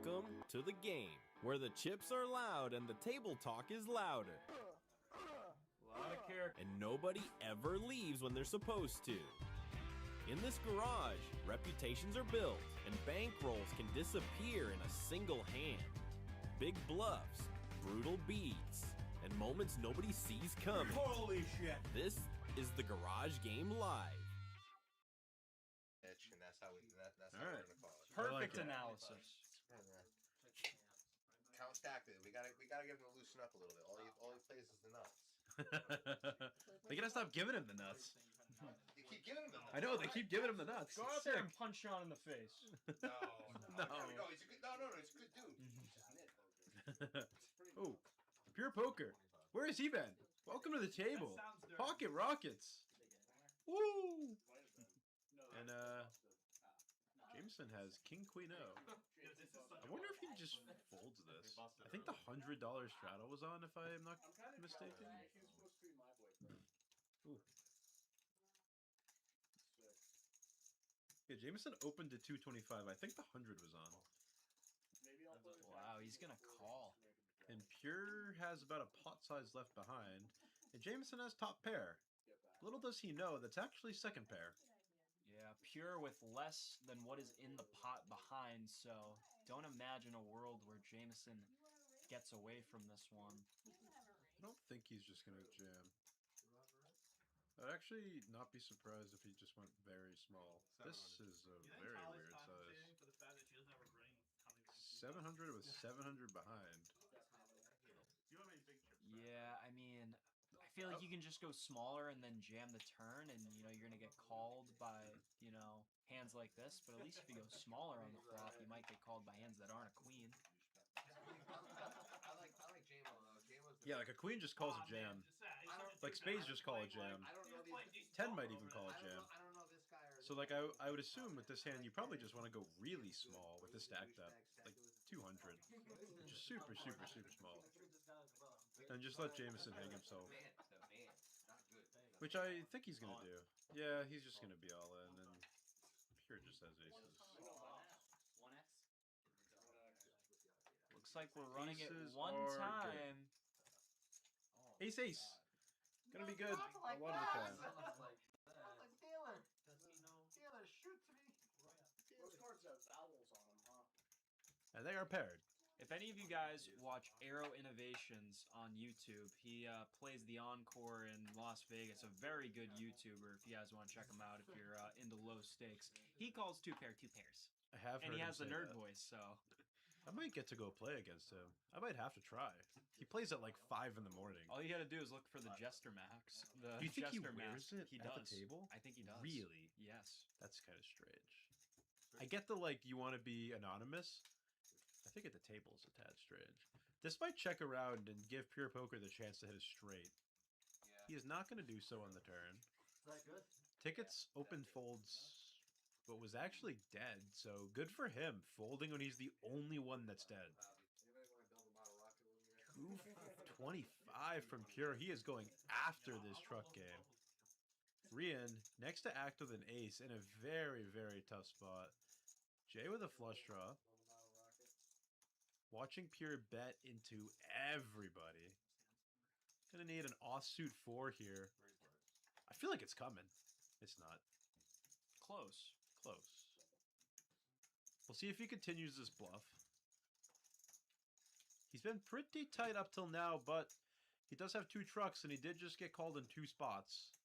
Welcome to the game, where the chips are loud and the table talk is louder. A lot of character. And nobody ever leaves when they're supposed to. In this garage, reputations are built and bankrolls can disappear in a single hand. Big bluffs, brutal beats, and moments nobody sees coming. Holy shit! This is the Garage Game Live. And that's how that's All how right. we're gonna call it. Perfect analysis. Count stacked it. We gotta get him to loosen up a little bit. All he plays is the nuts. They gotta stop giving him the nuts. You keep giving him the nuts. I know, they keep giving him the nuts. Go out there and punch Sean in the face. No, he's a good. No, he's a good dude. Oh, Pure Poker. Where has he been? Welcome to the table. Pocket Rockets. Woo! And Jameson has King Queen O. I wonder if he just folds this. I think the $100 straddle was on, if I am not mistaken. Ooh. Yeah, Jameson opened to 225. I think the 100 was on. Wow, he's gonna call. And Pure has about a pot size left behind. And Jameson has top pair. Little does he know that's actually second pair. Yeah, Pure with less than what is in the pot behind, so don't imagine a world where Jameson gets away from this one. I don't think he's just going to jam. I'd actually not be surprised if he just went very small. This is a very weird size. 700 with 700 behind. Yeah, I mean, I feel like you can just go smaller and then jam the turn, and you know you're gonna get called by hands like this. But at least if you go smaller on the flop, you might get called by hands that aren't a queen. I like J-Mo. Yeah, like a queen just calls a jam. Like spades just call a jam. 10 might even call a jam. I don't know this guy. So like I would assume with this hand you probably just want to go really small with this stacked up, like 200, which is super small, and just let Jameson hang himself. Which I think he's gonna do. Yeah, he's just gonna be all in, and Pure just has aces. 1x. Looks like we're running Aces it one are time. Ace ace. Gonna be good a lot of the time. Dealer, shoot to me. Those cards have vowels on them, huh? And they are paired. If any of you guys watch Arrow Innovations on YouTube, he plays the Encore in Las Vegas. A very good YouTuber if you guys want to check him out if you're into low stakes. He calls two pairs. I have heard And he him has the say nerd that. voice, so... I might get to go play against him. I might have to try. He plays at like 5 in the morning. All you gotta do is look for the Jester Max. The Do you think he Jester wears Mask. it at the table? I think he does. Really? Yes. That's kind of strange. I get the like you want to be anonymous. I think at the table is a tad strange. This might check around and give Pure Poker the chance to hit a straight. Yeah. He is not going to do so on the turn. Is that good? Tickets open folds, but was actually dead. So good for him, folding when he's the only one that's dead. 225 from Pure. He is going after this truck game. Rian next to act with an ace in a very tough spot. Jay with a flush draw. Watching Pure bet into everybody. Gonna need an offsuit 4 here. I feel like it's coming. It's not. Close. Close. We'll see if he continues this bluff. He's been pretty tight up till now, but he does have 2 trucks, and he did just get called in 2 spots.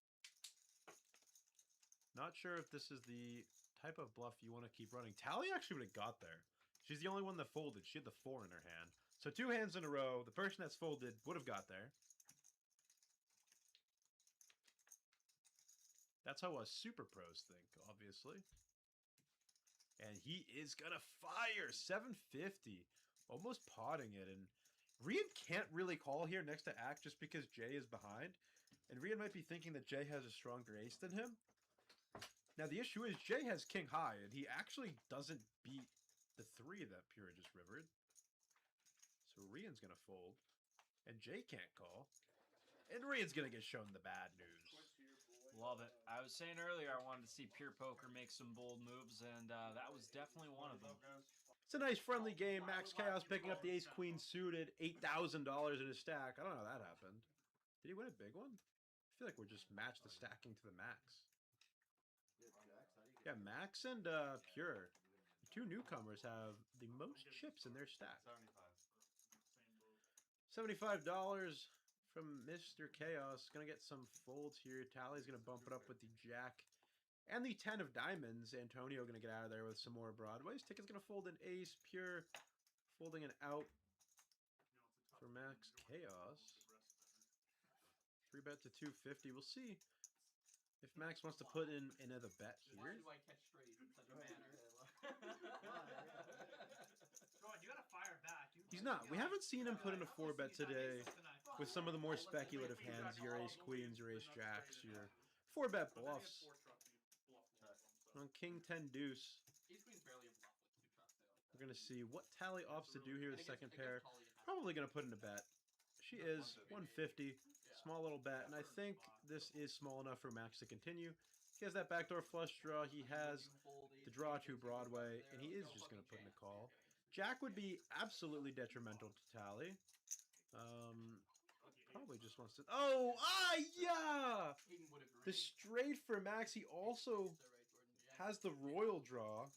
Not sure if this is the type of bluff you want to keep running. Tally actually would have got there. She's the only one that folded. She had the 4 in her hand. So 2 hands in a row. The person that's folded would have got there. That's how us super pros think, obviously. And he is going to fire. 750. Almost potting it. And Rian can't really call here next to act just because Jay is behind. And Rian might be thinking that Jay has a stronger ace than him. Now, the issue is Jay has king high, and he actually doesn't beat the 3 that Pure just rivered. So Rian's going to fold. And Jay can't call. And Rian's going to get shown the bad news. Love it. I was saying earlier I wanted to see Pure Poker make some bold moves, and that was definitely one of them. It's It's a nice friendly game. Max Chaos picking up the ace queen suited, $8,000 in his stack. I don't know how that happened. Did he win a big one? I feel like we're just matched the stacking to the max. Yeah, Max and Pure, the two newcomers, have the most chips in their stack. $75 from Mr. Chaos. Gonna get some folds here. Tally's gonna bump it up with the jack and the 10 of diamonds. Antonio gonna get out of there with some more Broadways. Ticket's gonna fold an ace. Pure folding an out for Max Chaos. 3-bet to 250. We'll see if Max wants to put in another bet here. Why do I catch straight in such a manner? Go on, you gotta fire back. He's not. We haven't seen him put in a 4-bet today with some of the more speculative hands. Your ace queens, your ace jacks, your 4-bet bluffs. On king 10 deuce. We're going to see what Tally opts to do here with the second pair. Probably going to put in a bet. She is 150. Small little bet, and I think this is small enough for Max to continue. He has that backdoor flush draw. He has the draw to Broadway, and he is just going to put in a call. Jack would be absolutely detrimental to Tally. Probably just wants to... Oh, yeah! The straight for Max. He also has the royal draw.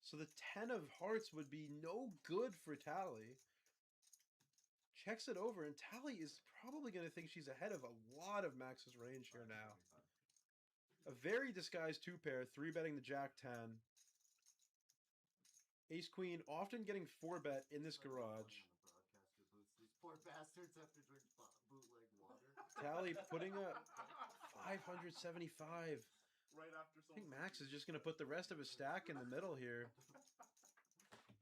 So the 10 of hearts would be no good for Tally. Checks it over, and Tally is probably going to think she's ahead of a lot of Max's range here now. A very disguised 2-pair, 3-betting the jack 10. Ace queen, often getting 4-bet in this garage. These poor bastards have to drink bootleg water. Tally putting up 575. I think Max is just going to put the rest of his stack in the middle here.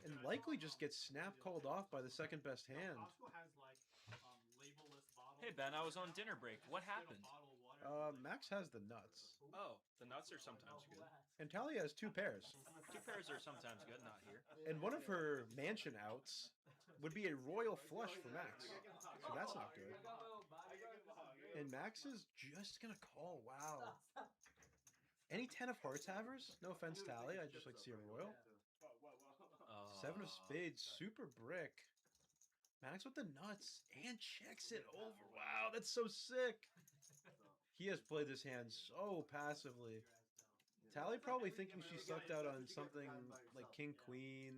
And likely just get snap called off by the second best hand. Hey Ben, I was on dinner break. What happened? Max has the nuts. Oh, the nuts are sometimes good. And Tally has 2 pairs. 2 pairs are sometimes good, not here. And one of her mansion outs would be a royal flush for Max. So that's not good. And Max is just going to call. Wow. Any 10 of hearts havers? No offense, Tally. I'd just like to see a royal. 7 of spades. Super brick. Max with the nuts. And checks it over. Wow, that's so sick. He has played this hand so passively. Tally probably thinking she sucked out on something like king queen,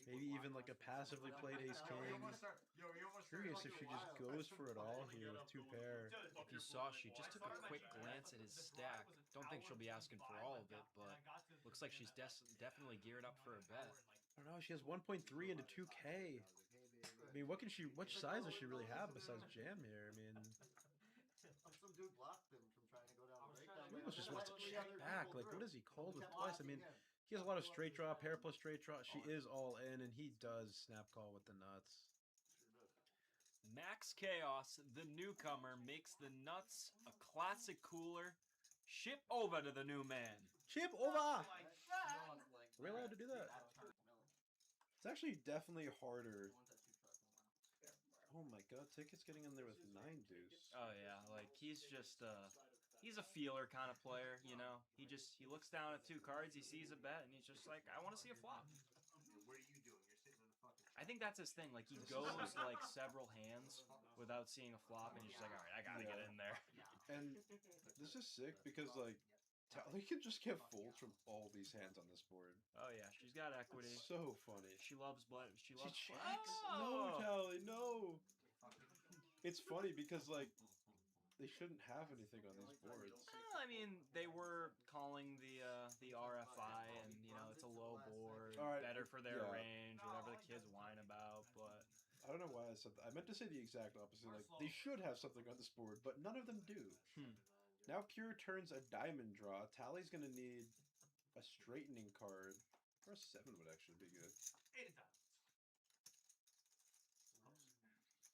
maybe even like a passively played ace king. Curious if she just goes for it all here with 2 pair. If you saw, she just took a quick glance at his stack. Don't think she'll be asking for all of it, but looks like she's definitely geared up for a bet. I don't know. She has 1.3 into 2K. I mean, what size does she really have besides jam here? I mean, some dude blocked him from trying to go down the breakdown. he almost just wants to check back. Like, what is he called with twice? I mean, he has a lot of straight draw, pair plus straight draw. She is all in, and he does snap call with the nuts. Max Chaos, the newcomer, makes the nuts a classic cooler. Ship over to the new man. Chip over! Are we allowed to do that? It's actually definitely harder. Oh my god, Ticket's getting in there with 9 deuce. Oh yeah, like he's just he's a feeler kind of player, you know. He looks down at 2 cards, he sees a bet, and he's just like, I want to see a flop. What are you doing? You're sitting in the fucking... I think that's his thing. Like he goes like several hands without seeing a flop, and he's just like, all right, I gotta get in there. And this is sick because like Tally can just get folds from all these hands on this board. Oh yeah, she's got equity. It's so funny. She loves blood. She loves. checks. Oh! No, Tally, no. It's funny because like they shouldn't have anything on these boards. Well, I mean, they were calling the RFI, and you know it's a low board, Right, better for their yeah. range, whatever the kids whine about. But I don't know why I said that. I meant to say the exact opposite. Like they should have something on this board, but none of them do. Now Pure turns a diamond draw. Tally's gonna need a straightening card. Or a 7 would actually be good. 8 of diamonds.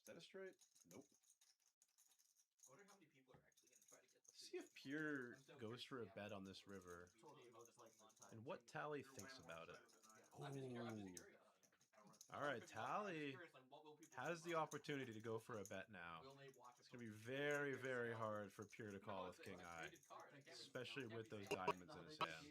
Is that a straight? Nope. I wonder how many people are actually going to try to get the See if Pure goes for a bet on this river and what Tally thinks about it. All right, Tally has the opportunity to go for a bet now. It's going to be very, very hard for Pure to call with King Eye, especially with those diamonds in his hand.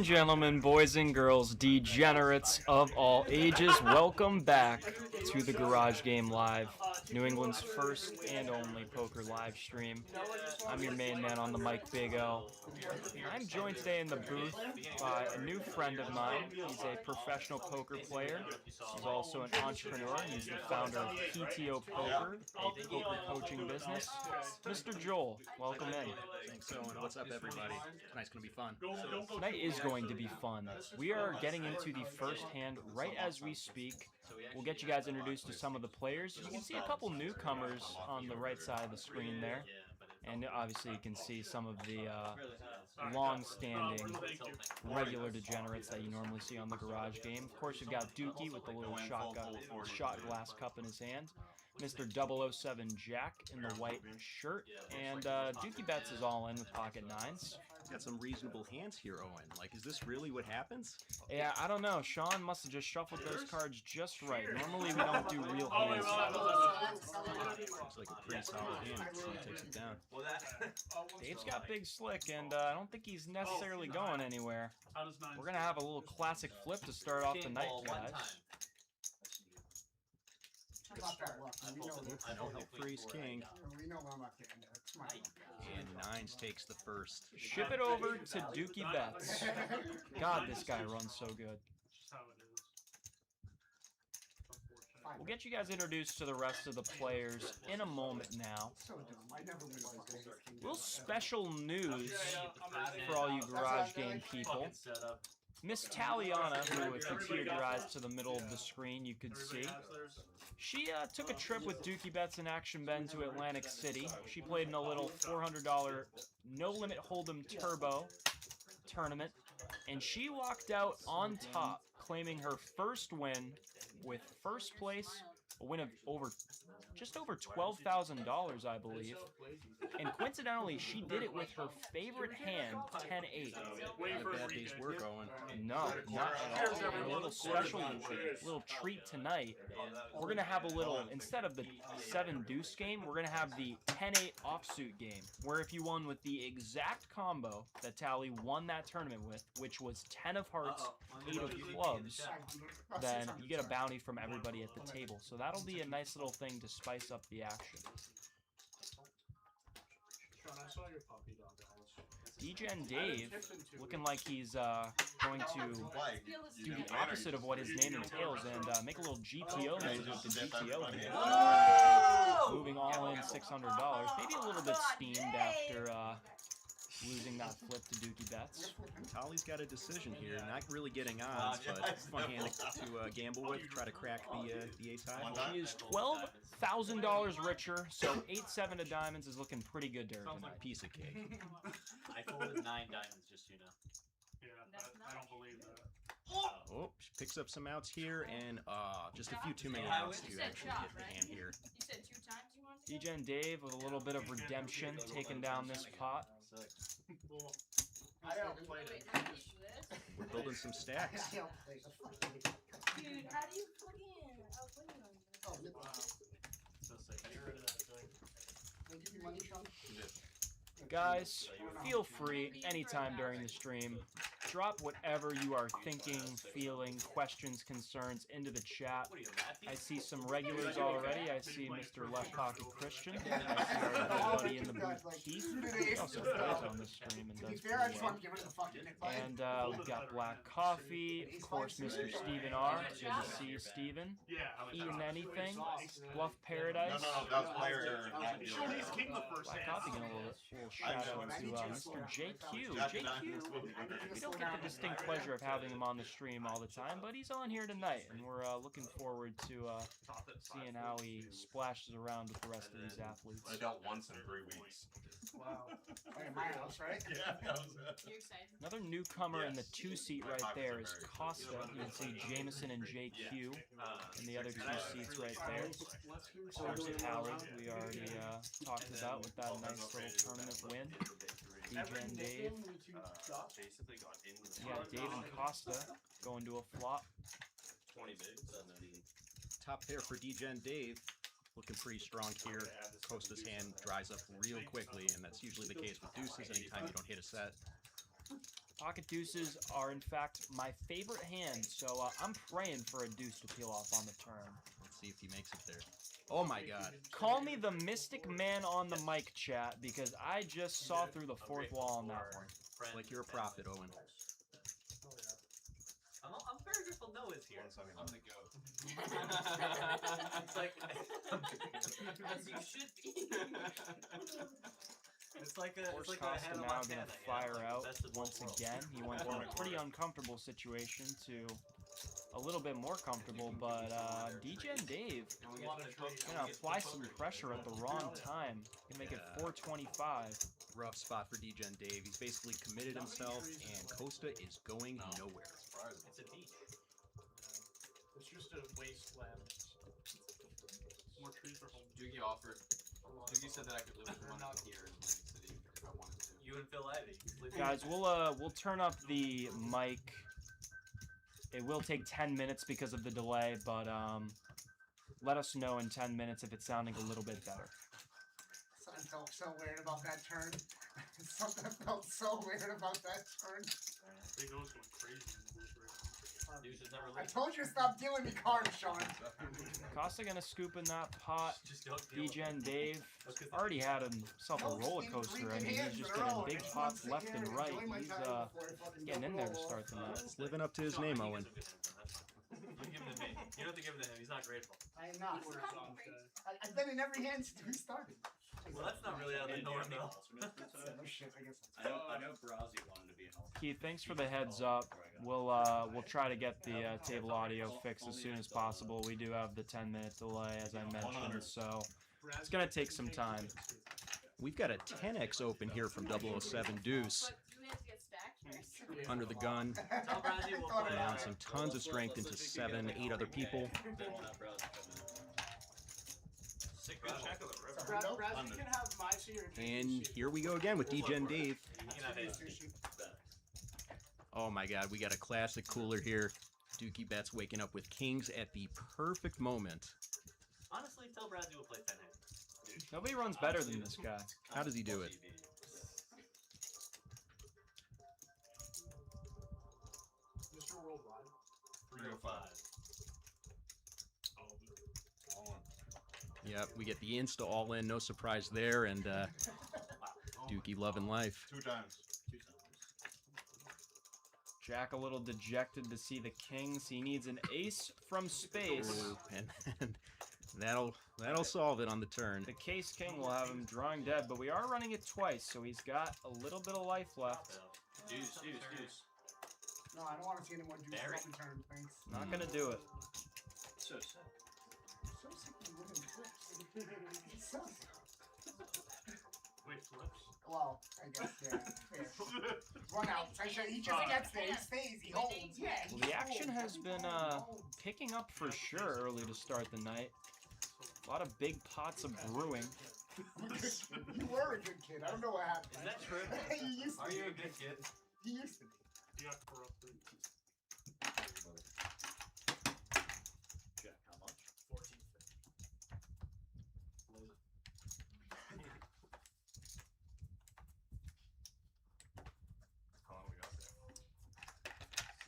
Gentlemen, boys and girls, degenerates of all ages, welcome back to the Garage Game Live, New England's first and only poker live stream. I'm your main man on the mic, Big O. I'm joined today in the booth by a new friend of mine. He's a professional poker player. He's also an entrepreneur. He's the founder of PTO Poker, a poker coaching business. Mr. Joel, welcome in. Thanks, Owen. What's up, everybody? Tonight's going to be fun. Tonight is going to be fun. We are getting into the first hand right as we speak. We'll get you guys introduced to some of the players. You can see a couple newcomers on the right side of the screen there. And obviously you can see some of the long-standing regular degenerates that you normally see on the Garage Game. Of course, you've got Dukey with the little shot glass cup in his hand. Mr. 007 Jack in the white shirt. And Dukey Bets is all in with pocket nines. Got some reasonable hands here, Owen. Like, is this really what happens? Yeah, I don't know. Sean must have just shuffled those cards just right. Normally we don't do real hands. Looks like a pretty solid hand. He takes it down. Dave's got big slick, and I don't think he's necessarily going anywhere. We're going to have a little classic flip to start off the night, guys. Freeze king. And nines takes the first. Ship it over to Dukey Bets. God, this guy runs so good. We'll get you guys introduced to the rest of the players in a moment now. Little special news for all you Garage Game people. Miss Taliana, who if you teared your eyes to the middle of the screen you could see, she took a trip with Dukey Bets and Action Ben to Atlantic City. She played in a little $400 no-limit Holdem Turbo tournament, and she walked out on top, claiming her first win with first place, a win of just over $12,000, I believe. And coincidentally, she did it with her favorite hand, 10-8. Not bad day's work, Owen. No, not at all. And a little special little treat tonight. We're going to have a little, instead of the 7 deuce game, we're going to have the 10-8 offsuit game, where if you won with the exact combo that Tally won that tournament with, which was 10 of hearts, 8 of clubs, then you get a bounty from everybody at the table. So that'll be a nice little thing to spice up the action. Degen Dave, looking like he's going to do the opposite of what his name entails and make a little GTO move with the GTO hand. Moving all in $600. Maybe a little bit steamed after losing that flip to Dukey Bets. Tolly's got a decision here. Not really getting odds, but fun hand to gamble with. Try to crack the ace high. She is $12,000 richer, so 8-7 of diamonds is looking pretty good to her tonight. Piece of cake. I folded 9 diamonds, just so you know. Yeah, I don't believe that. Oh, she picks up some outs here, and just a few too many outs to actually hit the hand here. You said 2 times you wanted to? Degen Dave with a little bit of redemption, taking down this pot. I don't play Wait, it. how do you do this? We're building some stacks. Dude, how do you fucking outplay them? So sick. Get rid of that thing. Guys, feel free anytime during the stream. Drop whatever you are thinking, feeling, questions, concerns into the chat. I see some regulars already. I see Mr. Left Pocket Christian. I see our buddy in the booth, Keith. He also plays on the stream and does pretty well. And we've got Black Coffee. Of course, Mr. Steven R. Good to see you, Steven. Eating anything? Bluff Paradise. Black Coffee getting a little shout out to Mr. JQ. JQ, we don't get the distinct pleasure of having him on the stream all the time, but he's on here tonight, and we're looking forward to seeing how he splashes around with the rest of these athletes. I dealt once in 3 weeks. Wow. Playing my house, right? Yeah, that was You're excited? Another newcomer in the 2-seat right there is Costa. You can see Jameson and JQ in the other 2 seats right there. There's Tally, we already talked about with that nice little tournament win. DJ and Dave. You got Dave and Costa going to a flop. 20 bigs and then Top pair for DJ and Dave. Looking pretty strong here. Costa's hand dries up real quickly, and that's usually the case with deuces anytime you don't hit a set. Pocket deuces are, in fact, my favorite hand, so I'm praying for a deuce to peel off on the turn. Let's see if he makes it there. Oh my god. Call me the mystic man on the mic, chat, because I just saw through the fourth wall on that one. It's like you're a prophet, Owen. I'm very grateful Noah is here. I'm the goat. It's like As you should be. it's like a Of course, it's like Costa a now going to fire out once world. again. He went from a pretty uncomfortable situation to a little bit more comfortable, but DJ and Dave gonna apply some pressure at the wrong time. Gonna make it 425. Rough spot for DJ and Dave. He's basically committed himself, and Costa is going nowhere. It's a beach. It's just a wasteland. More trees are home. Dukey offered. Dukey said that I could live with one out here in Atlantic City if I wanted to. You and Phil Ivey. Guys, we'll turn up the mic. It will take 10 minutes because of the delay, but let us know in 10 minutes if it's sounding a little bit better. Something felt so weird about that turn. Something felt so weird about that turn. They know it's going crazy. I told you to stop dealing me cards, Sean. Costa gonna scoop in that pot. Just don't deal DJ and Dave already had himself a roller coaster. I mean, he's just getting big pots left and right. He's getting in there to start the night. He's living up to his name, Owen. You give him to me. You don't have to give him to him. He's not grateful. I am not. I've been in every hand since we started. Well, that's not really out of the norm, though. No shit, I guess I know Brazzi wanted to be an alternate. Keith, thanks for the heads up. We'll try to get the table audio fixed as soon as possible. We do have the 10-minute delay, as I mentioned, so it's gonna take some time. We've got a 10x open here from 007 Deuce. But do we have to get stacked first? Under the gun. Tell Brazzi we'll play. Down some tons of strength into 7, 8 other people. Brazzi can have my seat. And here we go again with DJ and Dave. Oh my god, we got a classic cooler here. Dukey Bets waking up with kings at the perfect moment. Honestly, tell Brazzi we'll play 10 hands. Nobody runs better than this guy. How does he do it? Mr. Worldwide. 305. Yep, we get the insta all in, no surprise there, and Dukey loving life. 2 times. Jack a little dejected to see the kings. He needs an ace from space. Ooh, and that'll solve it on the turn. The case king will have him drawing dead, but we are running it twice, so he's got a little bit of life left. Deuce. No, I don't want to see any more juice on the turn, thanks. Not gonna do it. So sad. So sick of living flips. So sick. Wait, flips? Well, I guess, yeah. Run out. He just gets there. He stays. He holds. Yeah. Well, the action has been picking up for sure early to start the night. A lot of big pots of brewing. You were a good kid. I don't know what happened. Is that true? You used to Are be. you a good kid? He used to be. You got corrupted. Jack, how much? 1450.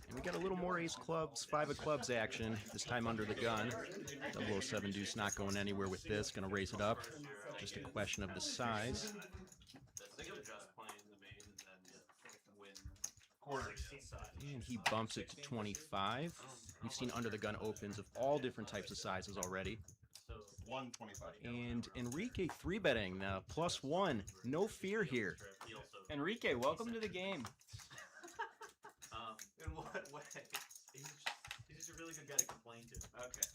And we got a little more ace clubs, 5 of clubs action, this time under the gun. 007 Deuce not going anywhere with this, gonna raise it up. Just a question of the size. And he bumps it to 25. We've seen under the gun opens of all different types of sizes already. 125. And Enrique 3-betting, +1. No fear here. Enrique, welcome to the game. In what way? He's just a really good guy to complain to. Okay.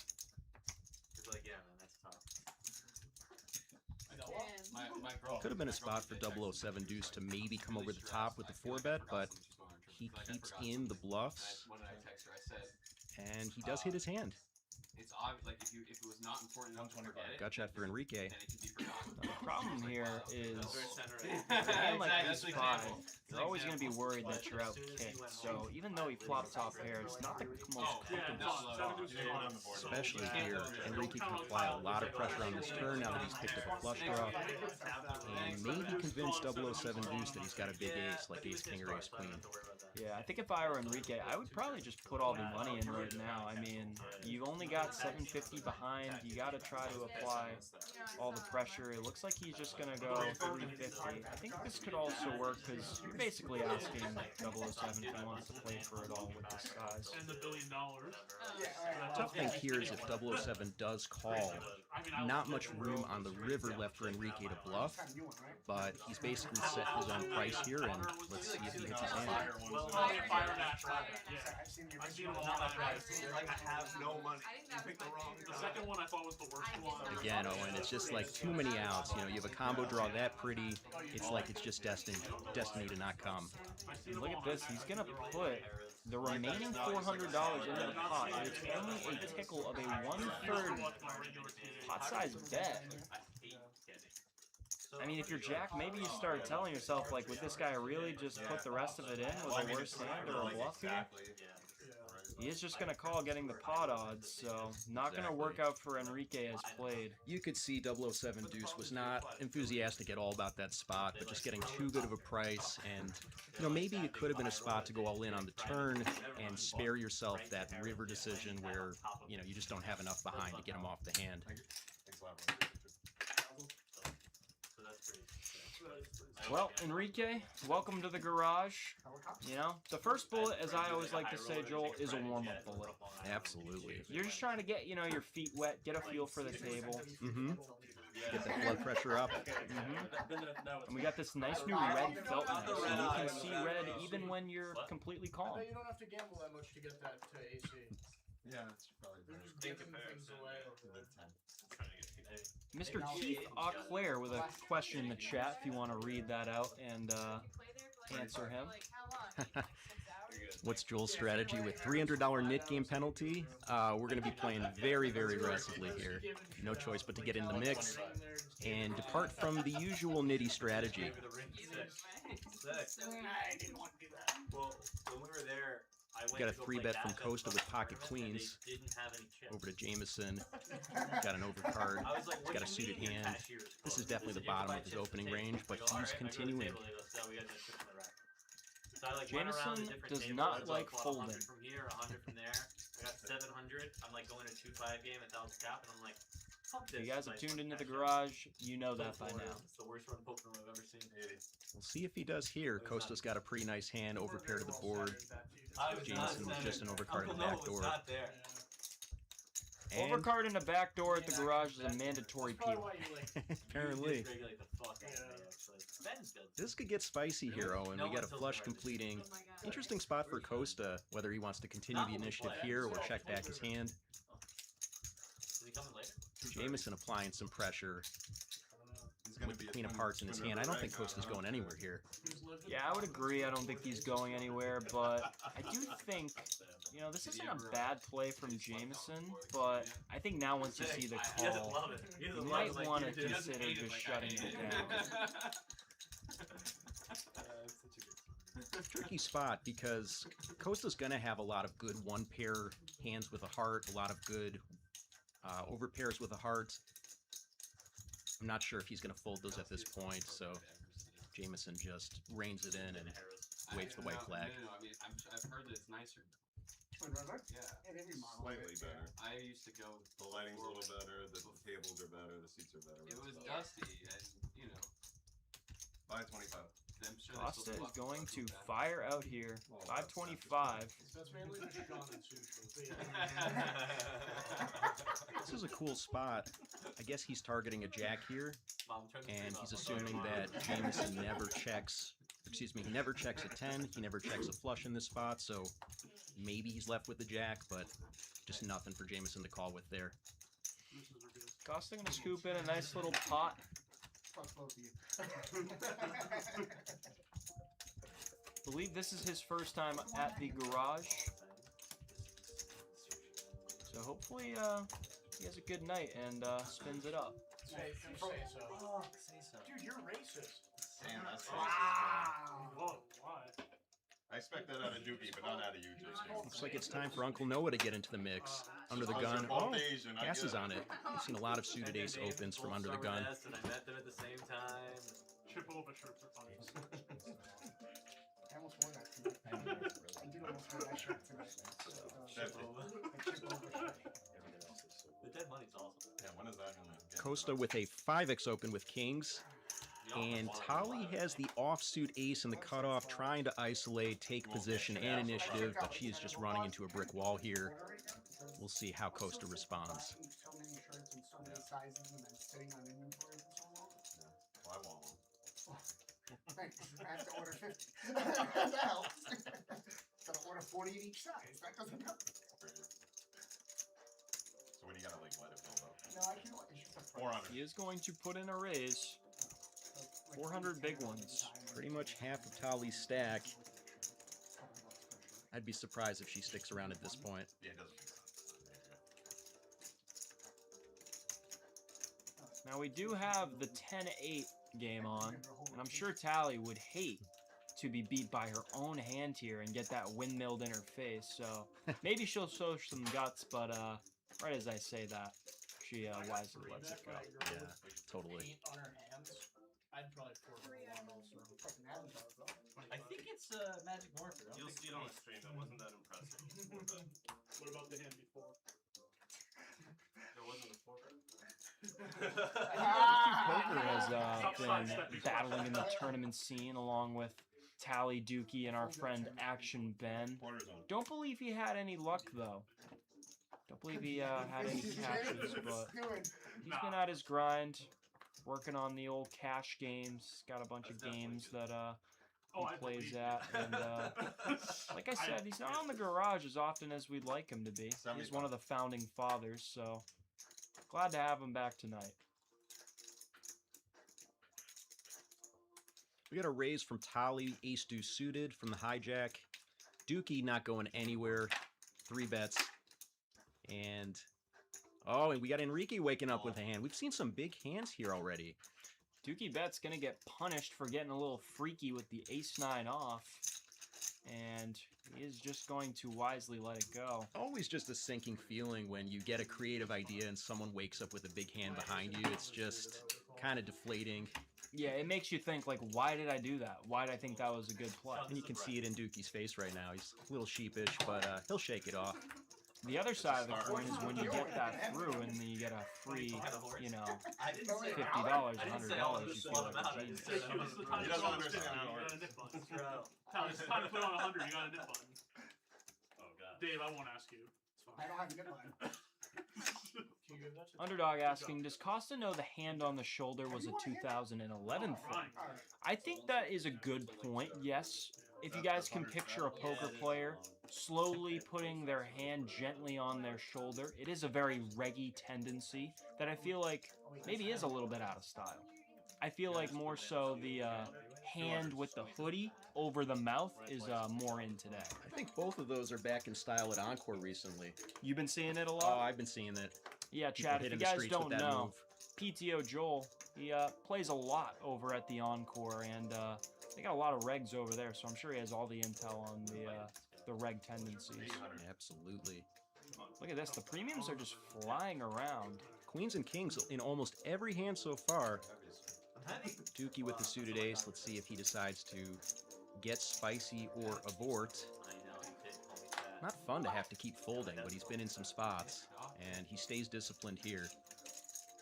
He's like, yeah, man, that's tough. My girl. Could have been a spot for 007 Deuce to maybe come over the top with the 4-bet, but he keeps in the bluffs, When I text her, I said, and he does hit his hand. it's obvious, like, if it was not important enough to forget it, Gut shot for Enrique. then it can be forgotten. The problem here is, Very a hand like Exactly. ace five, you're always going to be worried that you're out kicked. So even though he flopped top pair, it's not the most comfortable spot. Especially here, Enrique can apply a lot of pressure on this turn now that he's picked up a flush draw, and maybe convince 007 Deuce that he's got a big ace like ace king or ace queen. Yeah, I think if I were Enrique, I would probably just put all the money in right now. I mean, you've only got 750 behind. You got to try to apply all the pressure. It looks like he's just going to go 350. I think this could also work because you're basically asking 007 if he wants to play for it all with this size. And the $1 billion. Tough thing here is if 007 does call, not much room on the river left for Enrique to bluff, but he's basically set his own price here, and let's see if he hits his hand. Fire Dash, yeah. I've seen them all that right. Like, I have no money. You picked the wrong. The second one I thought was the worst one. Again, Owen, it's just like too many outs. You know, you have a combo draw that pretty, it's like it's just destiny to not come. And look at this. He's going to put the remaining $400 into the pot, and it's only a tickle of a 1/3 pot-size bet. I mean, if you're Jack, maybe you start telling yourself, like, would this guy really just put the rest of it in with a worse hand or a bluff here? He is just going to call getting the pot odds, so not going to work out for Enrique as played. You could see 007 Deuce was not enthusiastic at all about that spot, but just getting too good of a price, and, you know, maybe it could have been a spot to go all in on the turn and spare yourself that river decision where, you know, you just don't have enough behind to get him off the hand. Well, Enrique, welcome to the garage. You know, the first bullet, as I always like to say, Joel, is a warm-up bullet. Absolutely. You're just trying to get, you know, your feet wet, get a feel for the table. Get that blood pressure up. And we got this nice new red felt knife, so you can see red even when you're completely calm. You don't have to gamble that much to get that to AC. Yeah, that's probably They're just giving things away. Mr. Keith Auclair with a question in the chat if you want to read that out and answer him. What's Joel's strategy with $300 knit game penalty? We're going to be playing very, very aggressively here. No choice but to get in the mix and depart from the usual nitty strategy. Well, when we were there, Got a 3-bet from Costa with pocket queens over to Jameson. Got an overcard. Got a suited hand. This is definitely the bottom of his opening range, but he's continuing. Jameson does not like folding. From here, 100 from there. I got 700. I'm like going to 2-5 game at 1,000 cap, and I'm like, if you guys have tuned into the garage, you know that by now. It's the worst run poker room I've ever seen. We'll see if he does here. Costa's got a pretty nice hand, overpair to the board. Jameson was just an overcard in the back door. And overcard in the back door at the garage is a mandatory peel. apparently. This could get spicy here, Owen. We got a flush completing. Interesting spot for Costa, whether he wants to continue the initiative here or check back his hand. Jameson applying some pressure with the queen of hearts in his hand. I don't think Costa's going anywhere here. Yeah, I would agree. I don't think he's going anywhere, but I do think, you know, this isn't a bad play from Jameson, but I think now once you see the call, you might want to consider just shutting it down. Tricky spot because Costa's going to have a lot of good one-pair hands with a heart, a lot of good overpairs with a heart. I'm not sure if he's going to fold those at this point, so Jameson just reins it in and waves the white flag. No, I mean, I've heard that it's nicer. Yeah. Slightly better. I used to go. The lighting's a little better, the tables are better, the seats are better. It was dusty, and, you know. Buy 25. I'm sure Costa is going to fire out here. 525. That's mainly just Sean and Sushi. This is a cool spot. I guess he's targeting a jack here, and he's assuming that Jameson never checks, excuse me, he never checks a 10, he never checks a flush in this spot, so Maybe he's left with the jack, but just nothing for Jameson to call with there. Costa gonna scoop in a nice little pot. Fuck both of you. Believe this is his first time at the garage. So hopefully he has a good night and spins it up. Say so. Dude, you're racist. Damn, that's Whoa, why? I expect that out of Dukey, but not out of you, JC. Looks like it's time for Uncle Noah to get into the mix. Under the gun. Oh, Cass is on it. We've seen a lot of suited ace opens from under the gun. And I met them at the same time. Chip over shirts are funny. I almost wore that tonight. I did almost wear that shirt tonight. Chip over shirt. The dead money's awesome. Yeah, when is that gonna get Costa with a 5x open with kings. And Tali has the offsuit ace in the cutoff, trying to isolate, take position and initiative, but she is just running into a brick wall here. We'll see how Costa responds. So many shirts and so many sizes and then sitting on inventory for so long. Well, I want one. Thanks. I have to order 50. That helps. Gotta order 40 of each size. That doesn't help. So what do you gotta like let it build up? No, I can order. It's just a 400. He is going to put in a raise. 400 big ones. Pretty much half of Tali's stack. I'd be surprised if she sticks around at this point. Yeah, it doesn't make sense. Now we do have the 10-8 game on, and I'm sure Tali would hate to be beat by her own hand here and get that windmilled in her face, so maybe she'll show some guts, but right as I say that, she wisely lets it go. Yeah, totally. On her hands. I'd probably pour one also. I think it's Magic Morpher. You'll see it on the stream. That wasn't that impressive. What about the hand before? There wasn't a four. Poker has been battling in the tournament scene along with Tali, Dukey, and our friend Action Ben. Don't believe he had any luck though. Don't believe he had any catches, but he's been at his grind, working on the old cash games. Got a bunch of games that he plays at, and like I said, he's not on the garage as often as we'd like him to be. He's one of the founding fathers, so glad to have him back tonight. We got a raise from Tali, ace deuce suited from the hijack. Dukey not going anywhere. 3 bets. And oh, and we got Enrique waking up with a hand. We've seen some big hands here already. Dukey Bets gonna get punished for getting a little freaky with the ace-9 off, and he is just going to wisely let it go. Always just a sinking feeling when you get a creative idea and someone wakes up with a big hand behind you. It's just kind of deflating. Yeah, it makes you think, like, why did I do that? Why did I think that was a good play? And you can see it in Dukey's face right now. He's a little sheepish, but he'll shake it off. The other side of the coin is when you get that through and then you get a free, you know, $50, $100, you feel like a genius. He doesn't understand how it works. It's time to put on 100. You got a nip button. Oh god. Dave, I won't ask you. It's fine. I don't have a nip button. Underdog asking, does Costa know the hand on the shoulder was a 2011 thing? I think that is a good point, yes. If you guys can picture a poker player slowly putting their hand gently on their shoulder, it is a very reggy tendency that I feel like maybe is a little bit out of style. I feel like more so the hand with the hoodie over the mouth is more in today. I think both of those are back in style at Encore recently. You've been seeing it a lot? Oh, I've been seeing it. Yeah, People Chad, if you hitting the guys streets don't with that know, move. PTO Joel, he plays a lot over at the Encore, and they got a lot of regs over there, so I'm sure he has all the intel on the reg tendencies. Absolutely. Look at this, the premiums are just flying around. Queens and kings in almost every hand so far. Dukey with the suited ace. Let's see if he decides to get spicy or abort. Not fun to have to keep folding, but he's been in some spots, and he stays disciplined here.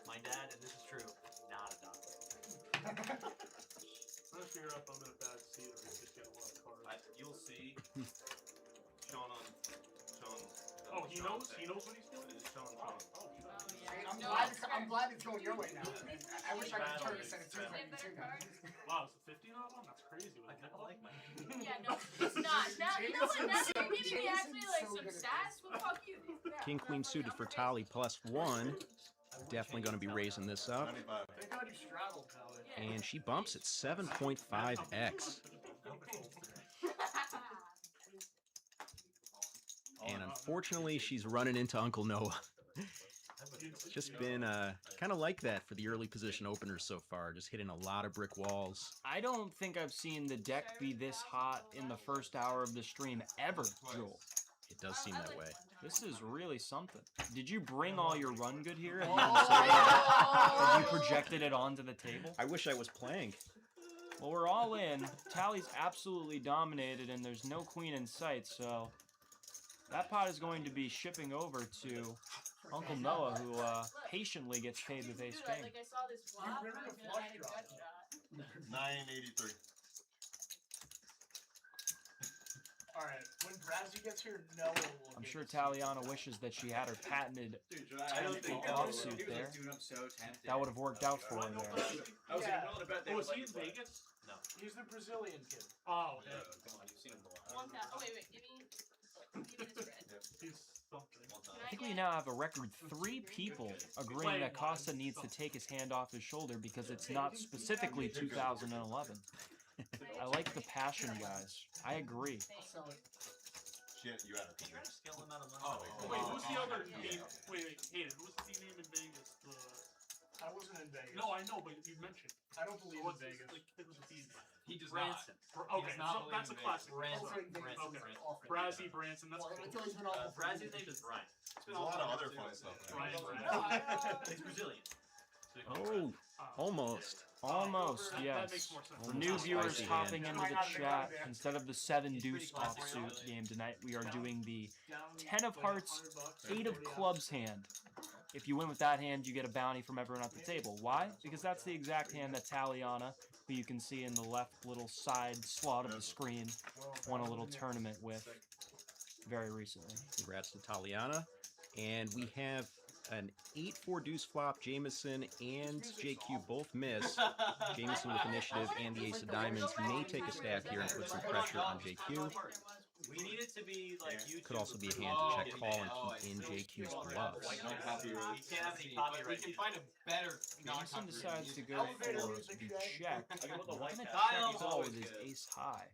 My dad, and this is true, not a doctor. I'm trying to figure out if I'm in a bad seat or just get a lot of cards. You'll see Sean on Sean. Oh, he knows? He knows what he's doing? Sean. I'm I'm glad it's going your way now. I wish I could turn this into 272 now. Wow, it's a 15 on one? That's crazy. With I like my. Yeah, no, it's not. Now, you know what? Now that you're giving me actually like some stats, well, fuck you. King Queen suited for Tali +1. Definitely going to be raising this up. Thank God you straddled, Tyler. And she bumps at 7.5x. And unfortunately, she's running into Uncle Noah. It's just been kind of like that for the early position openers so far, just hitting a lot of brick walls. I don't think I've seen the deck be this hot in the first hour of the stream ever, Jewel. It does seem that way. This is really something. Did you bring all your run good here? Have you projected it onto the table? I wish I was playing. Well, we're all in. Tally's absolutely dominated, and there's no queen in sight, so that pot is going to be shipping over to Uncle Noah, who patiently gets paid with ace king. Like I saw this flop, and I had a gut shot. 983. Alright, when Brazzy gets here, Noah will. I'm sure Taliana wishes that she had her patented I don't think offsuit there. That would have worked out for her there. I was Yeah. willing to bet they Was would he like in Vegas? No. He's the Brazilian kid. Oh, Yeah, okay. come on, you've seen him a lot. 1,000. Oh, wait, give me this red. He's something. I think we now have a record 3 people agreeing that Costa needs to take his hand off his shoulder because it's not specifically 2011. I like the passion, guys. I agree. Shit, you had a You're trying to scale him out of money. Oh, Wait, who's the other name? Wait, Hayden, who's the team name in Vegas? I wasn't in Vegas. No, I know, but you mentioned. I don't believe in What's Vegas. the kid with the team? He does Branson. not. Okay, so that's a classic. Branson. Okay. Brazzy, Branson, that's Well, I cool. feel he's been awful for Brazzy's me. name is Brian. There's a lot of other fun stuff. Brian He's Brazilian. Oh, almost. Almost, That yes. makes more sense. For new viewers Spicy hopping hand. into the chat, instead of the 7 deuce offsuit game tonight, we are doing the 10 of hearts, 8 of clubs hand. If you win with that hand, you get a bounty from everyone at the table. Why? Because that's the exact hand that Taliana, who you can see in the left little side slot of the screen, won a little tournament with very recently. Congrats to Taliana. And we have an 8-4 deuce flop. Jameson and JQ both miss. Jameson with initiative and the ace of diamonds may take a stack here and put some pressure on JQ. We need it to be like YouTube. Could also be a hand to check call and keep in JQ's bluffs. We can't have any copyright. We can find a better Jameson decides to go for the check. I'm going to check Dial's call always with his good. ace high.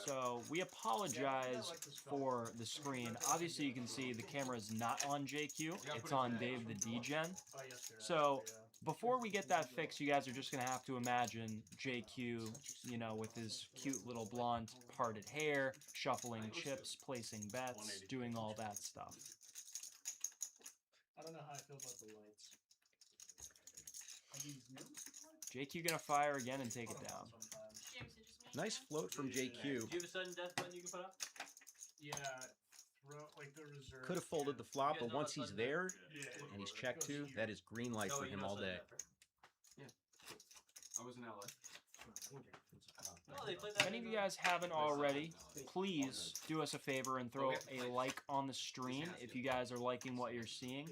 So we apologize for the screen. Obviously, you can see the camera is not on JQ. It's on Dave the DGen. So before we get that fixed, you guys are just going to have to imagine JQ, you know, with his cute little blonde parted hair, shuffling chips, placing bets, doing all that stuff. I don't know how I feel about the lights. JQ going to fire again and take it down. Nice float from JQ. Do you have a sudden death button you can put up? Yeah, like the reserve. Could have folded the flop, but once he's there Yeah. and he's checked to, that is green light for him all day. I was in LA. Oh, they played If that any of you guys haven't already, please do us a favor and throw a like on the stream if you guys are liking what you're seeing.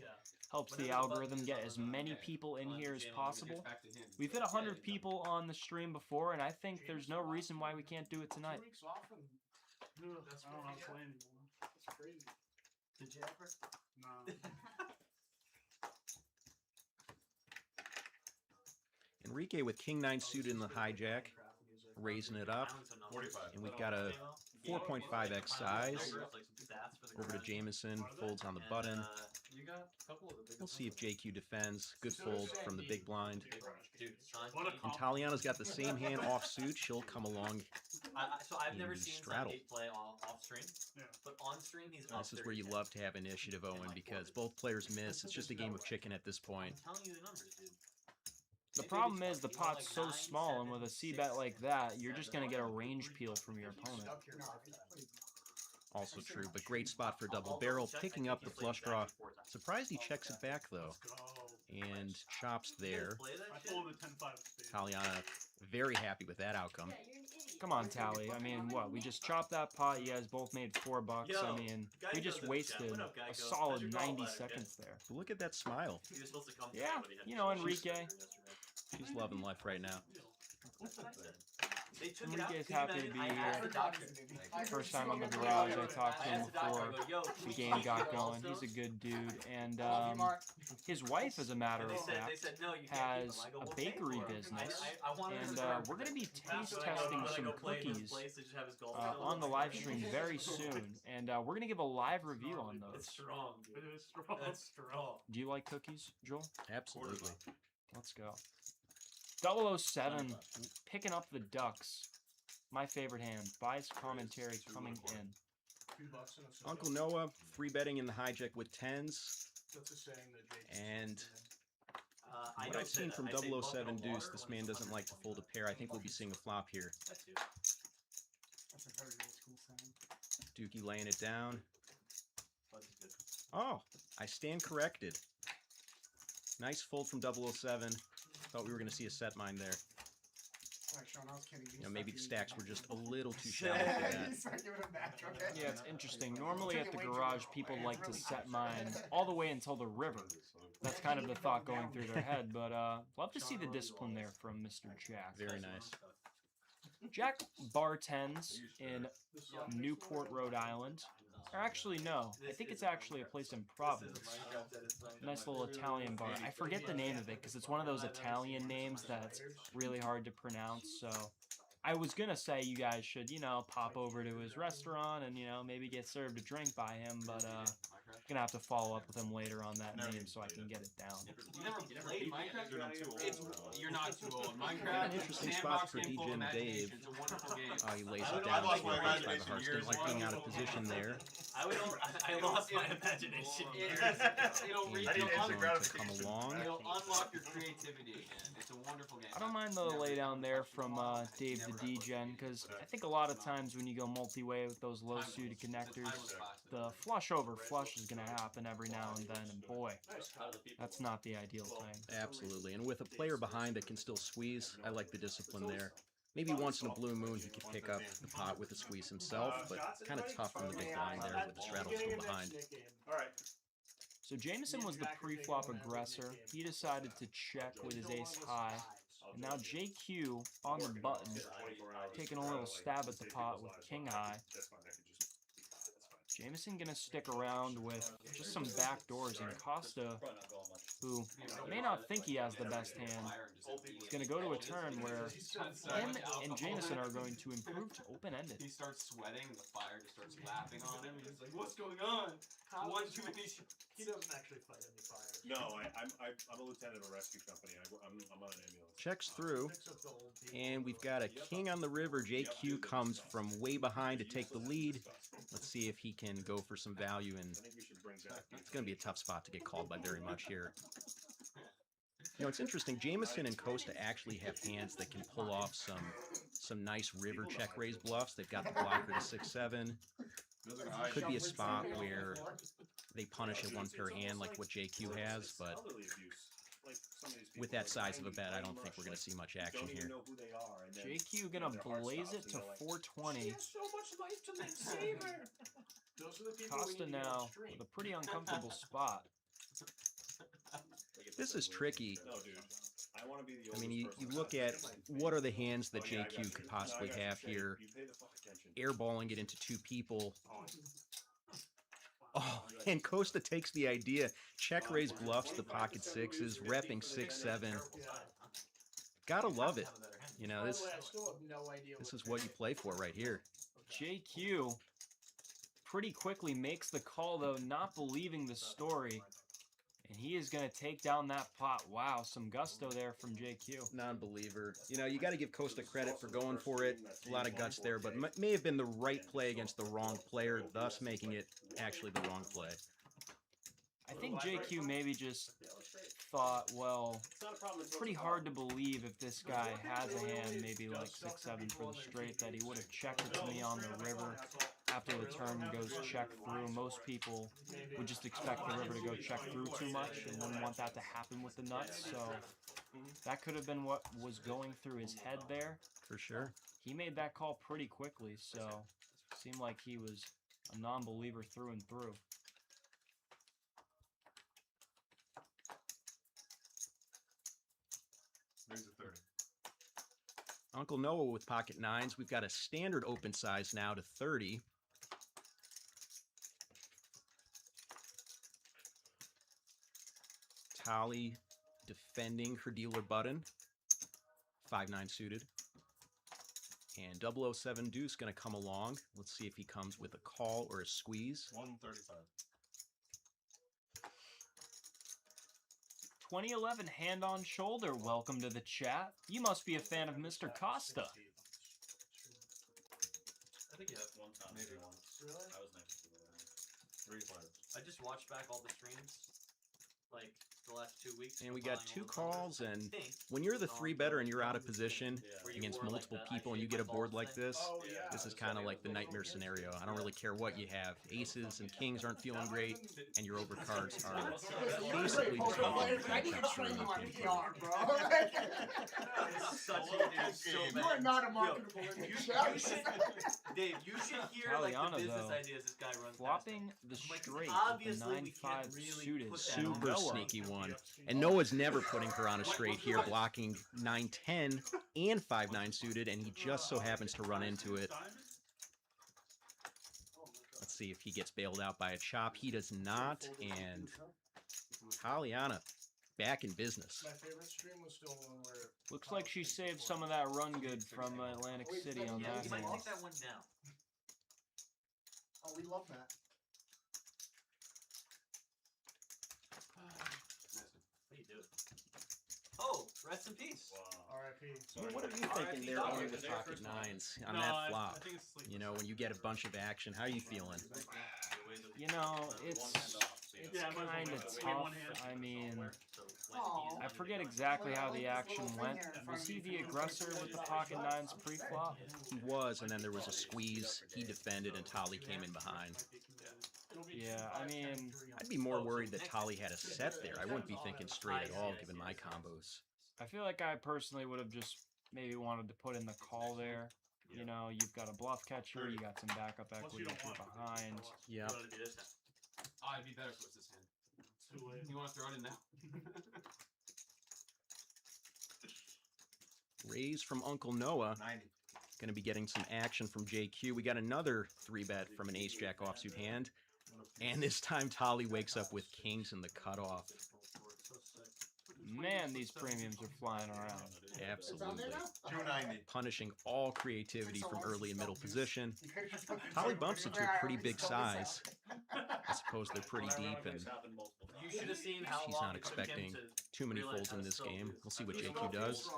Helps the algorithm get as many people in here as possible. We've hit 100 people on the stream before, and I think there's no reason why we can't do it tonight. 2 weeks off and I don't know how to play anymore. that's crazy. Did you ever? No. Enrique with King 9 suited in the hijack, raising it up. 45. And we've got a 4.5x size. Over to Jameson, folds on the button. You got a couple of the big We'll see if JQ defends. Good fold from the big blind. Dude, And Taliana's got the same hand offsuit. She'll come along. so I've never and seen straddle. Sunday play off stream, Yeah. but on stream he's up. This is where you love to have initiative, Owen, because both players miss. It's just a game of chicken at this point. I'm telling you the numbers, dude. The problem is the pot's so small, and with a C-bet like that, you're just going to get a range peel from your opponent. Also true, but great spot for double barrel. Picking up the flush draw. Surprised he checks it back, though. Let's go. And chops there. I folded 10-5 of spades. Taliana very happy with that outcome. Yeah, you're an idiot. Come on, Tally. I mean, what? We just chopped that pot. You guys both made $4 bucks. I mean, we just wasted a solid 90 seconds there. Look at that smile. Yeah, you know, Enrique. She's loving life right now. Enrique's happy to be here. First time on the garage. I talked to him before the game got going. He's a good dude. And his wife, as a matter of fact, has a bakery business. And we're going to be taste testing some cookies on the live stream very soon. And we're going to give a live review on those. It's strong, dude. It's strong. That's strong. Do you like cookies, Joel? Absolutely. Let's go. 007 picking up the Ducks. My favorite hand. Bias commentary coming in. Uncle Noah free betting in the hijack with 10s. And what I've seen from 007 Deuce, this man doesn't like to fold a pair. I think we'll be seeing a flop here. Dukey laying it down. Oh, I stand corrected. Nice fold from 007. Thought we were going to see a set mine there. You know, maybe the stacks were just a little too shallow for that. Yeah, it's interesting. Normally at the garage, people like to set mine all the way until the river. That's kind of the thought going through their head, but love to see the discipline there from Mr. Jack. Very nice. Jack bartends in Newport, Rhode Island. Or actually, no. I think it's actually a place in Providence. Nice little Italian bar. I forget the name of it because it's one of those Italian names that's really hard to pronounce. So I was going to say you guys should, you know, pop over to his restaurant and, you know, maybe get served a drink by him. But I'm going to have to follow up with him later on that name so I can get it down. You never played Minecraft? You're not too old. Minecraft, An interesting spot for DJ and Dave. It's a wonderful game. He lays it down before he goes by the hearts. Didn't like being out of position there. I lost my imagination. It'll come along. It'll unlock your creativity again. It's a wonderful game. I don't mind the laydown there from Dave the D-Gen, because I think a lot of times when you go multi-way with those low-suited connectors, the flush over flush is going to happen every now and then, and boy, that's not the ideal thing. Absolutely, and with a player behind that can still squeeze, I like the discipline there. Maybe once in a blue moon he could pick up the pot with a squeeze himself, but kind of tough from the big blind there with the straddle still behind. So Jameson was the pre-flop aggressor. He decided to check with his ace high. And now JQ on the button, taking a little stab at the pot with king high. Jameson gonna stick around with just some back doors, and Costa, who may not think he has the best hand, is gonna go to a turn where him and Jameson are going to improve to open-ended. He starts sweating, the fire just starts lapping on him. He's like, "What's going on? One too many." He doesn't actually fight any fire. No, I'm a lieutenant of a rescue company. I'm on an ambulance. Checks through, and we've got a king on the river. JQ comes from way behind to take the lead. Let's see if he can go for some value, and it's going to be a tough spot to get called by very much here. You know, it's interesting. Jameson and Costa actually have hands that can pull off some nice river check raise bluffs. They've got the blocker to 6-7. Could be a spot where they punish a one-pair hand like what JQ has, but with that size of a bet, I don't think we're going to see much action here. JQ gonna blaze it to 420. Costa now with a pretty uncomfortable spot. This is tricky. I mean, you look at what are the hands that JQ could possibly have here. Airballing it into two people. Oh, and Costa takes the idea. Check raise bluffs the pocket sixes, repping 6-7. Gotta love it. You know, this is what you play for right here. JQ pretty quickly makes the call, though, not believing the story. And he is going to take down that pot. Wow, some gusto there from JQ. Non-believer. You know, you got to give Costa credit for going for it. A lot of guts there, but may have been the right play against the wrong player, thus making it actually the wrong play. I think JQ maybe just thought, well, pretty hard to believe if this guy has a hand, maybe like 6-7 for the straight, that he would have checked it to me on the river after the turn goes check through. Most people would just expect the river to go check through too much and wouldn't want that to happen with the nuts. So that could have been what was going through his head there. For sure. he made that call pretty quickly, so seemed like he was a non-believer through and through. Raise a 30. Uncle Noah with pocket nines. We've got a standard open size now to 30. Tolly defending her dealer button. 5-9 suited. And 007 deuce going to come along. Let's see if he comes with a call or a squeeze. 135. 2011 hand on shoulder. Welcome to the chat. You must be a fan of Mr. Costa. I think you have One time. maybe Yeah. once. Really? I was next to it. 3 players. I just watched back all the streams, like the last 2 weeks. And we from got buying 2 all the numbers. calls, and I think when you're the it's 3 on better the and you're out of numbers position where you against wore, like, multiple the people and you I get a shave my board balls like thing. this, Oh, yeah. this is kind of like the nightmare scenario. I don't really care what you have. Aces and kings aren't feeling great, and your overcards are basically just I need to train you on PR, bro. It's such a so You are bad. not a marketable Yo, in you the chat. should, Dave, you should hear like Taliana, the business though, ideas this guy runs. flopping the Like, straight with the obviously we 9-5 can't really suited. put that on super Noah. sneaky one. And Noah's never putting her on a straight here, blocking 9-10 and 5-9 suited, and he just so happens to run into it. Let's see if he gets bailed out by a chop. He does not, and Taliana back in business. My favorite stream was still one where Looks like she saved some of that run good from Atlantic City on Yeah, that you might hand. take that one now. oh, we love that. What are you doing? Oh, rest in peace. R.I.P. I mean, what are you thinking there R.I.P. on the pocket nines on No, that I flop? think it's sleep. You know, when you get a bunch of action, how are you feeling? You know, it's Yeah, I might as kind well of wait. We have one tough. hand. I mean, Aw. I forget exactly how the action went. Was he the aggressor with the pocket nines pre-flop? He was, and then there was a squeeze. He defended, and Tolly came in behind. Yeah, I mean, I'd be more worried that Tolly had a set there. I wouldn't be thinking straight at all, given my combos. I feel like I personally would have just maybe wanted to put in the call there. You know, you've got a bluff catcher, you got some backup equity if you're behind. Yeah. It'd be this hand. Oh, it'd be better if it was this hand. Too late. You want to throw it in now? Raise from Uncle Noah. 90. Going to be getting some action from JQ. We got another 3-bet from an ace-jack offsuit hand. And this time Tolly wakes up with kings in the cutoff. Man, these premiums are flying around. Absolutely. 290. Punishing all creativity from early and middle position. Tolly bumps it to a pretty big size. I suppose they're pretty deep, and You should have seen how she's long not it took him expecting to too many realize folds how in to this still game. lose. We'll see what JQ does.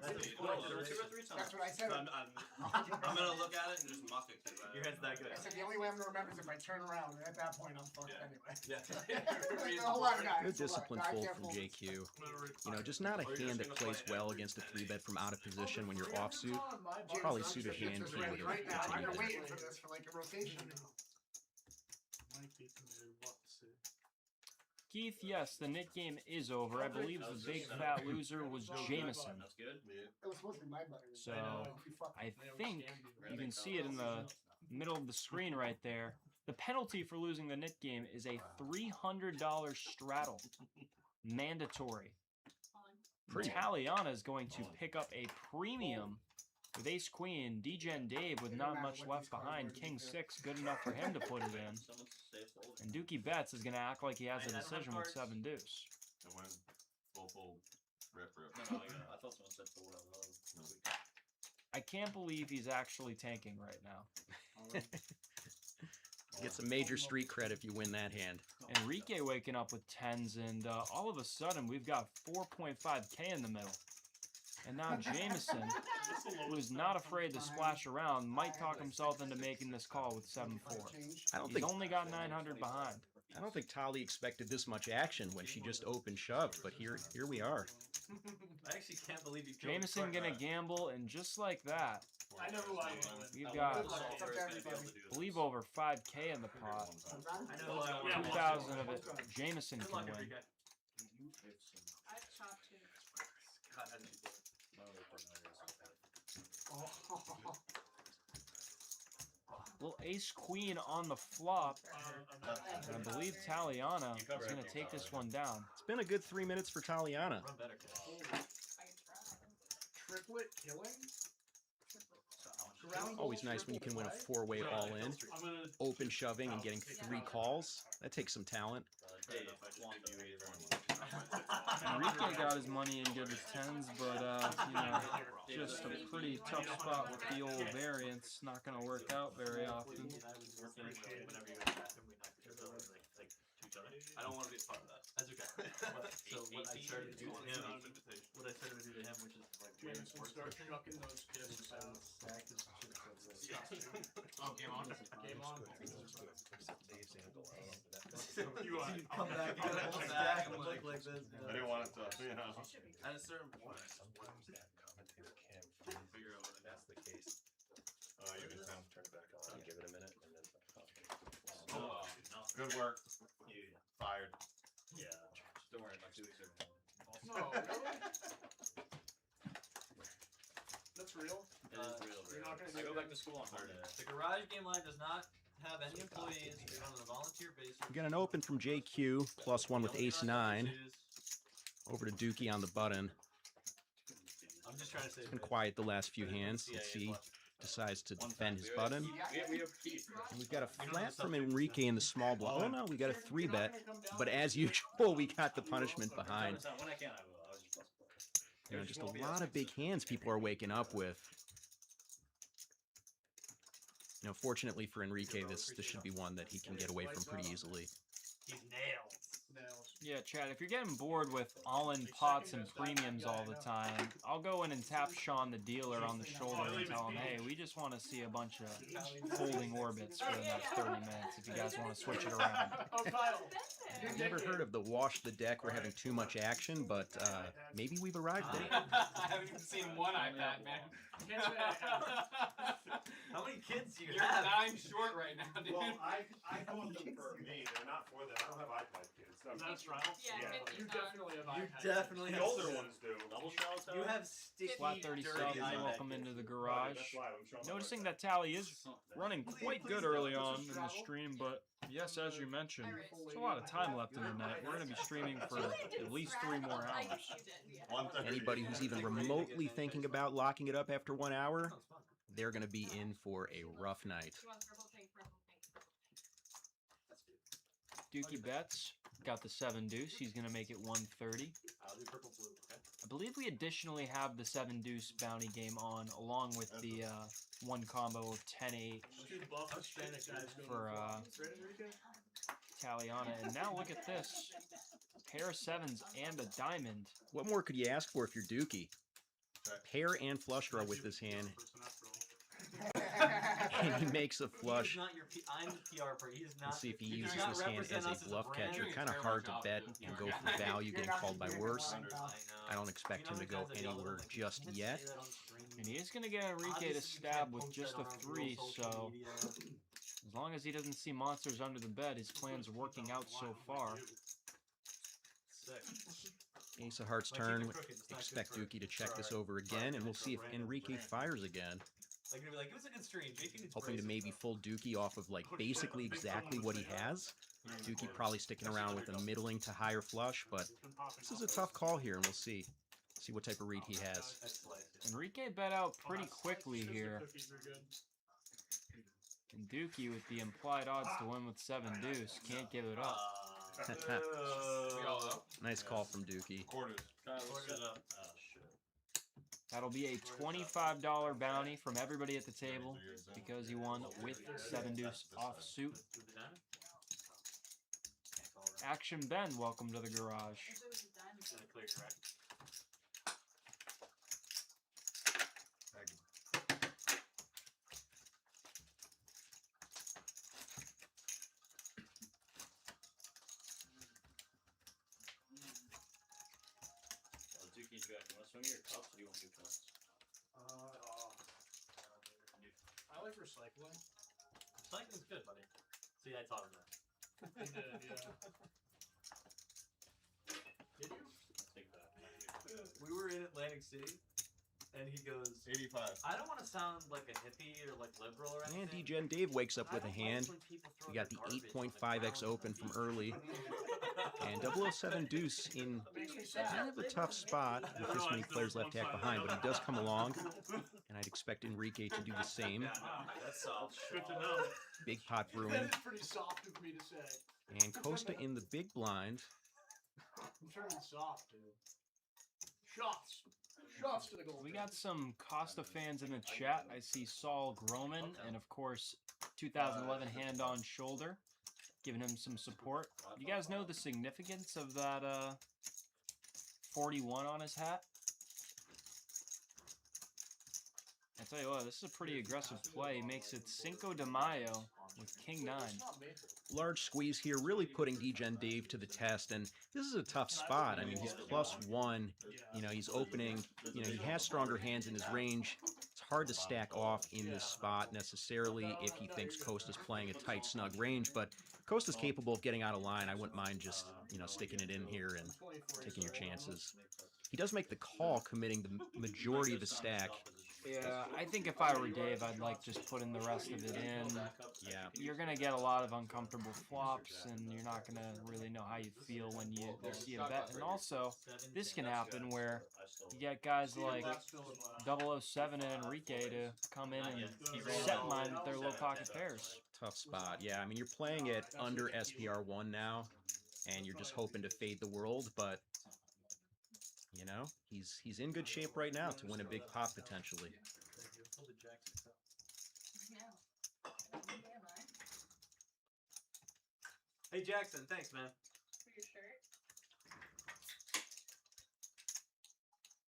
That's what I said. I'm gonna look at it and just muck it. Your head's that good. I said the only way I'm gonna remember is if I turn around, and at that point I'm fucked anyway. Yeah. Like, a lot of guys. Good a lot. disciplined I fold can't from fold. JQ. You know, just not a hand that plays well against a 3-bet from out of position when you're offsuit. James, Probably I'm suited sure hand it's he ready would have right now. I've continued been to. waiting for this for like a rotation. Keith, yes, the knit game is over. I believe the big fat loser was Jameson. That's good. It was supposed to be my button. So, I think you can see it in the middle of the screen right there. The penalty for losing the knit game is a $300 straddle. Mandatory. Taliana is going to pick up a premium with ace queen. Degen Dave with not much left behind. King 6, good enough for him to put it in. And Dukey Bets is going to act like he has a decision with 7 deuce. And when full rip. No, I thought someone said 4 out of love. I can't believe he's actually tanking right now. Get some major street cred if you win that hand. Enrique waking up with 10s, and all of a sudden we've got 4.5K in the middle. And now Jameson, who is not afraid to splash around, might talk himself into making this call with 7-4. He's only got 900 behind. I don't think Tolly expected this much action when she just opened shoved, but here we are. I actually can't believe you killed Jameson gonna gamble, and just like that, I know who I am. we've got, I believe, over 5K in the pot. I know who I am. 2,000 of it, Jameson Good can luck, win. Enrique. I chopped too. God, that's- Little ace queen on the flop. And I believe Taliana is going to take this one down. It's been a good 3 minutes for Taliana. Run better, Triplet killing? Always nice when you can win a 4-way all-in. Open shoving and getting 3 calls. That takes some talent. Enrique got his money in good as tens, but you know, just a pretty tough spot with the old variance. Not going to work out very often. I don't want to be a part of that. That's okay. So what I started to do to him, which is like way more start chucking those kids out. Oh, game on. Game on. You come back, you got a whole stack and look like this. I didn't want it to, you know. At a certain point, figure out what that's the case. You can turn it back on. Give it a minute and then. Oh, good work. You fired. Yeah. Don't worry about 2 weeks ago. No, really? That's real? It is real. You're not gonna I go back to school on Monday. The garage game line does not have any employees. We run on a volunteer basis. We got an open from JQ, +1 with ace-9. Over to Dukey on the button. I'm just trying to say. It's been quiet the last few hands. Let's see. Decides to defend his button. And we've got a flat from Enrique in the small blind. Oh no, we got a 3-bet. But as usual, we got the punishment behind. You know, just a lot of big hands people are waking up with. You know, fortunately for Enrique, this should be one that he can get away from pretty easily. He's nailed. Yeah, Chad, if you're getting bored with all-in pots and premiums all the time, I'll go in and tap Sean the dealer on the shoulder and tell him, hey, we just want to see a bunch of folding orbits for the next 30 minutes if you guys want to switch it around. I've never heard of the wash the deck, we're having too much action, but maybe we've arrived there. I haven't even seen one iPad, man. How many kids do you have? You're 9 short right now, dude. Well, I bought them for me. They're not for them. I don't have iPad kids. That's right. Yeah, You definitely have You iPad. definitely The have older ones do. Double shrouds. You have sticky, Flat 30 dirty subs, iPad welcome kids. into the garage. That's why I'm showing my Noticing iPad. that Tally is running quite good early on in the stream, but yes, as you mentioned, there's a lot of time left in the night. We're going to be streaming for at least 3 more hours. Anybody who's even remotely thinking about locking it up after 1 hour, they're going to be in for a rough night. Dukey Bets got the 7 deuce. He's going to make it 130. I'll do purple blue, okay? I believe we additionally have the 7 deuce bounty game on, along with the one combo of 10-8 for Taliana. And now look at this. Pair of 7s and a diamond. What more could you ask for if you're Dukey? Pair and flush draw with this hand. And he makes a flush. I'm the PR part. He is not. Let's see if he uses this hand as a bluff catcher. Kind of hard to bet and go for value getting called by worse. I don't expect him to go anywhere just yet. And he is going to get Enrique to stab with just a 3, so as long as he doesn't see monsters under the bed, his plan's working out so far. Ace of Hearts turn. Expect Dukey to check this over again, and we'll see if Enrique fires again. Like, gonna be like, it was a good stream. Hoping to maybe full Dukey off of like basically exactly what he has. Dukey probably sticking around with a middling to higher flush, but this is a tough call here, and we'll see. See what type of read he has. Enrique bet out pretty quickly here. And Dukey with the implied odds to win with 7 deuce. Can't give it up. Nice call from Dukey. That'll be a $25 bounty from everybody at the table because he won with 7 deuce offsuit. Action Ben, welcome to the garage. Dukey's good. You want to swing your cups or do you want to do cups? I like recycling. Recycling's good, buddy. See, I taught him that. I did, yeah. Did you? We were in Atlantic City, And he goes, 85. I don't want to sound like a hippie or like liberal or And anything. DGen Dave wakes up with a hand. We We got the 8.5x open from early. And 007 Deuce in kind of a tough spot with this many players left tack behind, but he does come along. And I'd expect Enrique to do the same. That's soft. Good to know. Big pot brewing. That is pretty soft of me to say. And Costa in the big blind. I'm turning soft, dude. Shots. Shots to the goal. We got some Costa fans in the chat. I see Saul Groman and, of course, 2011 Hand on Shoulder, giving him some support. You guys know the significance of that 41 on his hat? I tell you what, this is a pretty aggressive play. He makes it Cinco de Mayo with King 9. Large squeeze here, really putting DGen Dave to the test, and this is a tough spot. I mean, he's +1. You know, he's opening. You know, he has stronger hands in his range. It's hard to stack off in this spot necessarily if he thinks Costa's playing a tight, snug range, but Costa's capable of getting out of line. I wouldn't mind just, you know, sticking it in here and taking your chances. He does make the call, committing the majority of the stack. Yeah, I think if I were Dave, I'd like just putting the rest of it in. Yeah. You're going to get a lot of uncomfortable flops, and you're not going to really know how you feel when you see a bet. And also, this can happen where you get guys like 007 and Enrique to come in and set mine with their low pocket pairs. Tough spot. Yeah, I mean, you're playing it under SPR1 now, and you're just hoping to fade the world, but... You know, he's in good shape right now to win a big pot potentially. Hey Jackson, thanks man. For your shirt.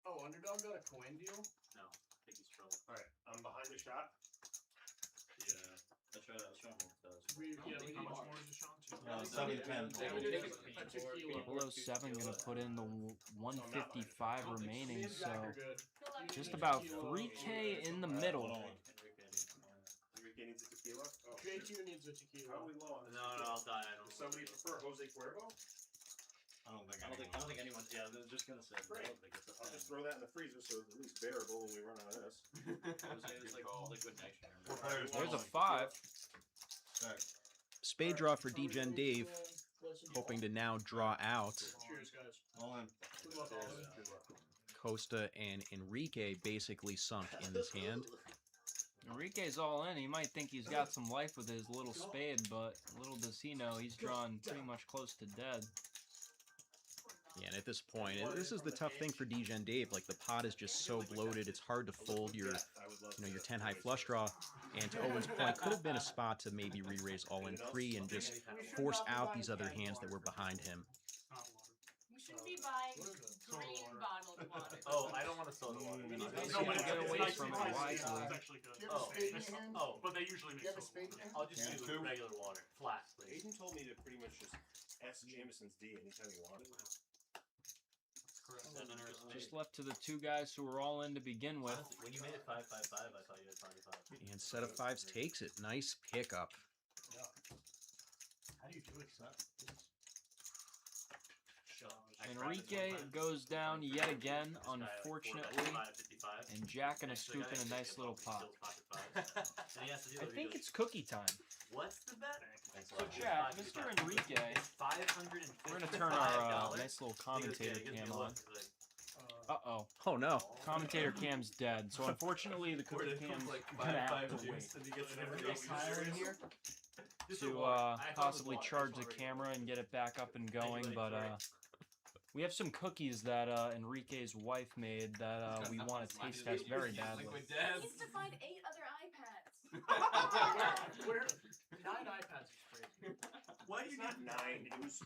Oh, Underdog got a coin deal? No, I think he's trolling. Alright, I'm behind the shot. Yeah, that's right. I was trying to How much more is it, Sean? 7 to 10. 007 going to put in the 155 remaining, so just about 3K in the middle. Enrique needs a tequila? Oh. J2 needs a tequila. How are we low on this? No, I'll die. I don't. Does somebody prefer Jose Cuervo? I don't think anyone. Yeah, I was just gonna say. Great. I'll just throw that in the freezer so it's at least bearable when we run out of this. It's like liquid nitrogen. There's a 5. Spade draw for DGen Dave, hoping to now draw out. Cheers, guys. All in. Good luck, all in. Costa and Enrique basically sunk in this hand. Enrique's all in. He might think he's got some life with his little spade, but little does he know he's drawn pretty much close to dead. Yeah, and at this point, this is the tough thing for DGen Dave. Like, the pot is just so bloated, it's hard to fold your, your 10 high flush draw. And to Owen's point, could have been a spot to maybe re-raise all in pre and just force out these other hands that were behind him. You shouldn't be buying green bottled water. Oh, I don't want to soda water. No, but get away from it wisely. It's actually good. Do you have a spade in your hand? Oh, But they usually Do make you have a soda spade in your hand? I'll just use regular water, flat, please. Aiden told me to pretty much just ask Jameson's D anytime he wanted. Just left to the two guys who were all in to begin with. When you made it 5-5-5, I thought you had 5-5. And set of fives takes it. Nice pickup. How do you do it, son? Enrique goes down yet again, unfortunately. And Jack gonna scoop in a nice little pot. I think it's cookie time. What's the bet? So Jack, Mr. Enrique, we're gonna turn our nice little commentator cam on. Uh-oh. Oh no. Commentator cam's dead, so unfortunately the cookie cam's gonna have to wait. To possibly charge the camera and get it back up and going, but we have some cookies that Enrique's wife made that we want to taste test very badly. He needs to find 8 other iPads. Where? 9 iPads is crazy. Why do you need 9?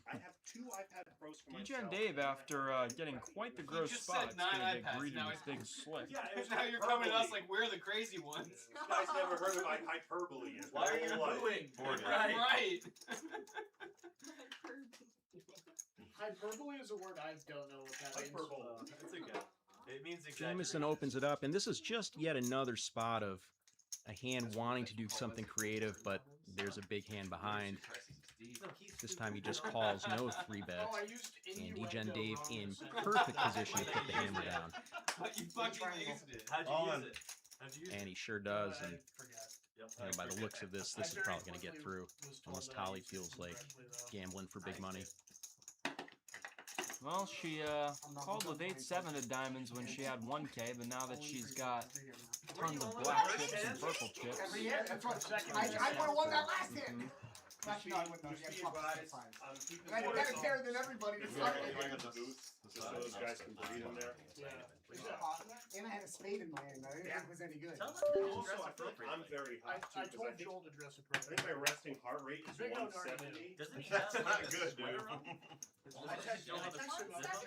I have 2 iPad Pros for myself. DGen Dave, after getting quite the gross just spot, said 9 gonna get iPads, greedy now with big slick. Yeah, it was Now you're coming at us like we're the crazy ones. You guys never heard of hyperbole. Why are you booing? Right. Right. Hyperbole is a word I don't know what that means. Hyperbole. That's okay. It means exactly. Jameson opens it up, and this is just yet another spot of a hand wanting to do something creative, but there's a big hand behind. This time he just calls no 3-bet, and DGen Dave in perfect position to put the hammer down. But you fucking aced it. How'd you use it? How'd you use it? And he sure does. And Yep. you know, by the looks of this is probably going to get through. Unless Tolly feels like gambling for big money. Well, she called with 8-7 of diamonds when she had 1K, but now that she's got tons of black chips and purple chips. Every year, that's what I would have won that last hit. Actually, no, I wouldn't have. Yeah, fine. I had better care than everybody to start with. Just so those guys can breathe in there. And I had a spade in my hand. I didn't think it was any good. Also, I feel like I'm very hot too. I told Joel to dress I appropriately. think my resting heart rate is Big old 170. Doesn't he That's have not like a good, sweater dude. on? I texted him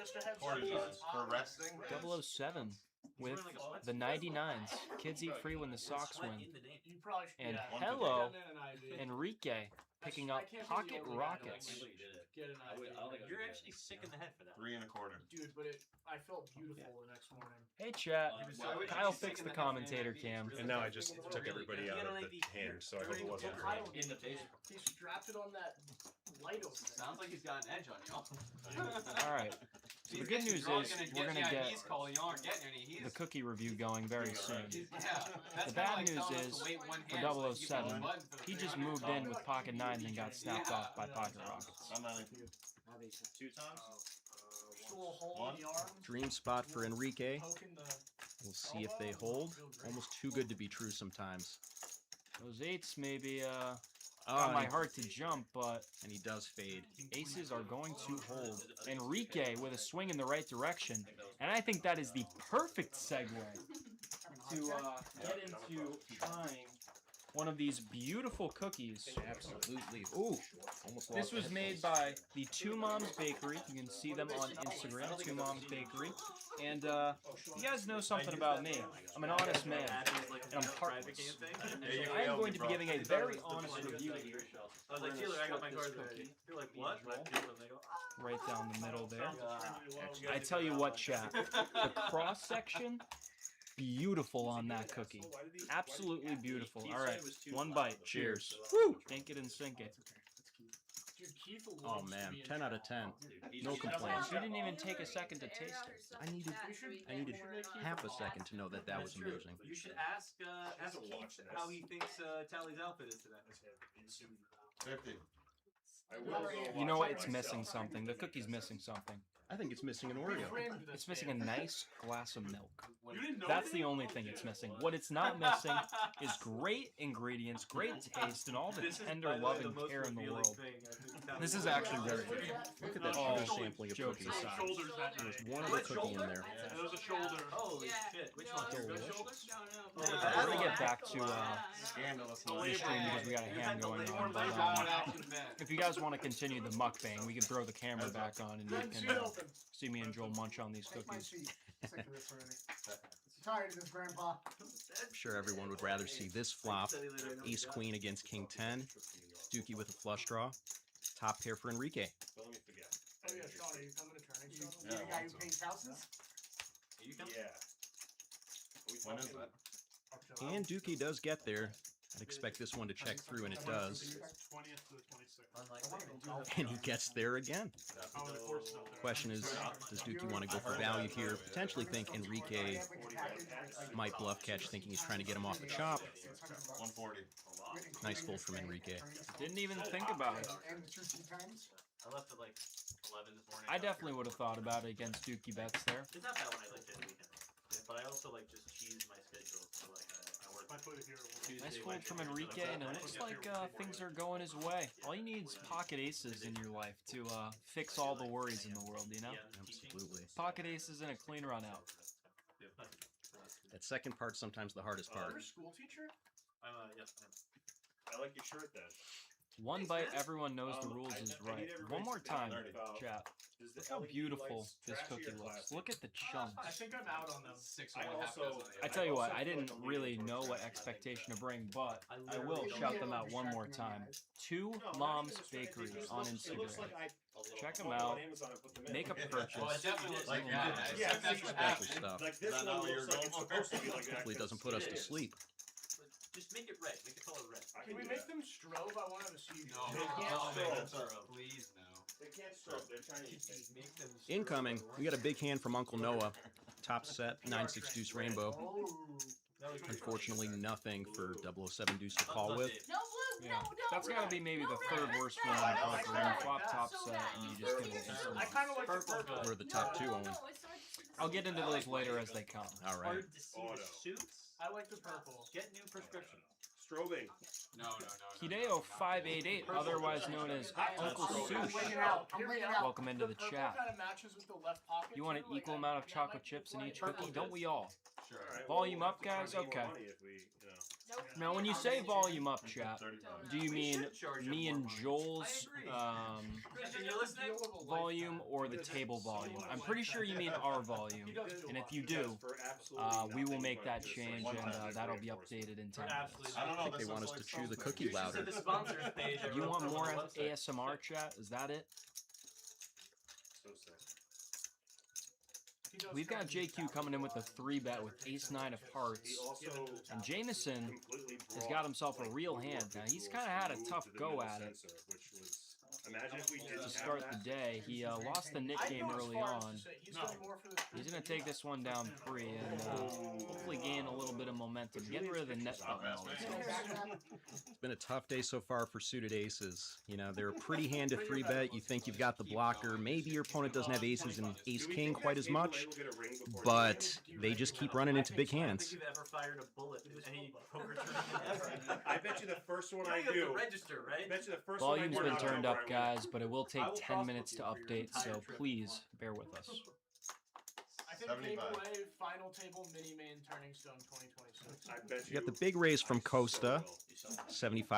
just to have For resting? 007 with the 99s. Kids eat free when the Sox win. You probably should. And Yeah. hello, Get an IV. Enrique picking up pocket rockets. Get an IV. You're actually sick in the head for that. 3 1/4. Dude, but I felt beautiful the next morning. Hey chat, Kyle fixed the commentator cam. And now I just took everybody out of the hand, so I hope it wasn't Kyle, wrong. In the basement. he strapped it on that light over there. Sounds like he's got an edge on y'all. Alright, so the good news is we're going to get Call, you aren't getting any. He's, the cookie review going very soon. that's The kinda bad like news telling us is, to wait one for hand so that you can 007, button for the he just 300. moved in with pocket 9s and got snapped off by pocket rockets. I'm not 2 times? Just a little hole in the arm. Dream spot for Enrique. Poking the. We'll see if they hold. Almost too good to be true sometimes. Those 8s maybe got Oh, my and, heart to jump, but and he does fade. aces are going to hold. Enrique with a swing in the right direction. And I think that is the perfect segue to get into trying one of these beautiful cookies. Absolutely. Ooh, almost lost This was the made headphones. by the Two Moms Bakery. You can see them on Instagram, Two Moms Bakery. And you guys know something about me. I'm an honest man, and I'm heartless. I am going to be giving a very honest review here. I was like, Taylor, I got my card ready. You're like, what? Right down the middle there. I tell you what, chat. The cross section, beautiful on that cookie. Absolutely beautiful. All right, one bite. Cheers. Woo! Yank it and sink it. Dude, Keith Oh man, 10 out of 10. No complaints. You didn't even take a second to taste it. I needed half a second to know that that was amusing. You should ask Keith how he thinks Tally's outfit is today. 50. You know what? It's missing something. The cookie's missing something. I think it's missing an Oreo. It's missing a nice glass of milk. You didn't know That's that? the only thing it's missing. What it's not missing is great ingredients, great taste, and all the tender love and care in the world. This is actually very good. Look at that Oh, sugar sampling of jokes cookies. aside. Shoulders that There's night. one other cookie in there. There was a shoulder. Holy Yeah. shit. Which one? Your good shoulder? We're gonna get back to Scandalous. the stream because we got a hand going on. But if you guys want to continue the mukbang, we can throw the camera back on and you can see me and Joel munch on these My cookies. feet. Sick of this already. Tired of this, Grandpa. I'm sure everyone would rather see this flop. Ace Queen against King 10. Dukey with a flush draw. Top pair for Enrique. Don't let me forget. Oh yeah, Sean, are you coming to turning? You, Sean? you the guy who paints houses? Yeah. When is that? And Dukey does get there. I'd expect this one to check through, and it does. 20th to the 26th. And he gets there again. Oh, and of course not there. Question is, does Dukey want to go for value here? Potentially think Enrique might bluff catch, thinking he's trying to get him off the chop. 140. Nice fold from Enrique. Didn't even think about it. And the 2 times? I left at like 11 this morning. I definitely would have thought about it against Dukey Bets there. It's not bad when I like hit weekend. But I also like just cheese my schedule. So like I work I put it here. Tuesday, Nice fold Wednesday, from Thursday, Enrique, and it looks like things are going his way. All you need is pocket aces in your life to fix all the worries in the world, you know? Absolutely. Pocket aces and a clean run out. That second part's sometimes the hardest part. Your school teacher? yes. I like your shirt then. One bite, everyone knows the rules is right. One more time, chat. Look how beautiful this cookie looks. Look at the chunks. I think I'm out on them. 6 I also. I tell you what, I didn't really know what expectation to bring, but I will shout them out one more time. Two Moms Bakery on Instagram. Check them out. Make a purchase. Like, Yeah, Special stuff. Like this one looks like it's supposed to be like that. Hopefully it doesn't put us to sleep. Just make it red. Make the color red. Can we make them strobe? I want to see you. No, please no. They can't stroke. They're Chinese. Make them Incoming, we got a big hand from Uncle Noah. top set, 9-6 deuce rainbow. Unfortunately, nothing for 007 deuce to call with. No blue. Yeah, No. that's got to be maybe the third worst one in poker. When you flop top set and you just get a I kind of like the purple. Or the top two only. I'll get into those later as they come. All right. Hard to see the suits. I like the purple. Get new prescription. Strobing. No. Hideo 588, otherwise known as Uncle Sush. Welcome into the chat. You want an equal amount of chocolate chips in each cookie? Don't we all? Sure. Volume up, guys? Okay. Now, when you say volume up, chat, do you mean me and Joel's volume or the table volume? I'm pretty sure you mean our volume, and if you do, we will make that change, and that'll be updated in 10 minutes. I think they want us to chew the cookie louder. You want more ASMR, chat? Is that it? So sick. We've got JQ coming in with a 3-bet with ace-9 of hearts, and Jameson has got himself a real hand. Now, he's kind of had a tough go at it to start the day. He lost the nit game early on. He's going to take this one down free and hopefully gain a little bit of momentum. Getting rid of the net button. It's been a tough day so far for suited aces. You know, they're a pretty hand to 3-bet. You think you've got the blocker. Maybe your opponent doesn't have aces and ace-king quite as much, but they just keep running into big hands. You've ever fired a bullet in any poker tournament ever? I bet you the first one I do. Register, right? I bet you the first Volume's one I been turned up, I guys, but it will take 10 minutes to update, so please bear with us. I think Kay Boulay, final table mini main turning stone 2026. I bet You got the big raise from Costa, $75.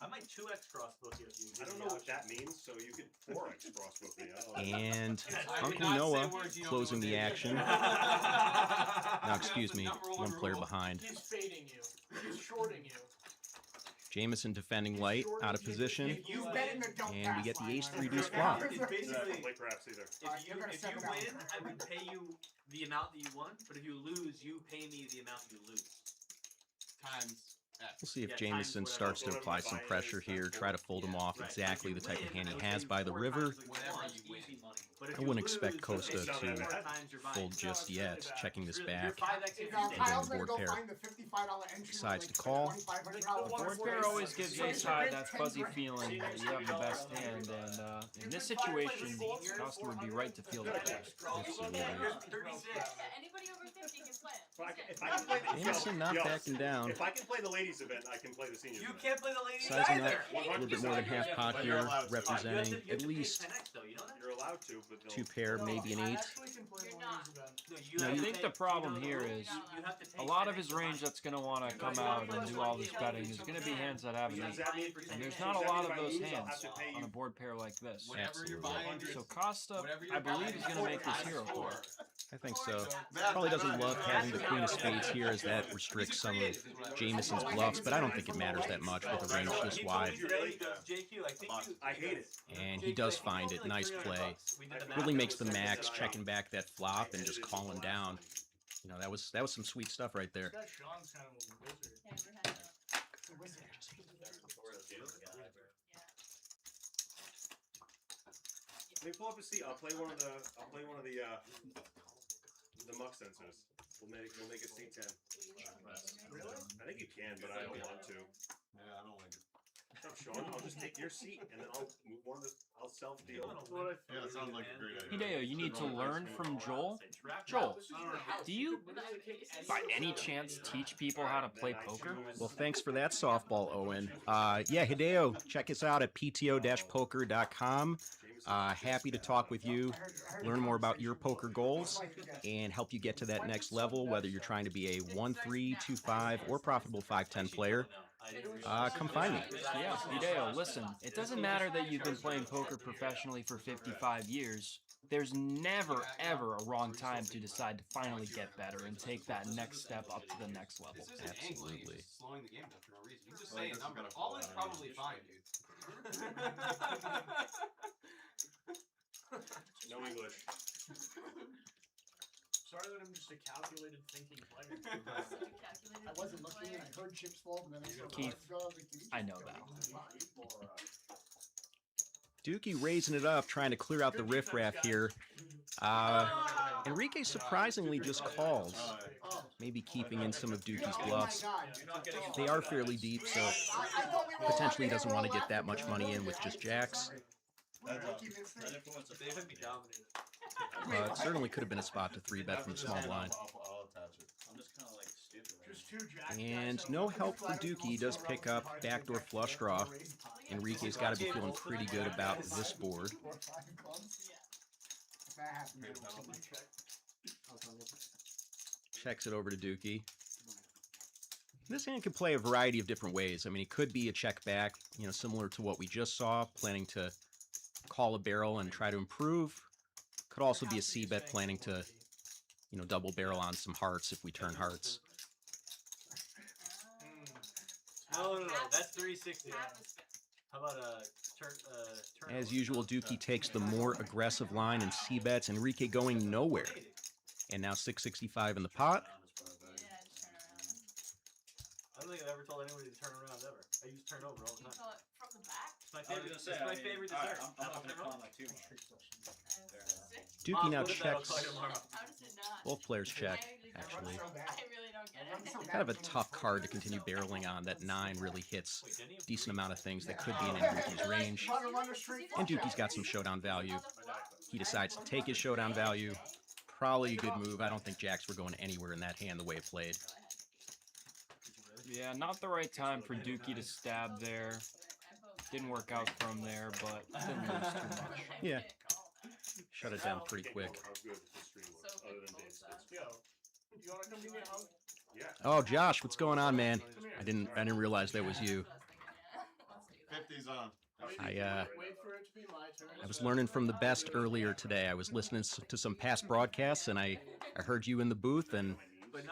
I might 2x crossbook you. I don't know what that means, so you could 4x crossbook me. And Uncle Noah closing the action. Now, excuse me, one player behind. He's fading you. He's shorting you. Jameson defending light, out of position. And we get the ace-3 deuce flop. It's basically, perhaps either. if you win, I would pay you the amount that you won, but if you lose, you pay me the amount you lose. Times. We'll see if Jameson starts to apply some pressure here, try to fold him off exactly the type of hand he has by the river. I wouldn't expect Costa to fold just yet, checking this back, and then the board pair decides to call. The board pair always gives ace high that fuzzy feeling that you have the best hand, and in this situation, Costa would be right to feel that way. Absolutely. Anybody over 50 can play it. Jameson not backing down. If I can play the ladies event, I can play the seniors event. You can't play the ladies Sizing either. up a little bit more than half pot here, representing at least You're allowed to, but two pair, maybe an 8. I think the problem here is a lot of his range that's going to want to come out and do all this betting is going to be hands that have an 8. And there's not a lot of those hands on a board pair like this. Absolutely. So Costa, I believe, is going to make this hero call. I think so. Probably doesn't love having the queen of spades here, as that restricts some of Jameson's bluffs, but I don't think it matters that much with a range this wide. I hate it. And he does find it. Nice play. Really makes the max, checking back that flop and just calling down. You know, that was some sweet stuff right there. Sean's kind of a wizard. Let me pull up a seat. I'll play one of the muck sensors. We'll make a C10. I think you can, but I don't want to. Yeah, I don't like it. What's up, Sean? I'll just take your seat and then I'll move on to self-deal. Yeah, that sounds like a great idea. Hideo, you need to learn from Joel. Joel, do you, by any chance, teach people how to play poker? Well, thanks for that softball, Owen. Yeah, Hideo, check us out at pto-poker.com. Happy to talk with you, learn more about your poker goals, and help you get to that next level, whether you're trying to be a 1-3, 2-5, or profitable 5-10 player. Come find me. Yeah, Hideo, listen, it doesn't matter that you've been playing poker professionally for 55 years. There's never, ever a wrong time to decide to finally get better and take that next step up to the next level. Absolutely. Slowing the game down for no reason. You just say a number. All is probably fine, dude. No English. Sorry that I'm just a calculated thinking player. I wasn't looking and I heard chips fall, and then I said, Keith, I know that. Dukey raising it up, trying to clear out the riffraff here. Enrique surprisingly just calls, maybe keeping in some of Dukey's bluffs. They are fairly deep, so potentially he doesn't want to get that much money in with just jacks. It certainly could have been a spot to 3-bet from the small blind. And no help for Dukey. He does pick up backdoor flush draw. Enrique's got to be feeling pretty good about this board. Checks it over to Dukey. This hand could play a variety of different ways. I mean, it could be a check back, you know, similar to what we just saw, planning to call a barrel and try to improve. Could also be a c-bet, planning to, you know, double barrel on some hearts if we turn hearts. No, that's 360. How about turn? As usual, Dukey takes the more aggressive line and c-bets. Enrique going nowhere. And now 665 in the pot. I don't think I've ever told anybody to turn around ever. I use turn over all the time. From the back? It's my favorite dessert. I'm not gonna call my 2 Dukey now checks. How does it not? Both players check, actually. I really don't get it. Kind of a tough card to continue barreling on. That 9 really hits a decent amount of things that could be in Enrique's range. And Dukey's got some showdown value. He decides to take his showdown value. Probably a good move. I don't think jacks were going anywhere in that hand the way it played. Yeah, not the right time for Dukey to stab there. Didn't work out from there, but didn't lose too much. Yeah. Shut it down pretty quick. Oh, Josh, what's going on, man? I didn't realize that was you. 50's on. I was learning from the best earlier today. I was listening to some past broadcasts, and I heard you in the booth, and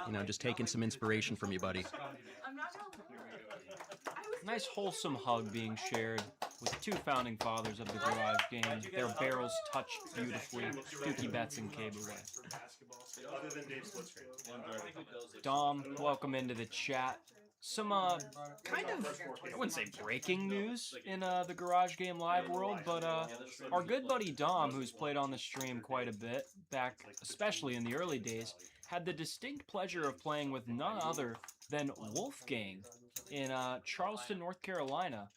you know, just taking some inspiration from you, buddy. Nice wholesome hug being shared with 2 founding fathers of the garage game. Their barrels touched beautifully. Dukey Bets and Kay Boulay. Dom, welcome into the chat. Some kind of, I wouldn't say breaking news in the garage game live world, but our good buddy Dom, who's played on the stream quite a bit back, especially in the early days, had the distinct pleasure of playing with none other than Wolfgang in Charleston, North Carolina.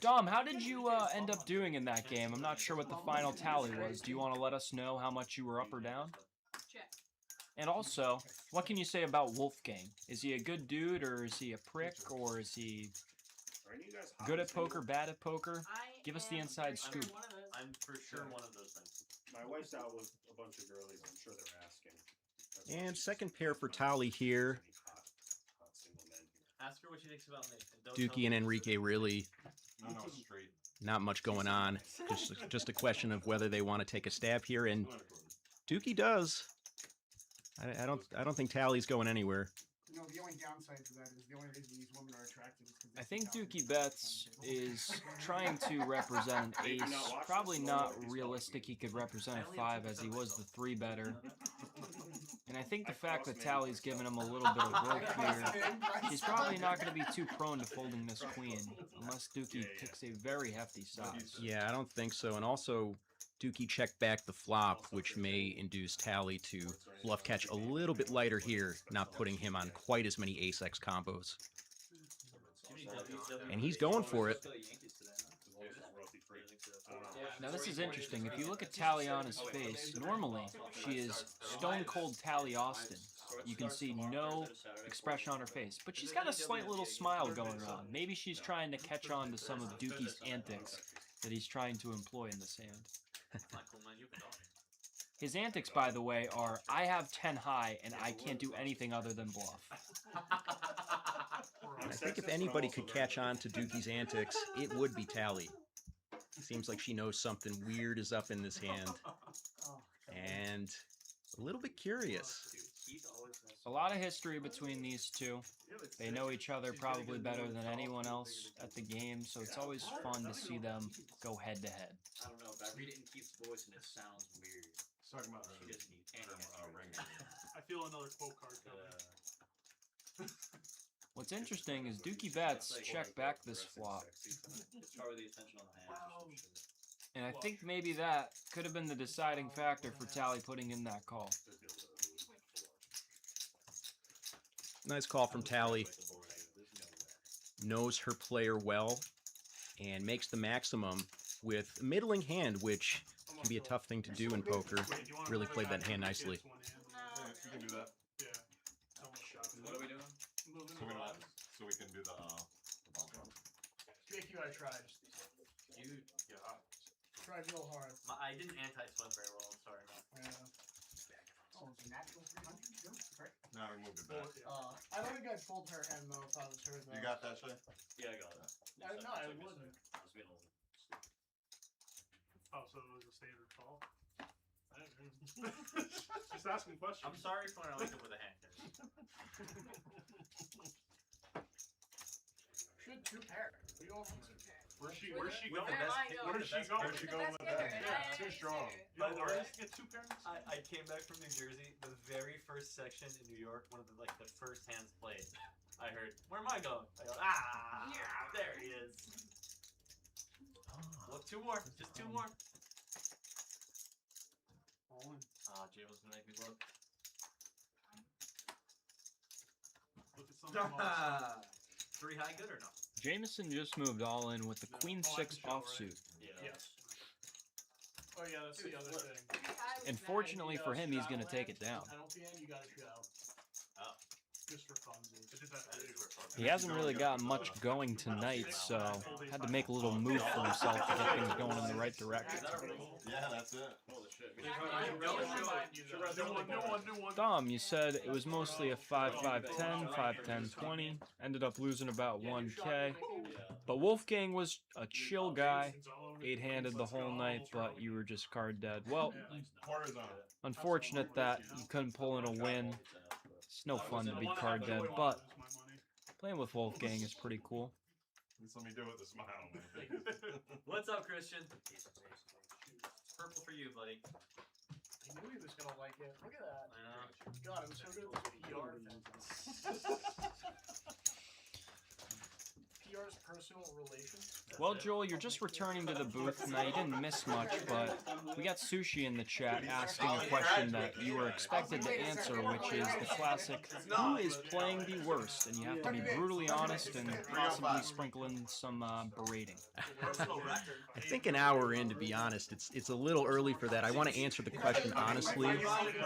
Dom, how did you end up doing in that game? I'm not sure what the final tally was. Do you want to let us know how much you were up or down? Check. And also, what can you say about Wolfgang? Is he a good dude, or is he a prick, or is he good at poker, bad at poker? Give us the inside scoop. I'm for sure one of those things. My wife's out with a bunch of girlies. I'm sure they're asking. And second pair for Tally here. Ask her what she thinks about me. Dukey and Enrique really not much going on. Just a question of whether they want to take a stab here, and Dukey does. I don't think Tally's going anywhere. No, the only downside to that is the only reason these women are attracted is because I think Dukey Bets is trying to represent an ace. Probably not realistic he could represent a 5 as he was the 3-better. And I think the fact that Tally's given him a little bit of work here, he's probably not going to be too prone to folding this queen, unless Dukey picks a very hefty size. Yeah, I don't think so. And also, Dukey checked back the flop, which may induce Tally to bluff catch a little bit lighter here, not putting him on quite as many ace-x combos. And he's going for it. Now this is interesting. If you look at Tallyana's face, normally she is stone cold Tally Austin. You can see no expression on her face, but she's got a slight little smile going on. Maybe she's trying to catch on to some of Dukey's antics that he's trying to employ in this hand. His antics, by the way, are I have 10 high and I can't do anything other than bluff. I think if anybody could catch on to Dukey's antics, it would be Tally. Seems like she knows something weird is up in this hand. And a little bit curious. A lot of history between these two. They know each other probably better than anyone else at the game, so it's always fun to see them go head to head. I don't know, but I read it in Keith's voice and it sounds weird. Talking about she doesn't need any I feel another quote card coming. What's interesting is Dukey Bets check back this flop. It's probably the attention on the hand. And I think maybe that could have been the deciding factor for Tally putting in that call. Nice call from Tally. Knows her player well and makes the maximum with a middling hand, which can be a tough thing to do in poker. Really played that hand nicely. You can do that. Yeah. What are we doing? So we can do the bomb. JQ, I tried. You, Tried real hard. I didn't anti-swim very well. I'm sorry. Yeah. Oh, it's a natural 300? No, great. No, I moved it back. I don't think I pulled her hand though if I was her though. You got that, Shay? Yeah, I got it. No, I wouldn't. Oh, so it was a standard call? I don't know. Just asking questions. I'm sorry for not looking with a hand. Should two pair. We all Where's she going? Where am I going? Where's she going? Where's she going with that? Yeah, too strong. By the way, Artists get 2 pairs? I came back from New Jersey. The very first section in New York, one of the first hands played. I heard, "Where am I going?" I go, there he is. Look, 2 more, just 2 more. Jay was gonna make me look. Look at something. 3 high, good or no? Jameson just moved all in with the Queen 6 offsuit. Yes. Oh yeah, that's the other thing. And fortunately for him, he's going to take it down. Penalty end, you gotta shoot out. Oh. Just for funsies. I did that He hasn't really got much going tonight, so had to make a little move for himself to get things going in the right direction. Yeah, that's it. Holy shit. New one. Dom, you said it was mostly a 5-5-10, 5-10-20. Ended up losing about 1K. But Wolfgang was a chill guy. 8-handed the whole night, but you were just card dead. Well, unfortunate that you couldn't pull in a win. It's no fun to be card dead, but playing with Wolfgang is pretty cool. Let me do it with a smile, man. What's up, Christian? Purple for you, buddy. I knew he was gonna like it. Look at that. I know. God, I'm so good at this PR thing. PR's personal relations. Well, Joel, you're just returning to the booth. Now, you didn't miss much, but we got Sushi in the chat asking a question that you were expected to answer, which is the classic, who is playing the worst? And you have to be brutally honest and possibly sprinkle in some berating. I think an hour in, to be honest, it's a little early for that. I want to answer the question honestly,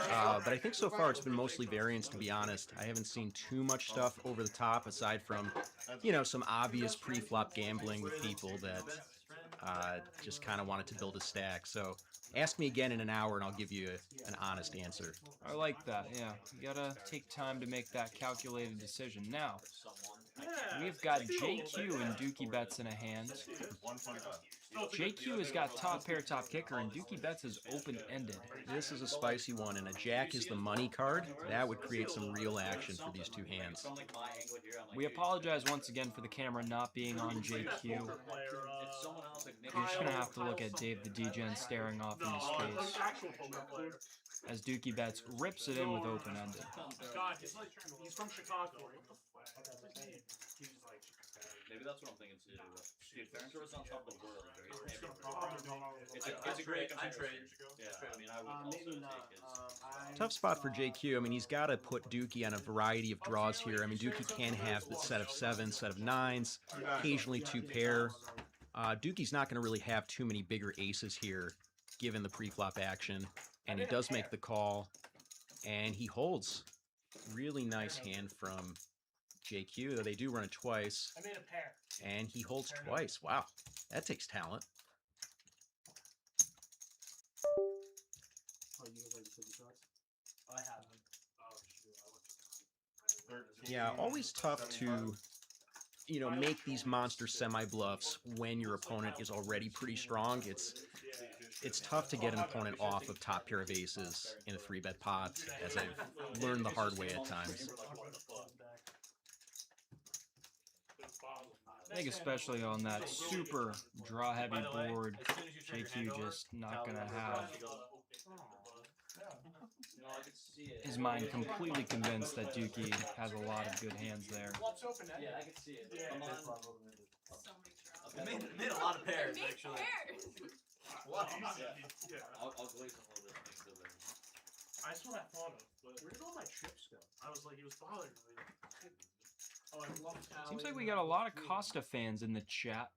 but I think so far it's been mostly variance, to be honest. I haven't seen too much stuff over the top, aside from, you know, some obvious pre-flop gambling with people that just kind of wanted to build a stack. So ask me again in an hour and I'll give you an honest answer. I like that, yeah. You gotta take time to make that calculated decision. Now, we've got JQ and Dukey Bets in a hand. JQ has got top pair, top kicker, and Dukey Bets is open-ended. This is a spicy one, and a jack is the money card. That would create some real action for these 2 hands. We apologize once again for the camera not being on JQ. You're just going to have to look at Dave the DGen staring off into space as Dukey Bets rips it in with open-ended. God, he's from Chicago. Maybe that's what I'm thinking too. Dude, Farrington was on top of the world. It's a great trade. Yeah, I mean, I would also take his. Tough spot for JQ. I mean, he's got to put Dukey on a variety of draws here. I mean, Dukey can have the set of 7s, set of 9s, occasionally 2 pair. Dukey's not going to really have too many bigger aces here, given the pre-flop action. And he does make the call, and he holds. Really nice hand from JQ, though they do run it twice. I made a pair. And he holds twice. Wow, that takes talent. I haven't. Yeah, always tough to, you know, make these monster semi-bluffs when your opponent is already pretty strong. It's tough to get an opponent off of top pair of aces in a 3-bet pot, as I've learned the hard way at times. I think especially on that super draw-heavy board, JQ just not going to have his mind completely convinced that Dukey has a lot of good hands there. Yeah, I can see it. Come on. It made a lot of pairs, actually. A Yeah. I'll glaze a little bit. Make it That's what I thought of. But where did all my chips go? I was like, he was bothering me. Oh, I love Seems like we got a lot of Costa fans in the chat.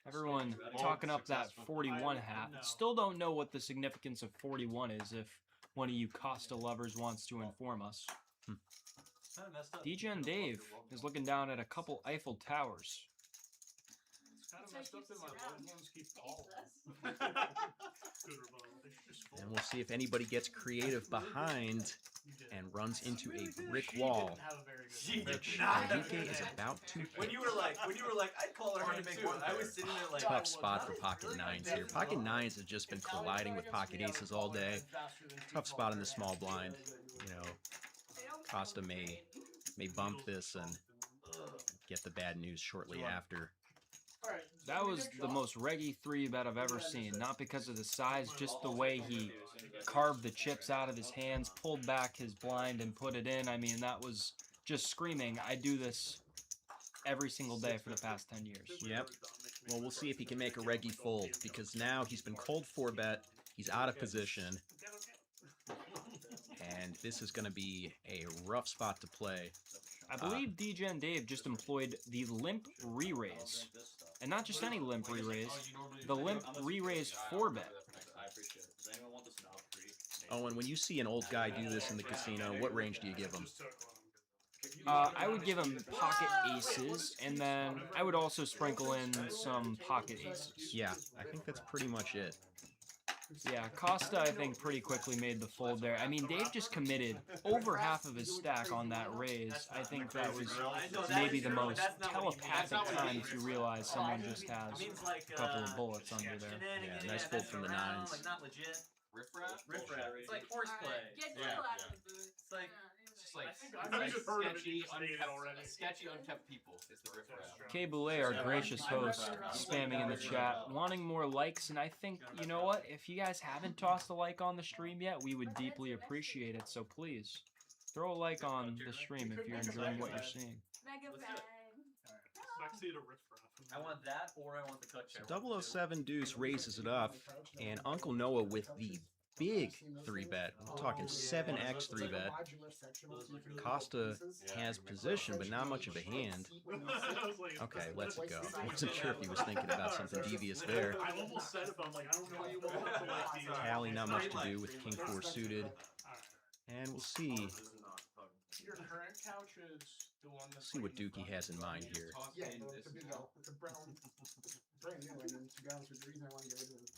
Everyone talking up that 41 hat. Still don't know what the significance of 41 is if one of you Costa lovers wants to inform us. DJ and Dave is looking down at a couple Eiffel Towers. It's kind of messed up that my loved ones keep calling. And we'll see if anybody gets creative behind and runs into a brick wall, which Dukey is about to hit. when you were like, I'd call her hand too. I was sitting there like, Tough spot for Pocket Nines here. Pocket Nines has just been colliding with Pocket Aces all day. Tough spot in the small blind. You know, Costa may bump this and get the bad news shortly after. That was the most reggy 3-bet I've ever seen. Not because of the size, just the way he carved the chips out of his hands, pulled back his blind and put it in. I mean, that was just screaming, I do this every single day for the past 10 years. Yep. Well, we'll see if he can make a reggy fold, because now he's been cold 4-bet. He's out of position. And this is going to be a rough spot to play. I believe DJ and Dave just employed the limp re-raise. And not just any limp re-raise, the limp re-raise 4-bet. Owen, when you see an old guy do this in the casino, what range do you give him? I would give him pocket aces, and then I would also sprinkle in some pocket aces. Yeah, I think that's pretty much it. Yeah, Costa, I think, pretty quickly made the fold there. I mean, Dave just committed over half of his stack on that raise. I think that was maybe the most telepathic time to realize someone just has a couple of bullets under there. Yeah, nice fold from the nines. Like, not legit. Riff-raff? Riff-raff. It's like horseplay. Get Jill out of the booth. It's like... sketchy, unkept people is the riff-raff. Kay Boulay, our gracious host, spamming in the chat, wanting more likes, and I think, you know what, if you guys haven't tossed a like on the stream yet, we would deeply appreciate it, so please, throw a like on the stream if you're enjoying what you're seeing. Mega fan. I want that, or I want the cut chair. So 007 Deuce raises it up, and Uncle Noah with the big 3-bet. We're talking 7x 3-bet. Costa has position, but not much of a hand. Okay, let's go. I wasn't sure if he was thinking about something devious there. Tally, not much to do with King 4 suited. And we'll see. Your current couch is the one that's See what Dukey has in mind here. Yeah, it's a big it's a brown, brand new. And to be honest with you, the reason I want to get rid of it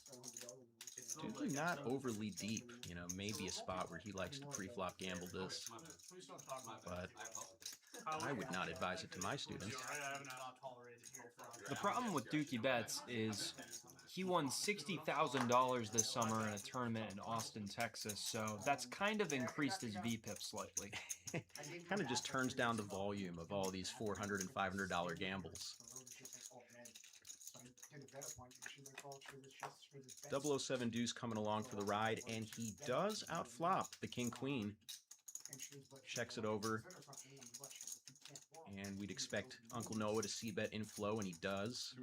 Dukey not overly deep. You know, maybe a spot where he likes to pre-flop gamble this. But I would not advise it to my students. The problem with Dukey Bets is he won $60,000 this summer in a tournament in Austin, Texas, so that's kind of increased his VPIP slightly. Kind of just turns down the volume of all these $400 and $500 gambles. 007 Deuce coming along for the ride, and he does outflop the King Queen. Checks it over. And we'd expect Uncle Noah to c-bet inflow, and he does.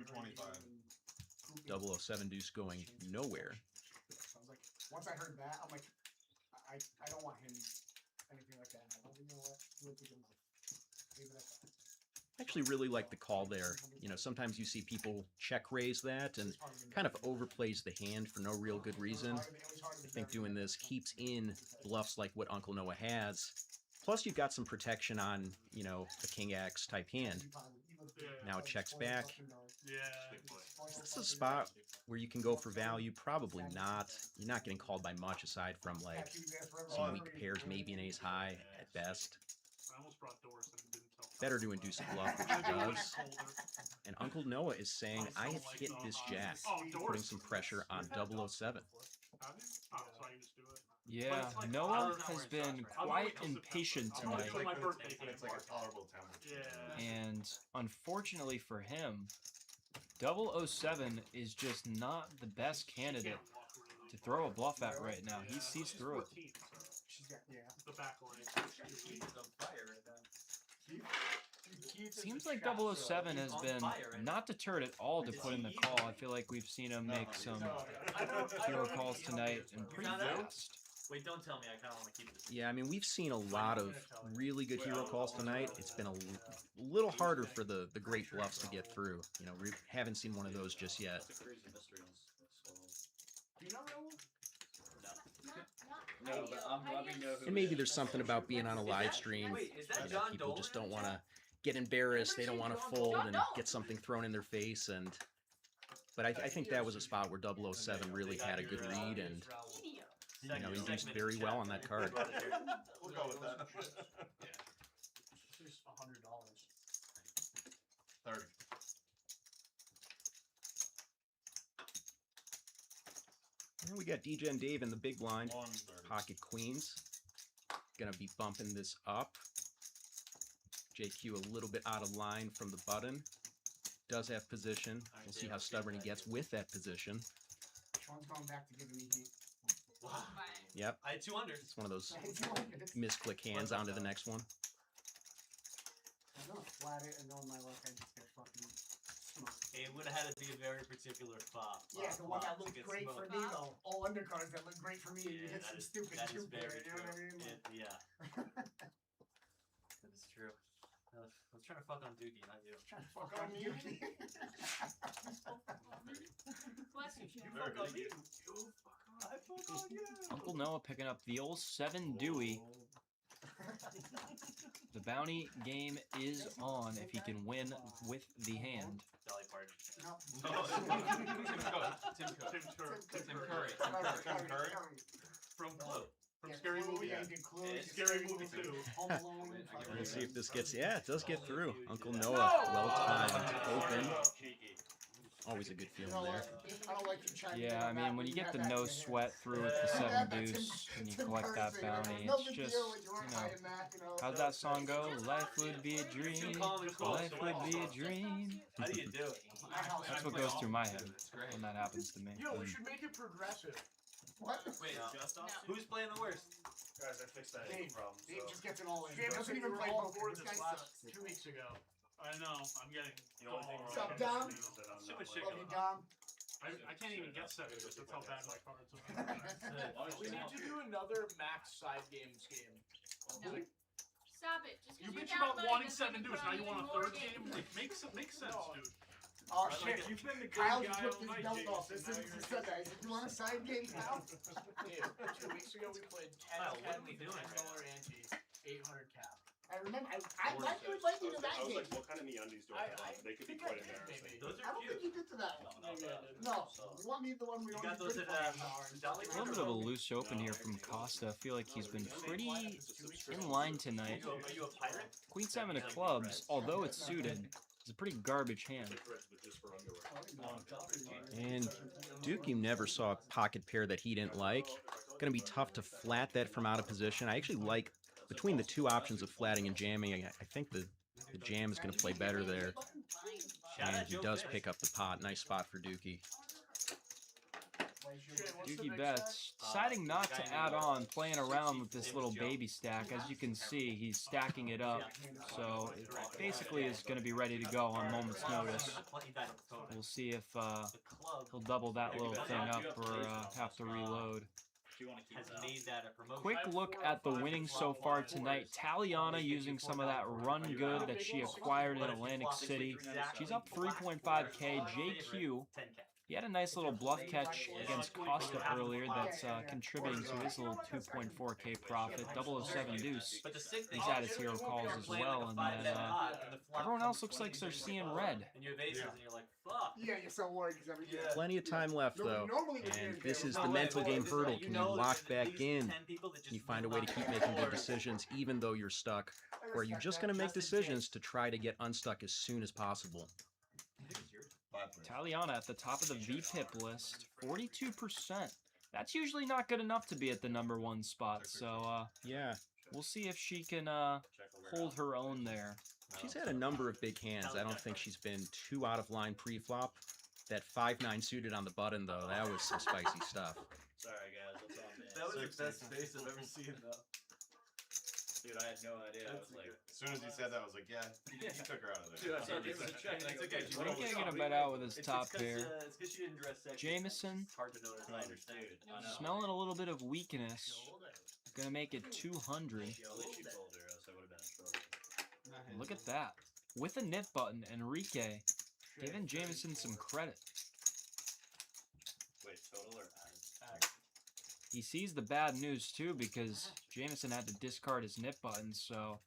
007 Deuce going nowhere. Once I heard that, I'm like, I don't want him anything like that. I don't, you know what? Leave it at that. I actually really like the call there. You know, sometimes you see people check raise that and kind of overplays the hand for no real good reason. I think doing this keeps in bluffs like what Uncle Noah has. Plus you've got some protection on, you know, a King X type hand. Now it checks back. This is a spot where you can go for value. Probably not. You're not getting called by much aside from like some weak pairs, maybe an ace high at best. Better to induce a bluff, which he does. And Uncle Noah is saying, I have hit this jack, putting some pressure on 007. Yeah, Noah has been quite impatient tonight. And unfortunately for him, 007 is just not the best candidate to throw a bluff at right now. He sees through it. The back line. Seems like 007 has been not deterred at all to put in the call. I feel like we've seen him make some hero calls tonight and pretty fast. Wait, don't tell me. I kind of want to keep this. Yeah, I mean, we've seen a lot of really good hero calls tonight. It's been a little harder for the great bluffs to get through. You know, we haven't seen one of those just yet. Do you know Raoul? No, but I'm loving know who. And maybe there's something about being on a live stream. Wait, is that You know, John people Dolan just in don't the want to chat? get embarrassed. They don't want to fold and get something thrown in their face. But I think that was a spot where 007 really had a good read and, you know, induced very well on that card. We'll go with that. This is $100. 30. And we got DJ and Dave in the big blind. 130. Pocket queens. Gonna be bumping this up. JQ a little bit out of line from the button. Does have position. We'll see how stubborn he gets with that position. Sean's going back to giving me heat. Wow. Yep. I had 200. It's one of those I misclick hands onto the next one. I'm gonna flat it and knowing my luck, I just get fucking smoked. It would have had to be a very particular flop. Yeah, the one that to looked get great for smoked. me though. All undercards that look great for me, and you Yeah, hit some that is- stupid that is two pair, very you know what I true. mean? Yeah, that is true. I was trying to fuck on Dukey, not you. Trying to fuck on you. Bless you, Sean. Very good. I fuck on you. Uncle Noah picking up the old 7 Dewey. The bounty game is on if he can win with the hand. Dolly Parton. No. Tim Curry. Tim Curry. From Clue. From Yeah, Scary Clue, Movie. yeah, he did Clue, Yeah, he did Scary Movie 2. Home Alone. Let's see if this gets. Yeah, it does get through. Uncle Noah, well timed, open. Always a good You feeling know there. what? I don't like you trying to Yeah, get I on mean, that when you get had the that no in your sweat hands. through with the Yeah, 7 that Tim- deuce and you Tim collect Curry that thing, bounty, no it's big just, deal when you weren't you know, hiding that, you know. how'd that song go? Life would be a dream. calm and cool. Life would be a dream. How do you do it? That's what goes through my head when that happens to me. Yo, we should make it progressive. What? Wait, No. who's playing the worst? Guys, I fixed that Dave, problem. Dave So. just gets it all in. He James, doesn't we even were play all poker. for This this guy last sucks. 2 weeks ago. I know. I'm getting. The only thing What's wrong up, with Dom? me is that I'm Super not chicken. Love you, Dom. I can't even get 7 just to tell bad my cards. We need to do another max side games game. No. Stop it. Just 'cause You you're bitch down about money wanting doesn't 7 mean dudes. Now you put on want a more third games. game? Like, makes sense, dude. Oh I like shit. it. You've been the good Kyle guy just all ripped his night, belt Jason. off. This Now is you're he said that. He's like, you want a side game, Kyle? Dave, 2 weeks ago we played 10 Kyle, 10 what are we with a doing right $10 ante, 800 cap. I remember. Why did you invite me to that I was game? like, what kind of MeUndies do I I have? They could be think quite I did, embarrassing. maybe. Those I are don't cute. think you did to that one. Maybe I did. No, you want me the one we You don't got need those good at for? Dolly A little bit of a loose open here from Costa. I feel like he's been pretty in line tonight. Are you a pirate? Queen 7 of clubs, although it's suited, is a pretty garbage hand. And Dukey never saw a pocket pair that he didn't like. Going to be tough to flat that from out of position. I actually like, between the two options of flatting and jamming, I think the jam is going to play better there. Shout And out he Joe does Fish. pick up the pot. Nice spot for Dukey. Dukey Bets deciding not to add on, playing around with this little baby stack. As you can see, he's stacking it up, so it basically is going to be ready to go on moment's notice. We'll see if he'll double that little thing up or have to reload. Has made that a promotion. Quick look at the winnings so far tonight. Taliana using some of that run good that she acquired in Atlantic City. She's up 3.5K. JQ, 10K. he had a nice little bluff catch against Costa earlier that's contributing to his little 2.4K profit. 007 deuce. But the sick thing He's at his hero calls as well, and then everyone else looks like they're seeing red. And you have aces and you're like, fuck. Yeah, you're so worried because every day. Plenty of time left, though. And this is the mental game hurdle. Can you lock back in? Can you find a way to keep making good decisions even though you're stuck? Or are you just going to make decisions to try to get unstuck as soon as possible? Taliana at the top of the VPIP list, 42%. That's usually not good enough to be at the #1 spot, so Yeah, we'll see if she can hold her own there. she's had a number of big hands. I don't think she's been too out of line pre-flop. That 5-9 suited on the button, though, that was some spicy stuff. Sorry, guys. That's on me. That was the best face I've ever seen, though. Dude, I had no idea. I was like, As soon as you said that, I was like, yeah, you took her out of there. dude, I thought it was a check. And I go, okay, she's Rike gonna bet out with his top pair. It's because she didn't dress sexy. Jameson, It's hard to notice. I understand. smelling a little bit of weakness. Gonna make it 200. At least she told her, else I would have been in trouble. Look at that. With a nip button, Enrique giving Jameson some credit. Wait, total or added? He sees the bad news too because Jameson had to discard his nip button, so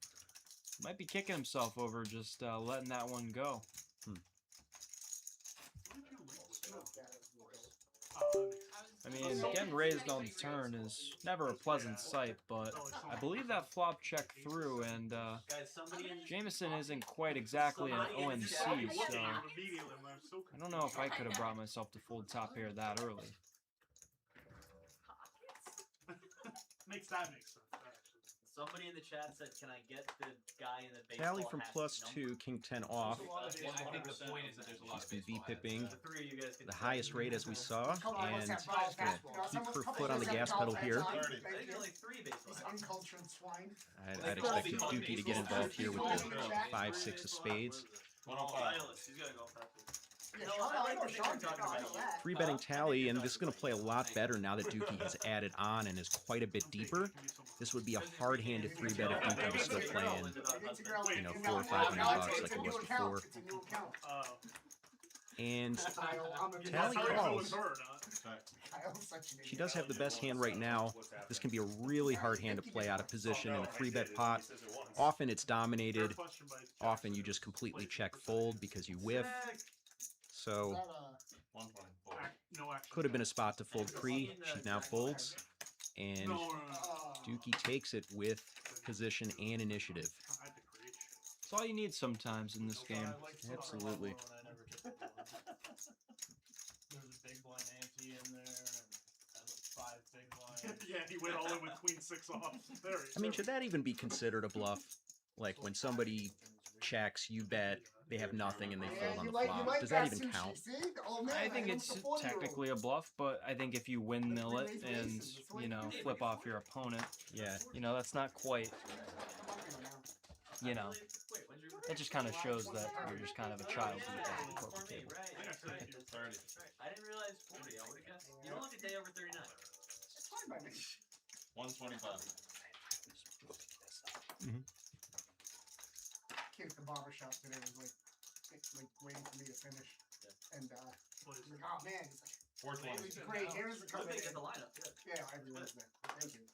might be kicking himself over just letting that one go. I mean, getting raised on the turn is never a pleasant sight, but I believe that flop checked through, and Jameson isn't quite exactly an ONC, so I don't know if I could have brought myself to fold top pair that early. Makes sense, actually. Somebody in the chat said, "Can I get the guy in the baseball Tally from hat +2, King 10 off. I think the point is that there's a lot of She's been baseball V-pipping hats. The three of you guys can the highest rate as we saw, and Gonna keep her foot on the gas pedal here. I think there's only 3 baseball These hats. uncultured swine. I'd expected Dukey to get involved here with the 5-6 of spades. 105. He's gonna go for it. Yeah, No, Sean, I like know the thing Sean I'm talking did about. that. 3-betting Tally, and this is going to play a lot better now that Dukey has added on and is quite a bit deeper. This would be a hard-handed 3-bet if Dukey was still playing, you know, $400 or $500 like he was before. It's a new account. And I'm a Tally calls. Kyle's such an She does have the best hand right now. This can be a really hard hand to play out of position in a 3-bet pot. Often it's dominated. Often you just completely check fold because you whiff. So could have been a spot to fold pre. She now folds. And Dukey takes it with position and initiative. That's all you need sometimes in this game. Absolutely. There's a big blind ante in there, and 5 big blinds. Yeah, he went all in with queen 6 off. There I mean, should that even be considered a bluff? Like when somebody checks, you bet, they have nothing and they fold on the flop. Does that even count? I think it's technically a bluff, but I think if you windmill it and, you know, flip off your opponent, Yeah. you know, that's not quite, you know, that just kind of shows that you're just kind of a child at the poker table. I didn't realize 40. I would have guessed. You don't look a day over 39. It's fine by me. 125. Kid at the barber shop today was like waiting for me to finish, and he's like, oh man, he's like, 420. it's great. Here's the coming in. the lineup. Yeah, everyone's there. Thank you.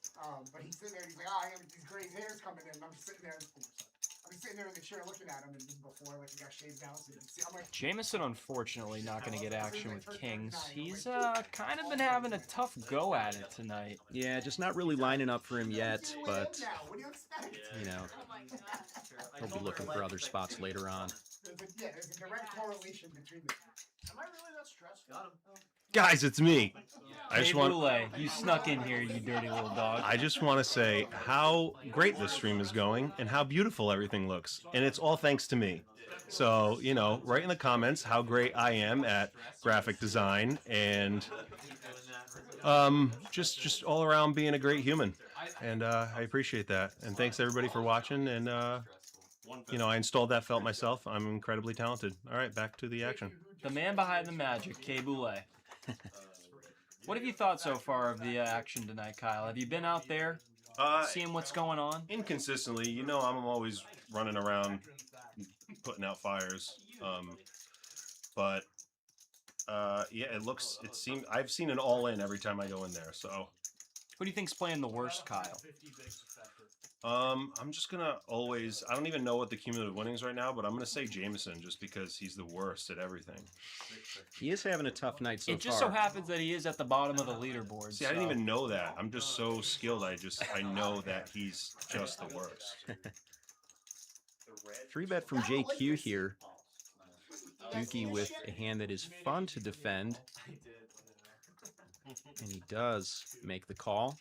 But he's sitting there. He's like, oh, I have these gray hairs coming in. And I'm just sitting there. I'm just sitting there in the chair looking at him, and before like he got shaved down, so you can see. I'm like, Jameson, unfortunately, not going to get action with kings. He's kind of been having a tough go at it tonight. Yeah, just not really lining up for him yet, but, what do you expect? you know, Oh my god. he'll be looking for other spots later on. There's a direct correlation between the two. Am I really that stressed? Got him. Guys, it's me. I just Kay want Boulay, you snuck in here, you dirty little dog. I just want to say how great this stream is going and how beautiful everything looks. And it's all thanks to me. So, you know, write in the comments how great I am at graphic design and just all around being a great human. And I appreciate that. And thanks everybody for watching. And you know, I installed that felt myself. I'm incredibly talented. All right, back to the action. The man behind the magic, Kay Boulay. What have you thought so far of the action tonight, Kyle? Have you been out there, seeing what's going on? Inconsistently, you know, I'm always running around putting out fires. But yeah, it seems I've seen an all in every time I go in there. So Who do you think's playing the worst, Kyle? I'm just gonna always. I don't even know what the cumulative winnings right now, but I'm gonna say Jameson just because he's the worst at everything. He is having a tough night so far. It just so happens that he is at the bottom of the leaderboard. See, I didn't even know that. I'm just so skilled. I know that he's just the worst. 3-bet from JQ here. Dukey with a hand that is fun to defend. And he does make the call.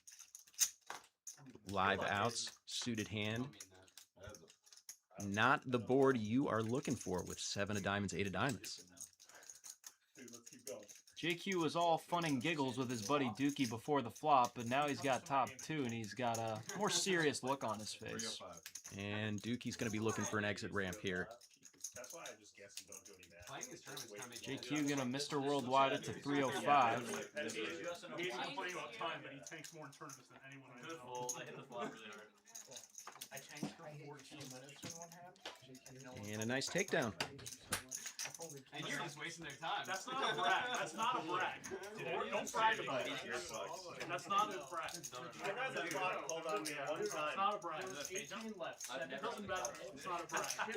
Live outs, suited hand. Not the board you are looking for with 7 of diamonds, 8 of diamonds. JQ was all fun and giggles with his buddy Dukey before the flop, but now he's got top 2 and he's got a more serious look on his face. And Dukey's going to be looking for an exit ramp here. That's why I just guess you don't do any math. Playing this tournament kind of makes JQ gonna Mr. Worldwide it to 305. He's complaining about time, but he tanks more in tournaments than anyone I Good know. fold. I hit the flop really hard. I tanked for 14 minutes in one hand. And a nice takedown. And you're just wasting their time. That's not a brag. That's not a brag. Don't brag about it. That's not a brag. I read that flop, hold on me one It's time. not a brag. 18 left. It doesn't matter. It's not a brag. That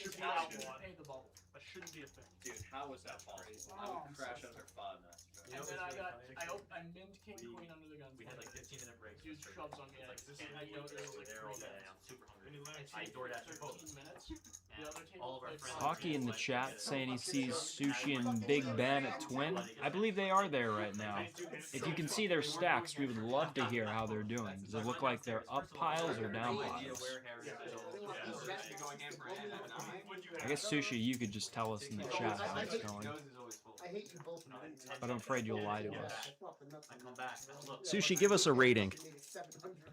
should be outlawed. That shouldn't be a thing. Dude, how was that flop? I would crash under 5 nuts. And then I mint king queen under the gun. We had like 15-minute breaks. Huge shoves on me. And I know there's like They're all 3 day. minutes. I'm super hungry. I I DoorDash 13 minutes. The other table all of our played friends. Hockey in the chat saying he sees Sushi and Big Ben at Twin. I believe they are there right now. If you can see their stacks, we would love to hear how they're doing. Does it look like they're up piles or down piles? I guess Sushi, you could just tell us in the chat how it's going. I hate you both. But I'm afraid you'll lie to us. I come back. Look, Sushi, give us a rating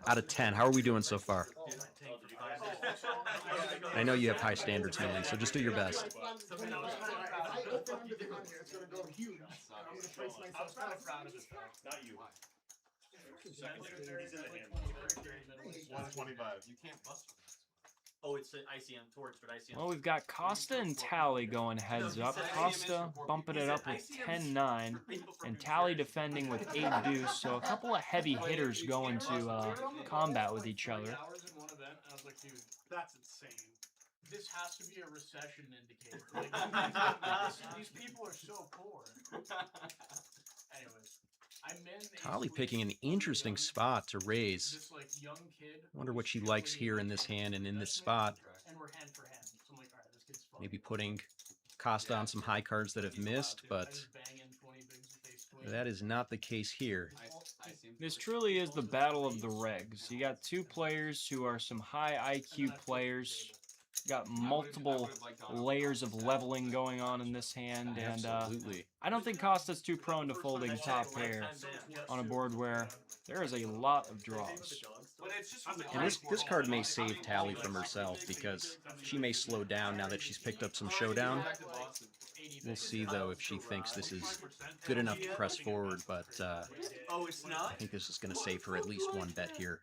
out of 10. How are we doing so far? I know you have high standards, man, so just do your best. I open up the gun here, it's gonna go huge. I'm gonna place I was kind of myself. proud of it. Not you. He's in the hand. 125. You can't bust. oh, it's ICM torch, but ICM. Well, we've got Costa and Tally going heads up. Costa bumping it up with 10-9, and Tally defending with 8 deuce. So a couple of heavy hitters going to combat with each other. Hours in one event, and I was like, dude, that's insane. This has to be a recession indicator. Like, these people are so poor. Anyways, I'm in. Tally picking an interesting spot to raise. This like young kid. Wonder what she likes here in this hand and in this spot. And we're hand for hand. So I'm like, all right, this kid's fun. Maybe putting Costa on some high cards that have missed, but that is not the case here. This truly is the battle of the regs. You got 2 players who are some high IQ players. Got multiple layers of leveling going on in this hand, and Absolutely. I don't think Costa's too prone to folding top pair on a board where there is a lot of draws. And this card may save Tally from herself because she may slow down now that she's picked up some showdown. We'll see, though, if she thinks this is good enough to press forward, but Oh, it's not? I think this is going to save her at least 1 bet here.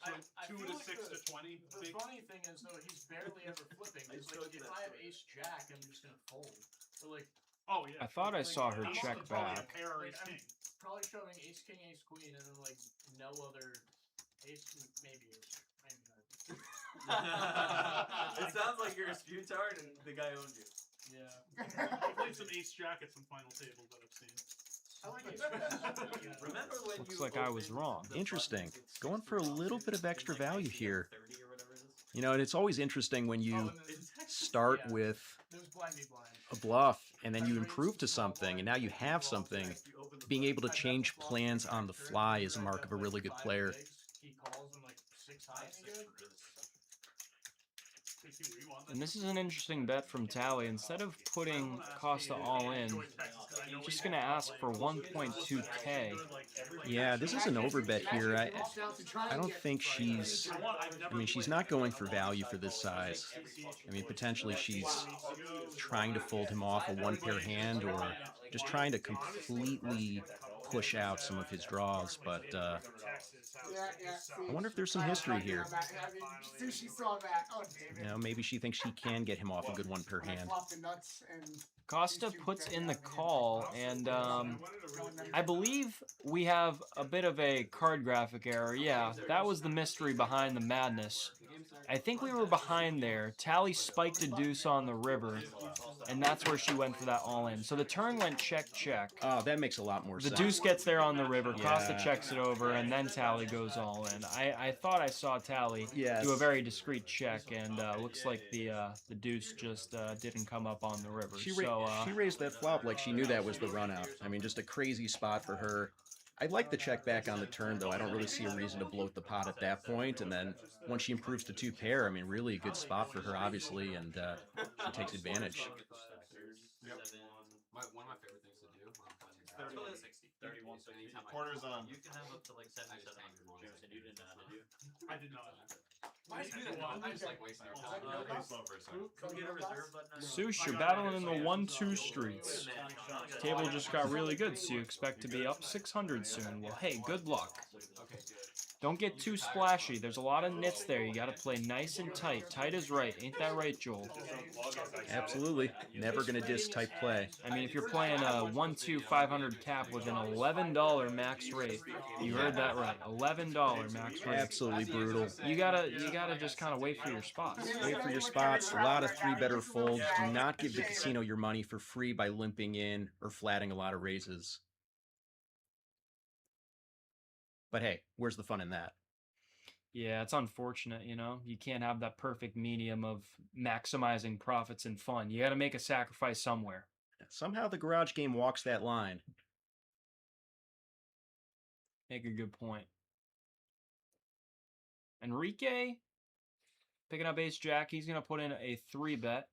So 2 to 6 to 20. The funny thing is though, he's barely ever flipping. It's like if I have ace jack, I'm just gonna fold. Or like, oh yeah. I thought I saw her check back. Probably showing ace king, ace queen, and then like no other ace, maybe ace, maybe not. It sounds like you're a spew tart and the guy owned you. Yeah. I played some ace jack at some final tables that I've seen. I like ace queen. Remember when Looks like I was wrong. Interesting. Going for a little bit of extra value here. You know, and it's always interesting when you start with a bluff and then you improve to something and now you have something. Being able to change plans on the fly is a mark of a really good player. He calls him like 6 high. And this is an interesting bet from Tally. Instead of putting Costa all in, just going to ask for 1.2k. Yeah, this is an overbet here. I don't think she's... I mean, she's not going for value for this size. I mean, potentially she's trying to fold him off a 1-pair hand or just trying to completely push out some of his draws, but I wonder if there's some history here. Sushi saw that. Oh, damn it. You know, maybe she thinks she can get him off a good 1-pair hand. Costa puts in the call, and I believe we have a bit of a card graphic error. Yeah, that was the mystery behind the madness. I think we were behind there. Tally spiked a deuce on the river, and that's where she went for that all-in. So the turn went check. Oh, that makes a lot more sense. The deuce gets there on the river, Costa checks it over, and then Tally goes all in. I thought I saw Tally do a very discreet check, and looks like the deuce just didn't come up on the river. She raised that flop like she knew that was the run-out. I mean, just a crazy spot for her. I'd like the check back on the turn, though. I don't really see a reason to bloat the pot at that point. And then once she improves to 2-pair, I mean, really a good spot for her, obviously, and she takes advantage. One of my favorite things Let's go to 60. 31, 60. Corners on. You can have up to like 7,700. Jameson, you didn't know, did you? I did not. I just like wasting our time. Come get a reserve button on Sush, you're battling in the 1-2 streets. Table just got really good, so you expect to be up 600 soon. Well, hey, good luck. Don't get too splashy. There's a lot of nits there. You gotta play nice and tight. Tight is right. Ain't that right, Joel? Absolutely. Never gonna diss type play. I mean, if you're playing a 1-2 500 cap with an $11 max rate, you heard that right. $11 max rate. Absolutely brutal. You gotta just kind of wait for your spots. Wait for your spots. A lot of 3-better folds. Do not give the casino your money for free by limping in or flatting a lot of raises. But hey, where's the fun in that? Yeah, it's unfortunate, you know? You can't have that perfect medium of maximizing profits and fun. You gotta make a sacrifice somewhere. Somehow the garage game walks that line. Make a good point. Enrique, picking up ace-jack. He's gonna put in a 3-bet.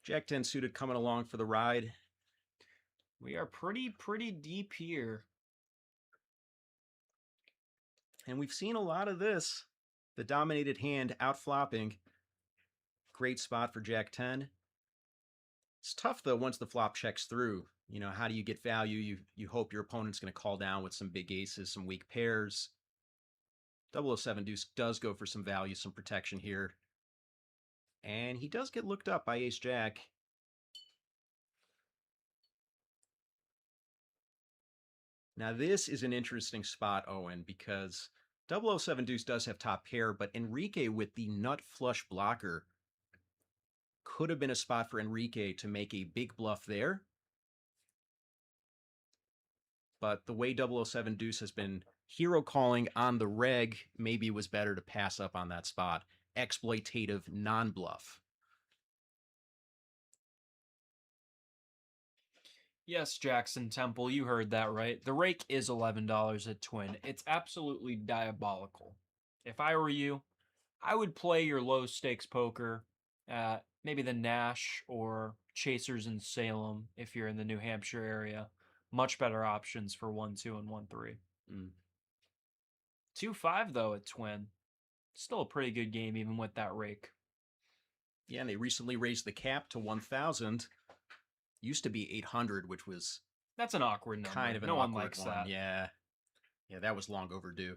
Jack 10 suited coming along for the ride. We are pretty deep here. And we've seen a lot of this. The dominated hand outflopping. Great spot for Jack 10. It's tough, though, once the flop checks through. You know, how do you get value? You hope your opponent's going to call down with some big aces, some weak pairs. 007 deuce does go for some value, some protection here. And he does get looked up by ace-jack. Now this is an interesting spot, Owen, because 007 deuce does have top pair, but Enrique with the nut flush blocker could have been a spot for Enrique to make a big bluff there. But the way 007 deuce has been hero calling on the reg, maybe it was better to pass up on that spot. Exploitative non-bluff. Yes, Jackson Temple, you heard that right. The rake is $11 at Twin. It's absolutely diabolical. If I were you, I would play your low-stakes poker at maybe the Nash or Chasers in Salem if you're in the New Hampshire area. Much better options for 1-2 and 1-3. 2-5, though, at Twin. Still a pretty good game, even with that rake. Yeah, and they recently raised the cap to 1,000. Used to be 800, which was... That's an awkward number. Kind of an no awkward one likes one. that. Yeah, that was long overdue.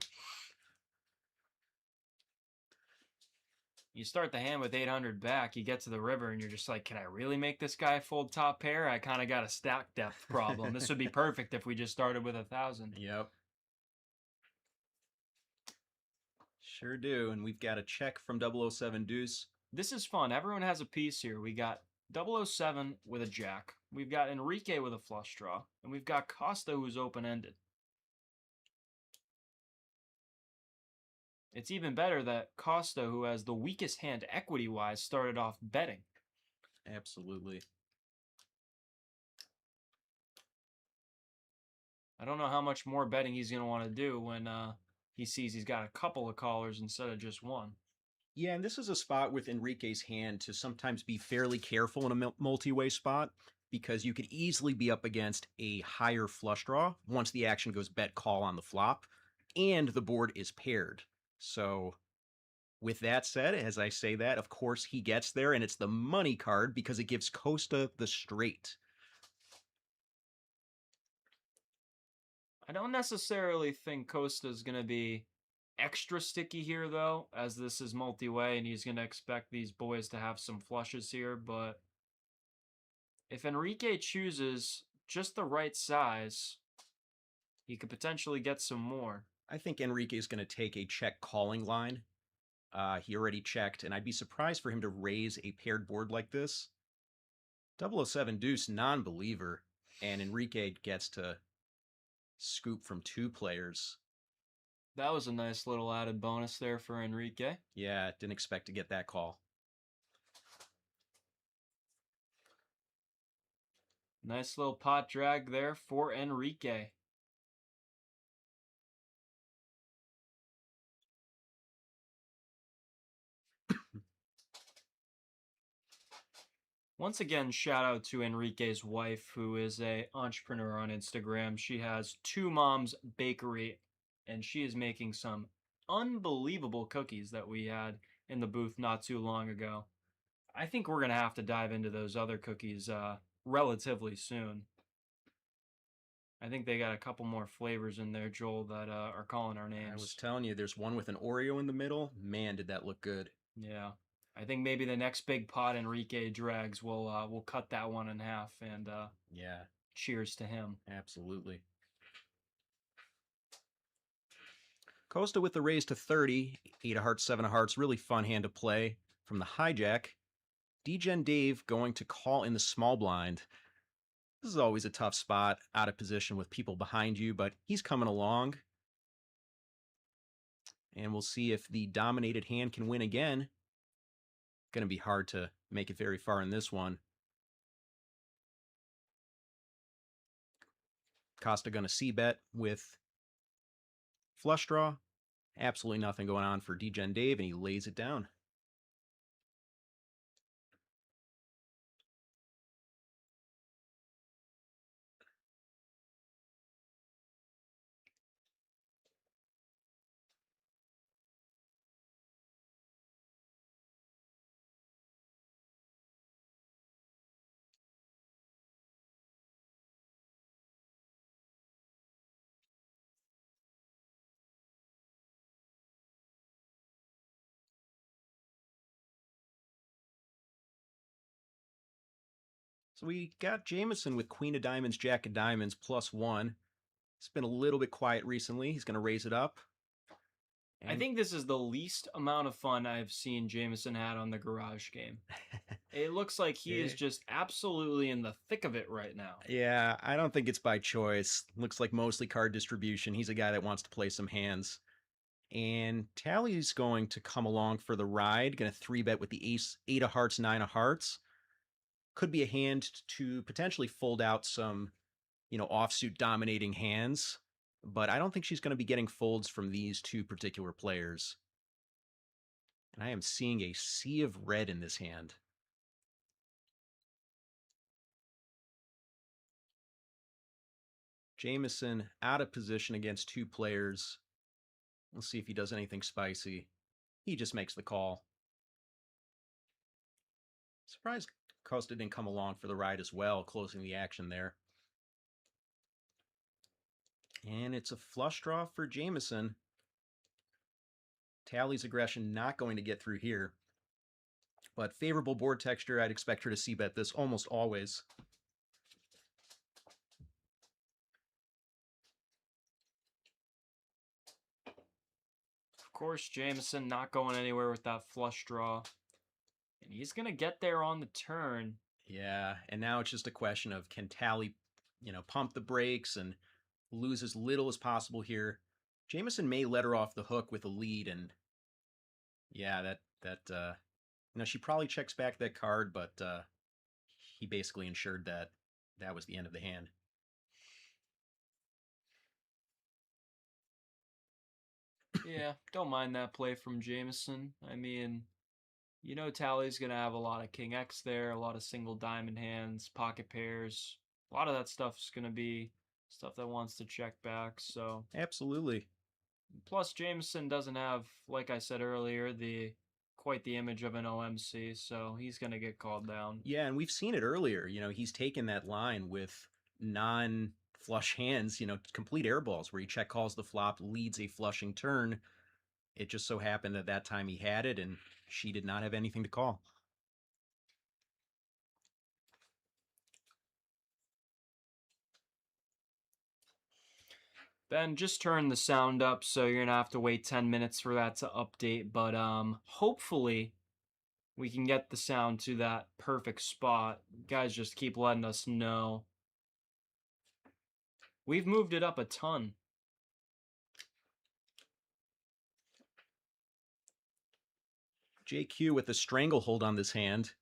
You start the hand with 800 back, you get to the river, and you're just like, can I really make this guy fold top pair? I kind of got a stack depth problem. This would be perfect if we just started with 1,000. Yep. Sure do, and we've got a check from 007 deuce. This is fun. Everyone has a piece here. We got 007 with a jack. We've got Enrique with a flush draw. And we've got Costa who's open-ended. It's even better that Costa, who has the weakest hand equity-wise, started off betting. Absolutely. I don't know how much more betting he's going to want to do when he sees he's got a couple of callers instead of just one. Yeah, and this is a spot with Enrique's hand to sometimes be fairly careful in a multi-way spot because you could easily be up against a higher flush draw once the action goes bet call on the flop and the board is paired. So with that said, as I say that, of course he gets there and it's the money card because it gives Costa the straight. I don't necessarily think Costa's going to be extra sticky here, though, as this is multi-way, and he's going to expect these boys to have some flushes here, but if Enrique chooses just the right size, he could potentially get some more. I think Enrique is going to take a check calling line. He already checked, and I'd be surprised for him to raise a paired board like this. 007 deuce, non-believer, and Enrique gets to scoop from 2 players. That was a nice little added bonus there for Enrique. Yeah, didn't expect to get that call. Nice little pot drag there for Enrique. Once again, shout out to Enrique's wife, who is a entrepreneur on Instagram. She has Two Moms Bakery, and she is making some unbelievable cookies that we had in the booth not too long ago. I think we're going to have to dive into those other cookies relatively soon. I think they got a couple more flavors in there, Joel, that are calling our names. I was telling you, there's one with an Oreo in the middle. Man, did that look good. Yeah. I think maybe the next big pot Enrique drags will cut that one in half, and yeah, cheers to him. Absolutely. Costa with the raise to 30, 8 of hearts, 7 of hearts, really fun hand to play. From the hijack, Degen Dave going to call in the small blind. This is always a tough spot, out of position with people behind you, but he's coming along. And we'll see if the dominated hand can win again. Going to be hard to make it very far in this one. Costa going to c-bet with flush draw. Absolutely nothing going on for Degen Dave, and he lays it down. So we got Jameson with Queen of Diamonds, Jack of Diamonds, +1. It's been a little bit quiet recently. He's going to raise it up. I think this is the least amount of fun I've seen Jameson had on the garage game. It looks like he is just absolutely in the thick of it right now. Yeah, I don't think it's by choice. Looks like mostly card distribution. He's a guy that wants to play some hands. And Tally's going to come along for the ride. Going to 3-bet with the ace, 8 of hearts, 9 of hearts. Could be a hand to potentially fold out some, offsuit dominating hands. But I don't think she's going to be getting folds from these two particular players. And I am seeing a sea of red in this hand. Jameson out of position against two players. We'll see if he does anything spicy. He just makes the call. Surprised Costa didn't come along for the ride as well, closing the action there. And it's a flush draw for Jameson. Tally's aggression not going to get through here. But favorable board texture, I'd expect her to c-bet this almost always. Of course, Jameson not going anywhere with that flush draw. And he's going to get there on the turn. Yeah, and now it's just a question of can Tally, pump the brakes and lose as little as possible here. Jameson may let her off the hook with a lead, and yeah, she probably checks back that card, but he basically ensured that that was the end of the hand. Yeah, don't mind that play from Jameson. I mean, Tally's going to have a lot of King X there, a lot of single diamond hands, pocket pairs. A lot of that stuff's going to be stuff that wants to check back, so. Absolutely. Plus, Jameson doesn't have, like I said earlier, quite the image of an OMC, so he's going to get called down. Yeah, and we've seen it earlier. He's taken that line with non-flush hands, complete airballs, where he check calls the flop, leads a flushing turn. It just so happened that time he had it, and she did not have anything to call. Ben, just turn the sound up, so you're going to have to wait 10 minutes for that to update, but hopefully we can get the sound to that perfect spot. Guys, just keep letting us know. We've moved it up a ton. JQ with a stranglehold on this hand.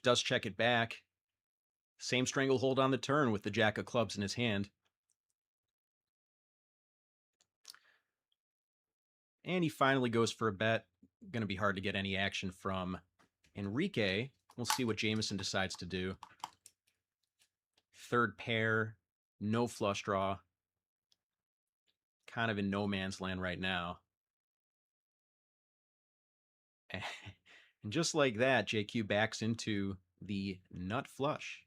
Does check it back. Same stranglehold on the turn with the jack of clubs in his hand. And he finally goes for a bet. Going to be hard to get any action from Enrique. We'll see what Jameson decides to do. Third pair, no flush draw. Kind of in no man's land right now. And just like that, JQ backs into the nut flush.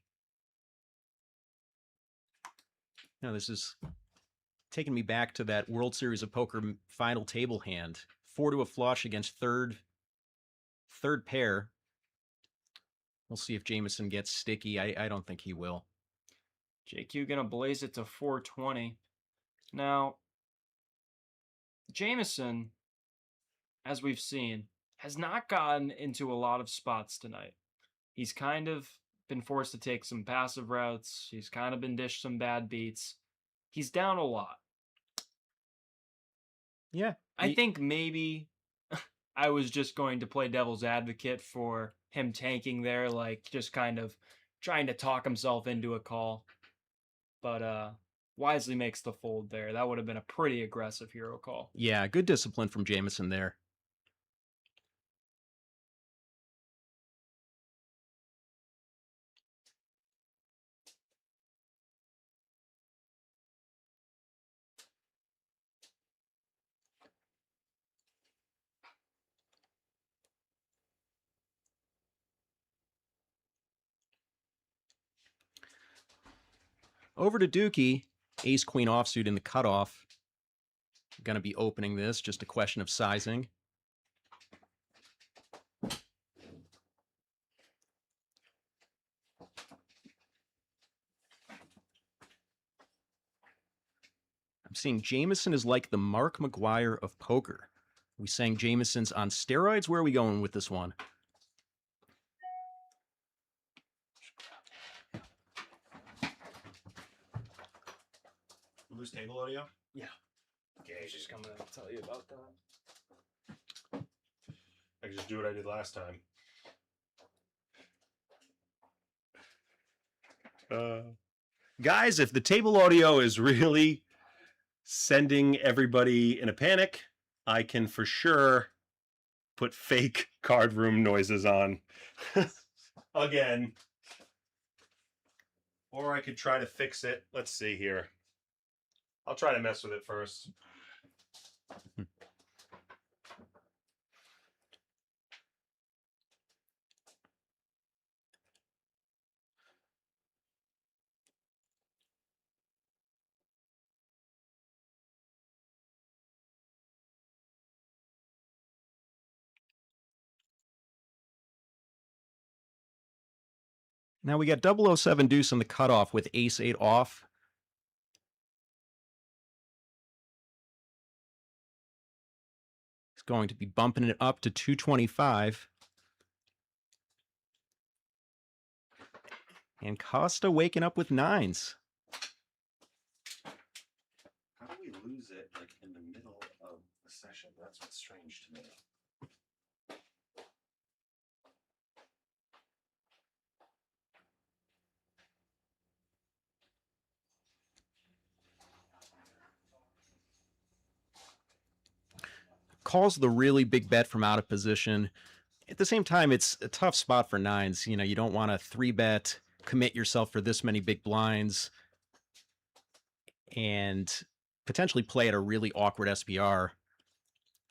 Now, this is taking me back to that World Series of Poker final table hand. 4 to a flush against third pair. We'll see if Jameson gets sticky. I don't think he will. JQ gonna blaze it to 420. Now, Jameson, as we've seen, has not gotten into a lot of spots tonight. He's kind of been forced to take some passive routes. He's kind of been dished some bad beats. He's down a lot. Yeah. I think maybe I was just going to play devil's advocate for him tanking there, like just kind of trying to talk himself into a call. But wisely makes the fold there. That would have been a pretty aggressive hero call. Yeah, good discipline from Jameson there. Over to Dukey, ace-queen offsuit in the cutoff. Going to be opening this, just a question of sizing. I'm seeing Jameson is like the Mark McGuire of poker. We saying Jameson's on steroids? Where are we going with this one? Lose table audio? Yeah. Okay, I was just going to tell you about that. I can just do what I did last time. Guys, if the table audio is really sending everybody in a panic, I can for sure put fake card room noises on again. Or I could try to fix it. Let's see here. I'll try to mess with it first. Now we got 007 deuce on the cutoff with ace-8 off. He's going to be bumping it up to 225. And Costa waking up with 9s. How do we lose it like in the middle of the session? That's what's strange to me. Calls the really big bet from out of position. At the same time, it's a tough spot for 9s. You know, you don't want to 3-bet, commit yourself for this many big blinds, and potentially play at a really awkward SPR.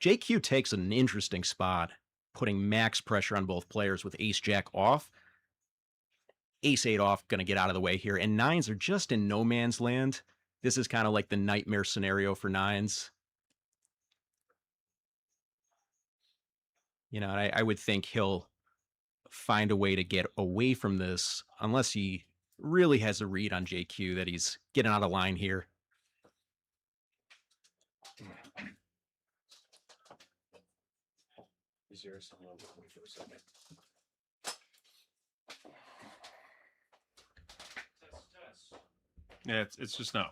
JQ takes an interesting spot, putting max pressure on both players with ace-jack off. Ace-8 off, going to get out of the way here. And 9s are just in no man's land. This is kind of like the nightmare scenario for 9s. You know, I would think he'll find a way to get away from this unless he really has a read on JQ that he's getting out of line here. Yeah, it's just no.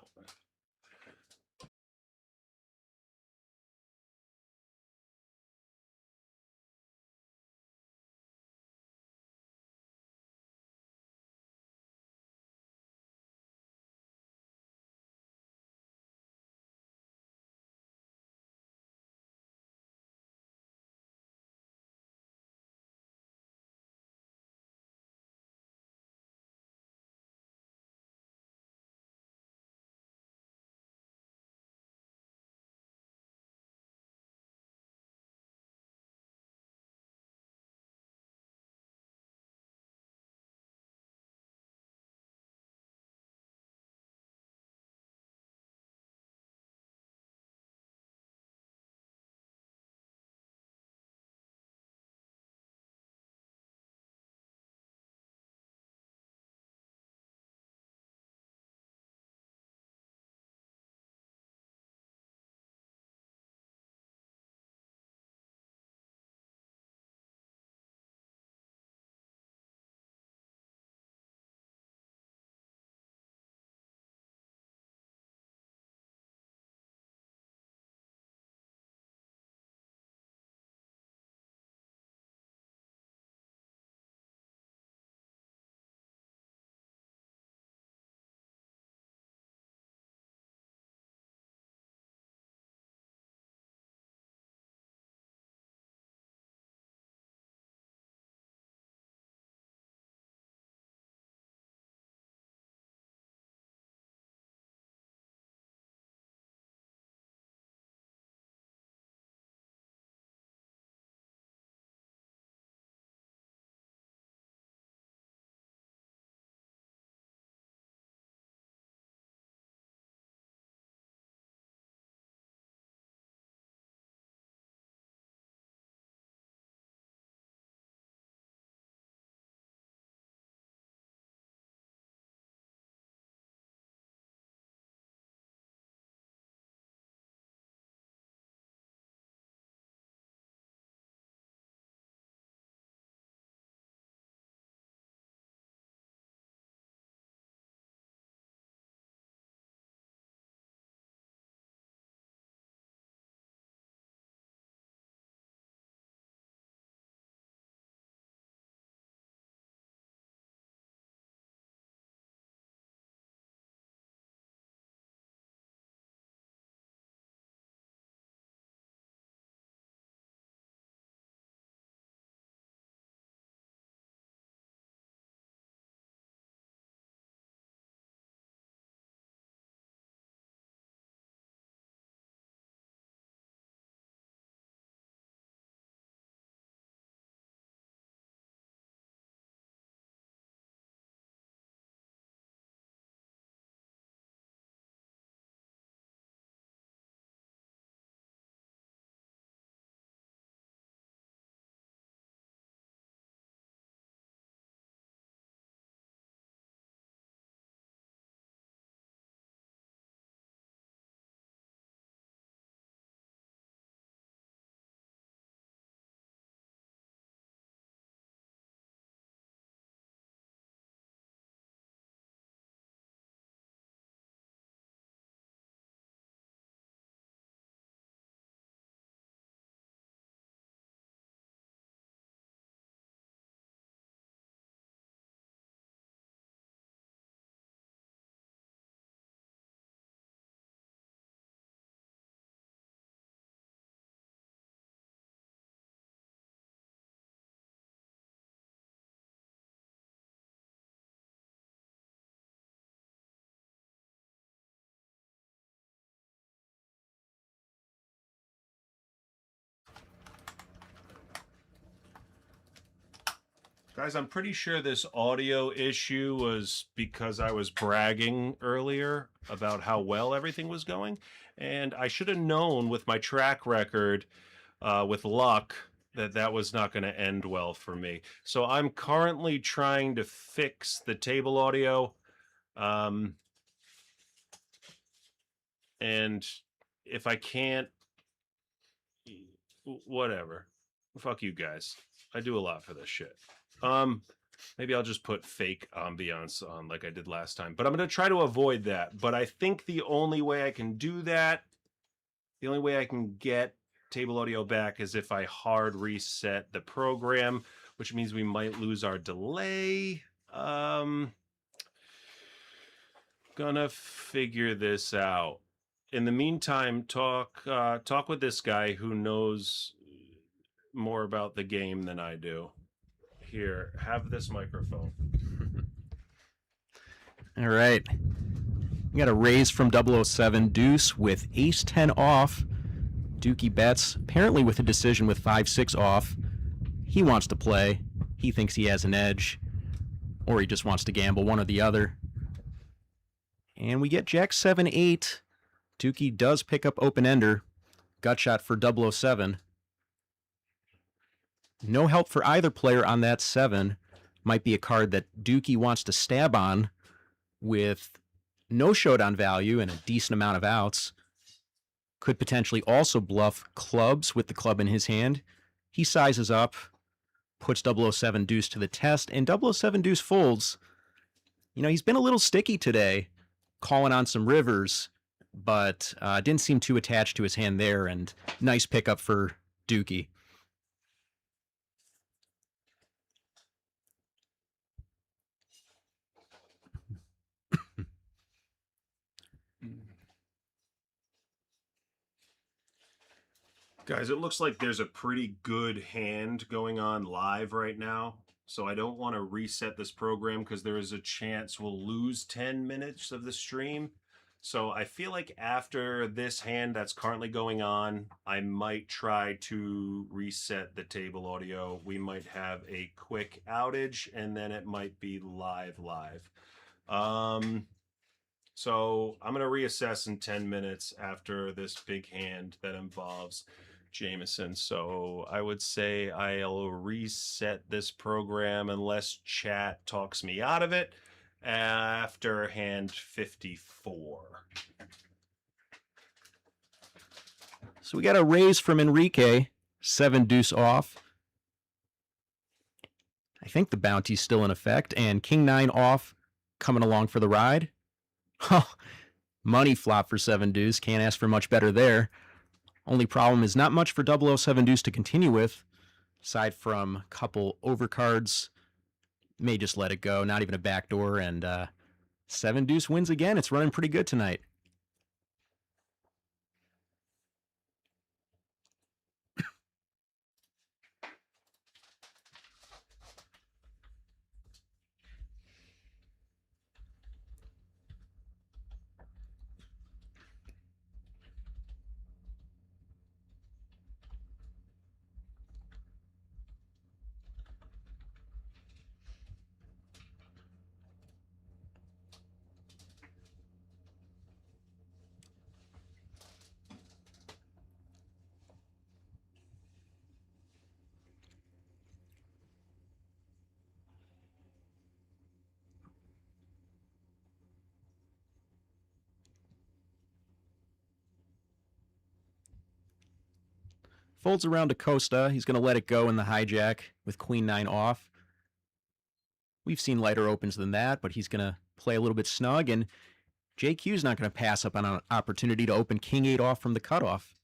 Guys, I'm pretty sure this audio issue was because I was bragging earlier about how well everything was going. And I should have known with my track record, with luck, that that was not going to end well for me. So I'm currently trying to fix the table audio. And if I can't, whatever. Fuck you guys. I do a lot for this shit. Maybe I'll just put fake ambiance on like I did last time. But I'm going to try to avoid that. But I think the only way I can do that, the only way I can get table audio back is if I hard reset the program, which means we might lose our delay. Gonna figure this out. In the meantime, talk with this guy who knows more about the game than I do. Here, have this microphone. All right. We got a raise from 007 Deuce with ace-10 off. Dukey Bets, apparently with a decision with 5-6 off. He wants to play. He thinks he has an edge. Or he just wants to gamble, one or the other. And we get Jack 7-8. Dukey does pick up open-ender. Gut shot for 007. No help for either player on that 7. Might be a card that Dukey wants to stab on with no showdown value and a decent amount of outs. Could potentially also bluff clubs with the club in his hand. He sizes up, puts 007 Deuce to the test, and 007 Deuce folds. You know, he's been a little sticky today, calling on some rivers, but didn't seem too attached to his hand there, and nice pickup for Dukey. Guys, it looks like there's a pretty good hand going on live right now. So I don't want to reset this program because there is a chance we'll lose 10 minutes of the stream. So I feel like after this hand that's currently going on, I might try to reset the table audio. We might have a quick outage and then it might be live. So I'm going to reassess in 10 minutes after this big hand that involves Jameson. So I would say I'll reset this program unless chat talks me out of it after hand 54. So we got a raise from Enrique, 7 Deuce off. I think the bounty's still in effect, and King 9 off, coming along for the ride. Money flop for 7 Deuce, can't ask for much better there. Only problem is not much for 007 Deuce to continue with, aside from a couple overcards. May just let it go, not even a backdoor, and 7 Deuce wins again. It's running pretty good tonight. Folds around to Costa. He's going to let it go in the hijack with Queen 9 off. We've seen lighter opens than that, but he's going to play a little bit snug, and JQ's not going to pass up on an opportunity to open King 8 off from the cutoff.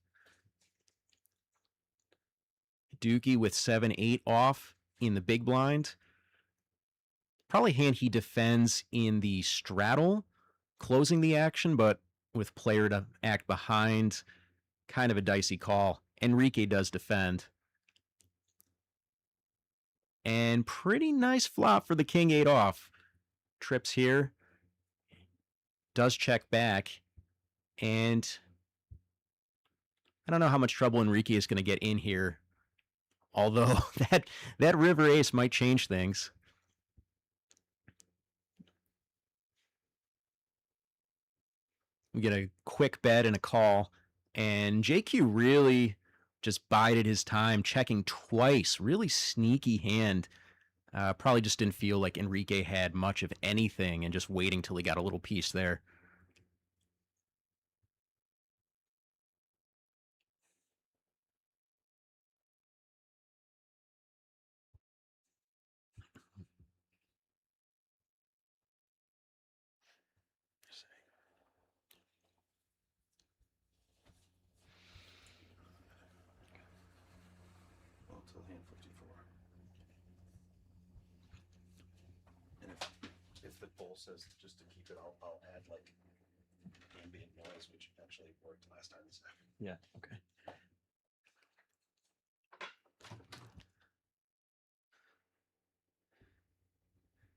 Dukey with 7-8 off in the big blind. Probably hand he defends in the straddle, closing the action, but with player to act behind, kind of a dicey call. Enrique does defend. And pretty nice flop for the King 8 off. Trips here. Does check back. And I don't know how much trouble Enrique is going to get in here Although that river ace might change things. We get a quick bet and a call, and JQ really just bided his time, checking twice. Really sneaky hand. Probably just didn't feel like Enrique had much of anything and just waiting till he got a little piece there. Well, till hand 54. And if the poll says just to keep it, I'll add like ambient noise, which actually worked last time. Yeah, okay.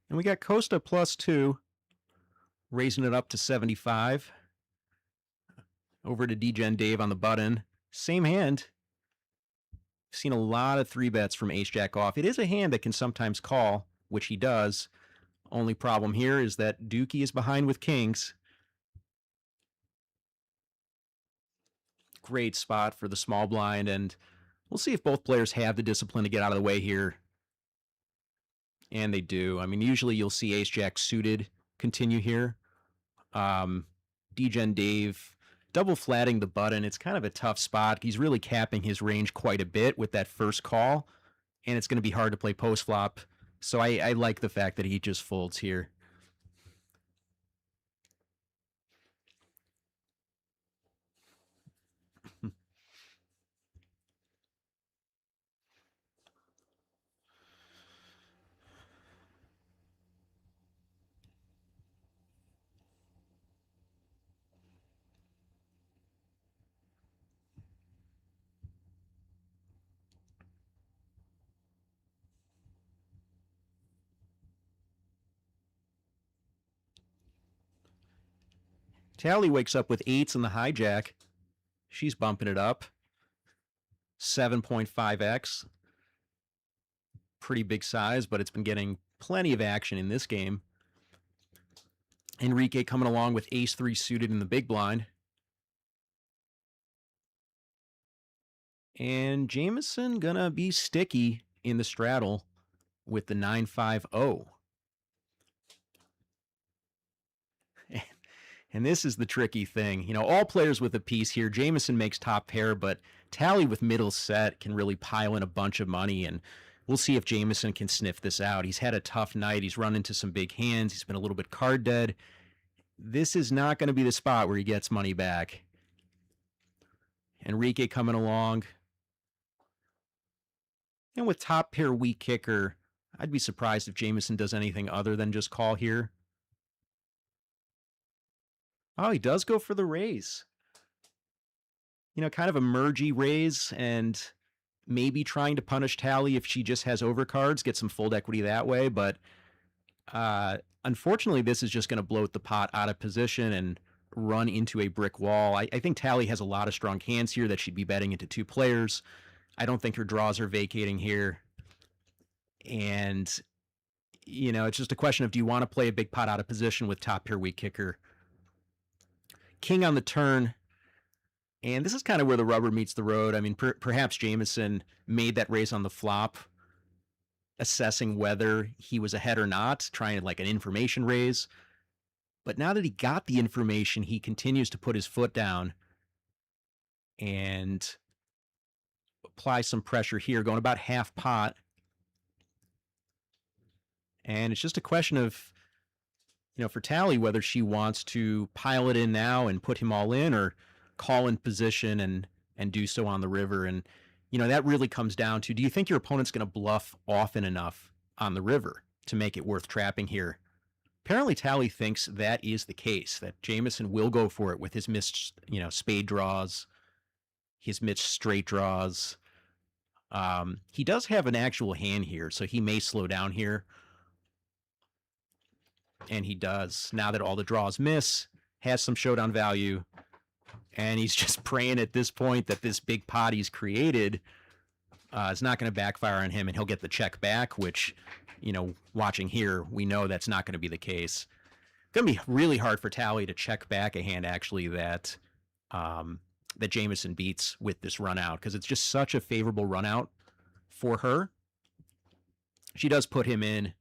And we got Costa +2, raising it up to 75. Over to DGen Dave on the button. Same hand. Seen a lot of 3-bets from ace-jack off. It is a hand that can sometimes call, which he does. Only problem here is that Dukey is behind with kings. Great spot for the small blind, and we'll see if both players have the discipline to get out of the way here. And they do. I mean, usually you'll see ace-jack suited continue here. DGen Dave double flatting the button. It's kind of a tough spot. He's really capping his range quite a bit with that first call, and it's going to be hard to play post-flop. So I like the fact that he just folds here. Tally wakes up with 8s in the hijack. She's bumping it up. 7.5x. Pretty big size, but it's been getting plenty of action in this game. Enrique coming along with ace-3 suited in the big blind. And Jameson gonna be sticky in the straddle with the 9-5-0. And this is the tricky thing. You know, all players with a piece here. Jameson makes top pair, but Tally with middle set can really pile in a bunch of money, and we'll see if Jameson can sniff this out. He's had a tough night. He's run into some big hands. He's been a little bit card dead. This is not going to be the spot where he gets money back. Enrique coming along. And with top pair weak kicker, I'd be surprised if Jameson does anything other than just call here. Oh, he does go for the raise. You know, kind of a mergy raise, and maybe trying to punish Tally if she just has overcards, get some fold equity that way. But unfortunately, this is just going to bloat the pot out of position and run into a brick wall. I think Tally has a lot of strong hands here that she'd be betting into 2 players. I don't think her draws are vacating here. And, you know, it's just a question of, do you want to play a big pot out of position with top pair weak kicker? King on the turn, and this is kind of where the rubber meets the road. I mean, perhaps Jameson made that raise on the flop, assessing whether he was ahead or not, trying like an information raise. But now that he got the information, he continues to put his foot down and apply some pressure here, going about half pot. And it's just a question of, you know, for Tally, whether she wants to pile it in now and put him all in, or call in position and do so on the river. And, you know, that really comes down to, do you think your opponent's going to bluff often enough on the river to make it worth trapping here? Apparently Tally thinks that is the case, that Jameson will go for it with his missed, you know, spade draws, his missed straight draws. He does have an actual hand here, so he may slow down here. And he does. Now that all the draws miss, has some showdown value, and he's just praying at this point that this big pot he's created is not going to backfire on him, and he'll get the check back, which, you know, watching here, we know that's not going to be the case. It's going to be really hard for Tally to check back a hand, actually, that that Jameson beats with this run out, because it's just such a favorable run out for her. She does put him in,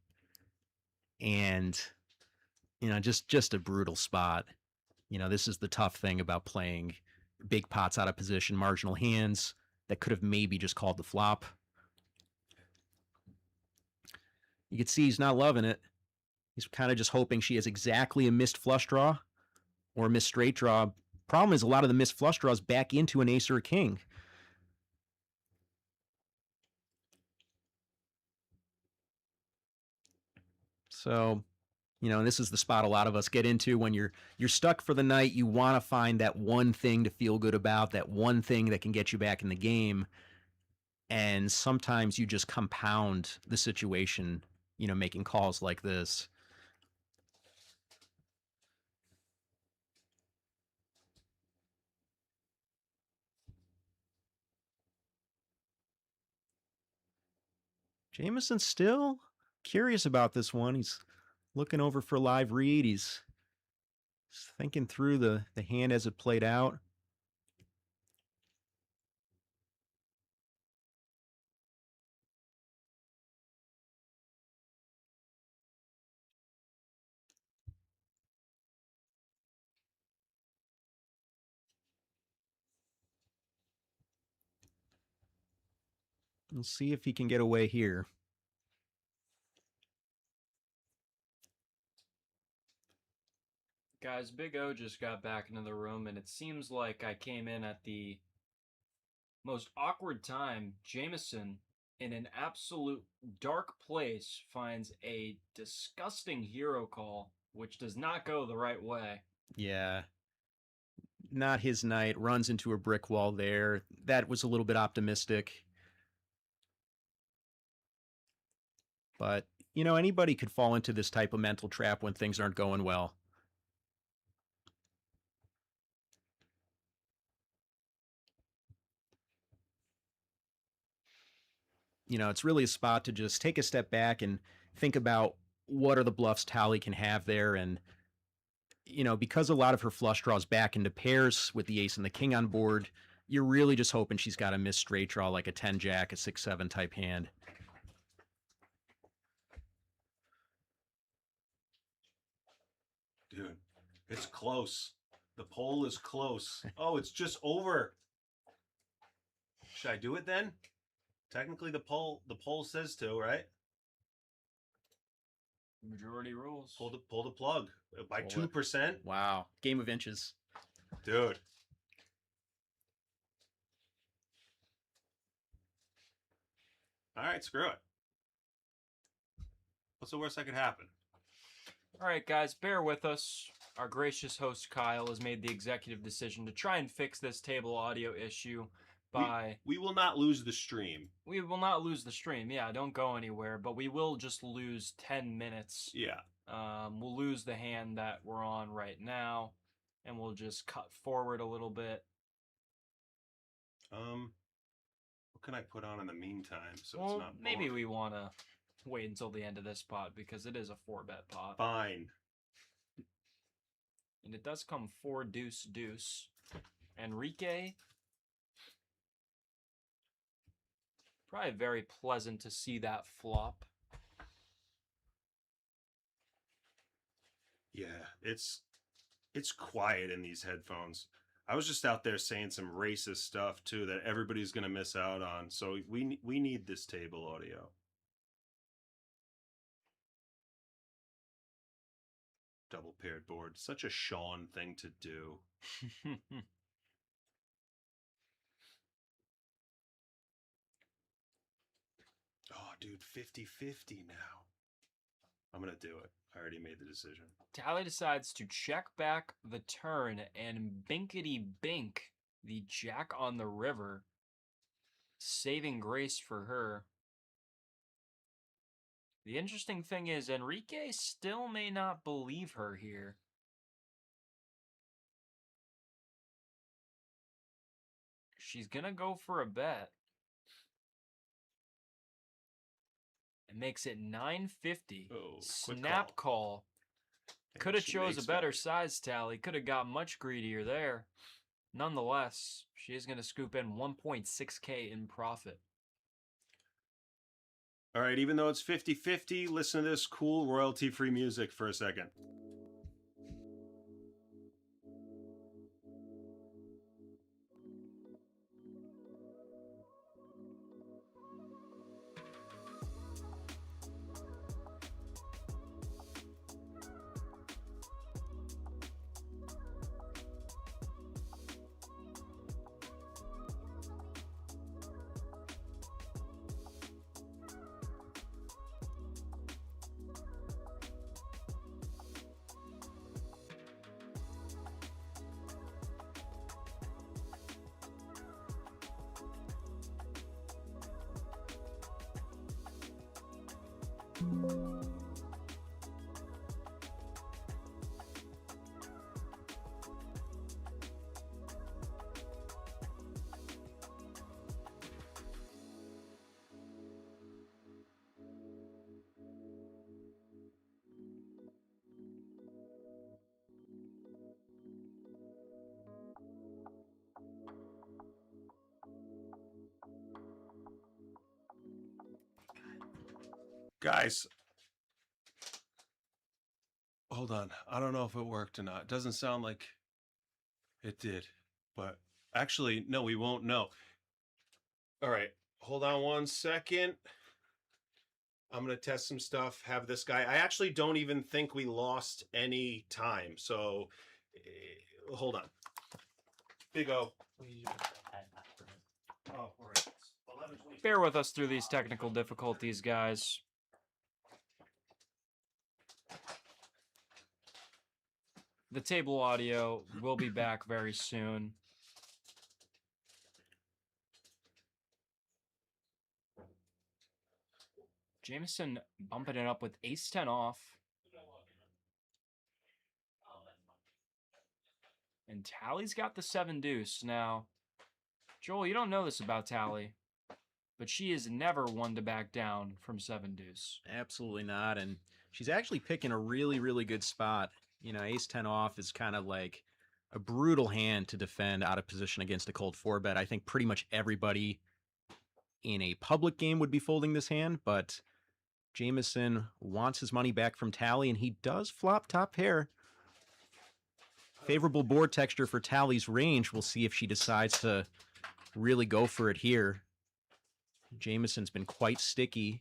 and, you know, just a brutal spot. You know, this is the tough thing about playing big pots out of position, marginal hands that could have maybe just called the flop. You can see he's not loving it. He's kind of just hoping she has exactly a missed flush draw or a missed straight draw. Problem is, a lot of the missed flush draws back into an ace or a king. So, you know, this is the spot a lot of us get into when you're stuck for the night. You want to find that one thing to feel good about, that one thing that can get you back in the game. And sometimes you just compound the situation, you know, making calls like this. Jameson's still curious about this one. He's looking over for a live read. He's thinking through the hand as it played out. We'll see if he can get away here. Guys, Big O just got back into the room, and it seems like I came in at the most awkward time. Jameson, in an absolute dark place, finds a disgusting hero call, which does not go the right way. Yeah. Not his night. Runs into a brick wall there. That was a little bit optimistic. But, you know, anybody could fall into this type of mental trap when things aren't going well. You know, it's really a spot to just take a step back and think about what are the bluffs Tally can have there. And, you know, because a lot of her flush draws back into pairs with the ace and the king on board, you're really just hoping she's got a missed straight draw like a 10-jack, a 6-7 type hand. Dude, it's close. The poll is close. Oh, it's just over. Should I do it then? Technically, the poll says to, right? Majority rules. Pull the plug by 2%. Wow, game of inches, dude. All right, screw it. What's the worst that could happen? All right, guys, bear with us. Our gracious host, Kyle, has made the executive decision to try and fix this table audio issue by... We will not lose the stream. We will not lose the stream. Yeah, don't go anywhere, but we will just lose 10 minutes. Yeah. We'll lose the hand that we're on right now, and we'll just cut forward a little bit. What can I put on in the meantime so well, it's not boring? Maybe we want to wait until the end of this pot because it is a 4-bet pot. Fine. And it does come 4 deuce deuce. Enrique, probably very pleasant to see that flop. Yeah, it's quiet in these headphones. I was just out there saying some racist stuff too that everybody's gonna miss out on. So we need this table audio. Double paired board, such a Sean thing to do. Oh, dude, 50-50 now. I'm gonna do it. I already made the decision. Tally decides to check back the turn and binkety bink the jack on the river. Saving grace for her. The interesting thing is Enrique still may not believe her here. She's gonna go for a bet. It makes it 950. Oh, quick Snap call. And Could have she chose a makes better value. size tally. Could have got much greedier there. Nonetheless, she is going to scoop in 1.6K in profit. All right, even though it's 50-50, listen to this cool royalty-free music for a second. Guys, hold on. I don't know if it worked or not. It doesn't sound like it did, but actually, no, we won't know. All right, hold on 1 second. I'm going to test some stuff, have this guy. I actually don't even think we lost any time, so hold on. Big O. Oh, all right. Bear with us through these technical difficulties, guys. The table audio will be back very soon. Jameson bumping it up with ace-10 off. And Tally's got the 7-deuce. Now, Joel, you don't know this about Tally, but she is never one to back down from 7-deuce. Absolutely not. And she's actually picking a really, really good spot. You know, ace-10 off is kind of like a brutal hand to defend out of position against a cold 4-bet. I think pretty much everybody in a public game would be folding this hand, but Jameson wants his money back from Tally, and he does flop top pair. Favorable board texture for Tally's range. We'll see if she decides to really go for it here. Jameson's been quite sticky.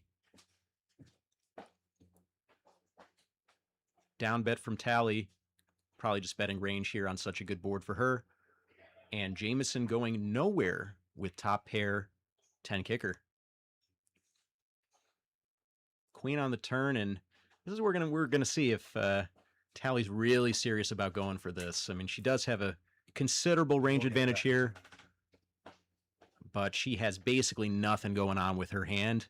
Down bet from Tally. Probably just betting range here on such a good board for her. And Jameson going nowhere with top pair 10 kicker. Queen on the turn, and this is where we're gonna see if Tally's really serious about going for this. I mean, she does have a considerable range advantage here, but she has basically nothing going on with her hand.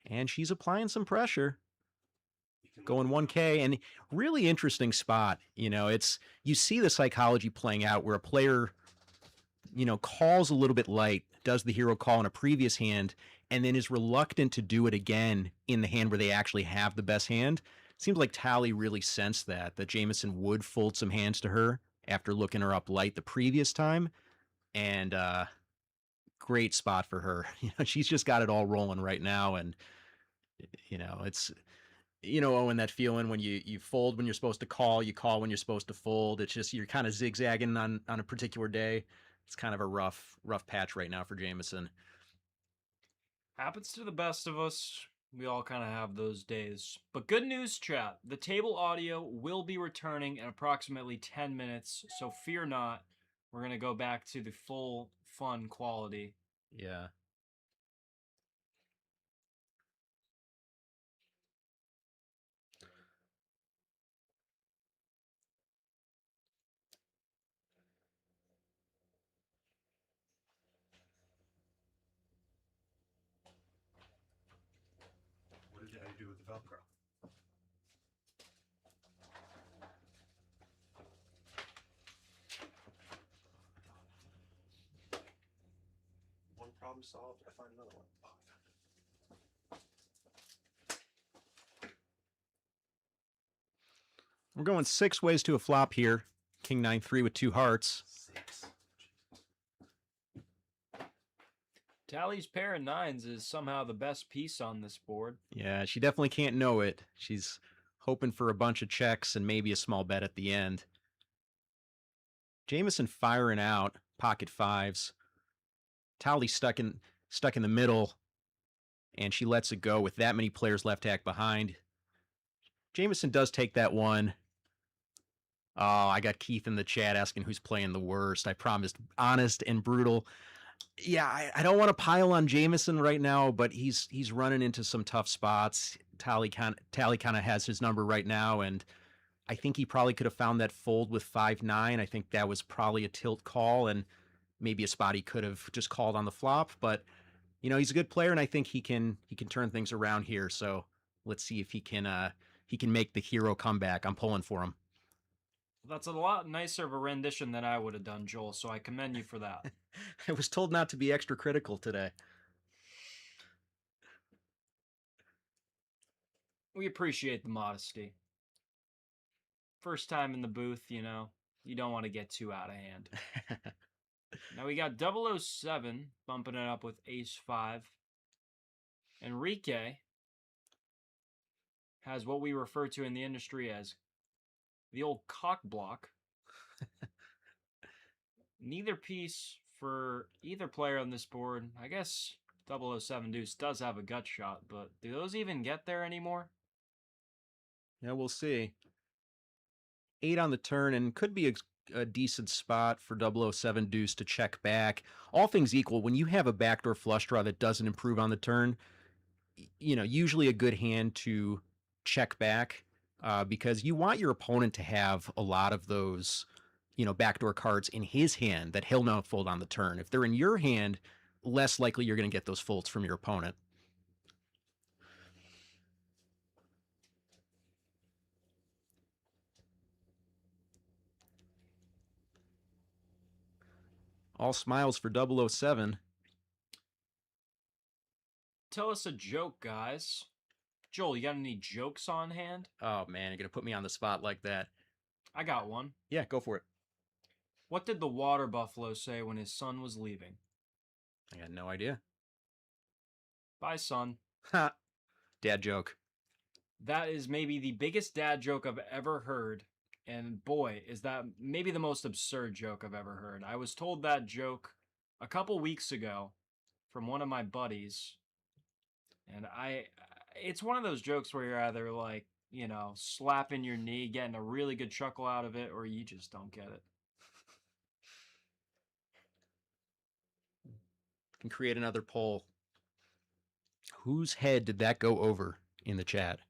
And she's applying some pressure. Going 1K, and really interesting spot. You know, you see the psychology playing out where a player, you know, calls a little bit light, does the hero call in a previous hand, and then is reluctant to do it again in the hand where they actually have the best hand. Seems like Tally really sensed that Jameson would fold some hands to her after looking her up light the previous time. And great spot for her. You know, she's just got it all rolling right now. And, you know, it's, you know, Owen, that feeling when you fold when you're supposed to call, you call when you're supposed to fold. It's just, you're kind of zigzagging on a particular day. It's kind of a rough patch right now for Jameson. Happens to the best of us. We all kind of have those days. But good news, chat. The table audio will be returning in approximately 10 minutes, so fear not. We're going to go back to the full fun quality. Yeah. What did Daddy do with the Velcro? One problem solved, I find another one. We're going 6 ways to a flop here. King 9-3 with 2 hearts. Tally's pair of 9s is somehow the best piece on this board. Yeah, she definitely can't know it. She's hoping for a bunch of checks and maybe a small bet at the end. Jameson firing out pocket 5s. Tally stuck in the middle, and she lets it go with that many players left act behind. Jameson does take that one. Oh, I got Keith in the chat asking who's playing the worst. I promised honest and brutal. Yeah, I don't want to pile on Jameson right now, but he's running into some tough spots. Tally kind of has his number right now, and I think he probably could have found that fold with 5-9. I think that was probably a tilt call, and maybe a spot he could have just called on the flop. But he's a good player, and I think he can turn things around here. So let's see if he can make the hero comeback. I'm pulling for him. That's a lot nicer of a rendition than I would have done, Joel, so I commend you for that. I was told not to be extra critical today. We appreciate the modesty. First time in the booth, you don't want to get too out of hand. Now we got 007 bumping it up with ace-5. Enrique has what we refer to in the industry as the old cock block. Neither piece for either player on this board. I guess 007 deuce does have a gut shot, but do those even get there anymore? Yeah, we'll see. 8 on the turn, and could be a decent spot for 007 deuce to check back. All things equal, when you have a backdoor flush draw that doesn't improve on the turn, usually a good hand to check back. Because you want your opponent to have a lot of those, backdoor cards in his hand that he'll not fold on the turn. If they're in your hand, less likely you're going to get those folds from your opponent. All smiles for 007. Tell us a joke, guys. Joel, you got any jokes on hand? Oh, man, you're going to put me on the spot like that. I got one. Yeah, go for it. What did the water buffalo say when his son was leaving? I got no idea. Bye, son. Ha! Dad joke. That is maybe the biggest dad joke I've ever heard. And boy, is that maybe the most absurd joke I've ever heard. I was told that joke a couple weeks ago from one of my buddies. And it's one of those jokes where you're either like, slapping your knee, getting a really good chuckle out of it, or you just don't get it. Can create another poll. Whose head did that go over in the chat?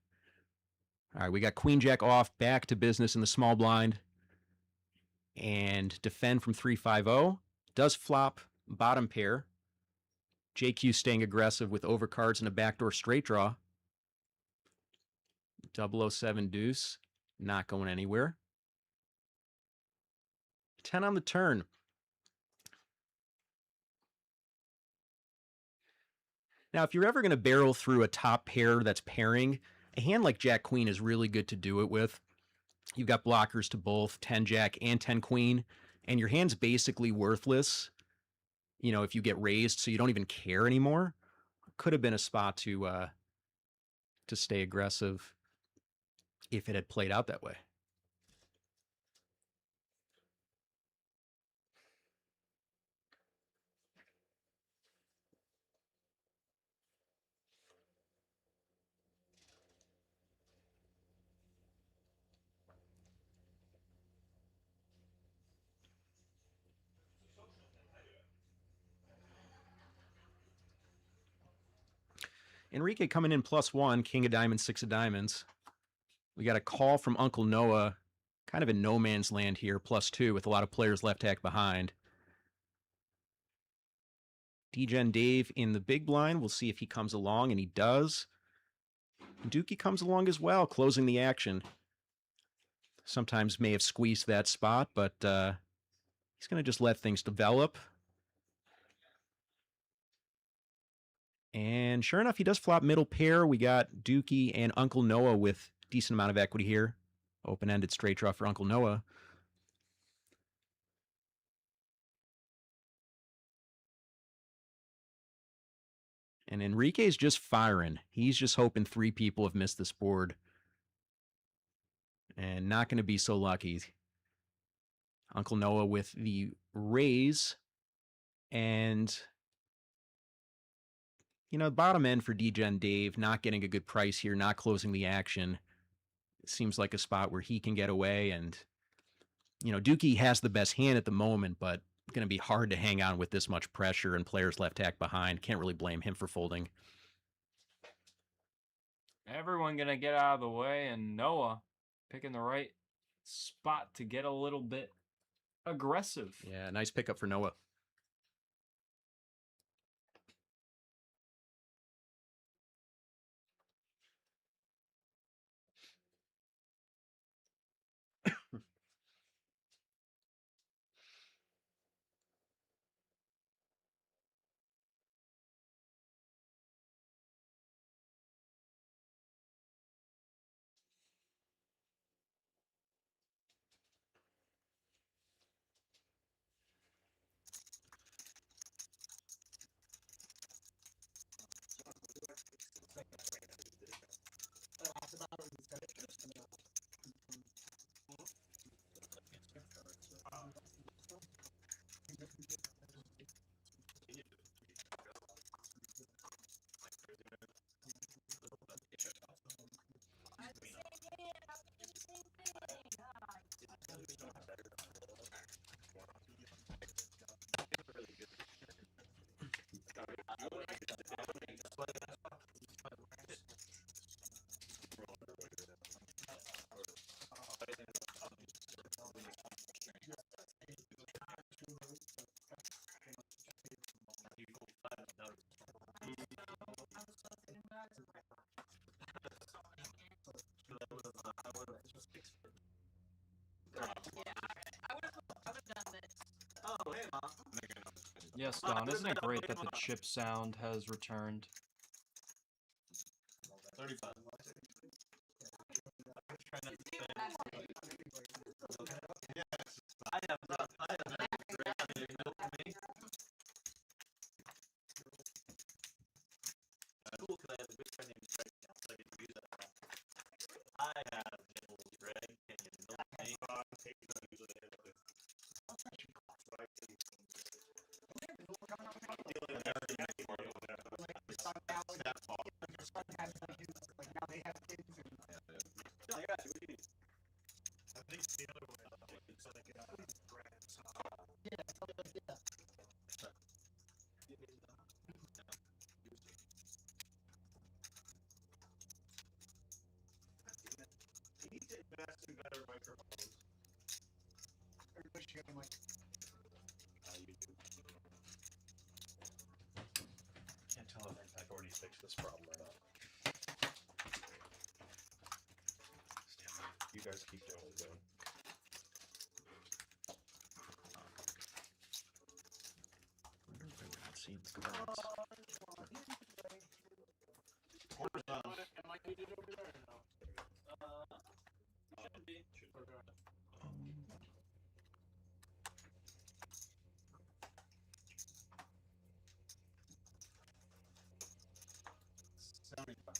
All right, we got Queen Jack off, back to business in the small blind. And defend from 3-5-0. Does flop bottom pair. JQ staying aggressive with overcards and a backdoor straight draw. 007 deuce, not going anywhere. 10 on the turn. Now, if you're ever going to barrel through a top pair that's pairing, a hand like Jack Queen is really good to do it with. You've got blockers to both 10 Jack and 10 Queen, and your hand's basically worthless, if you get raised, so you don't even care anymore. Could have been a spot to stay aggressive if it had played out that way. Enrique coming in +1, king of diamonds, 6 of diamonds. We got a call from Uncle Noah, kind of in no man's land here, +2 with a lot of players left hack behind. DGen Dave in the big blind. We'll see if he comes along, and he does. Dukey comes along as well, closing the action. Sometimes may have squeezed that spot, but he's going to just let things develop. And sure enough, he does flop middle pair. We got Dukey and Uncle Noah with decent amount of equity here. Open-ended straight draw for Uncle Noah. And Enrique's just firing. He's just hoping 3 people have missed this board. And not going to be so lucky. Uncle Noah with the raise. And, you know, bottom end for DGen Dave, not getting a good price here, not closing the action. It seems like a spot where he can get away. And, you know, Dukey has the best hand at the moment, but going to be hard to hang on with this much pressure and players left tack behind. Can't really blame him for folding. Everyone going to get out of the way, and Noah picking the right spot to get a little bit aggressive. Yeah, nice pickup for Noah. Yes, Don, isn't it great that the chip sound has returned? 35. Yes, I have great me. That's cool because I have a good friend named Greg now, so I get to use that. I have nipples, Greg. Can you milk me? Can't tell if I've already fixed this problem or not. You guys keep doing what you're doing. Wonder if we're not seeing the cards. Am I muted over there or no? Should be. Um, 75.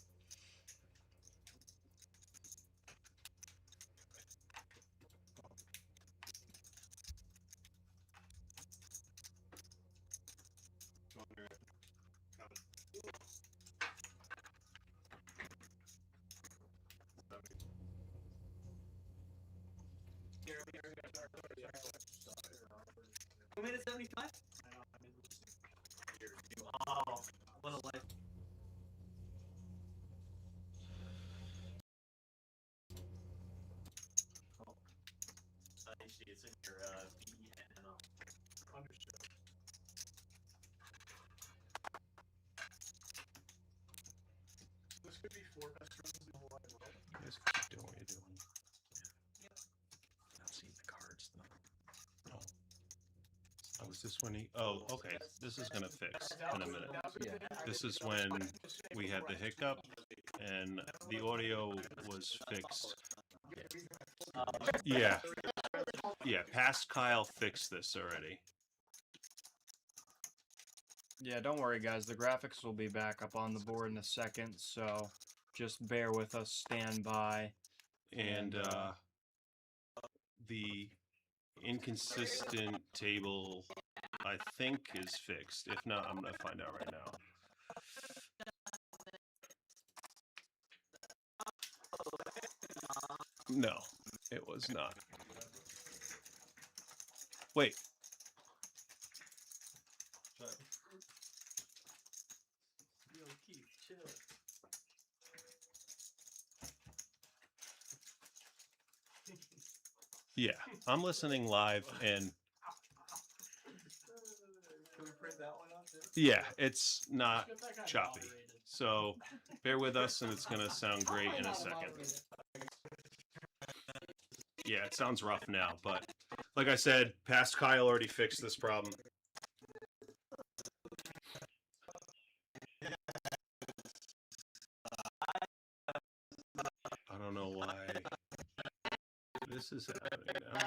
Who made it 75? Oh, what a life. I see it's in your BN. Understood. This could be 4 best friends in the whole wide world. You guys keep doing what you're doing. not seeing the cards though. No. Oh, is this when he? Oh, okay. This is gonna fix in a minute. This is when we had the hiccup and the audio was fixed Yeah. Yeah, past Kyle fixed this already. Yeah, don't worry, guys. The graphics will be back up on the board in a second, so just bear with us. Stand by. And the inconsistent table, I think, is fixed. If not, I'm going to find out right now. No, it was not. Wait. Yo, Keith, chill. Yeah, I'm listening live, and Can we print that one out too? yeah, it's not choppy. So bear with us, and it's going to sound great in a second. Yeah, it sounds rough now, but like I said, past Kyle already fixed this problem. I don't know why this is happening now.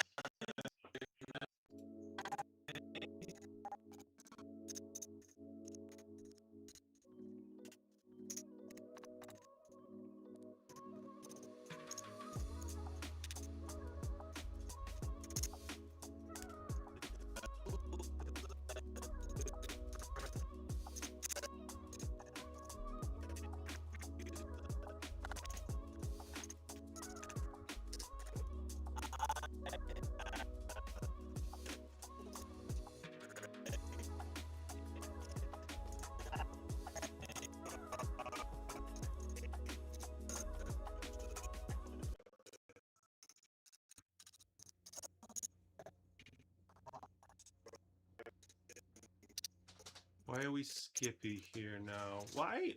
Why are we skippy here now? Why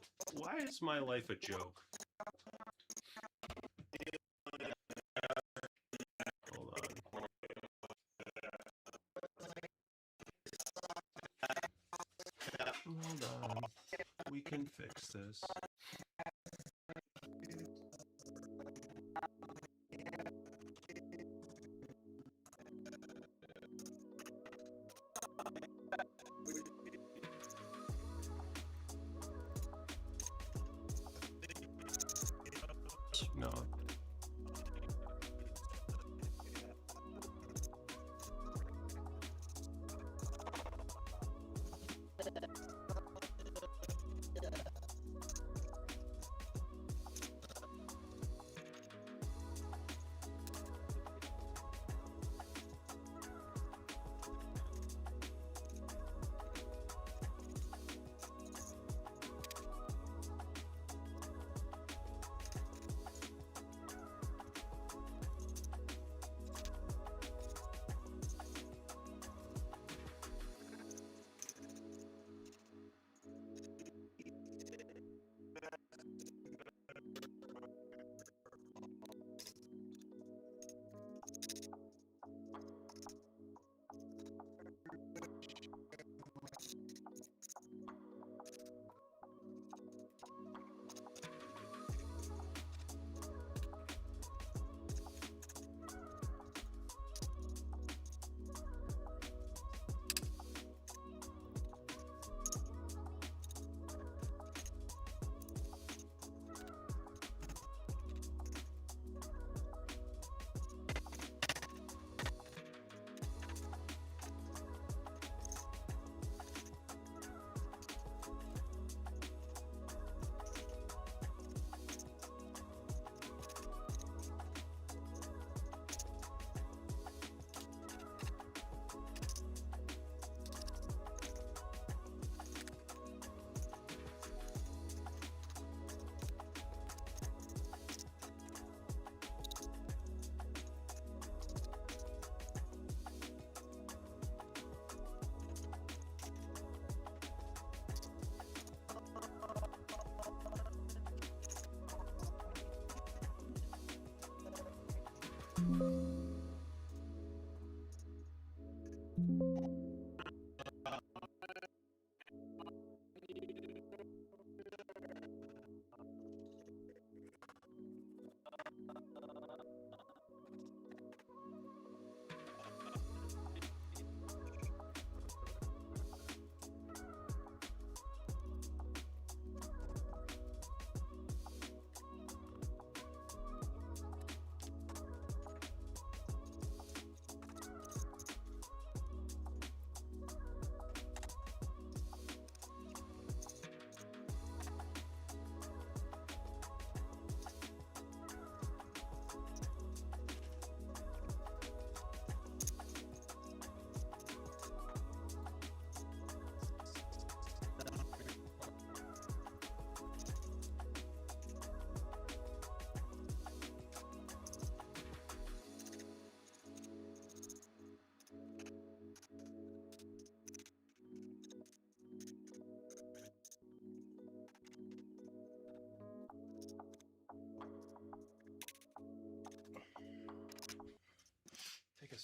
is my life a joke? Hold on. Hold on. We can fix this. No.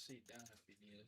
seat down if you need it.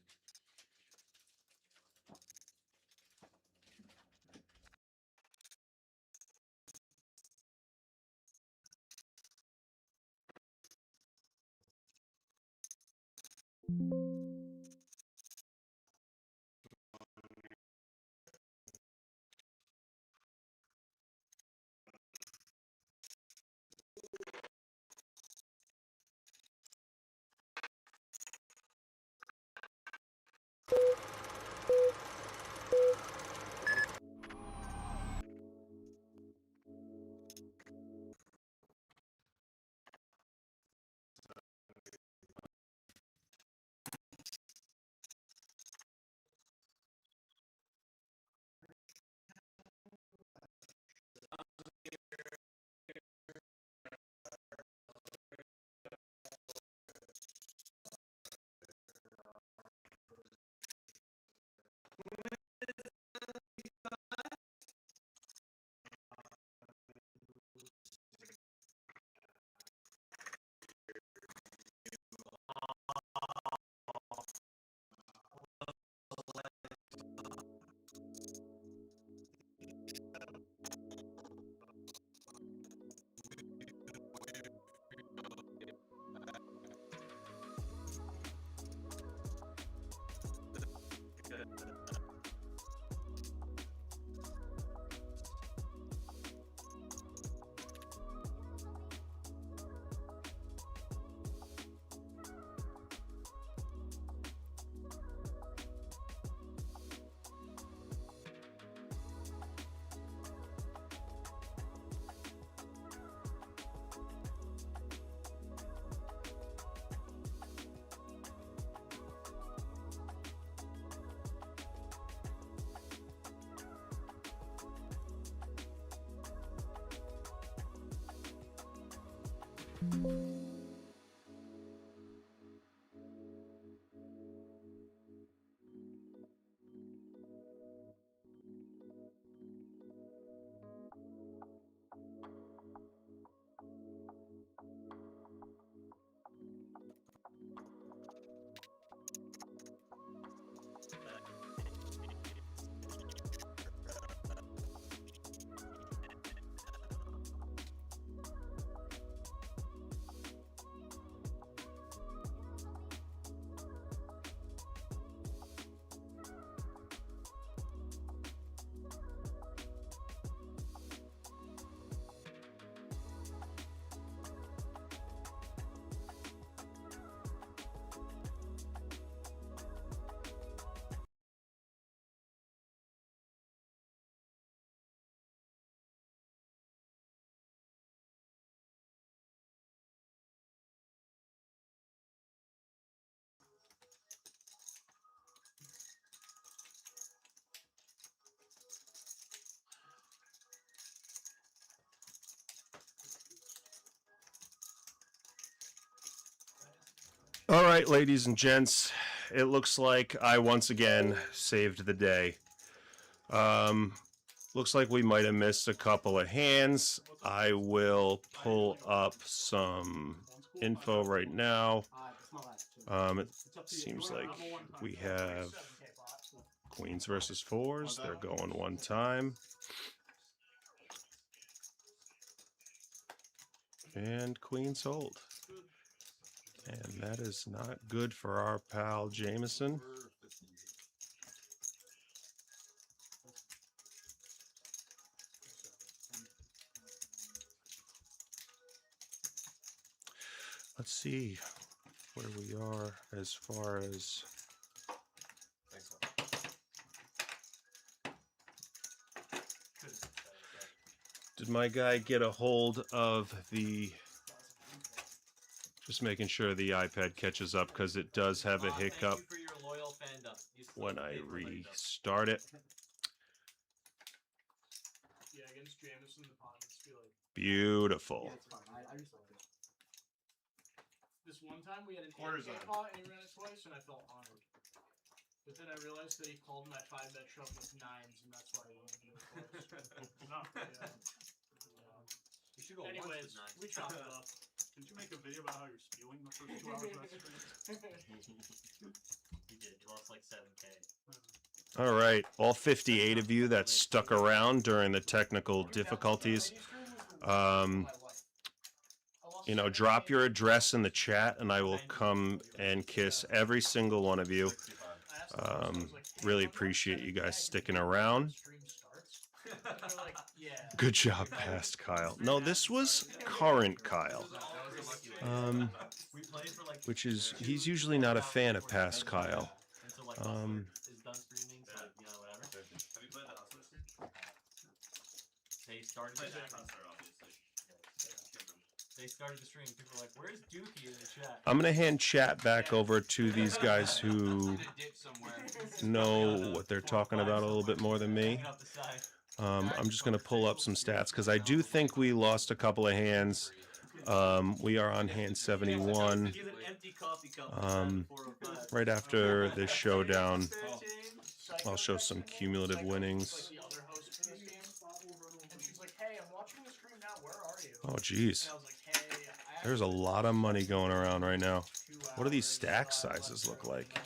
All right, ladies and gents, it looks like I once again saved the day. Looks like we might have missed a couple of hands. I will pull up some info right now. It seems like we have queens versus fours. They're going one time. And queens hold. And that is not good for our pal Jameson. Let's see where we are as far as... Did my guy get a hold of the... Just making sure the iPad catches up because it does have a hiccup when I restart it. Yeah, against Jameson, the pot would feel like Beautiful. this one time we had an 8K pot and he ran it twice and I felt honored. But then I realized that he called my 5-bet shove with 9s and that's why he wanted to do it twice. You should go Anyways, we chopped it up. Didn't you make a video about how you're spewing the first 2 hours of that stream? He did. He lost like 7K. All right, all 58 of you that stuck around during the technical difficulties, you know, drop your address in the chat, and I will come and kiss every single one of you. Really appreciate you guys sticking around. Good job, past Kyle. No, this was current Kyle. Which is, he's usually not a fan of past Kyle. They started the stream. People were like, "Where's Dukey in the chat?" I'm gonna hand chat back over to these guys who know what they're talking about a little bit more than me. I'm just gonna pull up some stats because I do think we lost a couple of hands. We are on hand 71. Right after this showdown, I'll show some cumulative winnings. Oh, geez. There's a lot of money going around right now. What do these stack sizes look like?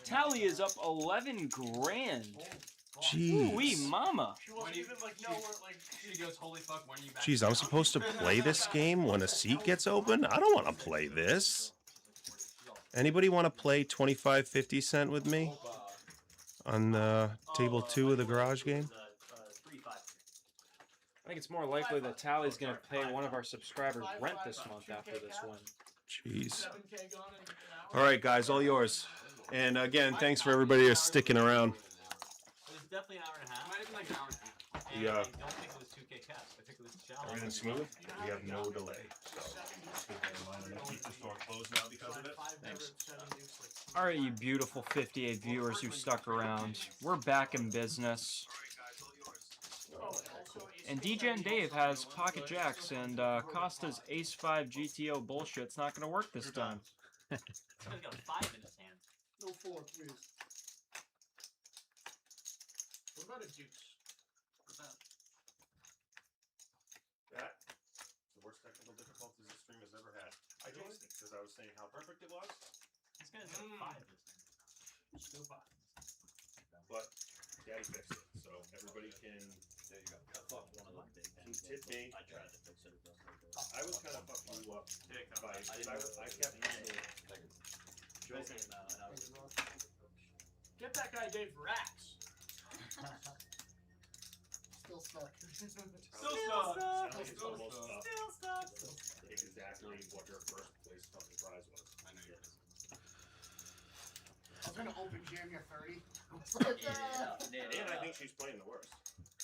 Tally is up 11 grand. Jeez. Wee mama. Jeez, I'm supposed to play this game when a seat gets open? I don't want to play this. Anybody want to play 25-50 cent with me on table 2 of the garage game? I think it's more likely that Tally's going to pay one of our subscribers rent this month after this win. Jeez. All right, guys, all yours. And again, thanks for everybody who's sticking around. It was definitely an hour and a half. It might have been like an hour and a half. And Yeah. I don't think it was 2K caps. I think it was shallow. Everything smooth? We have no delay. So, keep the store closed now because of it. Thanks. All right, you beautiful 58 viewers who stuck around. We're back in business. And DJ and Dave has pocket jacks, and Costa's ace-5 GTO bullshit's not going to work this time. This guy's got a 5 in his hand. No 4, please. What about a deuce? That is the worst technical difficulties this stream has ever had. I jinxed it because I was saying how perfect it was. This guy's got a 5 this time. Still 5. But Daddy fixed it, so everybody can. There you go. Fuck one of them. Can tip me. I tried to fix it. I was kind of fucking you up by I kept joking. Get that guy Dave racks. Still stuck. Still stuck. Still stuck. Exactly what your first place fucking prize was. I know yours. I was gonna open jam you 30. And I think she's playing the worst.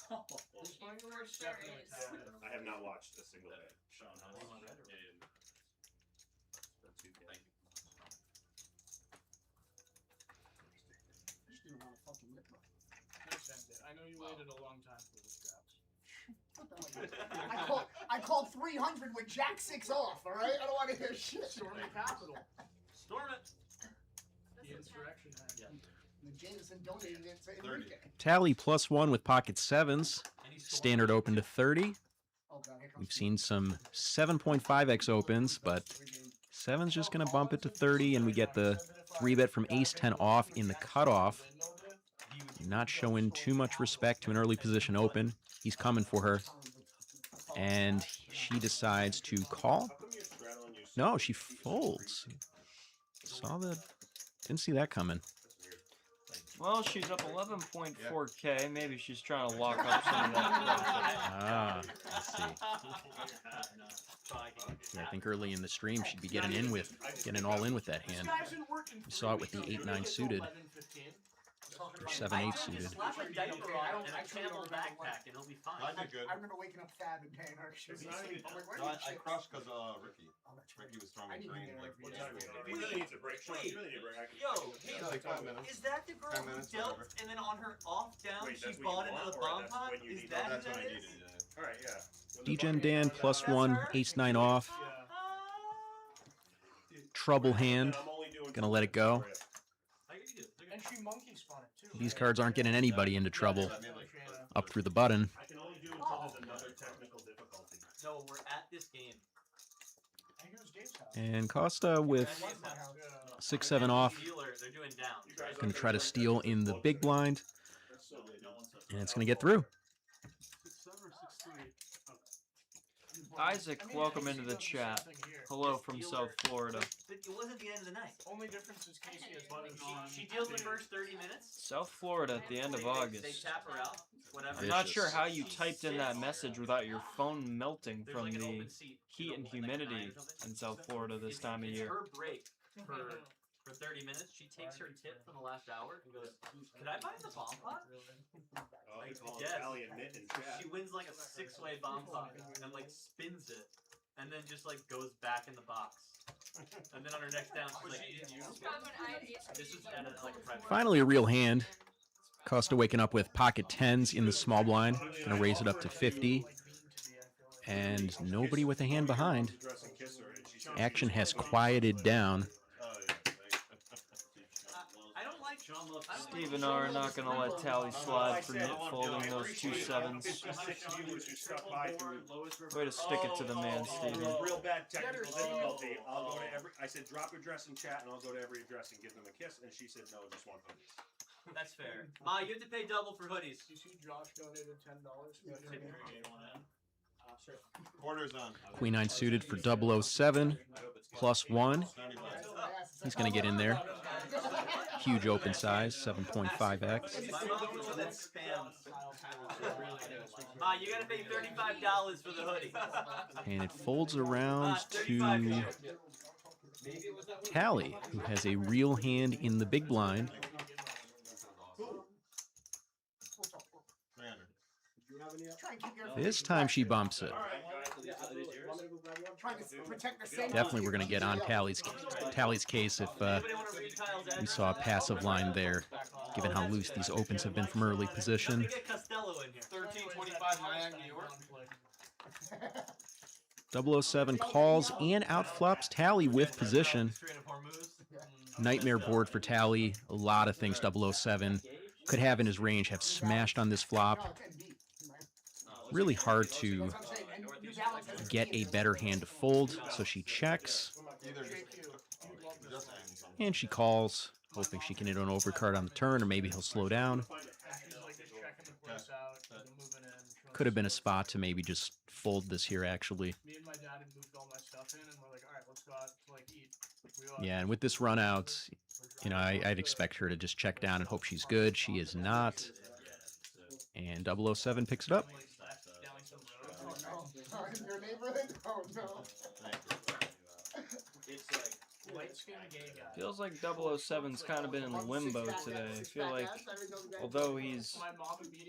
Who's playing the worst? I have not watched a single day. Sean, how long on that? Thank you. Just didn't want to fucking lip lock. I know you waited a long time for this drops. I called 300 with Jack 6 off, alright? I don't want to hear shit. Storm the Capitol. Storm it. The insurrection hand. Yeah. And Jameson donated it to Enrique. Tally +1 with pocket 7s. Standard open to 30. Oh, God, here comes We've seen some 7.5x opens, but 7's just going to bump it to 30, and we get the 3-bet from ace-10 off in the cutoff. Not showing too much respect to an early position open. He's coming for her. And she decides to call. No, she folds. Didn't see that coming. Well, she's up 11.4K. Maybe she's trying to lock up some of that profit. Let's see. Yeah, I think early in the stream she'd be getting all in with that hand. We saw it with the 8-9 suited. Or 7-8 suited. Slap a diaper on and a camel backpack, and it'll be fine. I remember waking up Fab and paying her. She was asleep. I'm like, where No, did I she crushed because Ricky. Oh, that's right. Ricky was throwing I need green to like get what every time We really need to break. Sean, we really need to break. Yo, Yeah, like 5 minutes. is that the girl 10 who minutes, dealt whatever. and then on her off down Wait, she that's what bought you another want, or bomb that's pot? when you Is need- that That's who what I that needed. is? Yeah. All right, yeah. DJ Dan +1, ace-9 off. Trouble hand. Gonna let it go. Entry monkey spawner too. These cards aren't getting anybody into trouble. Up through the button. I can only do it because there's another technical difficulty. No, we're at this game. And Costa with 6-7 off. They're doing down. Going to try to steal in the big blind. And it's going to get through. 6-7 or 6-3? Isaac, welcome into the chat. Hello from South Florida. But it wasn't the end of the night. Only difference is Casey has money. She deals the first 30 minutes. South Florida at the end of They August. tap her out. Whatever. I'm not sure how you typed in that message without your phone melting from the heat and humidity in South Florida this time of It's year. her break for 30 minutes. She takes her tip from the last hour and goes, "Could I buy the bomb pot?" Oh, they call Yes. Italian mitt in chat. She wins like a 6-way bomb pot and like spins it, and then just like goes back in the box. And then on her next down, she's like, "This is at like a private." Finally, a real hand. Costa waking up with pocket 10s in the small blind. Going to raise it up to 50. And nobody with a hand behind. Action has quieted down. Steve and I are not going to let Tally slide for folding those 2 7s. Way to stick it to the man, Steven. Real bad technical difficulty. I'll go to every. I said, drop your address in chat, and I'll go to every address and give them a kiss. And she said, no, just one hoodies. That's fair. Ma, you have to pay double for hoodies. You see Josh donated $10? Quarters on. Queen 9 suited for 007. +1. He's going to get in there. Huge open size, 7.5x. Ma, you gotta pay $35 for the hoodie. And it folds around to Tally, who has a real hand in the big blind. This time she bumps it. Definitely we're going to get on Tally's case if we saw a passive line there, given how loose these opens have been from early position. 1325 New York. 007 calls and outflops Tally with position. Nightmare board for Tally. A lot of things 007 could have in his range have smashed on this flop. Really hard to get a better hand to fold, so she checks. And she calls, hoping she can hit an overcard on the turn, or maybe he'll slow down. Could have been a spot to maybe just fold this here, actually. Me and my dad had moved all my stuff in, and we're like, all right, let's go out to like eat. Yeah, and with this run out, you know, I'd expect her to just check down and hope she's good. She is not. And 007 picks it up. Your neighborhood? Oh no. Feels like 007's kind of been in limbo today. I feel like, although he's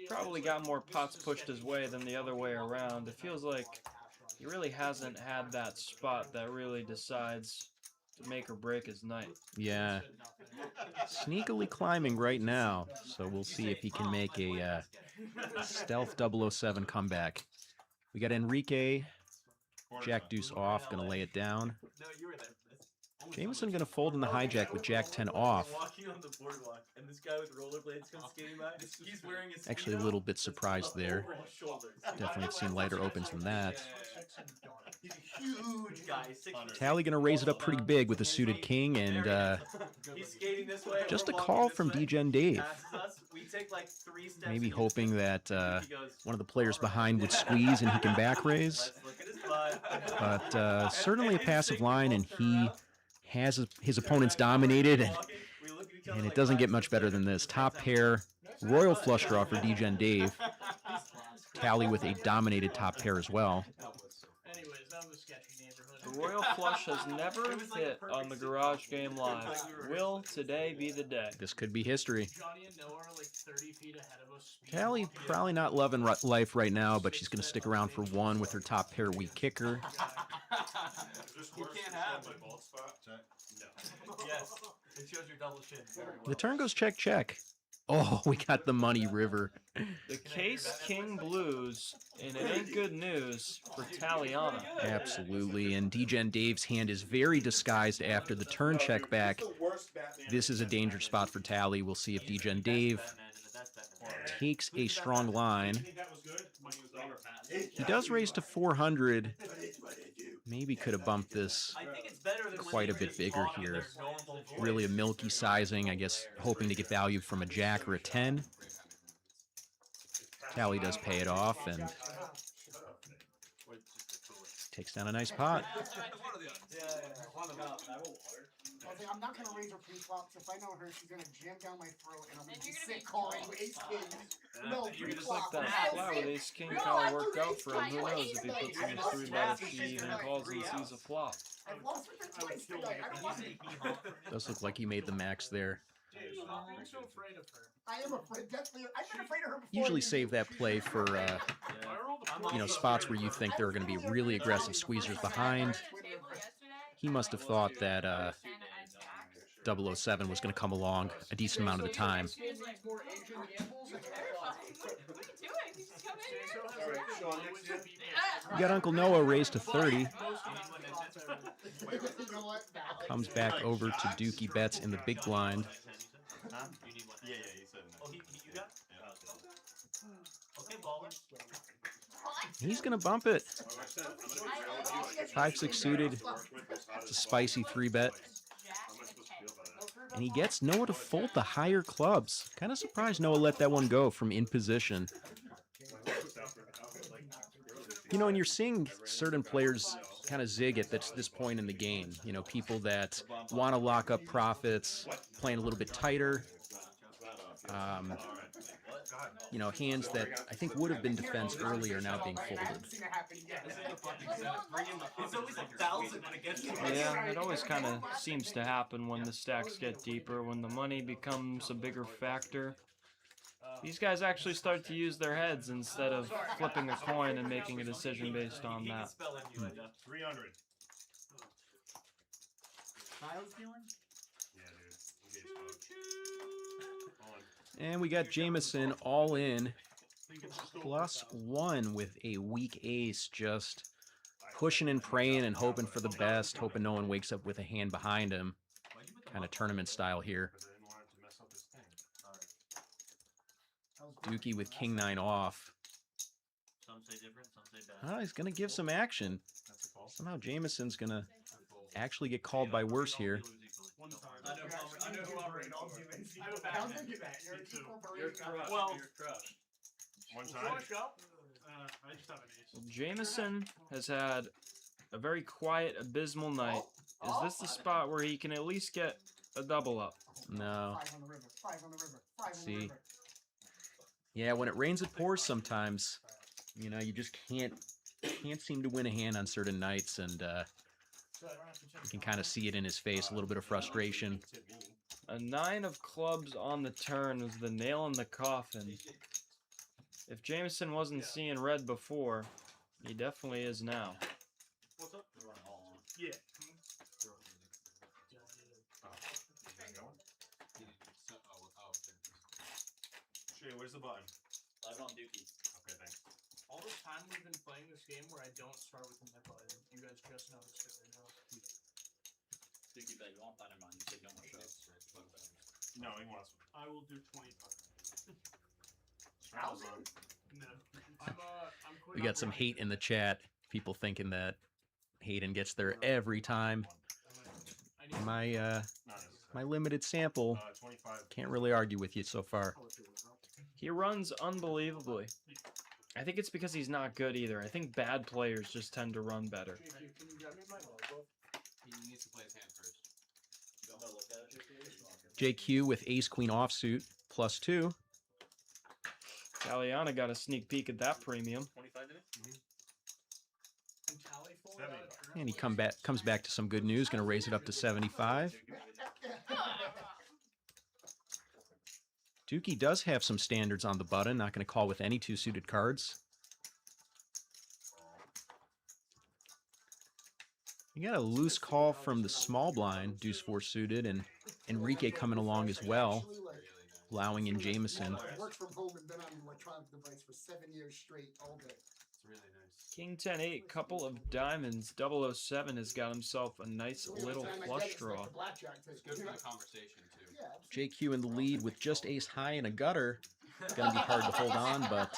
probably got more pots pushed his way than the other way around, it feels like he really hasn't had that spot that really decides to make or break his night. Yeah. Sneakily climbing right now, so we'll see if he can make a stealth 007 comeback. We got Enrique, Jack Deuce off, gonna lay it down. Jameson gonna fold in the hijack with Jack 10 off. Walking on the boardwalk, and this guy with rollerblades comes skating by. He's wearing his Actually a little bit surprised there. Definitely have seen lighter opens than that. He's a huge guy. Tally gonna raise it up pretty big with a suited king, and He's skating this way. just a call from DGen Dave. We take like 3 steps. Maybe hoping that one of the players behind would squeeze and he can back raise. But certainly a passive line, and he has his opponents dominated, and it doesn't get much better than this. Top pair, royal flush draw for DGen Dave. Tally with a dominated top pair as well. The royal flush has never hit on the Garage Game Live. Will today be the day? This could be history. Tally probably not loving life right now, but she's going to stick around for one with her top pair weak kicker. You can't have my bald spot. No. Yes. It shows your double chin. The turn goes check, check. Oh, we got the money river. The Case King Blues, and it ain't good news for Taliana. Absolutely, and DGen Dave's hand is very disguised after the turn check back. This is a danger spot for Tally. We'll see if DGen Dave takes a strong line. He does raise to 400. Maybe could have bumped this I think it's better than quite a bit bigger here. Really a milky sizing, I guess, hoping to get value from a jack or a 10. Tally does pay it off and takes down a nice pot. I'm not gonna raise her pre-flops. If I know her, she's gonna jam down my throat, and I'm gonna be sick calling ace king. No pre-flop. That flat with ace king kind of worked out for him. Who knows if he puts in his 3-bet if he even calls and sees a flop. I've lost with her twice tonight. I don't want it. Does look like he made the max there. Stop being so afraid of her. I am afraid. Definitely. I've been afraid of her before. Usually save that play for, you know, spots where you think there are going to be really aggressive squeezers behind. He must have thought that 007 was going to come along a decent amount of the time. We got Uncle Noah raised to 30. Comes back over to Dukey Bets in the big blind. He's going to bump it. 5-6 suited. It's a spicy 3-bet. And he gets Noah to fold the higher clubs. Kind of surprised Noah let that one go from in position. You know, and you're seeing certain players kind of zig at this point in the game. You know, people that want to lock up profits, playing a little bit tighter. You know, hands that I think would have been defense earlier now being folded. Yeah, it always kind of seems to happen when the stacks get deeper, when the money becomes a bigger factor. These guys actually start to use their heads instead of flipping a coin and making a decision based on that. 300. And we got Jameson all in, +1 with a weak ace, just pushing and praying and hoping for the best, hoping no one wakes up with a hand behind him. Kind of tournament style here. Dukey with king-9 off. He's going to give some action. Somehow Jameson's going to actually get called by worse here. I know who I'm rating. I'll give you that. You're Well, one time. I just have an ace. Jameson has had a very quiet, abysmal night. Is this the spot where he can at least get a double up? No. 5 on the river. 5 on the river. 5 on the See. river. Yeah, when it rains, it pours sometimes. You know, you just can't seem to win a hand on certain nights, and you can kind of see it in his face, a little bit of frustration. A 9 of clubs on the turn was the nail in the coffin. If Jameson wasn't seeing red before, he definitely is now. what's up? Yeah. Shay, where's the button? Live on Dukey. Okay, thanks. All the time we've been playing this game where I don't start with my button, you guys just noticed it right now. Dukey bet, you want platinum on, you said you don't want shows. No, he wants I will do 20. one. No. I'm We got some hate in the chat. People thinking that Hayden gets there every time. My limited sample, 25. can't really argue with you so far. He runs unbelievably. I think it's because he's not good either. I think bad players just tend to run better. Can you grab me my logo? He needs to play his hand first. JQ with ace-queen offsuit, +2. Galeana got a sneak peek at that premium. 25 minutes? And Tally fold out a turn? And he comes back to some good news, going to raise it up to 75. Dukey does have some standards on the button, not going to call with any 2 suited cards. You got a loose call from the small blind, deuce 4 suited, and Enrique coming along as well, allowing in Jameson. I worked from home and been on an electronic device for 7 years straight, all day. It's really nice. King 10-8, couple of diamonds. 007 has got himself a nice little flush draw. It's good for the conversation, too. JQ in the lead with just ace high and a gutter. It's going to be hard to hold on, but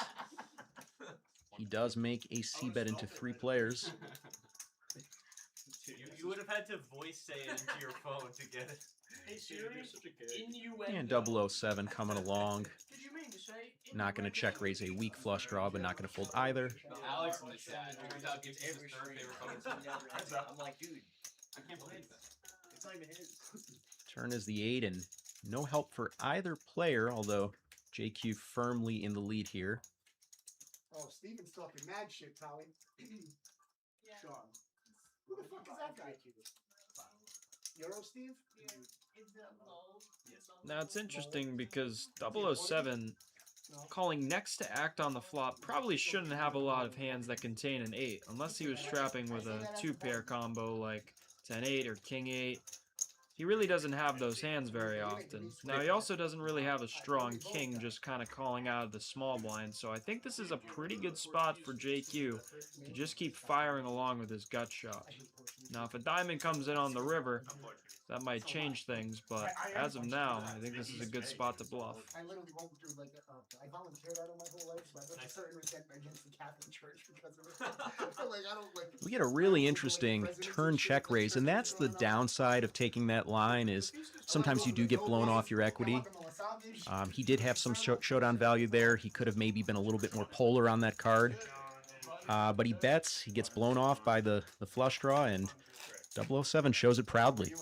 he does make a C-bet into 3 players. would have had to voice say it into your phone to get it. Hey Siri, innuendo. And 007 coming along. Did you mean to say Not going to check raise a weak flush draw, but not going to fold either. Alex in the chat. Turns out it's his third favorite Pokemon. I'm like, dude, I can't believe that. It's not even his. Turn is the 8 and no help for either player, although JQ firmly in the lead here. Oh, Steven's talking mad shit, Tally. Sean. Who the fuck is that guy? Euro Steve? Now it's interesting because 007 calling next to act on the flop probably shouldn't have a lot of hands that contain an 8 unless he was trapping with a 2-pair combo like 10-8 or King-8. He really doesn't have those hands very often. Now he also doesn't really have a strong king just kind of calling out of the small blind, so I think this is a pretty good spot for JQ to just keep firing along with his gut shot. Now if a diamond comes in on the river, that might change things, but as of now, I think this is a good spot to bluff. I literally went through like I volunteered out of my whole life, so I have a certain resentment against the Catholic Church because of it. So like I don't like. We get a really interesting turn check raise, and that's the downside of taking that line is sometimes you do get blown off your equity. He did have some showdown value there. He could have maybe been a little bit more polar on that card. But he bets, he gets blown off by the flush draw, and 007 shows it proudly.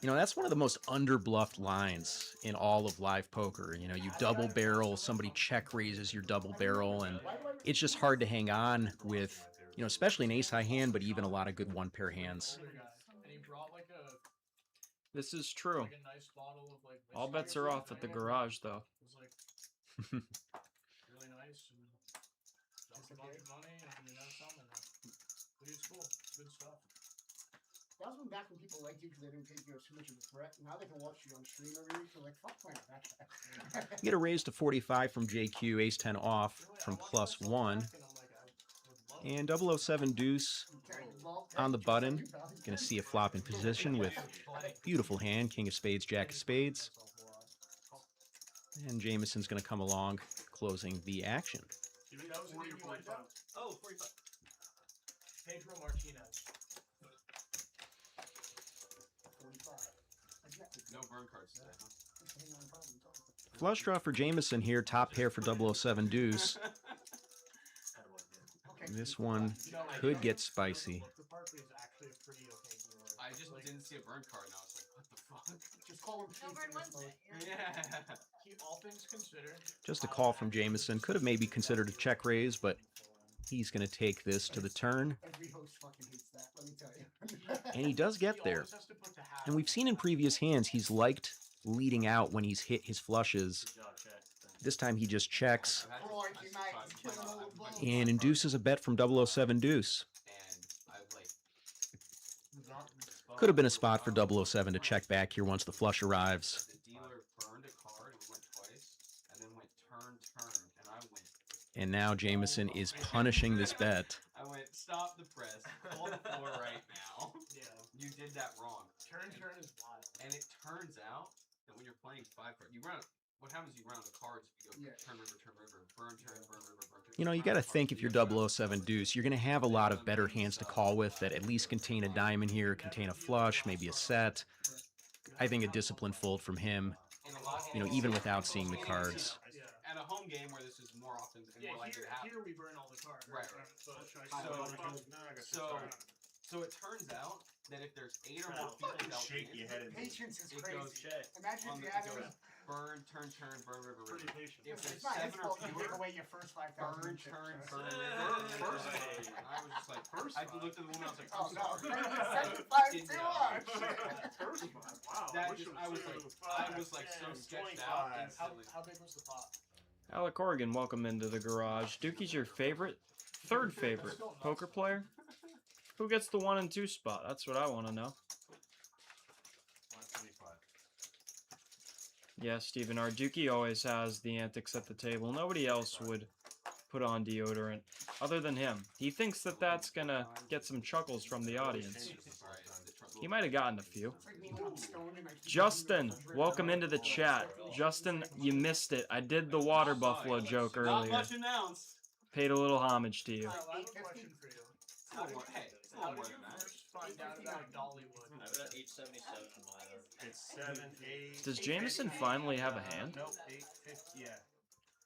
You know, that's one of the most underbluffed lines in all of live poker. You know, you double barrel, somebody check raises your double barrel, and it's just hard to hang on with, you know, especially an ace-high hand, but even a lot of good one-pair hands. This is true. All bets are off at the garage, though. Really nice and just a bunch of money and you know something. But it's cool. Good stuff. That was back when people liked you because they didn't take you as too much of a threat. Now they can watch you on stream every week. They're like, fuck playing with that guy. You get a raise to 45 from JQ, ace-10 off from +1. And 007 deuce on the button. Going to see a flop in position with beautiful hand, king of spades, jack of spades. And Jameson's going to come along, closing the action. Oh, 45. Pedro Martinez. No burn cards today, huh? Flush draw for Jameson here, top pair for 007 deuce. This one could get spicy. I just didn't see a burn card and I was like, what the fuck? Just call him No burn Wednesday. Yeah. All things considered. Just a call from Jameson. Could have maybe considered a check raise, but he's going to take this to the turn. Every host fucking hates that, let me tell you. And he does get there. And we've seen in previous hands, he's liked leading out when he's hit his flushes. This time he just checks and induces a bet from 007 deuce. Could have been a spot for 007 to check back here once the flush arrives. The dealer burned a card and went twice, and then went turn, and I went. And now Jameson is punishing this bet. I went, stop the press, hold the floor right now. Yeah. You did that wrong. Turn is wild. And it turns out that when you're playing 5 cards, you run. What happens is you run out of cards. You go turn, river, burn, turn, burn, river, burn, turn. You know, you got to think if you're 007 deuce, you're going to have a lot of better hands to call with that at least contain a diamond here, contain a flush, maybe a set. I think a disciplined fold from him, you know, even without seeing the cards. At a home game where this is more often and more likely to happen. Here we burn all the cards. Right. So it turns out that if there's 8 or more people dealt in, Patience is it crazy. goes Imagine on if the, you it had goes burn, turn, burn, river, river. If It's there's not his 7 or fault you fewer, take away your first 5,000. burn, turn, burn, river. First five. I was just like, I looked at the woman, I was like, Oh I'm no, sorry. 7, 5, 2, on. Wow. That just, I was like so sketched out instantly. How big was the pot? Alec Corrigan, welcome into the garage. Dukey's your third favorite poker player? Who gets the 1 and 2 spot? That's what I want to know. Yeah, Stephen R. Dukey always has the antics at the table. Nobody else would put on deodorant other than him. He thinks that that's going to get some chuckles from the audience. He might have gotten a few. Justin, welcome into the chat. Justin, you missed it. I did the water buffalo joke Not earlier. much announced. Paid a little homage to you. I have a question for you. a little more. Hey, it's a little more than that. Find out about Dollywood. I have 877 in my. It's 7, 8. Does Jameson finally have a hand? Nope, 850. Yeah.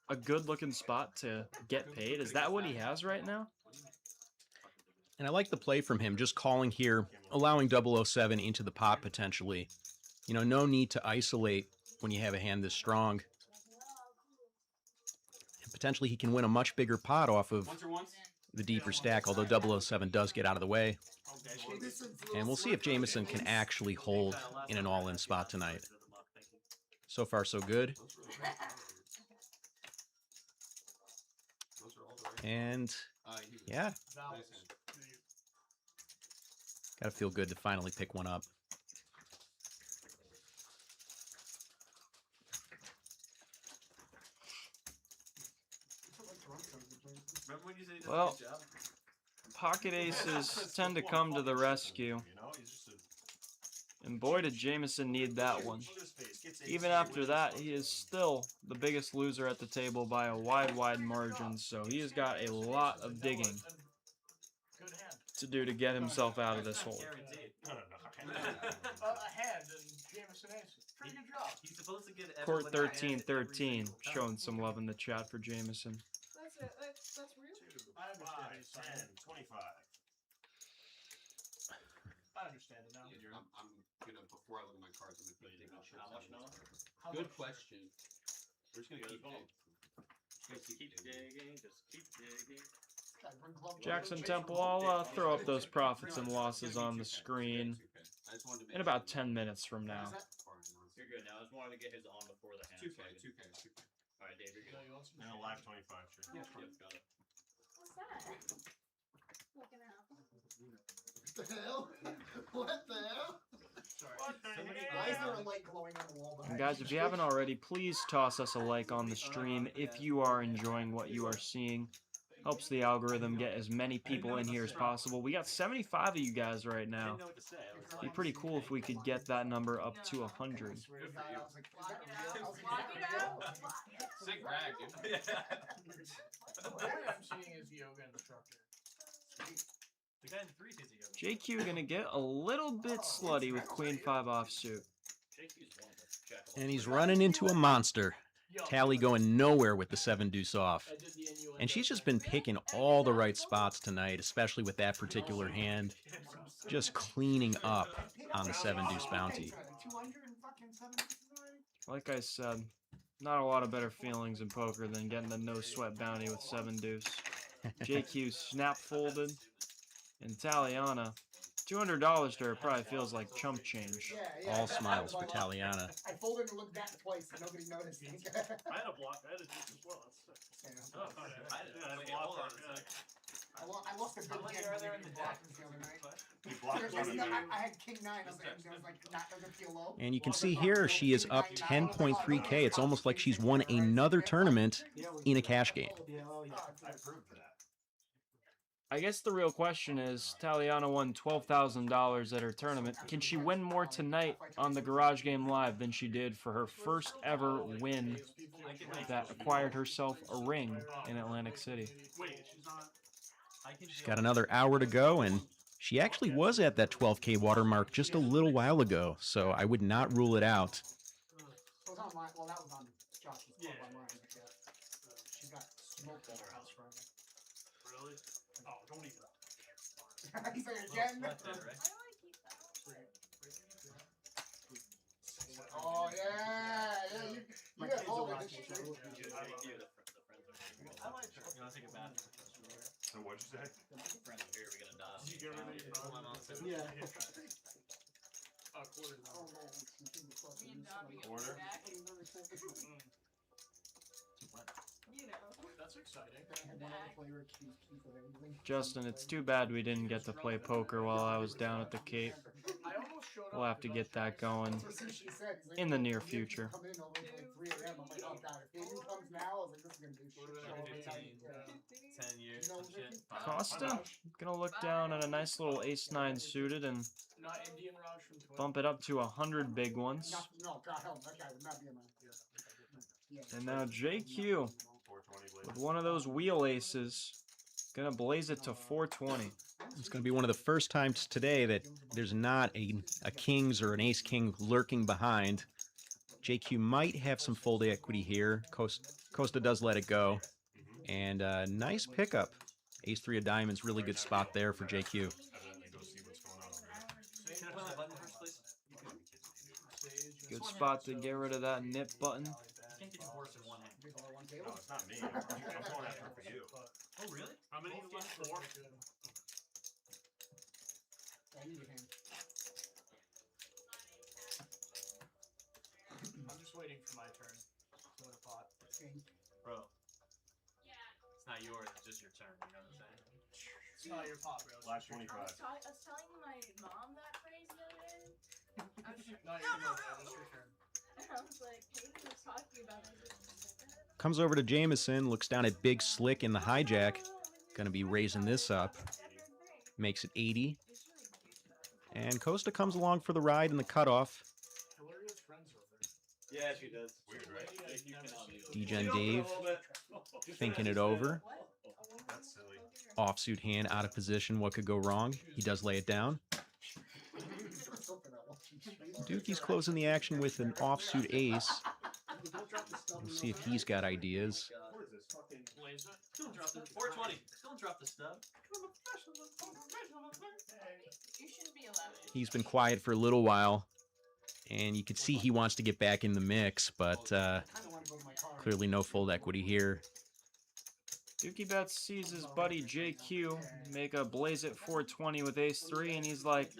A good-looking spot to get paid? Is that what he has right now? And I like the play from him, just calling here, allowing 007 into the pot potentially. You know, no need to isolate when you have a hand this strong. And potentially he can win a much bigger pot off of the deeper stack, although 007 does get out of the way. And we'll see if Jameson can actually hold in an all-in spot tonight. So far, so good. And, yeah. Gotta feel good to finally pick one up. Well, pocket aces tend to come to the rescue. And boy, did Jameson need that one. Even after that, he is still the biggest loser at the table by a wide margin, so he has got a lot of digging to do to get himself out of this hole. A hand and Jameson aces. Pretty good job. He's supposed to get Court 13-13, showing some love in the chat for Jameson. That's it. That's real. I understand. 10, 25. I understand it now. I'm gonna, before I look at my cards, I'm gonna dig my shit. How much now? Good question. We're just gonna keep digging. Just keep digging. Just keep digging. Jackson Temple, I'll throw up those profits and losses on the screen in about 10 minutes from now. You're good now. I just wanted to get his on before the hand. 2K. Alright, Dave, you're good. And a live 25, sure. Yep, got it. What's that? Looking out. What the hell? What the hell? Why is there a light glowing on the wall behind And guys, if you haven't already, please toss us a like on the stream if you are enjoying what you are seeing. Helps the algorithm get as many people in here as possible. We got 75 of you guys right now. It'd be pretty cool if we could get that number up to 100. Sick brag, dude. The boy I'm seeing is yoga instructor. The guy in the threes is a yoga. JQ gonna get a little bit slutty with Queen 5 offsuit. And he's running into a monster. Tally going nowhere with the 7 deuce off. And she's just been picking all the right spots tonight, especially with that particular hand. Just cleaning up on the 7 deuce bounty. Like I said, not a lot of better feelings in poker than getting the no sweat bounty with 7 deuce. JQ snap folded, and Taliana, $200 to her probably feels like chump change. All smiles for Taliana. I folded and looked back twice and nobody noticed. I had a block. I had a deuce as well. I lost a good game in the blockers the other night. I had king 9 and there was like not a PLO. And you can see here she is up 10.3K. It's almost like she's won another tournament in a cash game. I guess the real question is, Taliana won $12,000 at her tournament. Can she win more tonight on the Garage Game Live than she did for her first ever win that acquired herself a ring in Atlantic City? She's got another hour to go, and she actually was at that 12K watermark just a little while ago, so I would not rule it out. Well, that was on Josh's club on mine. She got smoked at her house forever. Really? Oh, don't eat that. He's like, again? Oh, yeah. You got all of this shit. I like it. You want to take a bath? So what'd you say? Friends are here, we're gonna die. My mom said, Yeah. Order? You know. That's exciting. Justin, it's too bad we didn't get to play poker while I was down at the Cape. We'll have to get that going in the near future. 10 years, some shit. Costa, gonna look down at a nice little ace-9 suited and bump it up to 100 big ones. And now JQ, with one of those wheel aces, gonna blaze it to 420. It's going to be one of the first times today that there's not a kings or an ace-king lurking behind. JQ might have some fold equity here. Costa does let it go. And nice pickup. Ace-3 of diamonds, really good spot there for JQ. Good spot to get rid of that nip button. No, it's not me. I'm going after it for you. Oh, really? How many left? 4? I'm just waiting for my turn. To the pot. Bro. It's not yours, it's just your turn, you know what I'm saying? It's not your pot, bro. Last I 25. was telling my mom that phrase the other day. I was like, Not no, your no, turn, no. just your turn. And I was like, Katie was talking about it. Comes over to Jameson, looks down at Big Slick in the hijack. Going to be raising this up. Makes it 80. And Costa comes along for the ride in the cutoff. Hilarious friends over there. Yeah, she does. Weird, right? DGen Dave thinking it over. That's silly. Offsuit hand out of position. What could go wrong? He does lay it down. Dukey's closing the action with an offsuit ace. We'll see if he's got ideas. Blaze it. Don't drop the 420. Don't drop the stuff. You shouldn't be allowed. He's been quiet for a little while, and you can see he wants to get back in the mix, but clearly no fold equity here. Dukey Bets sees his buddy JQ make a blaze at 420 with ace-3, and he's like,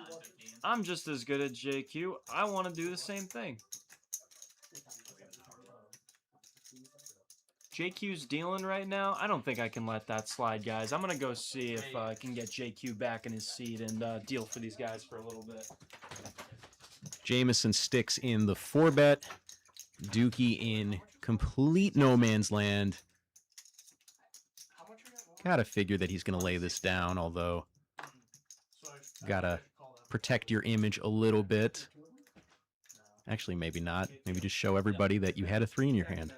I'm just as good as JQ. I want to do the same thing. JQ's dealing right now. I don't think I can let that slide, guys. I'm going to go see if I can get JQ back in his seat and deal for these guys for a little bit. Jameson sticks in the 4-bet. Dukey in complete no man's land. Gotta figure that he's going to lay this down, although gotta protect your image a little bit. Actually, maybe not. Maybe just show everybody that you had a 3 in your hand.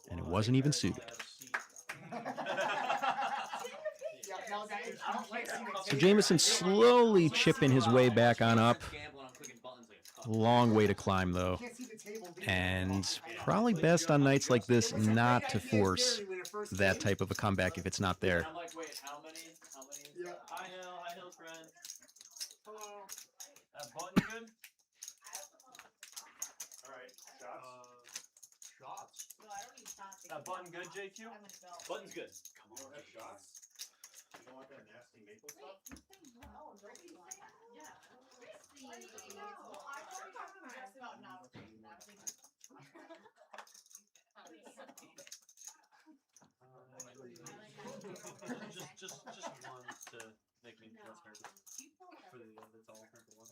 And it wasn't even suited. So Jameson slowly chipping his way back on up. Long way to climb, though. And probably best on nights like this not to force that type of a comeback if it's not there. I'm like, wait, how many? Yeah. I know, friend. Hello. That button good? Alright, shots? Shots? No, I don't need shots. That button good, JQ? Button's good. Come on, shots. You don't want that nasty maple stuff? No, yeah. I was talking about not just one to make me less nervous. For the that's all for one.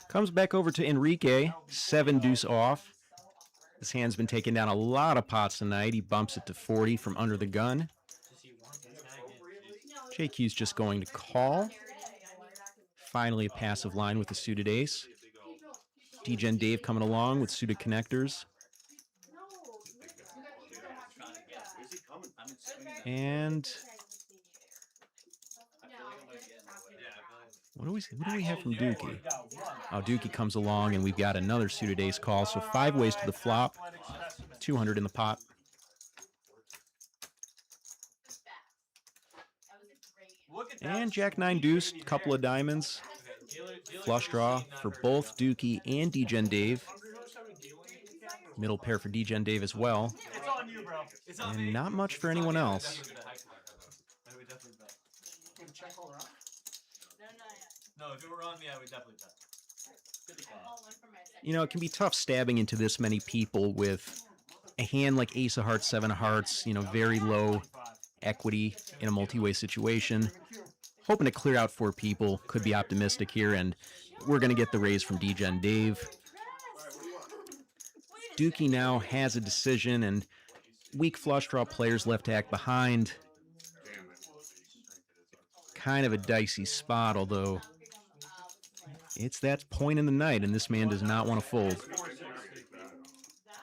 Comes back over to Enrique, 7 deuce off. His hand's been taking down a lot of pots tonight. He bumps it to 40 from under the gun. JQ's just going to call. Finally a passive line with the suited ace. DGen Dave coming along with suited connectors. And what do we have from Dukey? Oh, Dukey comes along and we've got another suited ace call. So 5 ways to the flop, 200 in the pot. And Jack 9 deuce, couple of diamonds. Flush draw for both Dukey and DGen Dave. Middle pair for DGen Dave as well. It's on you, bro. And not much for anyone else. No, if it were on me, I would definitely bet. You know, it can be tough stabbing into this many people with a hand like Ace of Hearts, 7 of Hearts, you know, very low equity in a multi-way situation. Hoping to clear out 4 people. Could be optimistic here, and we're going to get the raise from DGen Dave. Dukey now has a decision, and weak flush draw players left to act behind. Kind of a dicey spot, although it's that point in the night, and this man does not want to fold.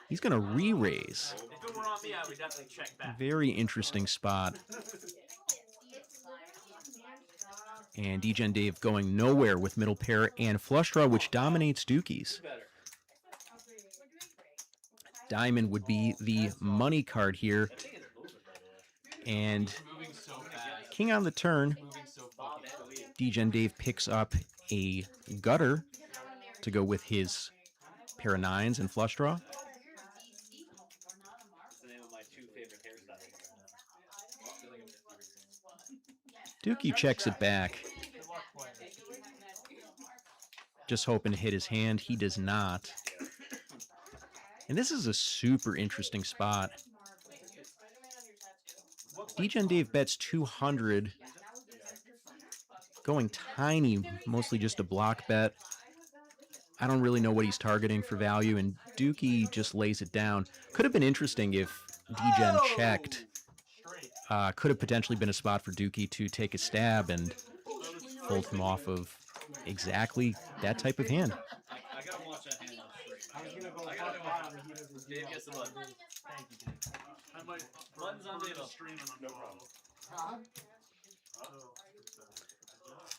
He's going to re-raise. If it were on me, I would definitely check back. Very interesting spot. And Degen Dave going nowhere with middle pair and flush draw, which dominates Dukey's. Diamond would be the money card here. And king on the turn. Degen Dave picks up a gutter to go with his pair of nines and flush draw. Dukey checks it back. Just hoping to hit his hand. He does not. And this is a super interesting spot. Degen Dave bets 200. Going tiny, mostly just a block bet. I don't really know what he's targeting for value, and Dukey just lays it down. Could have been interesting if Degen checked. Could have potentially been a spot for Dukey to take a stab and fold him off of exactly that type of hand. I gotta watch that hand on stream. Dave gets the button. Thank you, Dave. I might Buttons on Dave. stream and no problem.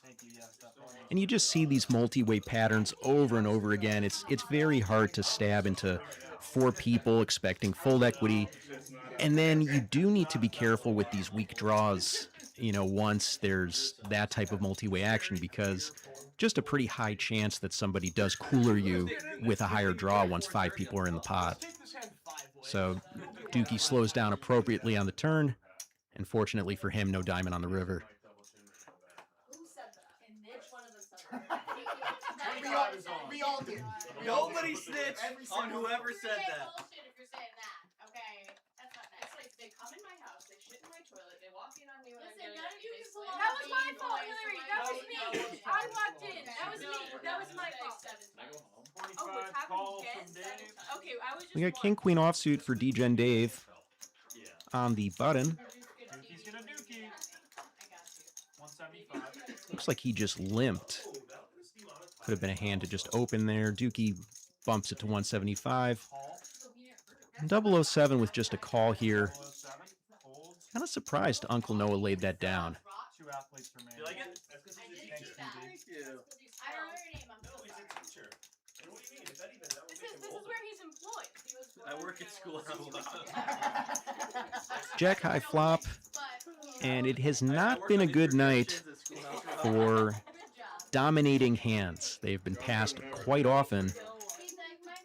Thank you, yes, definitely. And you just see these multi-way patterns over and over again. It's very hard to stab into 4 people expecting fold equity. And then you do need to be careful with these weak draws, you know, once there's that type of multi-way action, because just a pretty high chance that somebody does cooler you with a higher draw once 5 people are in the pot. So Dukey slows down appropriately on the turn, and fortunately for him, no diamond on the river. We all did. Nobody snitched on whoever said that. Bullshit if you're saying that. Okay, that's not nice. It's like they come in my house, they shit in my toilet, they walk in on me when I'm Listen, getting none of you they can slam pull the out bean my fault, noise, Hillary. so That I was know me. it's I fine. walked in. That was No, me. That was my like fault. 7 times. Oh, 45 it's happened call again? from Dave. Okay, I was just We got king queen offsuit for Degen Dave on the button. Dukey's gonna Dukey. 175. Looks like he just limped. Could have been a hand to just open there. Dukey bumps it to 175. 007 with just a call here. Kind of surprised Uncle Noah laid that down. 2 athletes remain. You like it? Thanks, Thank you. I don't know your name. I'm so sorry. This is where he's employed. He was I work at school. Jack high flop, and it has not been a good night for dominating hands. They've been passed quite often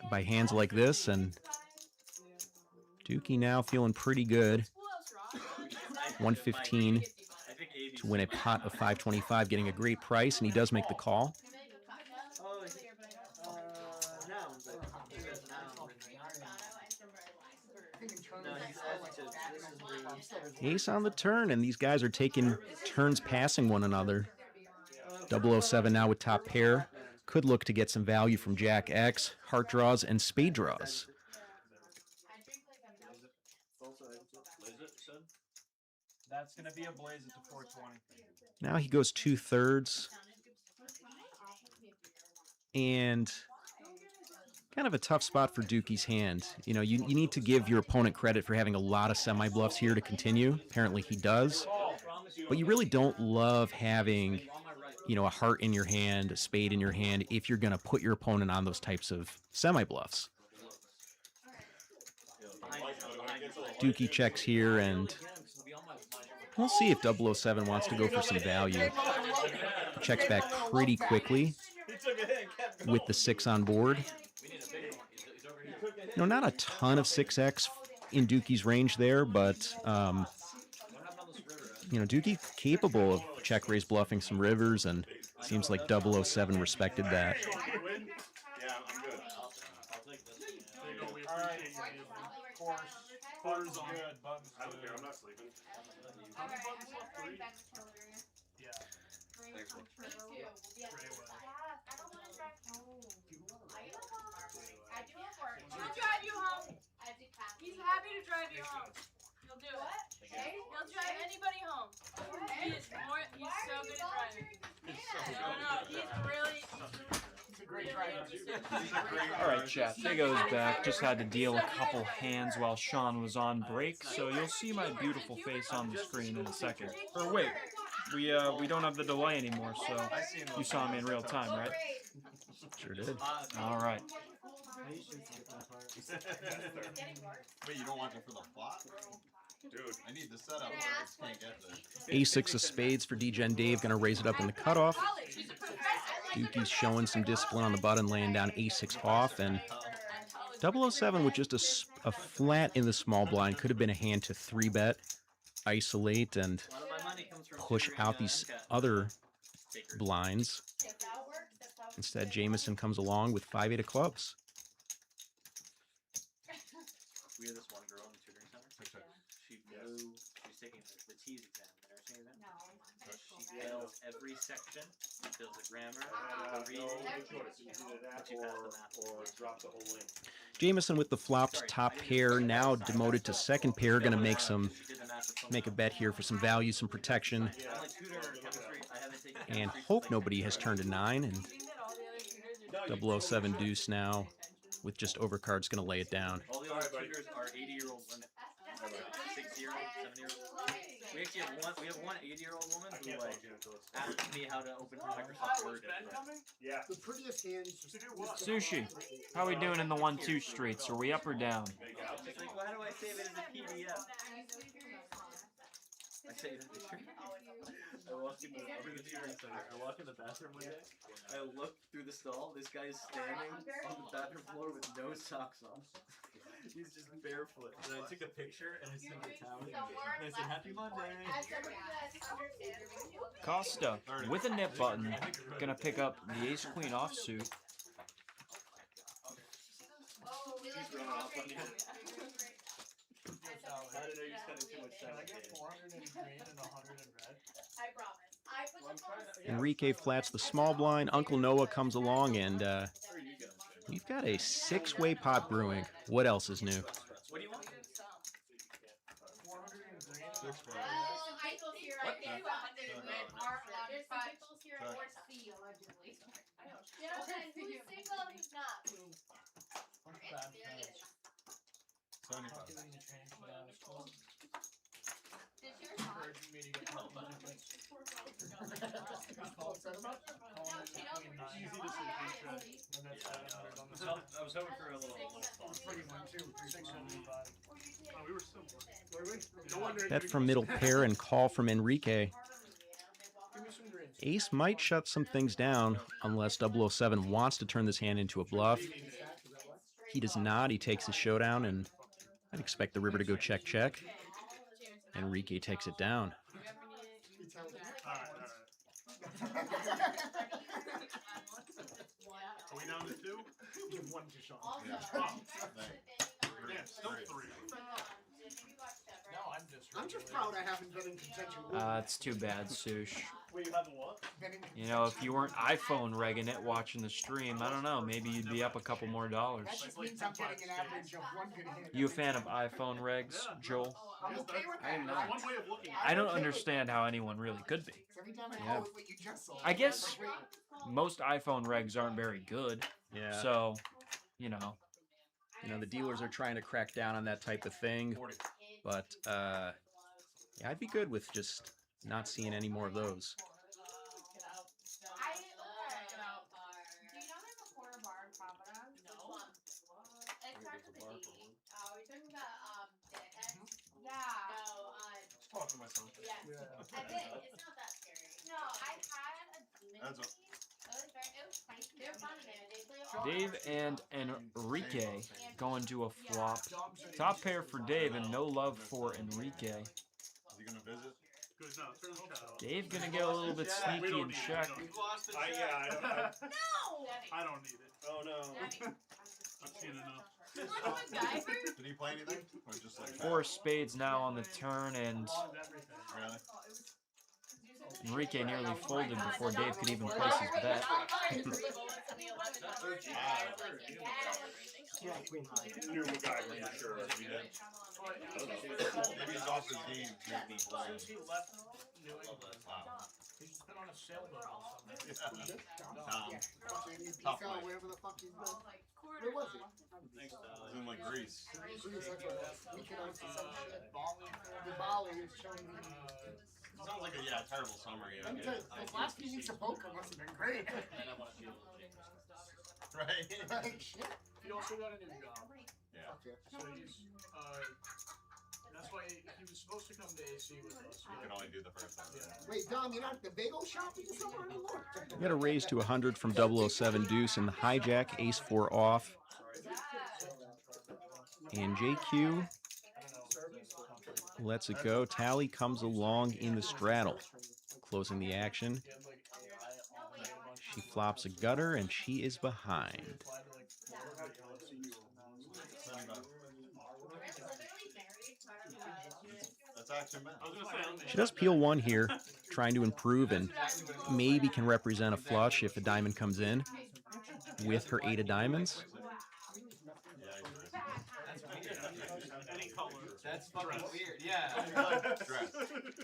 by hands like this, and Dukey now feeling pretty good. 115 to win a pot of 525, getting a great price, and he does make the call. Ace on the turn, and these guys are taking turns passing one another. 007 now with top pair. Could look to get some value from Jack X, heart draws, and spade draws. That's gonna be a blaze at the 420. Now he goes 2/3. And kind of a tough spot for Dukey's hand. You know, you need to give your opponent credit for having a lot of semi-bluffs here to continue. Apparently he does. But you really don't love having, you know, a heart in your hand, a spade in your hand, if you're going to put your opponent on those types of semi-bluffs. Dukey checks here, and we'll see if 007 wants to go for some value. Checks back pretty quickly with the 6 on board. You know, not a ton of 6x in Dukey's range there, but, you know, Dukey capable of check raise bluffing some rivers, and seems like 007 respected that. Quarters good, buttons I don't care, I'm not sleeping. All right, I'm gonna drive back to Hillary. Yeah. Me too. We'll be at the I don't want to drive home. I do have work. He'll drive you home. He's happy to drive you home. He'll do it. He'll drive anybody home. He's so good at driving. No, he's really. It's a great All right, chat. Tay goes back. Just had to deal a couple hands while Sean was on break, so you'll see my beautiful face on the screen in a second. Or wait, we don't have the delay anymore, so you saw me in real time, right? Sure did. All right. Wait, you don't watch it for the plot? Dude, I need the setup. I can't get this. A6 of spades for DGen Dave, going to raise it up in the cutoff. Dukey's showing some discipline on the button, laying down A6 off, and 007 with just a flat in the small blind could have been a hand to 3-bet, isolate, and push out these other blinds. Instead, Jameson comes along with 5-8 of clubs. We had this one girl in the tutoring center. She blew. She was taking the T's exam, the nursing exam. She failed every section. She failed the grammar, the reading. But she passed the math. Drop the whole link. Jameson with the flops, top pair, now demoted to second pair. Going to make a bet here for some value, some protection, and hope nobody has turned a 9. And 007 deuce now with just overcards going to lay it down. All the other tutors are 80-year-old women. 6-year-old, 7-year-old. We actually have one 80-year-old woman who like asked me how to open her Microsoft Word. Yeah. The prettiest hands. Sushi, how we doing in the 1-2 streets? Are we up or down? She's like, well, how do I save it as a PDF? I say that I walk in the bathroom one day. I look through the stall. This guy is standing on the bathroom floor with no socks on. He's just barefoot. And I took a picture and I sent it to Howard. And I said, "Happy Monday." Costa with a nip button, gonna pick up the Ace Queen offsuit. I don't know, you're spending too much time. Can I get 400 in green and 100 in red? I promise. I put the post. Enrique flats the small blind. Uncle Noah comes along, and we've got a 6-way pot brewing. What else is new? What do you want? 400 in green. Michael's here. I can do 100 in red. There's some people's here at Fort C, allegedly. I know. You know, and who's single and who's not? I was hoping for a little. Bet from middle pair and call from Enrique. Ace might shut some things down unless 007 wants to turn this hand into a bluff. He does not. He takes his showdown, and I'd expect the river to go check, check. Enrique takes it down. Are we down to 2? Give 1 to Sean. Yeah, still 3. I'm just proud I haven't been in contention. It's too bad, Sush. Wait, you haven't what? You know, if you weren't iPhone regging it watching the stream, I don't know, maybe you'd be up a couple more dollars. That just means I'm getting an average of 1 good hand. You a fan of iPhone regs, Joel? I'm okay with that. I am not. One way of looking I don't understand how anyone really could be. Every time I Yeah. call it what you just saw. I guess most iPhone regs aren't very good. Yeah. So, you know. The dealers are trying to crack down on that type of thing. But, yeah, I'd be good with just not seeing any more of those. Do you know there's a corner bar in Providence? No. It starts with a D. Oh, you're talking about Deadhead? Yeah. No, Talk to my son. yes. I did. It's not that scary. No, I had a demon. That's It was spicy. They're fun in there. They play all Dave and Enrique going to a flop. Top pair for Dave and no love for Enrique. Is he gonna visit? Good, no, turn home. Dave gonna get a little bit sneaky and check. I don't need it. Oh no. I've seen enough. Did he play anything? Or just like 4 of spades now on the turn, and Really? Enrique nearly folded before Dave could even place his bet. New guy, for sure. We did. Maybe he's off his game. Maybe blind. Since he left New England, He's been on a sailboat or something. Tom. Fucking Top Ibiza, life. wherever the fuck he's been. Quarter Where was he? Thanks, He's in like Greece. Greece, that's what it was. Mykonos or some shit. Bali. The Bali is showing me. Sounds like a third summer you. Let me tell you, those last few weeks of poker must have been great. And I want to feel Right. Like, shit. He also got a new job. Yeah. Fuck yeah. So he's, that's why he was supposed to come to AC with us. You can only do the first time. Wait, Dom, you're not at the bagel shop somewhere anymore? We got a raise to 100 from 007 Deuce in the hijack, ace 4 off. And JQ lets it go. Tally comes along in the straddle, closing the action. She flops a gutter, and she is behind. That's action man. She does peel 1 here, trying to improve, and maybe can represent a flush if a diamond comes in with her 8 of diamonds. That's fucking weird. Yeah. Dress.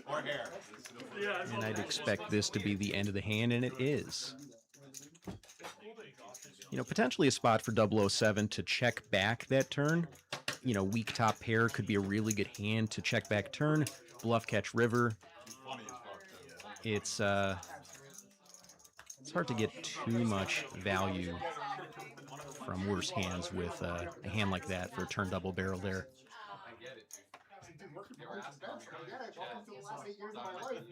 Or hair. And I'd expect this to be the end of the hand, and it is. You know, potentially a spot for 007 to check back that turn. You know, weak top pair could be a really good hand to check back turn. Bluff catch river. It's hard to get too much value from worse hands with a hand like that for a turn double barrel there. Welcome to the last 8 years of my life.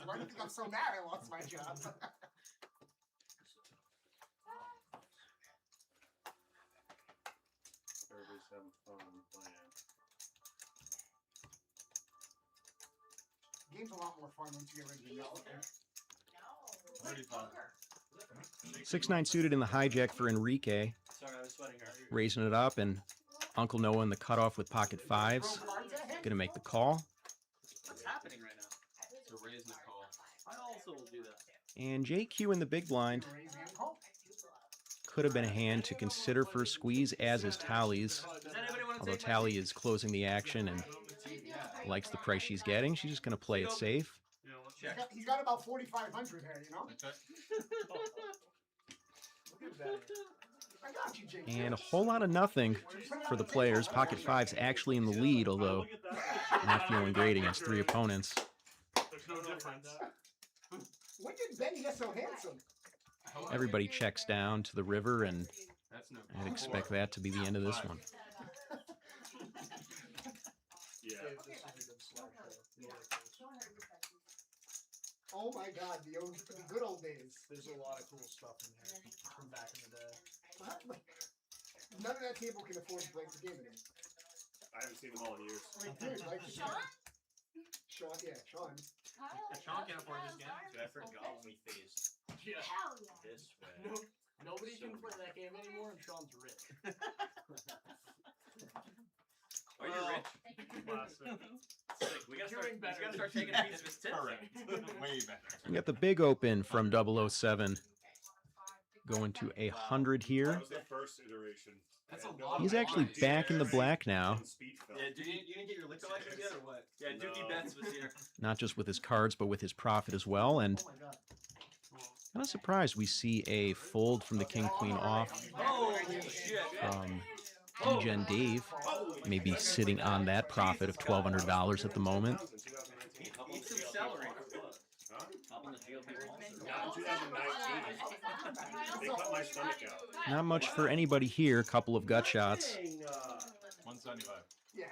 Why do you think I'm so mad I lost my job? Game's a lot more fun once you get ready to yell. 6-9 suited in the hijack for Enrique. Sorry, I was sweating. Raising it up, and Uncle Noah in the cutoff with pocket 5s. Gonna make the call. What's happening right now? It's a raise and a call. I also will do that. And JQ in the big blind. Could have been a hand to consider for a squeeze, as is Tally's. Although Tally is closing the action and likes the price she's getting, she's just going to play it safe. He's got about 4,500 here, you know? I got you, Jake. And a whole lot of nothing for the players. Pocket 5's actually in the lead, although not feeling great against 3 opponents. There's no difference. When did Benny get so handsome? Everybody checks down to the river, and I'd expect that to be the end of this one. Oh my god, the good old days. There's a lot of cool stuff in there from back in the day. None of that table can afford to play the game anymore. I haven't seen them all in years. Like, dude, like Sean? Sean, yeah, Sean. Sean can't afford this game. Dude, I forgot when we faced Yeah. Hell yeah. this way. No, nobody can play that game anymore, and Sean's rich. Are you rich? We gotta start taking a piece of his tip. Correct. Way better. We got the big open from 007 going to 100 here. That was the first iteration. That's a lot. He's actually back in the black now, Yeah, you didn't get your liquor license yet, or what? Yeah, Dukey Bets was here. not just with his cards, but with his profit as well. And Oh my god. not surprised we see a fold from the king-queen off Oh, shit. from Degen Dave, maybe sitting on that profit of $1,200 at the moment. Eat some celery. Hop on the GLP They cut my stomach out. Not much for anybody here. A couple of gut shots. 175. Yeah.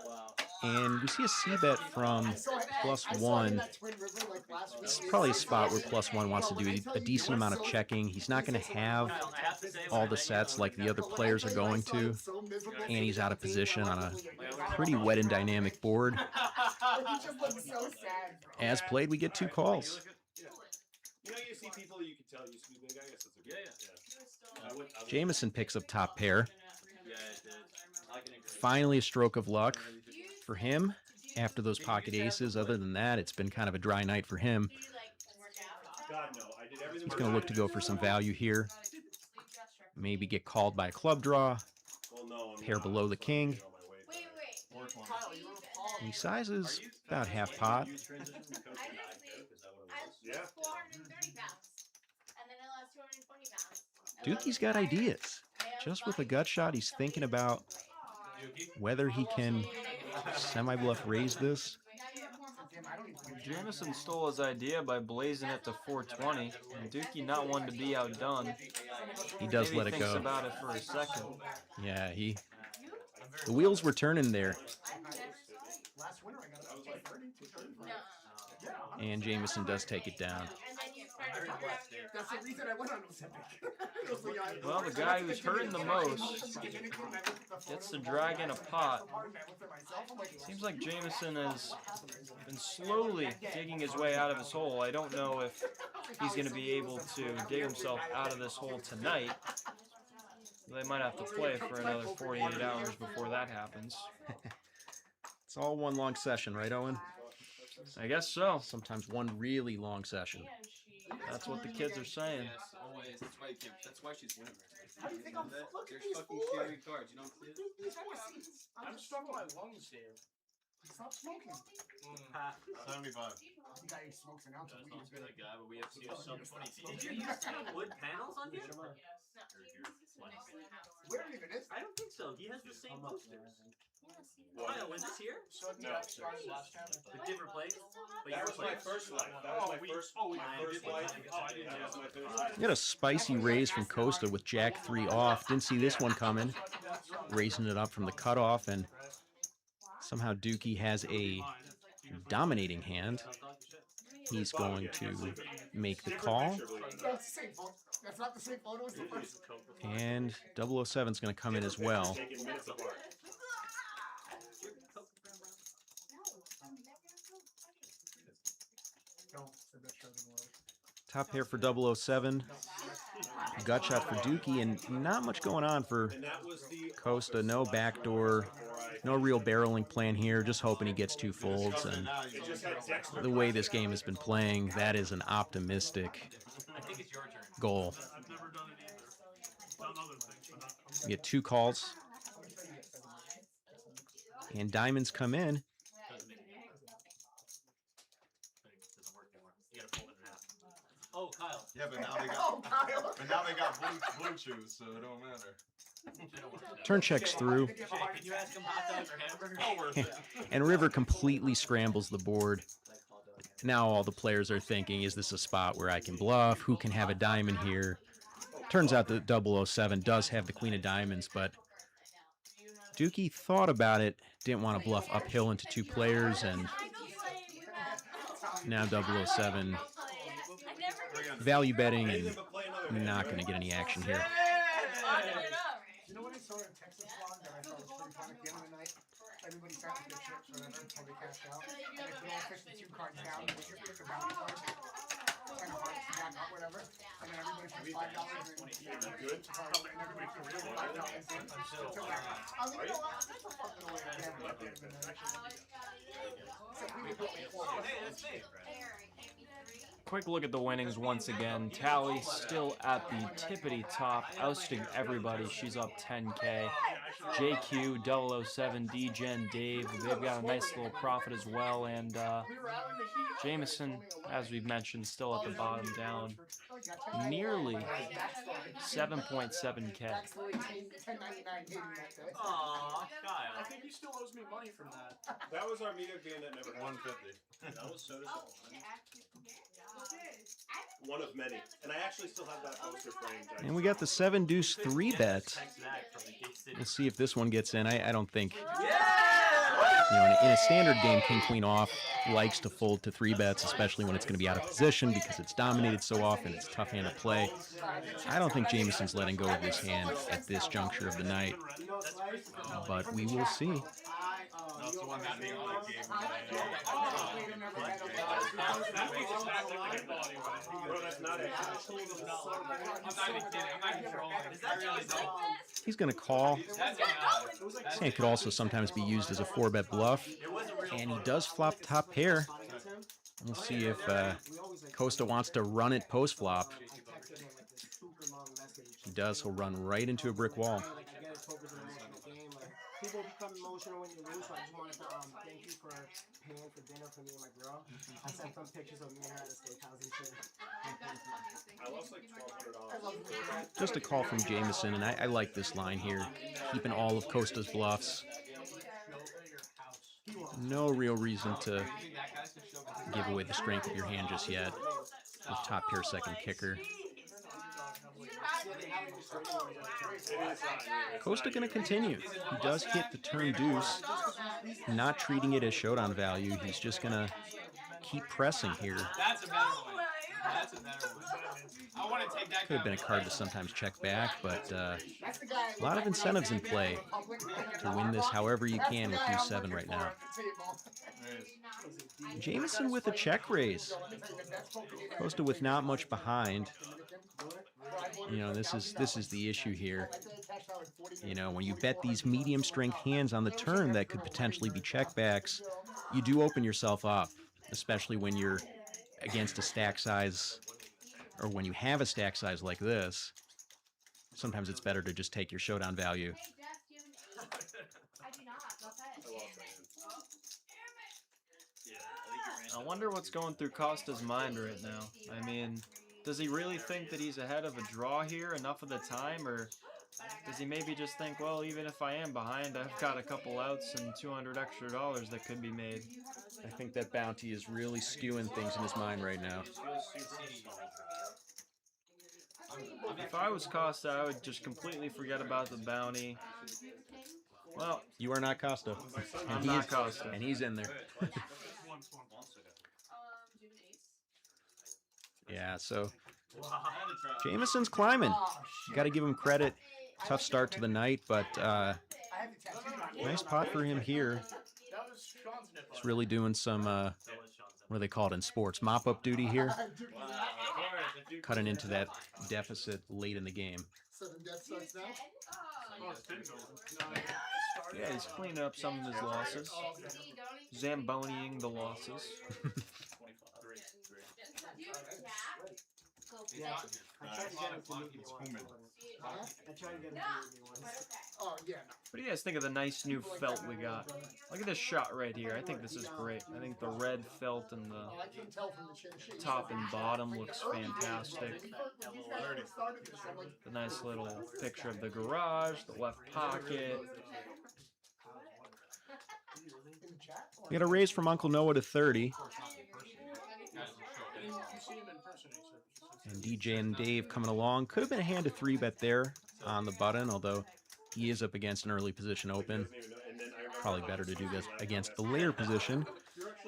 Wow. And we see a C-bet from I saw +1. that Twin River like last week. This is probably a spot where +1 wants to do a decent amount of checking. He's not going to have all the sets like the other players are going to. And he's out of position on a pretty wet and dynamic board. He just looks so sad. As played, we get 2 calls. You know, you see people you can tell used to be big. I guess that's a good. Yeah. Jameson picks up top pair. Yeah, it did. I can agree. Finally a stroke of luck for him after those pocket aces. Other than that, it's been kind of a dry night for him. God no, I did everything. He's going to look to go for some value here. Maybe get called by a club draw. Well, no, I'm Pair not. below the king. Wait. He sizes about half pot. I Yeah. 430 pounds. And then I lost 220 pounds. Dukey's got ideas. Just with a gut shot, he's thinking about whether he can semi-bluff raise this. Jameson stole his idea by blazing it to 420, and Dukey not one to be outdone. He does Maybe let it thinks go. about it for a second. Yeah, the wheels were turning there. And Jameson does take it down. That's the reason I went on Ozempic. Well, the guy who's hurting the most gets to drag in a pot. Seems like Jameson has been slowly digging his way out of his hole. I don't know if he's going to be able to dig himself out of this hole tonight. They might have to play for another 48 hours before that happens. It's all one long session, right, Owen? I guess so. Sometimes one really long session. That's what the kids are saying. Yes, always. That's why she's winning. How do you think I'm looking at There's these fucking four? scary cards. You don't see it? I'm struggling with my lungs, Dave. Stop smoking. 75. You guys smokes an ounce of weed. That's a guy, but we have to use some 20 Did you use wood panels on here? Where even is? I don't think so. He has the same posters. What? Kyle, was this here? So No, last time. With different plates? But That yours was my was- first life. That was my first life. That was my first life. We got a spicy raise from Costa with Jack 3 off. Didn't see this one coming. Raising it up from the cutoff, and somehow Dukey has a dominating hand. He's going to make the call. That's the same photo. That's not the same photo as the first. And 007 is going to come in as well. Taking minutes apart. Top pair for 007. Gut shot for Dukey, and not much going on for And that was the Costa. No backdoor, no real barreling plan here. Just hoping he gets 2 folds. And It just had Dexter. the way this game has been playing, that is an optimistic I think it's your turn. goal. I've never done it either. Done other things, but not. We get 2 calls. And diamonds come in. Doesn't work anymore. You gotta pull it in half. Oh, Kyle. Yeah, but now they Oh, got Kyle. blue chews, so it don't matter. Turn checks through. Jay, can you ask him hot dogs or hamburgers? And River completely scrambles the board. Now all the players are thinking, is this a spot where I can bluff? Who can have a diamond here? Turns out that 007 does have the queen of diamonds, but Dukey thought about it, didn't want to bluff uphill into 2 players, and now 007 value betting and not going to get any action here. You know what I saw in Texas vlog that I thought was pretty funny the other night? Everybody sat with their chips, whatever, until they cashed out. And they put all 52 cards down, and they just pick a bounty card. Kind of hard to back up, whatever. And then everybody put $5 in. Good. And everybody put $5 in. Until that. I was like, you know what? That's a fucking way to gamble at the end of the night. So we would put me forward. Hey, that's me. Quick look at the winnings once again. Tally still at the tippity top, ousting everybody. She's up 10K. JQ, 007, D-Gen, Dave, they've got a nice little profit as well. And Jameson, as we've mentioned, still at the bottom down nearly 7.7K. Aw, Kyle. I think he still owes me money from that. That was our meter game that never 150. That was so one of many. And I actually still have that poster framed. And we got the 7 deuce 3 bet. Text Zach from the Gate City. We'll see if this one gets in. I don't think, you know, in a standard game, King Queen off likes to fold to 3 bets, especially when it's going to be out of position because it's dominated so often. It's a tough hand to play. I don't think Jameson's letting go of this hand at this juncture of the night, but we will see. That's the one that made my game. Bro, that's not it. I'm not even kidding. I'm not even trolling. Is that really He's going to call. It could also sometimes be used as a 4-bet bluff, and he does flop top pair. We'll see if Costa wants to run it post flop. He does. He'll run right into a brick wall. I'm emotional when you lose, so I just wanted to thank you for paying for dinner for me and my girl. I sent some pictures of me and her at a steakhouse and shit. I lost like $1,200. Just a call from Jameson, and I like this line here. Keeping all of Costa's bluffs. No real reason to give away the strength of your hand just yet. With top pair second kicker. Costa going to continue. He does hit the turn deuce. Not treating it as showdown value. He's just going to keep pressing here. That's a better one. That's a better one. I want to take that. Could have been a card to sometimes check back, but a lot of incentives in play to win this however you can with deuce 7 right now. Jameson with a check raise. Costa with not much behind. You know, this is the issue here. You know, when you bet these medium strength hands on the turn that could potentially be checkbacks, you do open yourself up, especially when you're against a stack size, or when you have a stack size like this. Sometimes it's better to just take your showdown value. I wonder what's going through Costa's mind right now. I mean, does he really think that he's ahead of a draw here enough of the time, or does he maybe just think, well, even if I am behind, I've got a couple outs and $200 extra that could be made? I think that bounty is really skewing things in his mind right now. If I was Costa, I would just completely forget about the bounty. Well, you are not Costa. I'm not Costa. And he's in there. Yeah, so Jameson's climbing. Got to give him credit. Tough start to the night, but nice pot for him here. He's really doing some, what do they call it in sports? Mop-up duty here. Cutting into that deficit late in the game. Yeah, he's cleaning up some of his losses. Zamboniing the losses. Yeah, I tried to get him to meet me once. I tried to get him to meet me once. Oh, yeah. What do you guys think of the nice new felt we got? Look at this shot right here. I think this is great. I think the red felt and the top and bottom looks fantastic. The nice little picture of the garage, the left pocket. We got a raise from Uncle Noah to 30. And DJ and Dave coming along. Could have been a hand to 3-bet there on the button, although he is up against an early position open. Probably better to do this against the later position.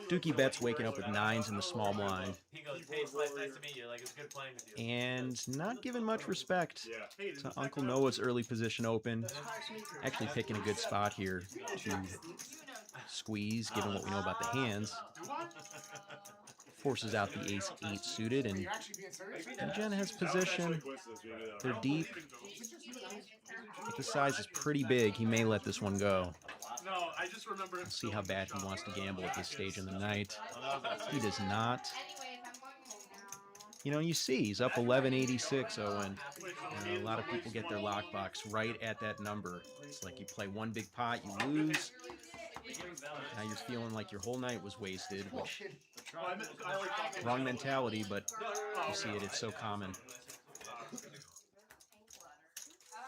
Dukey Bets waking up with 9s in the small blind. He goes, hey, it's nice to meet you. Like, it's good playing with you. And not giving much respect to Uncle Noah's early position open. Actually picking a good spot here to squeeze, given what we know about the hands. Forces out the ace-8 suited, and Jen has position. They're deep. If the size is pretty big, he may let this one go. We'll see how bad he wants to gamble at this stage in the night. He does not. You know, you see, he's up 1186, Owen. A lot of people get their lockbox right at that number. It's like you play one big pot, you lose. Now you're feeling like your whole night was wasted, which wrong mentality, but you see it, it's so common.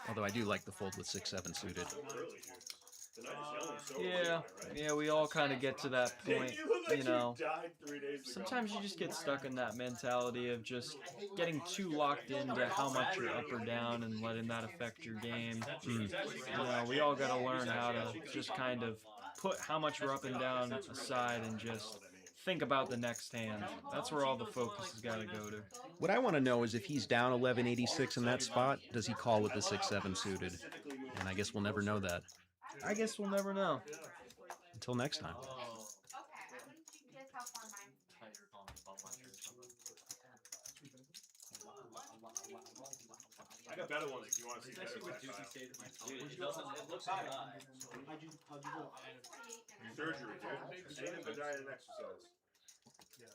Although I do like the fold with 6-7 suited. Yeah, we all kind of get to that point, you know. Sometimes you just get stuck in that mentality of just getting too locked into how much you're up or down and letting that affect your game. You know, we all got to learn how to just kind of put how much we're up and down aside and just think about the next hand. That's where all the focus has got to go to. What I want to know is if he's down 1186 in that spot, does he call with the 6-7 suited? And I guess we'll never know that. I guess we'll never know. Until next time. I got better ones if you want to see better. It looks like surgery, dude. Ain't a diet and exercise.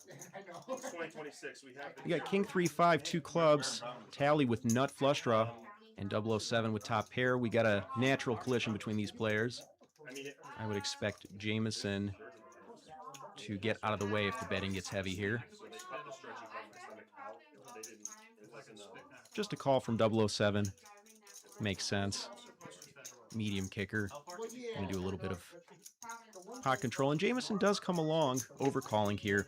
It's 2026. We got King 3-5, 2 clubs, tally with nut flush draw, and 007 with top pair. We got a natural collision between these players. I would expect Jameson to get out of the way if the betting gets heavy here. Just a call from 007. Makes sense. Medium kicker. Going to do a little bit of pot control. And Jameson does come along, overcalling here.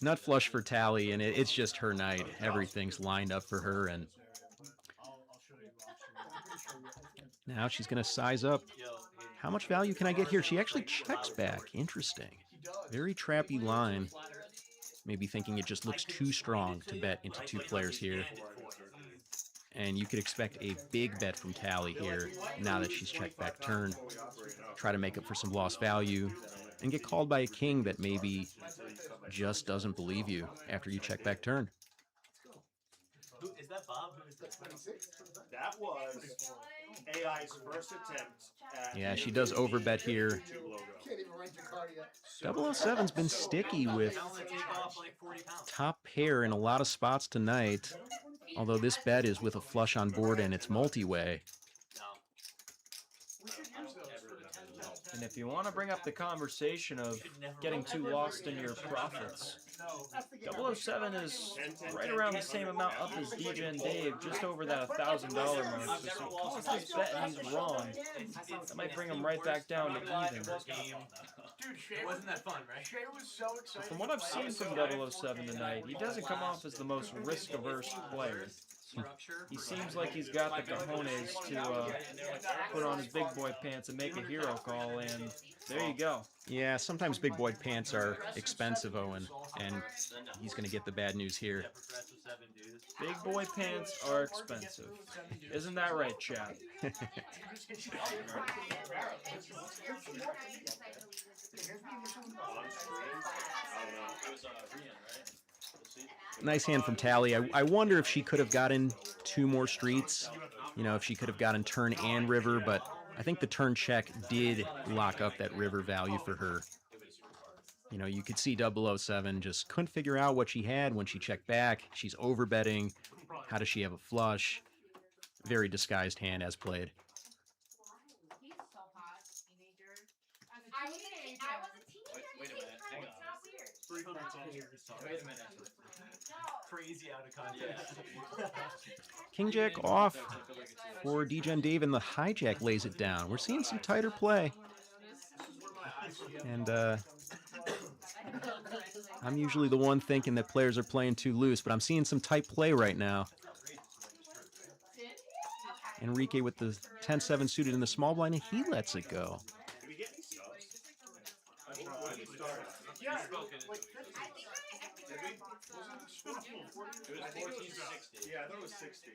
Nut flush for Tally, and it's just her night. Everything's lined up for her, and now she's going to size up. How much value can I get here? She actually checks back. Interesting. Very trappy line. Maybe thinking it just looks too strong to bet into two players here. And you could expect a big bet from Tally here now that she's checked back turn. Try to make up for some lost value and get called by a king that maybe just doesn't believe you after you check back turn. Is that Bob? That was AI's first attempt at... Yeah, she does overbet here. 007's been sticky with top pair in a lot of spots tonight. Although this bet is with a flush on board and it's multi-way. And if you want to bring up the conversation of getting too lost in your profits, 007 is right around the same amount up as DJ and Dave, just over that $1,000 mark. So if he calls this bet and he's wrong, that might bring him right back down to even. Dude, Shay wasn't that fun, right? Shay was so excited. From what I've seen from 007 tonight, he doesn't come off as the most risk-averse player. He seems like he's got the cojones to put on his big boy pants and make a hero call, and there you go. Yeah, sometimes big boy pants are expensive, Owen, and he's going to get the bad news here. Big boy pants are expensive. Isn't that right, Chad? Nice hand from Tally. I wonder if she could have gotten two more streets. You know, if she could have gotten turn and river, but I think the turn check did lock up that river value for her. You know, you could see 007 just couldn't figure out what she had when she checked back. She's overbetting. How does she have a flush? Very disguised hand as played. He's so hot, teenager. I was a teenager. Wait a minute, hang on. Wait a minute. Crazy out of context. King Jack off for DJ and Dave, and the hijack lays it down. We're seeing some tighter play. And I'm usually the one thinking that players are playing too loose, but I'm seeing some tight play right now. Enrique with the 10-7 suited in the small blind, and he lets it go. Yeah, I thought it was 60.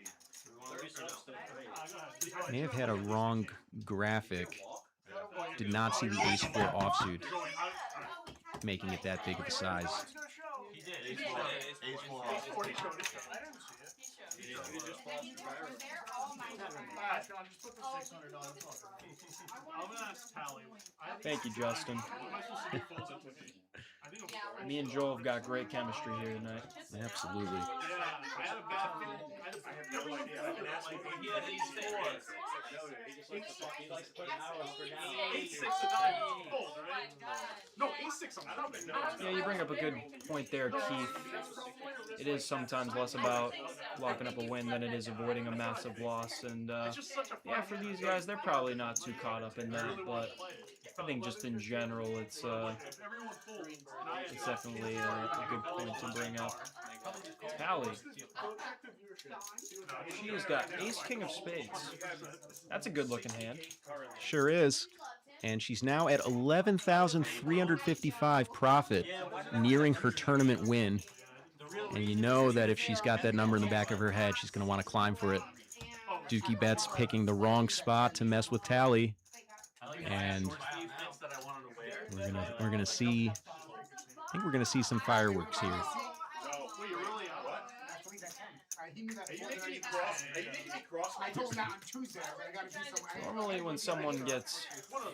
May have had a wrong graphic. Did not see the ace-4 offsuit making it that big of a size. He did. Ace-4 offsuit. Thank you, Justin. Me and Joel have got great chemistry here tonight. Absolutely. Yeah, you bring up a good point there, Keith. It is sometimes less about locking up a win than it is avoiding a massive loss. And yeah, for these guys, they're probably not too caught up in that, but I think just in general, it's definitely a good point to bring up. Tally. She has got ace-king of spades. That's a good-looking hand. Sure is. And she's now at 11,355 profit, nearing her tournament win. And you know that if she's got that number in the back of her head, she's going to want to climb for it. Dukey Bets picking the wrong spot to mess with Tally. And we're gonna see. I think we're gonna see some fireworks here. he knew that. Are you making me cross? Are you making me cross? I told him that on Tuesday. I gotta do some. Normally when someone gets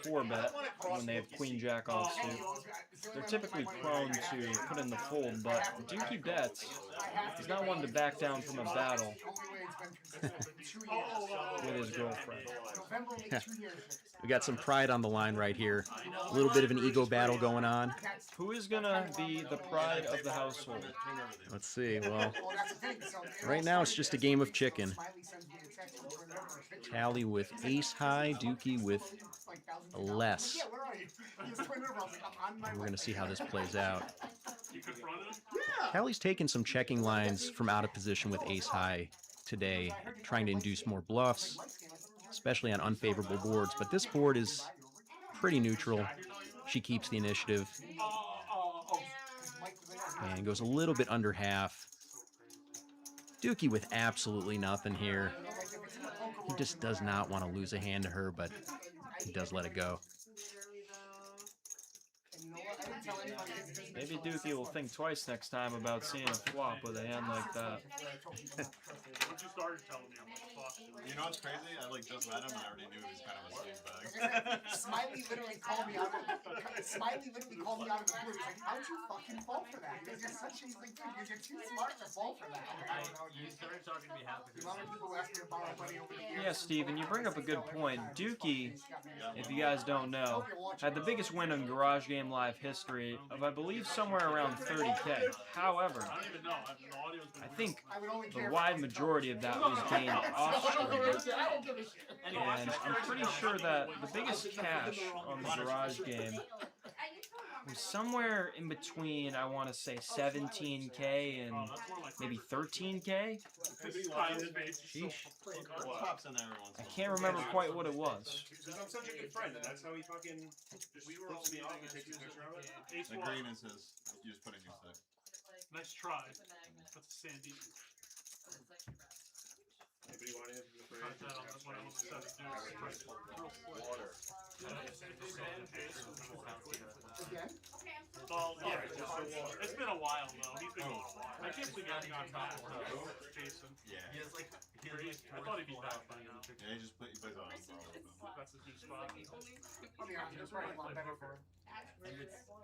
4-bet, when they have Queen Jack offsuit, they're typically prone to put in the fold, but Dukey Bets is not one to back down from a battle with his girlfriend. We got some pride on the line right here. A little bit of an ego battle going on. Who is going to be the pride of the household? Let's see. Well, right now it's just a game of chicken. Tally with ace high, Dukey with a less. And we're going to see how this plays out. Tally's taking some checking lines from out of position with ace high today, trying to induce more bluffs, especially on unfavorable boards. But this board is pretty neutral. She keeps the initiative and goes a little bit under half. Dukey with absolutely nothing here. He just does not want to lose a hand to her, but he does let it go. Maybe Dukey will think twice next time about seeing a flop with a hand like that. You know what's crazy? I just met him and I already knew he was kind of a sleazebag. Smiley literally called me out of the blue. He's like, how'd you fucking fall for that? Because you're such a dude. You're too smart to fall for that. I don't know. You started talking to me half the time. People ask me to borrow money over the years. Yeah, Steven, you bring up a good point. Dukey, if you guys don't know, had the biggest win in Garage Game Live history of, I believe, somewhere around 30K. However, I think the wide majority of that was gained off-stream. And I'm pretty sure that the biggest cash on the Garage game was somewhere in between, I want to say, 17K and maybe 13K. Sheesh. I can't remember quite what it was. Because I'm such a good friend, and that's how he fucking flips me off and takes a picture of it. The green is his. You just put in your stick. Nice try. That's a sandy. Anybody want to hit the Tried that on this one. I almost said it, dude. water? Again? Well, yeah, it's been a while though. He's been going a while. I can't believe he got top Jason. Yeah. He has I thought he'd be back by now. Yeah, he plays on. That's his new spot. I'll be honest, it's probably a lot better for him.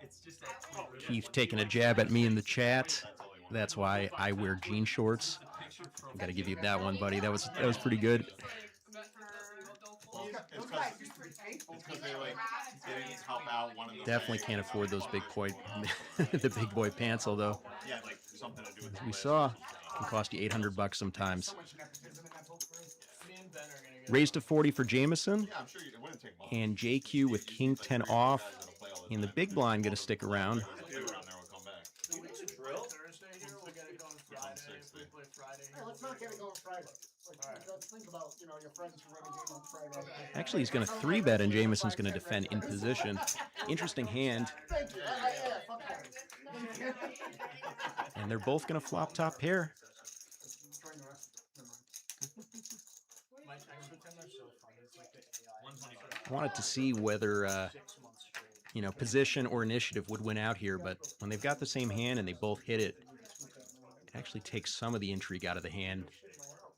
It's just that. Keith taking a jab at me in the chat. That's why I wear jean shorts. Got to give you that one, buddy. That was pretty good. It's because they didn't help out one of the. Definitely can't afford those big boy, the big boy pants, although. Yeah, something to do with. As we saw, can cost you $800 sometimes. Raised to 40 for Jameson, Yeah, I'm sure it wouldn't take long. and JQ with King 10 off, and the big blind going to stick around. Hey, let's not get it going Friday. Let's think about, your friends who run a game on Friday. Actually, he's going to 3-bet, and Jameson's going to defend in position. Interesting hand. Thank you. Fuck that. And they're both going to flop top pair. Wanted to see whether, position or initiative would win out here, but when they've got the same hand and they both hit it, it actually takes some of the intrigue out of the hand.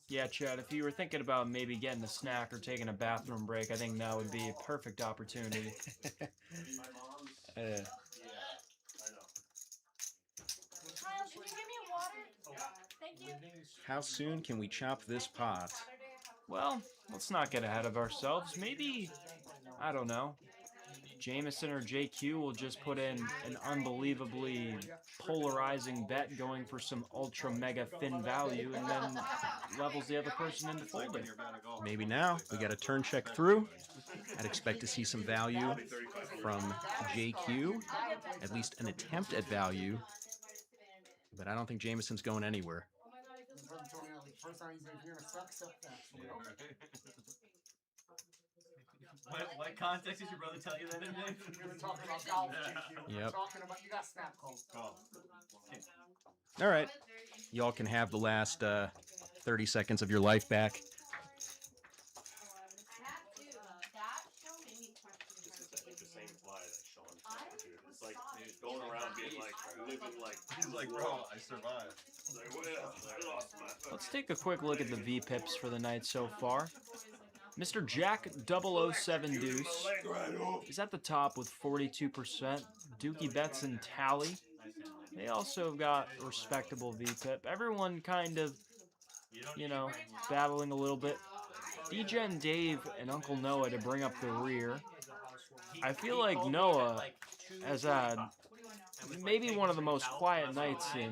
Yeah, Chad, if you were thinking about maybe getting a snack or taking a bathroom break, I think now would be a perfect opportunity. Kyle, can you give me water? Thank you. How soon can we chop this pot? Well, let's not get ahead of ourselves. Maybe, I don't know, Jameson or JQ will just put in an unbelievably polarizing bet going for some ultra mega thin value and then levels the other person into folding. Maybe now. We got a turn check through. I'd expect to see some value from JQ, at least an attempt at value, but I don't think Jameson's going anywhere. What context did your brother tell you that in? We were talking about golf. Yep. We were talking about, you got snap calls. All right. Y'all can have the last 30 seconds of your life back. like going around being like living like He's like, bro, I survived. like, well, I lost my Let's take a quick look at the VPIPs for the night so far. Mr. Jack 007 Deuce is at the top with 42%. Dukey Bets and Tally, they also have got respectable VPIP. Everyone kind of, you know, battling a little bit. DJ and Dave and Uncle Noah to bring up the rear. I feel like Noah has had maybe one of the most quiet nights in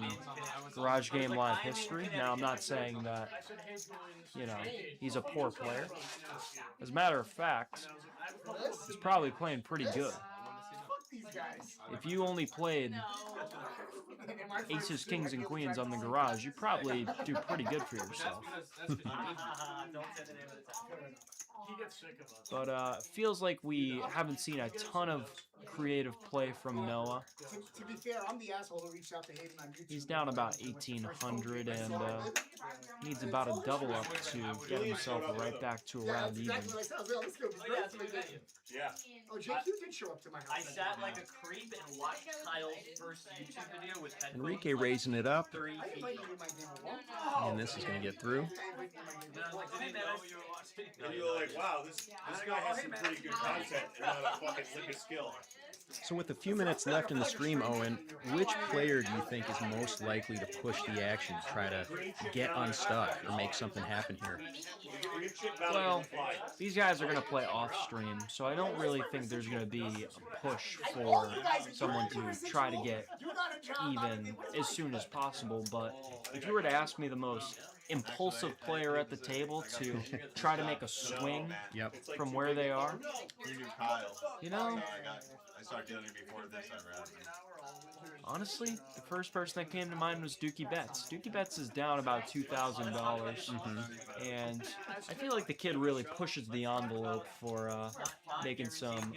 Garage Game Live history. Now, I'm not saying that, you know, he's a poor player. As a matter of fact, he's probably playing pretty good. If you only played aces, kings, and queens on the garage, you probably do pretty good for yourself. But feels like we haven't seen a ton of creative play from Noah. To be fair, I'm the asshole who reached out to Hayden on YouTube. He's down about 1,800 and needs about a double up to get himself right back to around even. Yeah. Oh, Jake, you did show up to my house. I sat like a creep and watched Kyle's first YouTube video with headphones. Enrique raising it up. Oh, And this is going to get through. And you were like, wow, this guy has some pretty good content and not a fucking lick of skill. So with a few minutes left in the stream, Owen, which player do you think is most likely to push the action, try to get unstuck or make something happen here? Well, these guys are going to play off stream, so I don't really think there's going to be a push for someone to try to get even as soon as possible. But if you were to ask me the most impulsive player at the table to try to make a swing from where they are, you know, I started dealing before this ever happened. honestly, the first person that came to mind was Dukey Bets. Dukey Bets is down about $2,000, and I feel like the kid really pushes the envelope for making some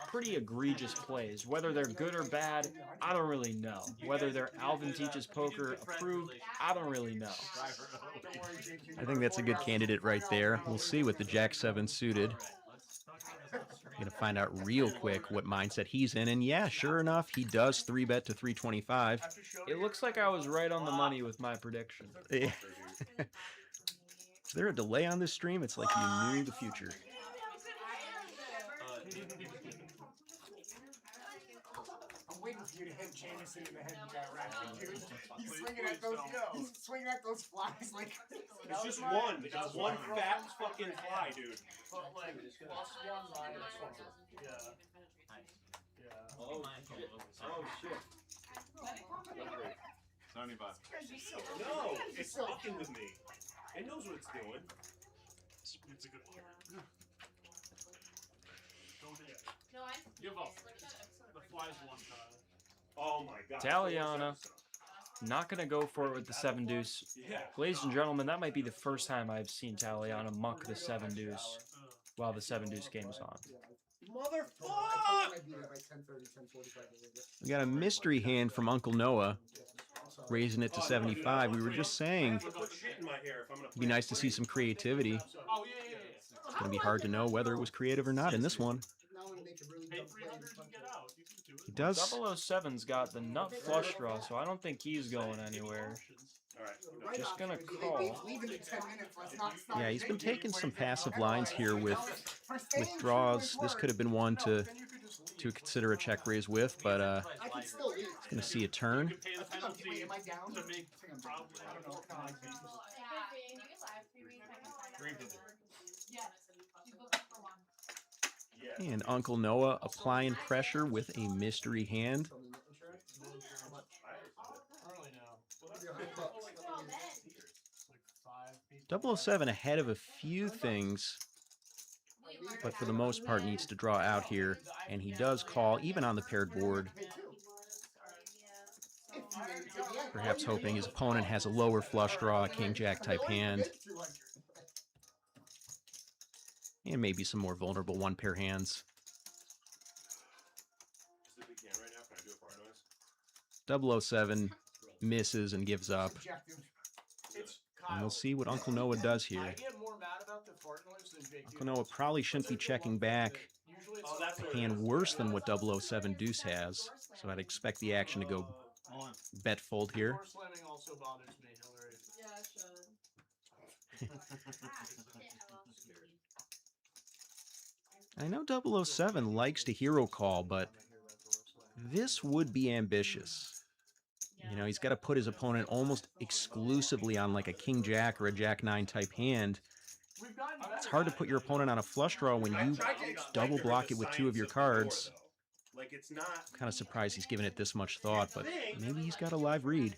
pretty egregious plays. Whether they're good or bad, I don't really know. Whether they're Alvin Teaches Poker approved, I don't really know. I think that's a good candidate right there. We'll see with the Jack-7 suited. Gonna find out real quick what mindset he's in, and yeah, sure enough, he does 3-bet to 325. It looks like I was right on the money with my prediction. Is there a delay on this stream? It's like you knew the future. I'm waiting for you to hit Jameson in the head, dude. He's swinging at those flies like. It's just one. It's one fat fucking fly, dude. But like, +1 minus 1. Yeah. Yeah. Oh shit. Oh shit. 70 bucks. No, it's fucking with me. It knows what it's doing. It's a good player. Don't hit. Give up. The fly's one time. Oh my god. Taliana, not going to go for it with the 7-deuce. Ladies and gentlemen, that might be the first time I've seen Taliana muck the 7-deuce while the 7-deuce game is on. Motherfucker! We got a mystery hand from Uncle Noah, raising it to 75. We were just saying it'd be nice to see some creativity. It's going to be hard to know whether it was creative or not in this one. He does. 007's got the nut flush draw, so I don't think he's going anywhere. Just gonna call. Yeah, he's been taking some passive lines here with draws. This could have been one to consider a check raise with, but he's gonna see a turn. And Uncle Noah applying pressure with a mystery hand. 007 ahead of a few things, but for the most part needs to draw out here, and he does call even on the paired board, perhaps hoping his opponent has a lower flush draw, a king-jack type hand, and maybe some more vulnerable one-pair hands. 007 misses and gives up. And we'll see what Uncle Noah does here. Uncle Noah probably shouldn't be checking back hand worse than what 007 Deuce has, so I'd expect the action to go bet fold here. Door slamming also bothers me, Hillary. Yeah, it should. I know 007 likes to hero call, but this would be ambitious. You know, he's got to put his opponent almost exclusively on like a king-jack or a jack-9 type hand. It's hard to put your opponent on a flush draw when you double block it with 2 of your cards. Like it's not. Kind of surprised he's given it this much thought, but maybe he's got a live read.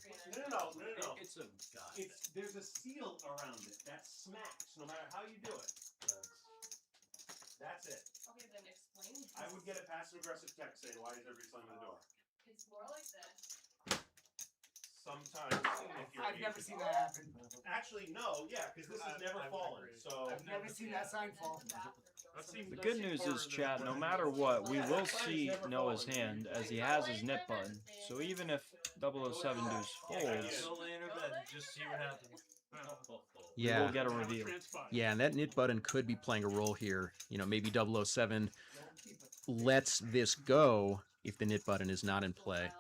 No. There's a seal around it that smacks no matter how you do it. That's it. Okay, then explain. I would get a passive aggressive text saying, "Why is everybody slamming the door?" It's more like this. Sometimes, if you're I've never seen that happen. Actually, no, yeah, because this has never fallen. So I've never seen that sign fall. The good news is, chat, no matter what, we will see Noah's hand as he has his nip button. So even if 007 Deuce folds, Just see what happens. Yeah. we will get a reveal. Yeah, and that knit button could be playing a role here. You know, maybe 007 lets this go if the knit button is not in play.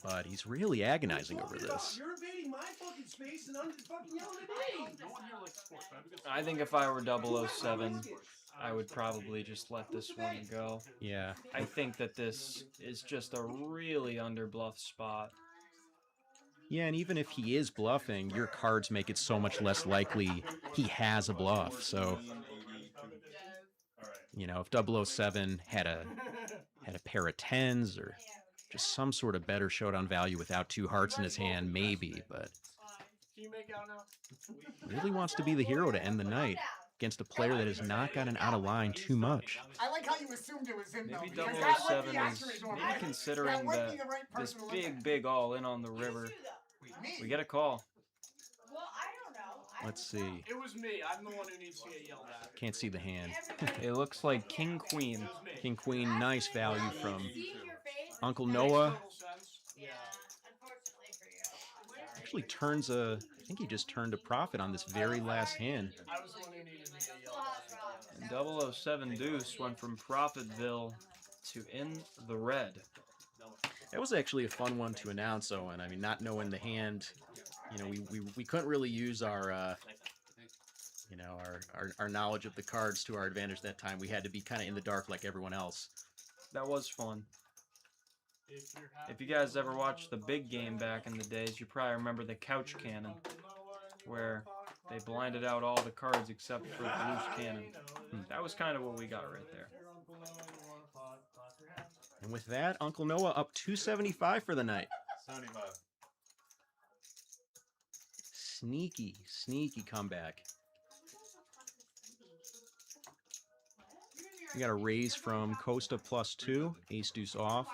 But he's really agonizing over this. You're invading my fucking space and I'm fucking yelling at me. I think if I were 007, I would probably just let this one go. Yeah. I think that this is just a really underbluff spot. Yeah, and even if he is bluffing, your cards make it so much less likely he has a bluff. So, you know, if 007 had a pair of 10s or just some sort of better showdown value without 2 hearts in his hand, maybe, but Can you make out now? really wants to be the hero to end the night against a player that has not gotten out of line too much. I like how you assumed it was him, though. Maybe because that would 007 be is accurate normally. maybe considering That would that be the right this person to look at. big all in on the river. We get a call. Well, I don't know. Let's see. It was me. I'm the one who needs to get yelled at. Can't see the hand. It looks like King Queen. King Queen, nice value from See your face? Uncle Noah. Total sense. Yeah, unfortunately for you. Actually turns a, I think he just turned a profit on this very last hand. I was the one who needed to get yelled at. And 007 Deuce went from Profitville to in the red. That was actually a fun one to announce, Owen. I mean, not knowing the hand, you know, we couldn't really use our, you know, our knowledge of the cards to our advantage that time. We had to be kind of in the dark like everyone else. That was fun. If you guys ever watched the big game back in the days, you probably remember the couch cannon, where they blinded out all the cards except for the loose cannon. That was kind of what we got right there. And with that, Uncle Noah up 275 for the night. 75. Sneaky comeback. We got a raise from Costa +2, ace deuce off.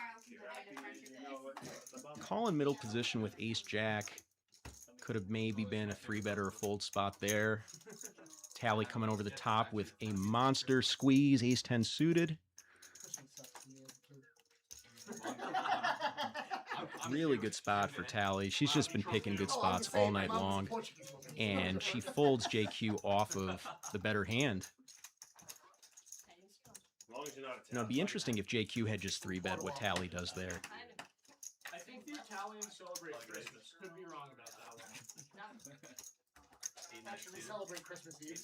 Call in middle position with ace jack. Could have maybe been a 3-bet or a fold spot there. Tally coming over the top with a monster squeeze, ace 10 suited. Really good spot for Tally. She's just been picking good spots all night long. And she folds JQ off of the better hand. long as you're not You know, it'd be interesting if JQ had just 3-bet what Tally does there. I think the Italians celebrate Christmas. Could be wrong about that one. Actually, celebrate Christmas Eve.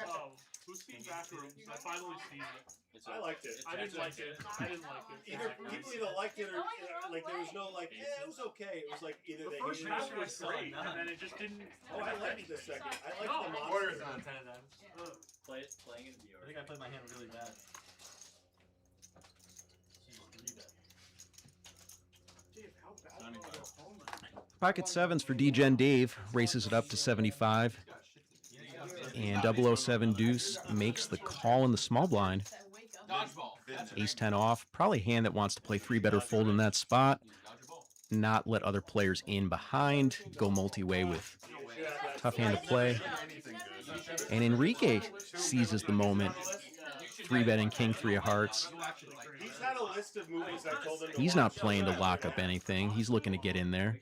Oh, who's seen Bathrooms? I finally seen it. I liked it. I didn't like it. I didn't like it. Either people either liked it or like there was no like, it was okay. It was like either The they first hated half it. was great, and then it just didn't. Oh, I liked the second. I liked No, the monster. Warriors on 10 times. Playing in New York. I think I played my hand really bad. Pocket sevens for D-Gen Dave, races it up to 75. And 007 Deuce makes the call in the small blind. Ace 10 off, probably a hand that wants to play 3-bet or fold in that spot. Not let other players in behind, go multi-way with tough hand to play. And Enrique seizes the moment, 3-betting King 3 of Hearts. He's had a list of movies I told him to He's not watch. playing to lock up anything. He's looking to get in there.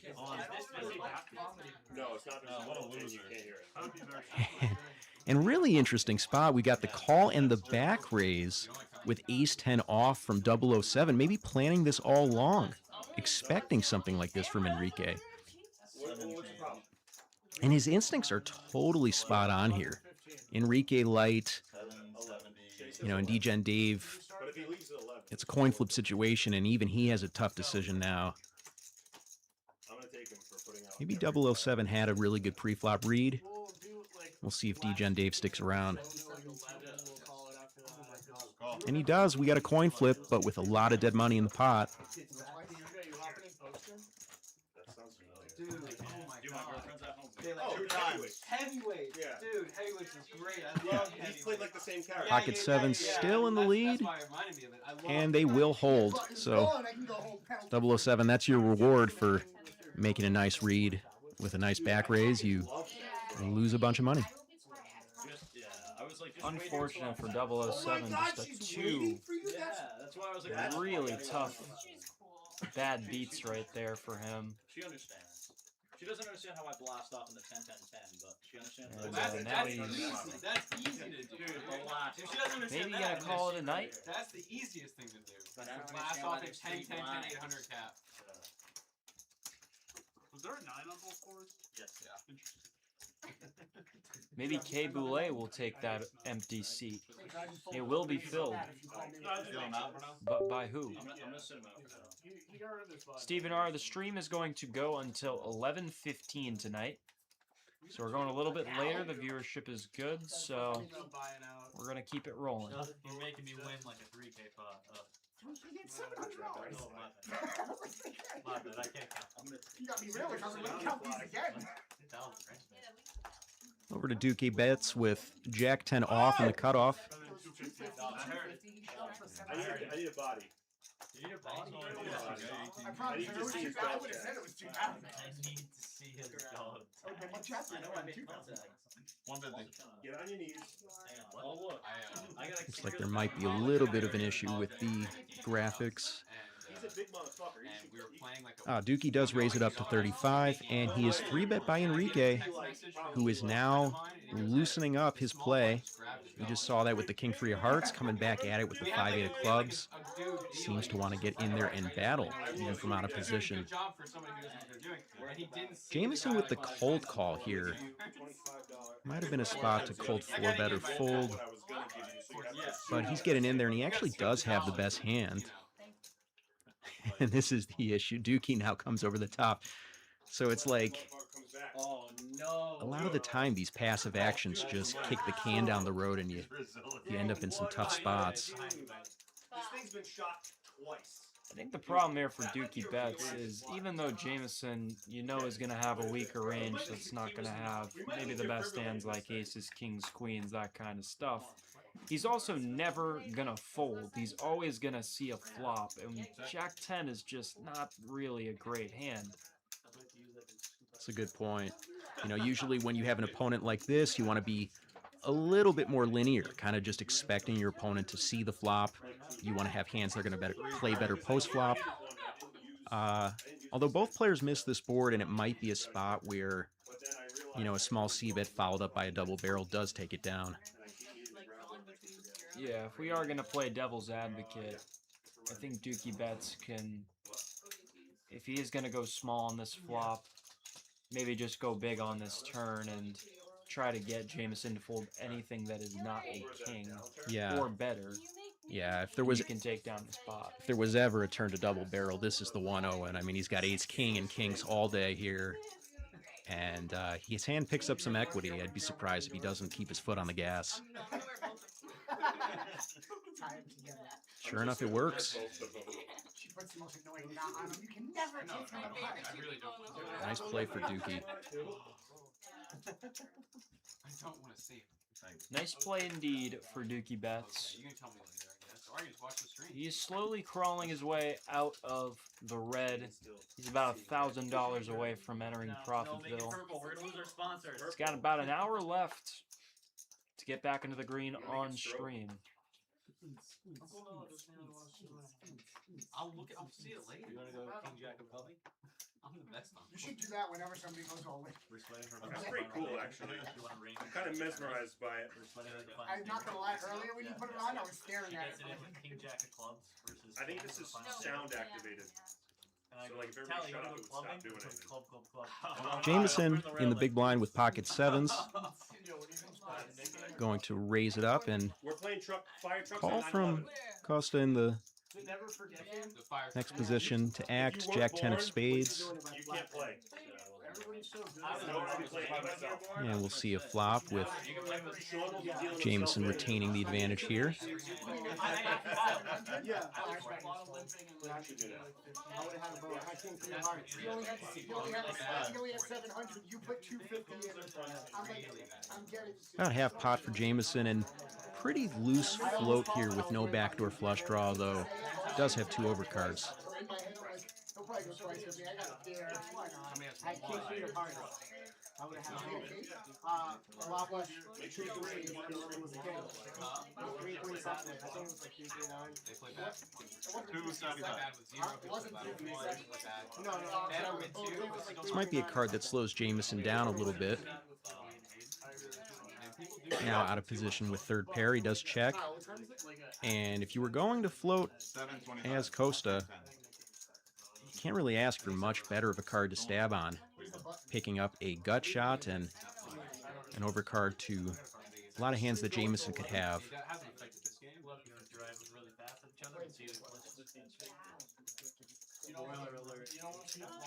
No, it's not. What a loser. You can't hear it. And really interesting spot. We got the call and the back raise with ace-10 off from 007. Maybe planning this all along, expecting something like this from Enrique. And his instincts are totally spot on here. Enrique light, you know, and DGen Dave, it's a coin flip situation, and even he has a tough decision now. Maybe 007 had a really good pre-flop read. We'll see if DGen Dave sticks around. And he does. We got a coin flip, but with a lot of dead money in the pot. Dude, oh my god. Heavyweight. Yeah. Dude, heavyweights is great. I love heavyweight. He's played like the same character. Pocket 7 still in the lead. And they will hold. So 007, that's your reward for making a nice read with a nice back raise. You lose a bunch of money. Unfortunate for 007, just two really tough bad beats right there for him. She understands. She doesn't understand how I blast off in the 10-10-10, but she understands. That's easy to do. If she doesn't understand maybe gonna call it a night. That's the easiest thing to do. Blast off at 10, 10, 10, 800 cap. Was there a 9 on both fours? Yes. Yeah. Interesting. Maybe Kay Boulay will take that empty seat. It will be filled. But by who? I'm gonna sit him out. Stephen R., the stream is going to go until 11:15 tonight. So we're going a little bit later. The viewership is good, so we're going to keep it rolling. You're making me win like a 3K pot. You get $700. My bad, I can't count. You got me real if I'm going to count these again. Over to Dukey Bets with Jack 10 off in the cutoff. I need a body. You need a body? I promise you, I would have said it was 2,000. I need to see his dog. One bit thing. Get on your knees. Oh, look. Looks like there might be a little bit of an issue with the graphics. He's a big motherfucker. And we were playing like Dukey does raise it up to 35, and he is 3-bet by Enrique, who is now loosening up his play. We just saw that with the King 3 of Hearts, coming back at it with the 5-8 of Clubs. Seems to want to get in there and battle, even from out of position. Jameson with the cold call here. Might have been a spot to cold 4-bet or fold. But he's getting in there, and he actually does have the best hand. And this is the issue. Dukey now comes over the top. So it's like, a lot of the time these passive actions just kick the can down the road and you end up in some tough spots. This thing's been shot twice. I think the problem here for Dukey Bets is even though Jameson, you know, is going to have a weaker range that's not going to have maybe the best hands like aces, kings, queens, that kind of stuff, he's also never going to fold. He's always going to see a flop, and Jack 10 is just not really a great hand. That's a good point. You know, usually when you have an opponent like this, you want to be a little bit more linear, kind of just expecting your opponent to see the flop. You want to have hands that are going to play better post-flop. Although both players missed this board, and it might be a spot where, you know, a small C-bet followed up by a double barrel does take it down. Yeah, if we are going to play devil's advocate, I think Dukey Bets can, if he is going to go small on this flop, maybe just go big on this turn and try to get Jameson to fold anything that is not a king, or better. Yeah, if there was, you can take down the spot. If there was ever a turn to double barrel, this is the 1-0, and I mean he's got ace king and kings all day here, and his hand picks up some equity. I'd be surprised if he doesn't keep his foot on the gas. Sure enough, it works. She puts the most annoying knot on him. You can never take him apart. Nice play for Dukey. I don't want to see it. Nice play indeed for Dukey Bets. You can tell me later, I guess. Or you just watch the stream. He is slowly crawling his way out of the red. He's about $1,000 away from entering Profitville. He's got about an hour left to get back into the green on stream. I'll see it later. You wanna go King Jack of Clubby? I'm the best on You should do that whenever somebody goes all in. That's pretty cool, actually. I'm kind of mesmerized by it. I'm not gonna lie, earlier when you put it on, I was staring at it. King Jack of Clubs versus. I think this is sound activated. So like if everybody shut up, it would stop doing anything. Jameson in the big blind with pocket sevens. Going to raise it up and We're playing fire trucks call on from 9/11. Costa in the Never forget next position to act, Jack 10 of spades. You can't play. Everybody's so good. I don't have to play by myself. And we'll see a flop with Jameson retaining the advantage here. Yeah. I would have had a vote. I think 3 hearts. You only had 700. You put 250 in. I'm getting. About half pot for Jameson and pretty loose float here with no backdoor flush draw, though does have 2 overcards. In my head, I'm like, he'll probably go twice with me. I got a dare. Why not? I had king 3 of hearts. I would have had a lot less. 2 3 was a king. 3 something. I think it was like 3 3 9. They played that. 275. It wasn't 2 3 No. This might be a card that slows Jameson down a little bit. Now out of position with third pair, he does check. And if you were going to float as Costa, you can't really ask for much better of a card to stab on. Picking up a gut shot and an overcard to a lot of hands that Jameson could have.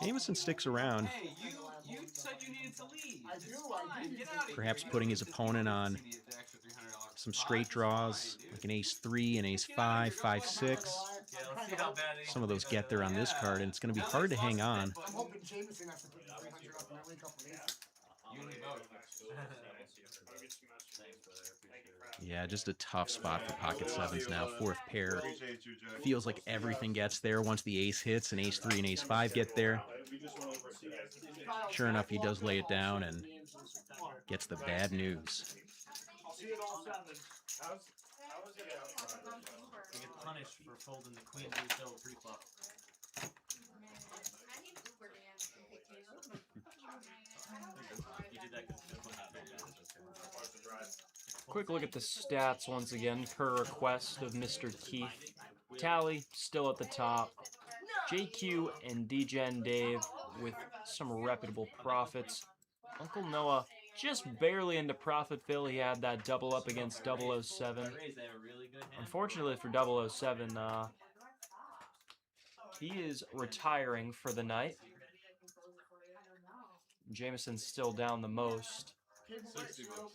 Jameson sticks around, Hey, you said you needed to leave. I do. Get out of perhaps putting his opponent on some straight draws, like an ace-3, an ace-5, 5-6. Some of those get there on this card, and it's going to be hard to hang on. I'm hoping Jameson has to put the 300 up and I wake up with ace. You and me both. Yeah, just a tough spot for pocket sevens now. Fourth pair. Feels like everything gets there once the ace hits, and ace-3 and ace-5 get there. Sure enough, he does lay it down and gets the bad news. See it all 7. You get punished for folding the queen blue pill pre-flop. You did that because Quick look at the stats once again, per request of Mr. Keith. Tally still at the top. JQ and DGen Dave with some reputable profits. Uncle Noah just barely into profit fill. He had that double up against 007. Unfortunately for 007, he is retiring for the night. Jameson's still down the most.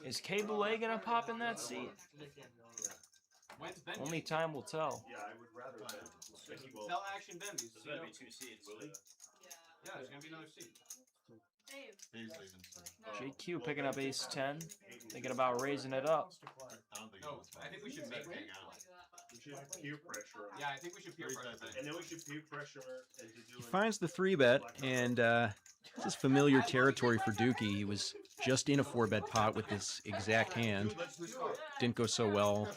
Is Kay Boulay gonna pop in that seat? Only time will tell. Yeah, I would rather that. Tell Action Ben. There's gonna be 2 seats. Yeah, there's gonna be another seat. JQ picking up ace-10, thinking about raising it up. No, I think we should make hang out. We should peer pressure. Yeah, I think we should peer pressure. And then we should peer pressure into He doing. finds the 3-bet, and this is familiar territory for Dukey. He was just in a 4-bet pot with this exact hand. Didn't go so well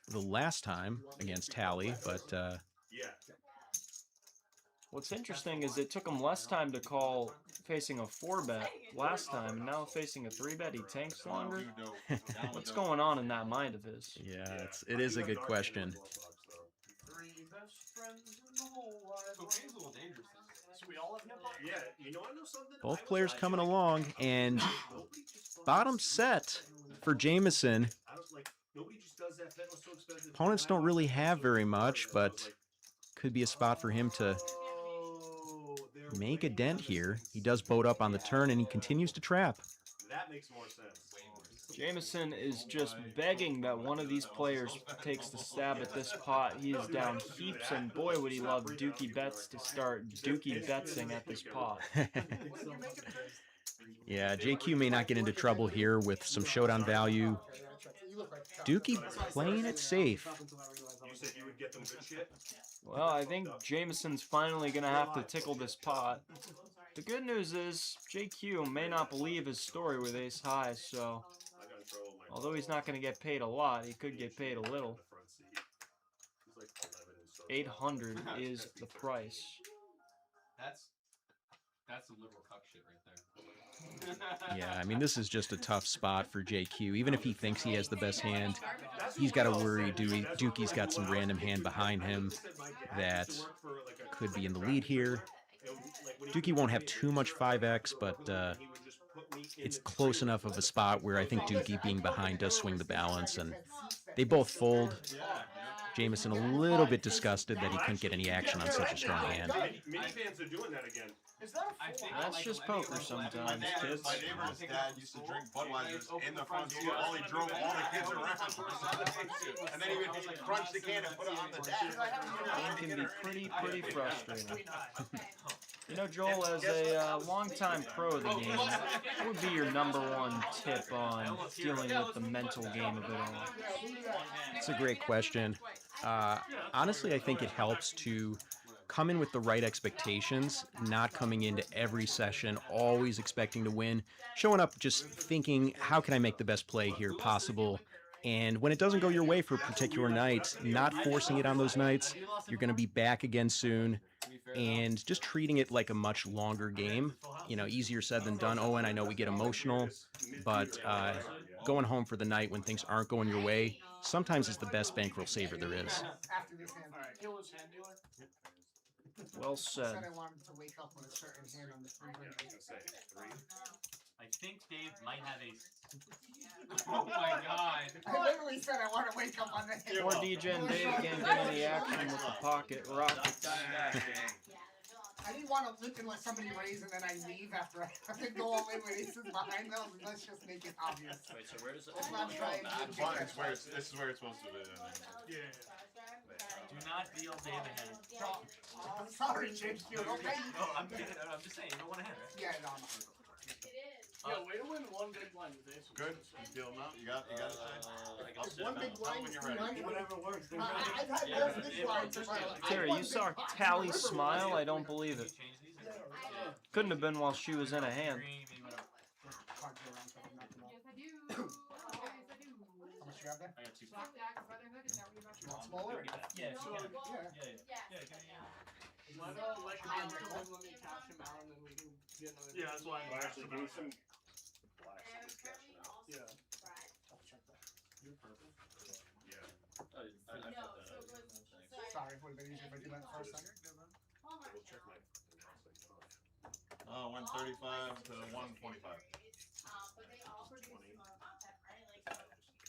the last time against Tally, but Yeah. What's interesting is it took him less time to call facing a 4-bet last time, and now facing a 3-bet, he tanks longer. What's going on in that mind of his? yeah, it is a good question. 3 best friends in the whole wide world. Cocaine's a little dangerous. So we all have hip hop? Yeah, you know, I know something. Both players coming along, and bottom set for Jameson. I was like, nobody just does that. That was so expensive. Opponents don't really have very much, but could be a spot for him to make a dent here. He does boat up on the turn, and he continues to trap. That makes more sense. Jameson is just begging that one of these players takes the stab at this pot. He is down heaps, and boy would he love Dukey Bets to start Dukey Betsing at this pot. Yeah, JQ may not get into trouble here with some showdown value. Dukey playing it safe. You said you would get them good shit? Well, I think Jameson's finally going to have to tickle this pot. The good news is, JQ may not believe his story with ace high, so although he's not going to get paid a lot, he could get paid a little. front seat. He's like 11 and so. 800 is the price. That's some liberal cuck shit right there. Yeah, I mean, this is just a tough spot for JQ. Even if he thinks he has the best hand, he's got to worry Dukey's got some random hand behind him that could be in the lead here. Dukey won't have too much 5x, but it's close enough of a spot where I think Dukey being behind does swing the balance, and they both fold. Jameson a little bit disgusted that he couldn't get any action on such a strong hand. Mini fans are doing that again. That's just poker sometimes, kids. My neighbor's dad used to drink Budweiser's in the front seat while he drove all the kids around. And then he would crunch the can and put it on the dash. It can be pretty frustrating. You know, Joel, as a longtime pro of the game, what would be your #1 tip on dealing with the mental game of it all? It's a great question. Honestly, I think it helps to come in with the right expectations, not coming into every session always expecting to win, showing up just thinking, how can I make the best play here possible? And when it doesn't go your way for a particular night, not forcing it on those nights, you're going to be back again soon, and just treating it like a much longer game. You know, easier said than done. Owen, I know we get emotional, but going home for the night when things aren't going your way sometimes is the best bankroll saver there is. Well said. I wanted to wake up with a certain hand on the I think Dave might have a. Oh my god! I literally said I want to wake up on the hand. Poor DJ and Dave can't get any action with the pocket rockets. I didn't want to look and let somebody raise and then I leave after I have to go all in with aces behind them. Let's just make it obvious. Wait, so where does it? Let's not try and This is where it's supposed to be. Yeah. Do not deal Dave a hand. I'm sorry, James. You okay? No, I'm kidding. I'm just saying, you don't want a hand, right? Yeah, no, I'm not. Yo, way to win one big blind with aces. Good. You deal them out? You got it, Shane? One big blind, when you're ready. Whatever works. I've had both big blinds in my life. Terry, you saw Tally smile? I don't believe it. Couldn't have been while she was in a hand. How much you got there? I got 2. Smaller? Yeah, if you can. Yeah. Why not let me cash him out and then we can get another. Yeah, that's why I'm Actually, give me some blacks in this cash now. Yeah. You're purple? Yeah. Sorry, it would have been easier if I did that first time. We'll check my. 135 to 125. But they all produce more content, right? Like,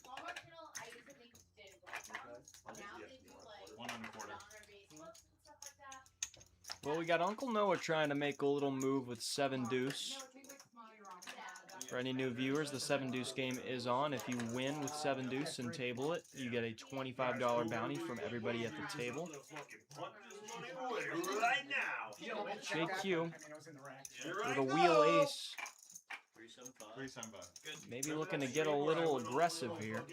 Walmart Channel, I used to think did like now they do like 1 1/4. genre-based books and stuff like that. Well, we got Uncle Noah trying to make a little move with 7 deuce. For any new viewers, the 7 deuce game is on. If you win with 7 deuce and table it, you get a $25 bounty from everybody at the table. Right now. JQ with a wheel ace. 375. Maybe looking to get a little aggressive here.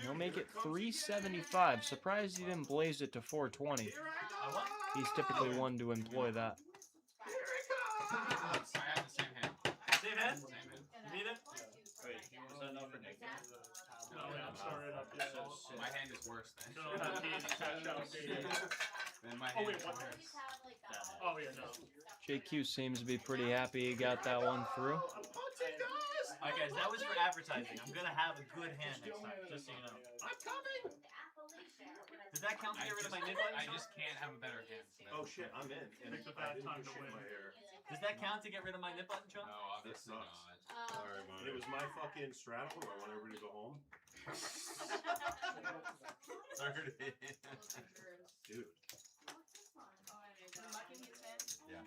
He'll make it 375. Surprised he didn't blaze it to 420. He's typically one to employ that. I have the same hand. Same hand? You need it? Wait, is that not for Nick? No, I'm sorry. My hand is worse than. No, cash out. Then my Oh, hand wait, is what? worse. Oh, yeah, no. JQ seems to be pretty happy he got that one through. Alright guys, that was for advertising. I'm gonna have a good hand next time, just so you know. I'm coming. Does that count to get rid of my nib button? I just can't have a better hand. Oh shit, I'm in. And Picked a I bad didn't time do to shit in win. my hair. Does that count to get rid of my nib button, Sean? No, obviously That not. Sorry, man. It was my fucking strategy. I want everybody to go home. 30. Dude. Yeah. I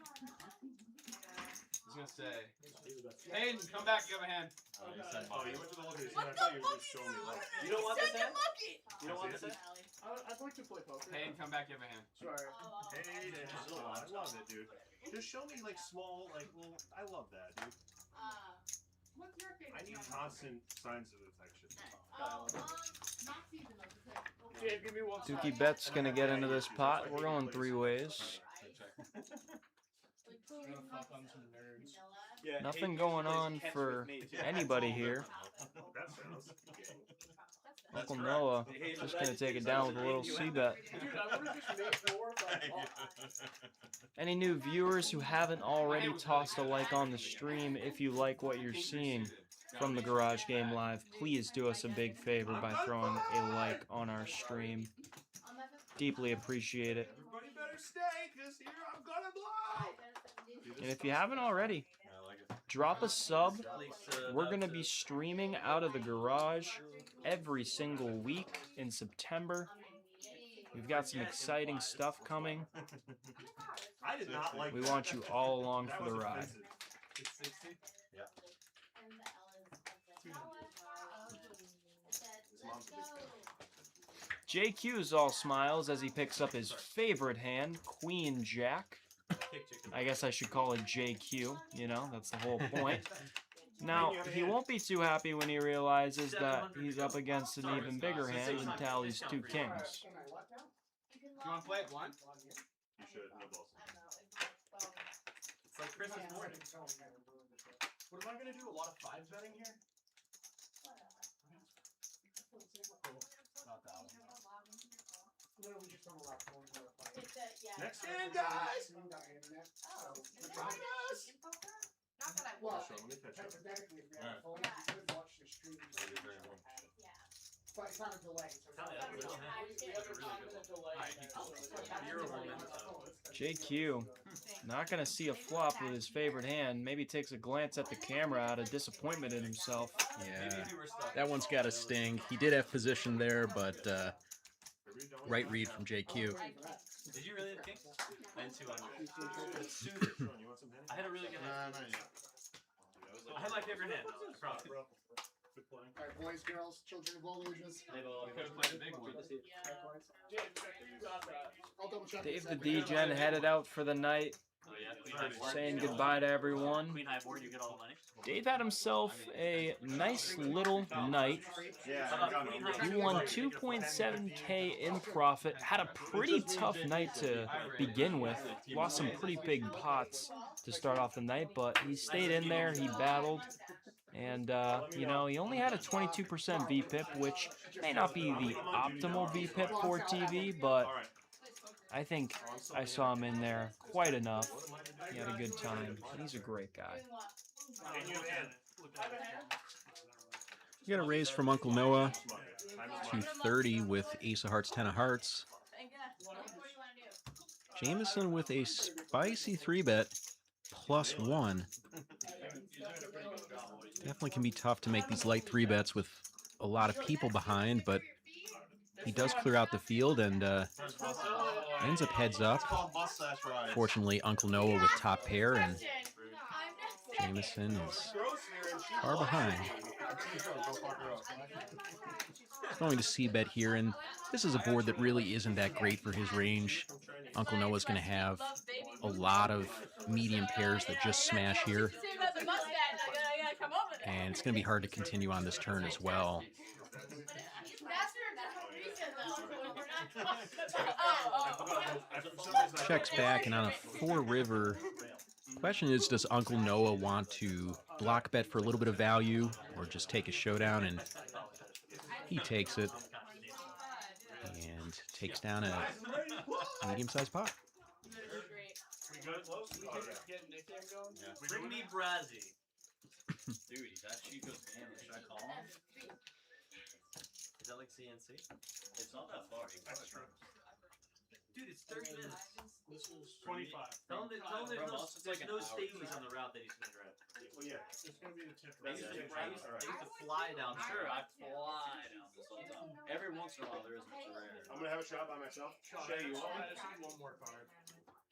was gonna say. Hayden, come back, you have a hand. Oh, you went to the location. I thought you were just showing me love. You don't want this hand? You don't want this hand? I'd like to play poker. Hayden, come back, you have a hand. Sorry. Hey, I love it, dude. Just show me like small, like, well, I love that, dude. What's your favorite? I need constant signs of affection. Not seasonal. Dave, give me one. Dukey Bets gonna get into this pot. We're going 3 ways. Nothing going on for anybody here. That sounds. Uncle Noah just going to take it down with a little C-bet. Any new viewers who haven't already tossed a like on the stream, if you like what you're seeing from the Garage Game Live, please do us a big favor by throwing a like on our stream. Deeply appreciate it. Everybody better stay, because here I'm gonna blow. And if you haven't already, drop a sub. We're going to be streaming out of the garage every single week in September. We've got some exciting stuff coming. I did not like We that. want you all along for the ride. It's 60? Yeah. JQ is all smiles as he picks up his favorite hand, Queen Jack. I guess I should call it JQ, you know, that's the whole point. Now, he won't be too happy when he realizes that he's up against an even bigger hand than Tally's 2 kings. You want to play it blind? You should. No balls. It's like Christmas morning. What am I going to do? A lot of 5 betting here? Not that one. Next hand, guys! Join us! Not that I Well, want. hypothetically, if we had a phone, you could watch the stream. But it's not a delay. JQ, not going to see a flop with his favorite hand. Maybe takes a glance at the camera out of disappointment in himself. Yeah, that one's got a sting. He did have position there, but right read from JQ. Did you really have kings? I didn't see one. I had a really good hand. I had my favorite hand. Alright, boys, girls, children of all ages. I'll double check. Dave the D-Gen headed out for the night, saying goodbye to everyone. Queen high board, you get all the money. Dave had himself a nice little night. He won 2.7K in profit. Had a pretty tough night to begin with. Lost some pretty big pots to start off the night, but he stayed in there. He battled. And, you know, he only had a 22% VPIP, which may not be the optimal VPIP for TV, but I think I saw him in there quite enough. He had a good time. He's a great guy. You got a raise from Uncle Noah to 30 with Ace of Hearts, 10 of Hearts. Jameson with a spicy 3-bet +1. Definitely can be tough to make these light 3-bets with a lot of people behind, but he does clear out the field and ends up heads up. Fortunately, Uncle Noah with top pair, and Jameson is far behind. He's going to C-bet here, and this is a board that really isn't that great for his range. Uncle Noah's going to have a lot of medium pairs that just smash here. And it's going to be hard to continue on this turn as well. Checks back, and on a 4-river, question is, does Uncle Noah want to block bet for a little bit of value or just take a showdown? And he takes it and takes down a medium-sized pot. Bring me Brazzy. Dude, he's that Chico's family. Should I call him? Is that like CNC? It's not that far. That's true. Dude, it's 30 minutes. This is 25. Tell him there's no stages on the route that he's going to drive. Well, yeah. It's going to be the tip. I used to fly down. Sure, I fly down this all the time. Every once in a while, there is much rare. I'm gonna have a shot by myself. Shay, you want me? I just need one more card.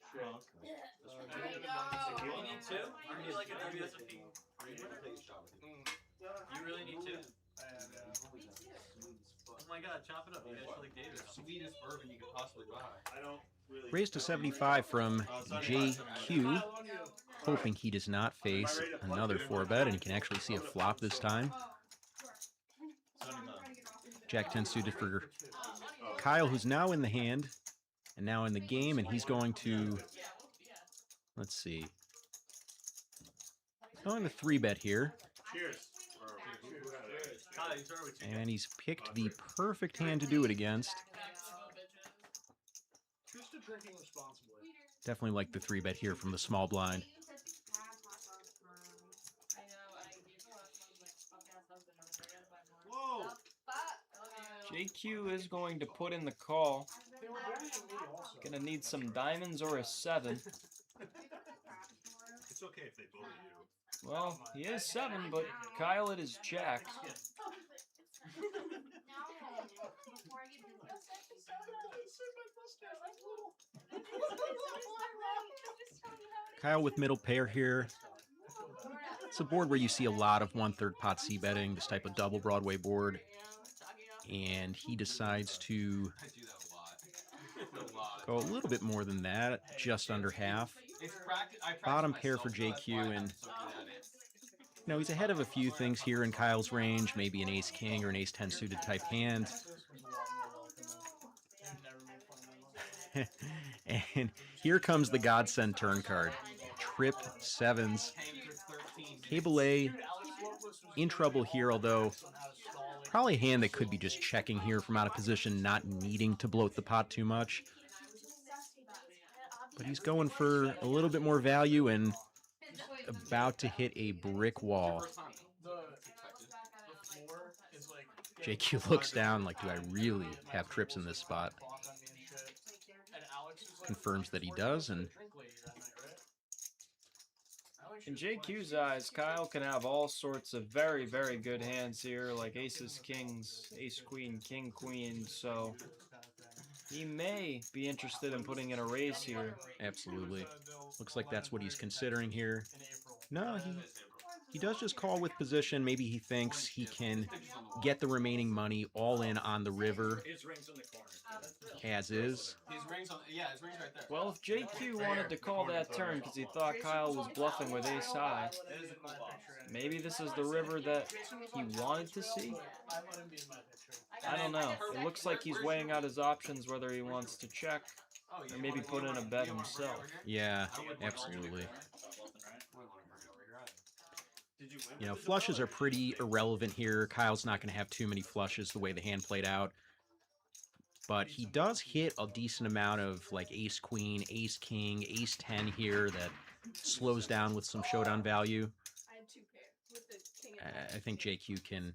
Sure. You need 2? You need like a WSFP. You really need 2? Oh my god, chop it up. You guys feel like David. Sweetest bourbon you could possibly buy. I don't really. Raised to 75 from JQ, hoping he does not face another 4-bet and he can actually see a flop this time. Jack 10 suited for Kyle, who's now in the hand and now in the game, and he's going to, let's see, going to 3-bet here. Cheers. And he's picked the perfect hand to do it against. Here's to drinking responsibly. Definitely like the 3-bet here from the small blind. Whoa! JQ is going to put in the call. They were bullying me also. Gonna need some diamonds or a 7. It's okay if they bully you. Well, he is 7, but Kyle, it is jack. Kyle with middle pair here. It's a board where you see a lot of 1/3 pot c-betting, this type of double Broadway board. And he decides to go a little bit more than that, just under half. Bottom pair for JQ, and you know, he's ahead of a few things here in Kyle's range, maybe an ace-king or an ace-10 suited type hand. And here comes the godsend turn card. Trip 7s. Kay Boulay in trouble here, although probably a hand that could be just checking here from out of position, not needing to bloat the pot too much. But he's going for a little bit more value and about to hit a brick wall. JQ looks down like, do I really have trips in this spot? Confirms that he does, and in JQ's eyes, Kyle can have all sorts of very, very good hands here, like aces, kings, ace-queen, king-queen, so he may be interested in putting in a raise here. Absolutely. Looks like that's what he's considering here. No, he does just call with position. Maybe he thinks he can get the remaining money all in on the river. As is. His rings right there. Well, if JQ wanted to call that turn because he thought Kyle was bluffing with ace high, maybe this is the river that he wanted to see? I don't know. It looks like he's weighing out his options, whether he wants to check or maybe put in a bet himself. Yeah, absolutely. You know, flushes are pretty irrelevant here. Kyle's not going to have too many flushes the way the hand played out. But he does hit a decent amount of like ace-queen, ace-king, ace-10 here that slows down with some showdown value. I think JQ can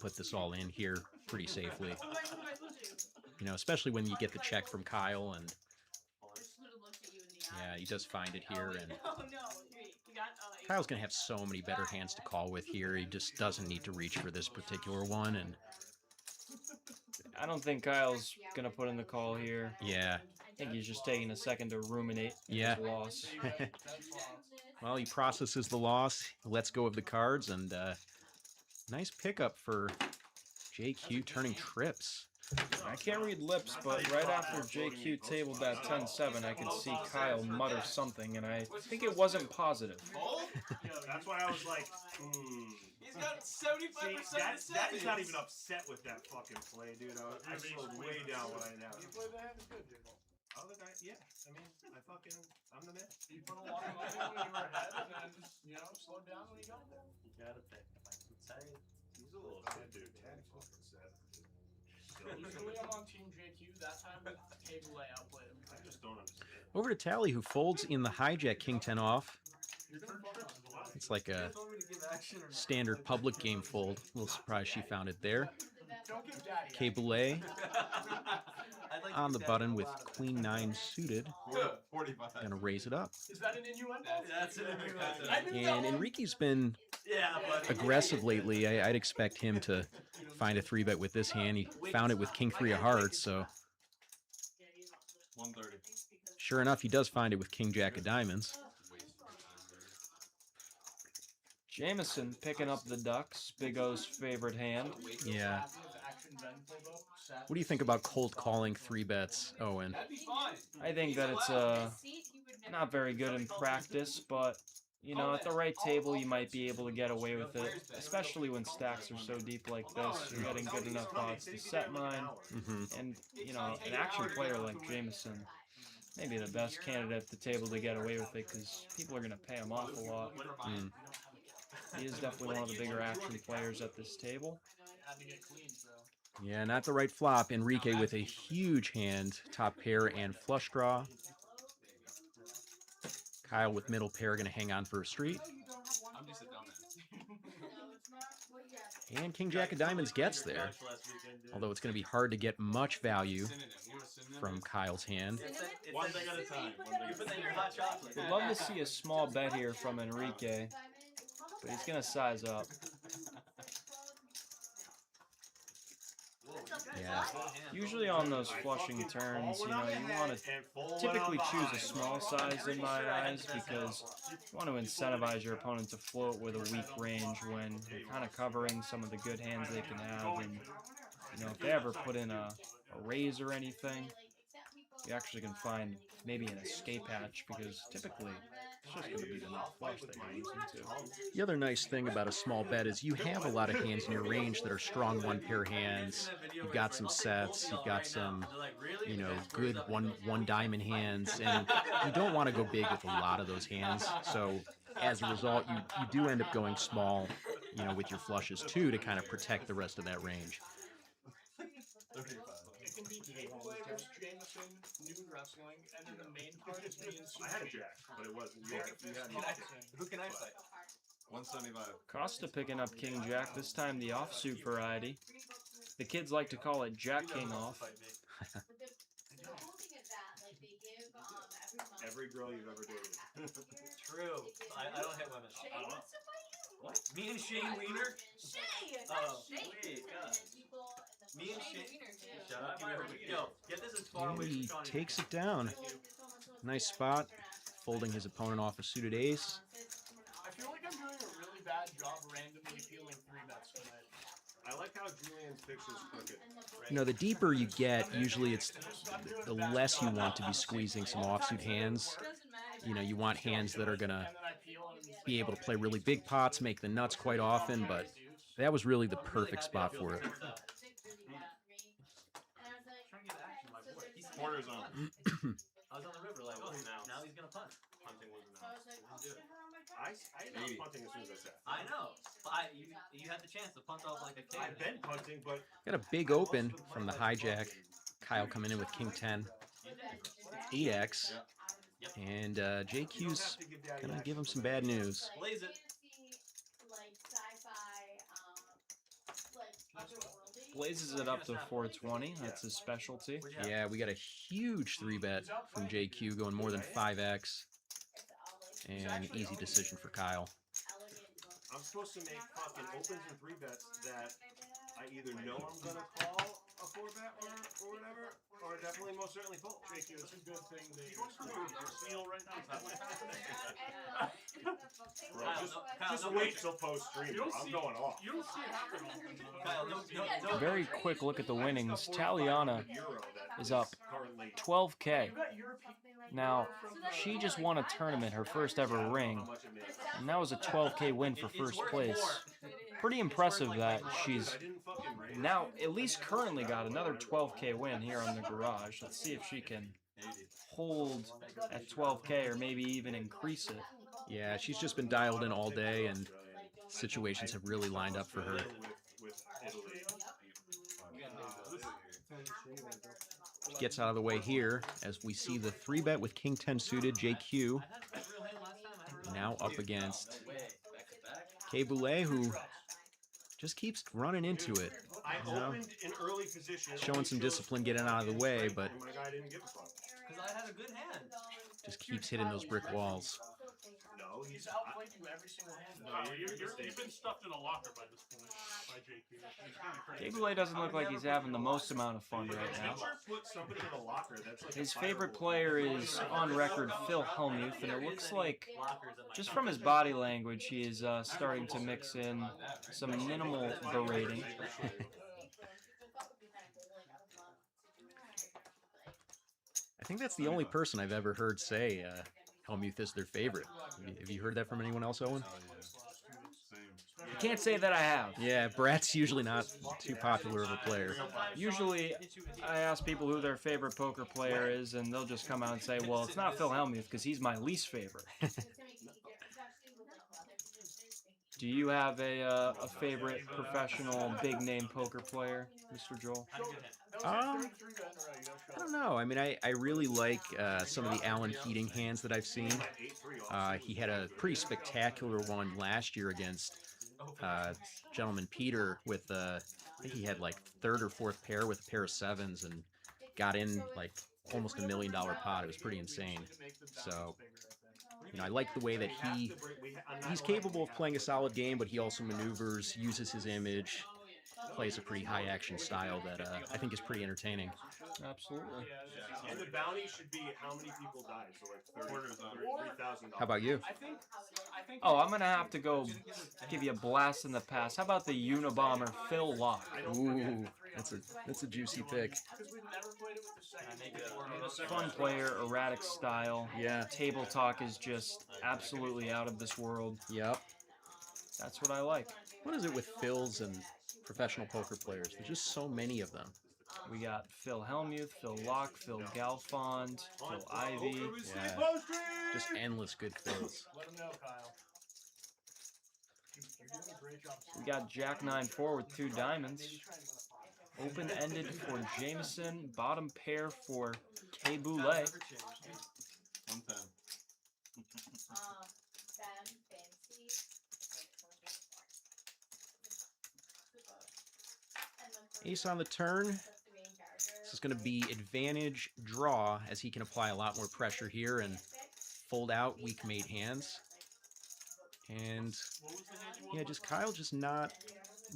put this all in here pretty safely. You know, especially when you get the check from Kyle, and yeah, he does find it here, and Kyle's going to have so many better hands to call with here. He just doesn't need to reach for this particular one, and I don't think Kyle's going to put in the call here. Yeah. I think he's just taking a second to ruminate his loss. Well, he processes the loss, lets go of the cards, and nice pickup for JQ turning trips. I can't read lips, but right after JQ tabled that 10-7, I could see Kyle mutter something, and I think it wasn't positive. That's why I was like, He's got 75% that is not even upset with that fucking play, dude. I slowed way down what I now. You play the hand is good, Jiggle. Oh, the guy, yeah. I mean, I'm the man. You put a lot of money when you were ahead, and then, you know, slow down when you got there. You gotta pick. He's a little sad dude. Fucking sad. Usually I'm on Team JQ. That time, Kay Boulay outplayed him. I just don't understand. Over to Tally, who folds in the hijack king 10 off. It's like a standard public game fold. A little surprised she found it there. Kay Boulay on the button with queen 9 suited. Gonna raise it up. Is that an innuendo? That's an innuendo. And Enrique's been aggressive lately. I'd expect him to find a 3-bet with this hand. He found it with king 3 of hearts, so 130. sure enough, he does find it with king jack of diamonds. Jameson picking up the ducks, Big O's favorite hand. Yeah. What do you think about cold calling 3-bets, Owen? I think that it's not very good in practice, but you know, at the right table, you might be able to get away with it, especially when stacks are so deep like this. You're getting good enough odds to set mine, and you know, an action player like Jameson may be the best candidate at the table to get away with it because people are going to pay him off a lot. He is definitely one of the bigger action players at this table. Had to get cleans, though. Yeah, not the right flop. Enrique with a huge hand, top pair and flush draw. Kyle with middle pair going to hang on for a street. I'm just a dumbass. And King Jack of Diamonds gets there. Although it's going to be hard to get much value from Kyle's hand. One thing at a time. You put that in your hot chocolate. Would love to see a small bet here from Enrique, but he's going to size up. Yeah. Usually on those flushing turns, you know, you want to typically choose a small size in my eyes because you want to incentivize your opponent to float with a weak range when you're kind of covering some of the good hands they can have. And, you know, if they ever put in a raise or anything, you actually can find maybe an escape hatch because typically it's just going to be the nut flush that you're losing to. The other nice thing about a small bet is you have a lot of hands in your range that are strong one-pair hands. You've got some sets, you've got some, you know, good one diamond hands, and you don't want to go big with a lot of those hands. So as a result, you do end up going small, you know, with your flushes too to kind of protect the rest of that range. It can be Kay Boulay versus Jameson, noon wrestling, and then the main card is me and I had a jack, but it wasn't. Who can I fight? 175. Costa picking up King Jack, this time the offsuit variety. The kids like to call it Jack King off. Every girl you've ever dated. True. I don't hit women. Shay wants to fight you? What? Me and Shane Wiener? Shay! Oh, Shay! wait, God. Me and Shane. Wiener, Shut up. Yo, get this as far And away he from Johnny. takes it down. Nice spot, folding his opponent off a suited ace. I feel like I'm doing a really bad job randomly appealing 3-bets tonight. I like how Julian's picture's crooked. You know, the deeper you get, usually it's the less you want to be squeezing some offsuit hands. You know, you want hands that are going to be able to play really big pots, make the nuts quite often, but that was really the perfect spot for it. Quarters on. I was on the river like, oh, now he's gonna punt. Punting was I know punting as soon as I said. I know. But you had the chance to punt off like a kid. I've been punting, but Got a big open from the hijack. Kyle coming in with King 10. 8x. And JQ's gonna give him some bad news. Blaze it. Blazes it up to 420. That's his specialty. Yeah, we got a huge 3-bet from JQ going more than 5x. And easy decision for Kyle. I'm supposed to make fucking opens and 3-bets that I either know I'm gonna call a 4-bet or whatever, or definitely most certainly fold. Thank you. It's a good thing that You're seal right now. Bro, just wait till post stream. I'm going off. You don't see it happen. Very quick look at the winnings. Taliana is up 12K. Now, she just won a tournament, her first ever ring, and that was a 12K win for first place. Pretty impressive that she's now at least currently got another 12K win here on the garage. Let's see if she can hold at 12K or maybe even increase it. Yeah, she's just been dialed in all day, and situations have really lined up for her. She gets out of the way here as we see the 3-bet with King 10 suited, JQ. Now up against Kay Boulay, who just keeps running into it. You know, showing some discipline, getting out of the way, but Because I had a good hand. just keeps hitting those brick walls. No, he's outplayed you every single hand. No, you've been stuffed in a locker by this point by JQ. It's kind of crazy. Kay Boulay doesn't look like he's having the most amount of fun right now. Put somebody in a locker. That's like His favorite player is on record Phil Hellmuth, and it looks like, just from his body language, he is starting to mix in some minimal berating. I think that's the only person I've ever heard say Hellmuth is their favorite. Have you heard that from anyone else, Owen? I can't say that I have. Yeah, Brat's usually not too popular of a player. Usually, I ask people who their favorite poker player is, and they'll just come out and say, well, it's not Phil Hellmuth because he's my least favorite. Do you have a favorite professional big name poker player, Mr. Joel? I don't know. I mean, I really like some of the Alan Keating hands that I've seen. He had a pretty spectacular one last year against gentleman Peter with I think he had like third or fourth pair with a pair of sevens and got in like almost $1 million pot. It was pretty insane. So, you know, I like the way that he's capable of playing a solid game, but he also maneuvers, uses his image, plays a pretty high action style that I think is pretty entertaining. Absolutely. And the bounty should be how many people died. So like 33,000. How about you? Oh, I'm gonna have to go give you a blast in the past. How about the Unabomber Phil Locke? Ooh, that's a juicy pick. Fun player, erratic style. Yeah. Table talk is just absolutely out of this world. Yep. That's what I like. What is it with Phils and professional poker players? There's just so many of them. We got Phil Hellmuth, Phil Locke, Phil Galfond, Phil Ivey. Yeah. Just endless good Phils. Let him know, Kyle. You're doing a great job. We got Jack 9-4 with 2 diamonds. Open-ended for Jameson. Bottom pair for Kay Boulay. 110. Ace on the turn. This is going to be advantage draw, as he can apply a lot more pressure here and fold out weak made hands. And yeah, just Kyle just not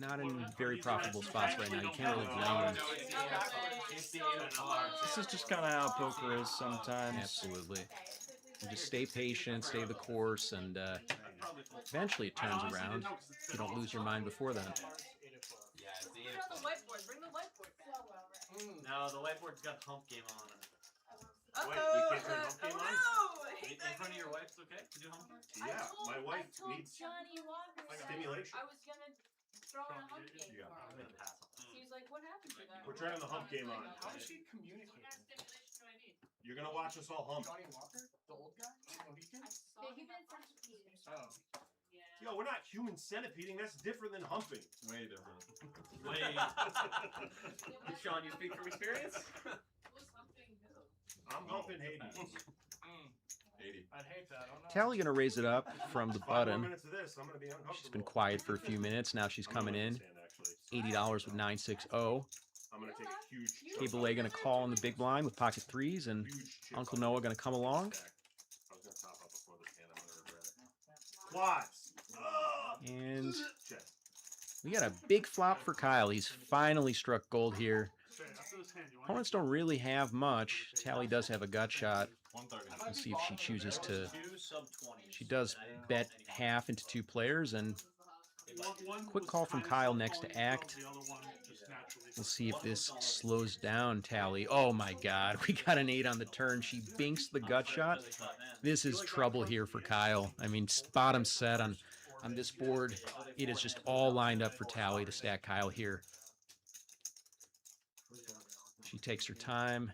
in very profitable spots right now. You can't really blame him. This is just kind of how poker is sometimes. Absolutely. You just stay patient, stay the course, and eventually it turns around. You don't lose your mind before then. Bring the whiteboard back. No, the whiteboard's got hump game on it. Wait, you can't turn hump game on? In front of your wife's okay to do hump game? Yeah, my wife I told needs Johnny Walker stimulation. I was gonna throw in a hump game for him. He was like, "What happened to that?" We're turning the hump game on. How is she communicating? You're gonna watch us all hump. Johnny Walker, the old guy? Mohican? Oh. Yo, we're not human centipeding. That's different than humping. Way different. Sean, you speak from experience? I'm humping Hades. 80. I'd hate that. I don't know. Tally gonna raise it up from the 5 more button. minutes of this, I'm gonna be uncomfortable. She's been quiet for a few minutes. Now she's coming in. $80 with 960. I'm gonna take a huge Kay Boulay gonna call on the big blind with pocket threes, and Uncle Noah gonna come along. I was gonna top up before this hand. I'm gonna regret it. Quads. And Check. we got a big flop for Kyle. He's finally struck gold here. Opponents don't really have much. Tally does have a gut shot. 130. We'll see if she chooses to. 2 sub-20s. She does bet half into 2 players, and quick call from Kyle next to act. We'll see if this slows down Tally. Oh my God, we got an 8 on the turn. She binks the gut shot. This is trouble here for Kyle. I mean, bottom set on this board. It is just all lined up for Tally to stack Kyle here. She takes her time.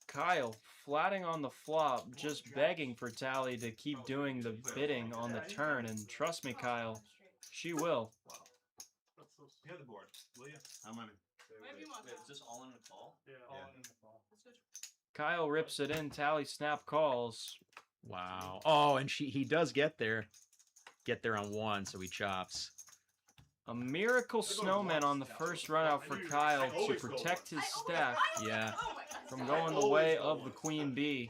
Kyle flatting on the flop, just begging for Tally to keep doing the bidding on the turn, and trust me, Kyle, she will. Hit the board, will you? How many? Wait, is this all in the call? Yeah, all in the ball. Kyle rips it in, Tally snap calls. Wow. Oh, and he does get there. Get there on 1, so he chops. A miracle snowman on the first run out for Kyle to protect his stack Yeah. from going the way of the queen bee.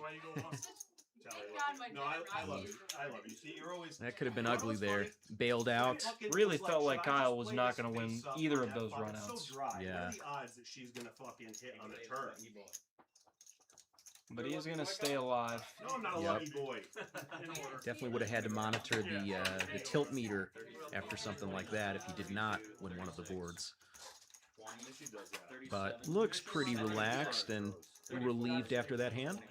No, I love you. I love you. See, you're always. That could have been ugly there. Bailed out. Really felt like Kyle was not going to win either of those runouts. Yeah. What are the odds that she's gonna fucking hit on the turn? But he's going to stay alive. No, I'm not a Yep. lucky boy. Definitely would have had to monitor the tilt meter after something like that if he did not win one of the boards. But looks pretty relaxed and relieved after that hand.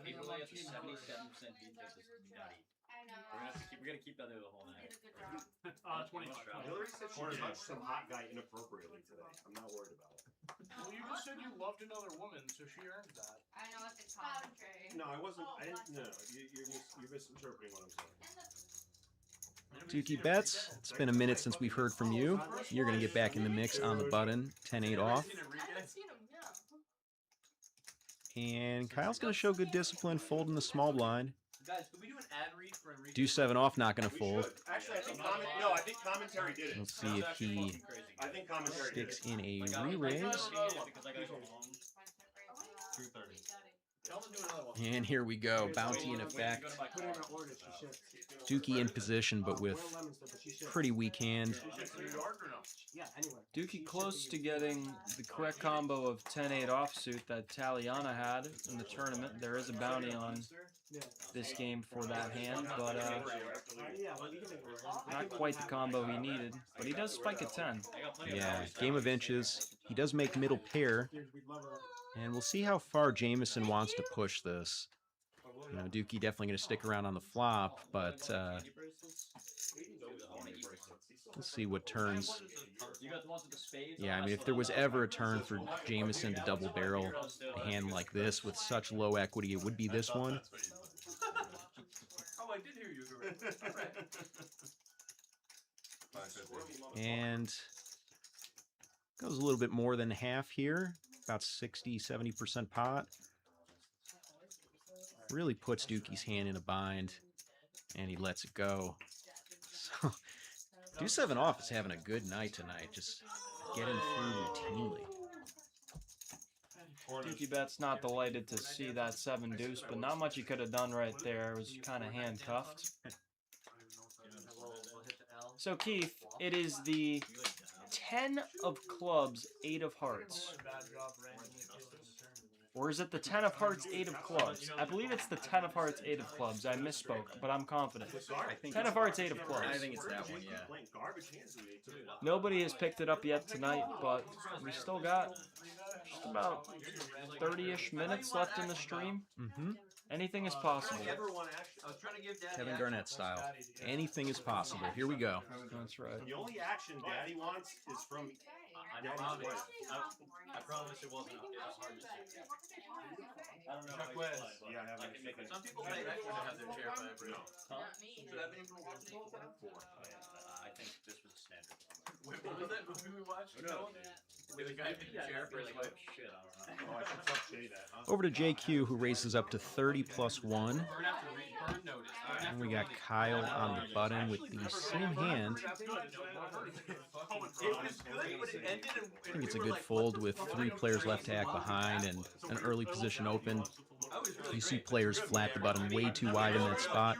Kay Boulay has a 77% defense. We're gonna keep that there the whole night. 20. Hillary said she judged some hot guy inappropriately today. I'm not worried about it. Well, you just said you loved another woman, so she earned that. I know it's a commentary. No, I wasn't. I didn't. No, you're misinterpreting what I'm saying. Dukey Bets, it's been a minute since we've heard from you. You're going to get back in the mix on the button, 10-8 off. And Kyle's going to show good discipline, folding the small blind. Guys, could we do an ad read for Enrique? Do 7 off, not going to fold. Actually, I think commentary did it. Let's see if he I think commentary sticks did in a Because I re-raise. gotta go home. 2:30. Tell them to do another one. And here we go, bounty in effect. Dukey in position, but with pretty weak hand. Dukey close to getting the correct combo of 10-8 offsuit that Taliana had in the tournament. There is a bounty on this game for that hand, but not quite the combo he needed. But he does spike a 10. Yeah, game of inches. He does make middle pair. And we'll see how far Jameson wants to push this. You know, Dukey definitely going to stick around on the flop, but let's see what turns. Yeah, I mean, if there was ever a turn for Jameson to double barrel a hand like this with such low equity, it would be this one. Oh, I did hear you. And goes a little bit more than half here, about 60-70% pot. Really puts Dukey's hand in a bind, and he lets it go. So, Do 7 off is having a good night tonight, just getting through routinely. Dukey Bets not delighted to see that 7 deuce, but not much he could have done right there. It was kind of handcuffed. So Keith, it is the 10 of clubs, 8 of hearts. Or is it the 10 of hearts, 8 of clubs? I believe it's the 10 of hearts, 8 of clubs. I misspoke, but I'm confident. 10 of hearts, 8 of clubs. I think it's that one, yeah. Nobody has picked it up yet tonight, but we still got just about 30-ish minutes left in the stream. Mm-hmm. Anything is possible. Kevin Garnett style. Anything is possible. Here we go. That's right. The only action Daddy wants is from Daddy's wife. I promise it wasn't a hard decision. I don't know how you play, but Yeah, I can make it. Some people say that should have their chair by every. Not me. Should that be for watching? I think this was a standard one. Wait, what was that movie we watched? No. With the guy in the chair for like, oh shit, I don't know. Oh, I should tell Shay that, huh? Over to JQ, who raises up to 30 plus 1. And we got Kyle on the button with the same hand. I think it's a good fold with 3 players left to act behind and an early position open. You see players flat the button way too wide in that spot.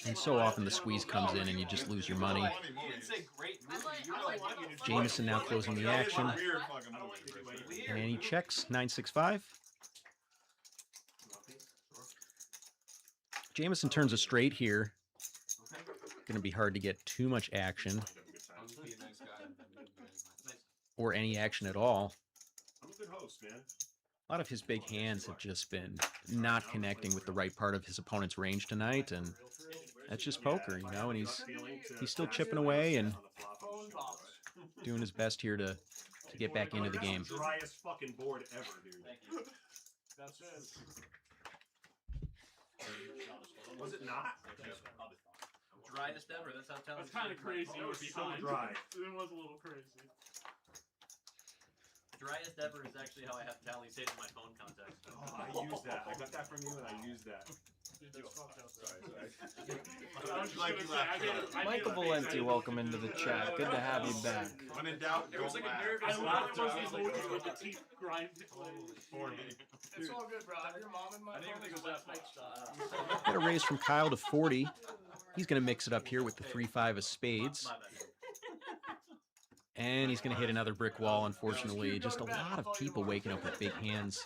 And so often the squeeze comes in and you just lose your money. Jameson now closing the action. And he checks 9-6-5. Jameson turns a straight here. Going to be hard to get too much action. Or any action at all. I'm a good host, man. A lot of his big hands have just been not connecting with the right part of his opponent's range tonight, and that's just poker, you know, and he's still chipping away and doing his best here to get back into the game. Driest fucking board ever, dude. That's it. Was it not? Driest ever. That's how talented. That's kind of crazy. It was so dry. It was a little crazy. Driest ever is actually how I have Tally saved in my phone contacts. Oh, I used that. I got that from you, and I used that. Michael Valenti, welcome into the chat. Good to have you back. When in doubt, It was like a nervous laugh. With the teeth grind. It's all good, bro. Your mom and my phone was that much. Got a raise from Kyle to 40. He's going to mix it up here with the 3-5 of spades. And he's going to hit another brick wall, unfortunately. Just a lot of people waking up with big hands.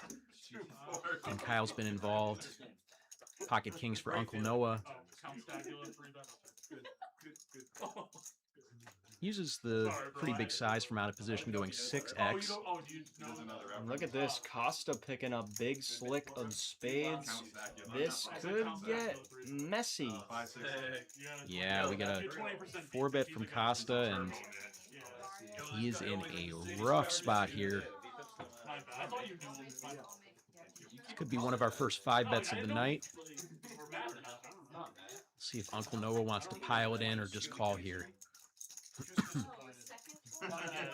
And Kyle's been involved. Pocket kings for Uncle Noah. Uses the pretty big size from out of position, going 6x. And look at this, Costa picking up big slick of spades. This could get messy. Yeah, we got a 4-bet from Costa, and he is in a rough spot here. This could be one of our first 5 bets of the night. See if Uncle Noah wants to pile it in or just call here.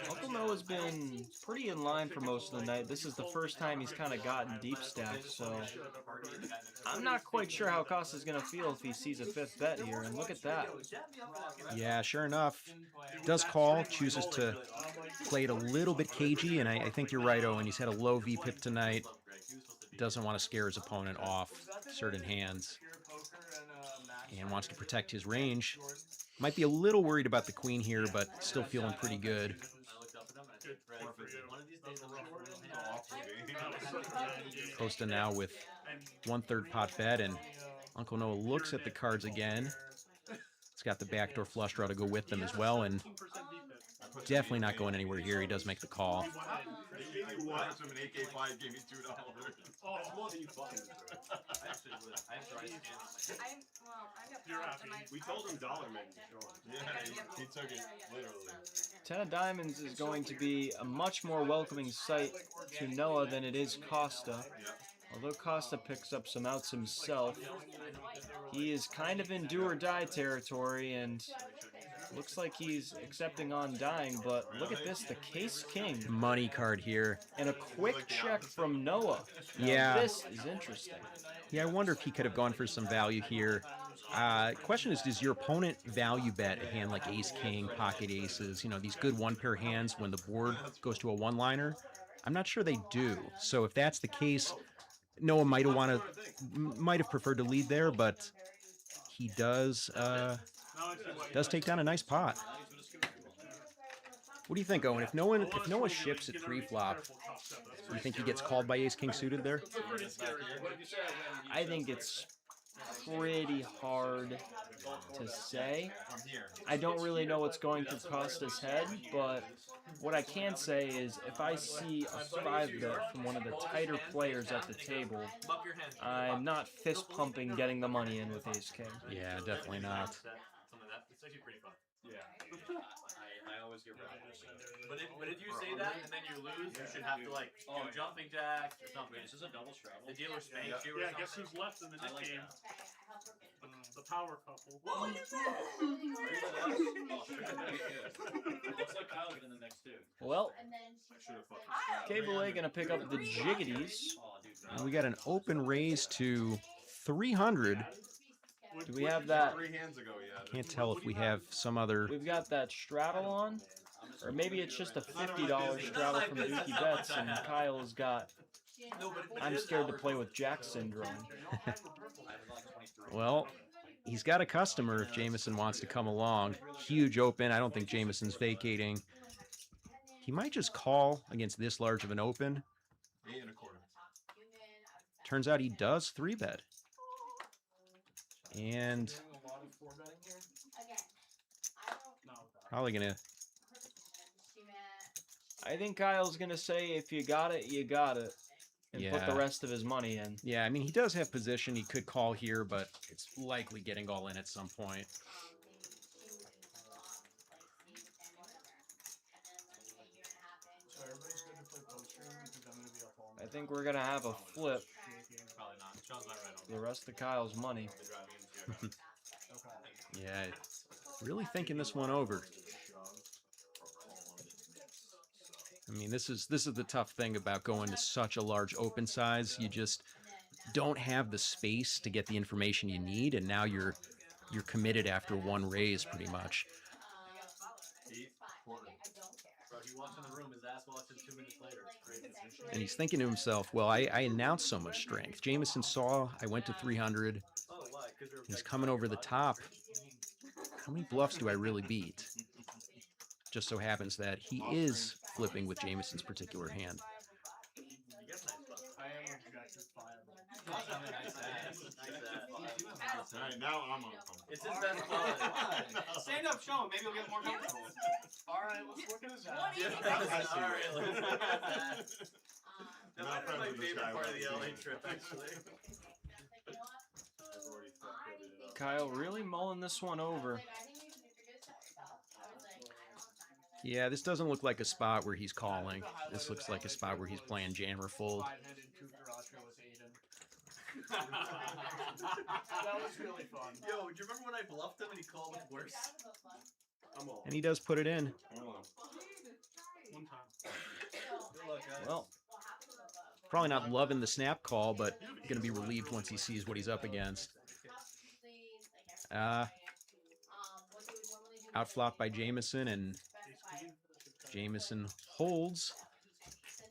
Uncle Noah's been pretty in line for most of the night. This is the first time he's kind of gotten deep stack, so I'm not quite sure how Costa's going to feel if he sees a 5th bet here, and look at that. Yeah, sure enough. Does call, chooses to play it a little bit cagey, and I think you're right, Owen. He's had a low VPIP tonight. Doesn't want to scare his opponent off certain hands, and wants to protect his range. Might be a little worried about the queen here, but still feeling pretty good. Costa now with 1/3 pot bet, and Uncle Noah looks at the cards again. It's got the backdoor flush draw to go with them as well, and definitely not going anywhere here. He does make the call. We told him dollar man. Yeah, he took it literally. 10 of diamonds is going to be a much more welcoming sight to Noah than it is Costa. Although Costa picks up some outs himself, he is kind of in do or die territory, and looks like he's accepting on dying, but look at this, the Case King. Money card here. And a quick check from Noah. Now, yeah. This is interesting. Yeah, I wonder if he could have gone for some value here. Question is, does your opponent value bet a hand like Ace King, Pocket Aces, you know, these good 1-pair hands when the board goes to a 1-liner? I'm not sure they do. So if that's the case, Noah might have preferred to lead there, but he does take down a nice pot. What do you think, Owen? If Noah ships at pre-flop, do you think he gets called by Ace King suited there? I think it's pretty hard to say. I don't really know what's going through Costa's head, but what I can say is if I see a 5 bet from one of the tighter players at the table, I'm not fist pumping getting the money in with Ace King. Yeah, definitely not. It's actually pretty fun. Yeah. I always get right. But if you say that and then you lose, you should have to like do jumping jacks or something. This is a double straddle. The dealer spanks you or something. Yeah, guess who's left in the next game? The power couple. Whoa! Looks like Kyle's in the next two. Well, Kay Boulay gonna pick up the jiggities. And we got an open raise to 300. Do we have that? 3 hands ago, yeah. Can't tell if we have some other. We've got that straddle on, or maybe it's just a $50 straddle from Dukey Bets, and Kyle's got I'm scared to play with Jack syndrome. Well, he's got a customer if Jameson wants to come along. Huge open. I don't think Jameson's vacating. He might just call against this large of an open. 8 1/4. Turns out he does 3-bet. And probably gonna. I think Kyle's gonna say if you got it, you got it. And put the rest of his money in. Yeah, I mean, he does have position. He could call here, but it's likely getting all in at some point. I think we're going to have a flip. The rest of Kyle's money. Yeah, really thinking this one over. I mean, this is the tough thing about going to such a large open size. You just don't have the space to get the information you need, and now you're committed after one raise pretty much. And he's thinking to himself, well, I announced so much strength. Jameson saw I went to 300. He's coming over the top. How many bluffs do I really beat? Just so happens that he is flipping with Jameson's particular hand. Alright, now I'm on. It's his best bluff. Stand up, show him. Maybe he'll get more comfortable. Alright, let's look at his ass. That might be my favorite part of the LA trip, actually. Kyle really mulling this one over. Yeah, this doesn't look like a spot where he's calling. This looks like a spot where he's playing jam or fold. Five-headed cucaracha with Aiden. That was really fun. Yo, do you remember when I bluffed him and he called with worse? I'm all. And he does put it in. One time. Good luck, guys. Well, probably not loving the snap call, but going to be relieved once he sees what he's up against. Outflopped by Jameson, and Jameson holds.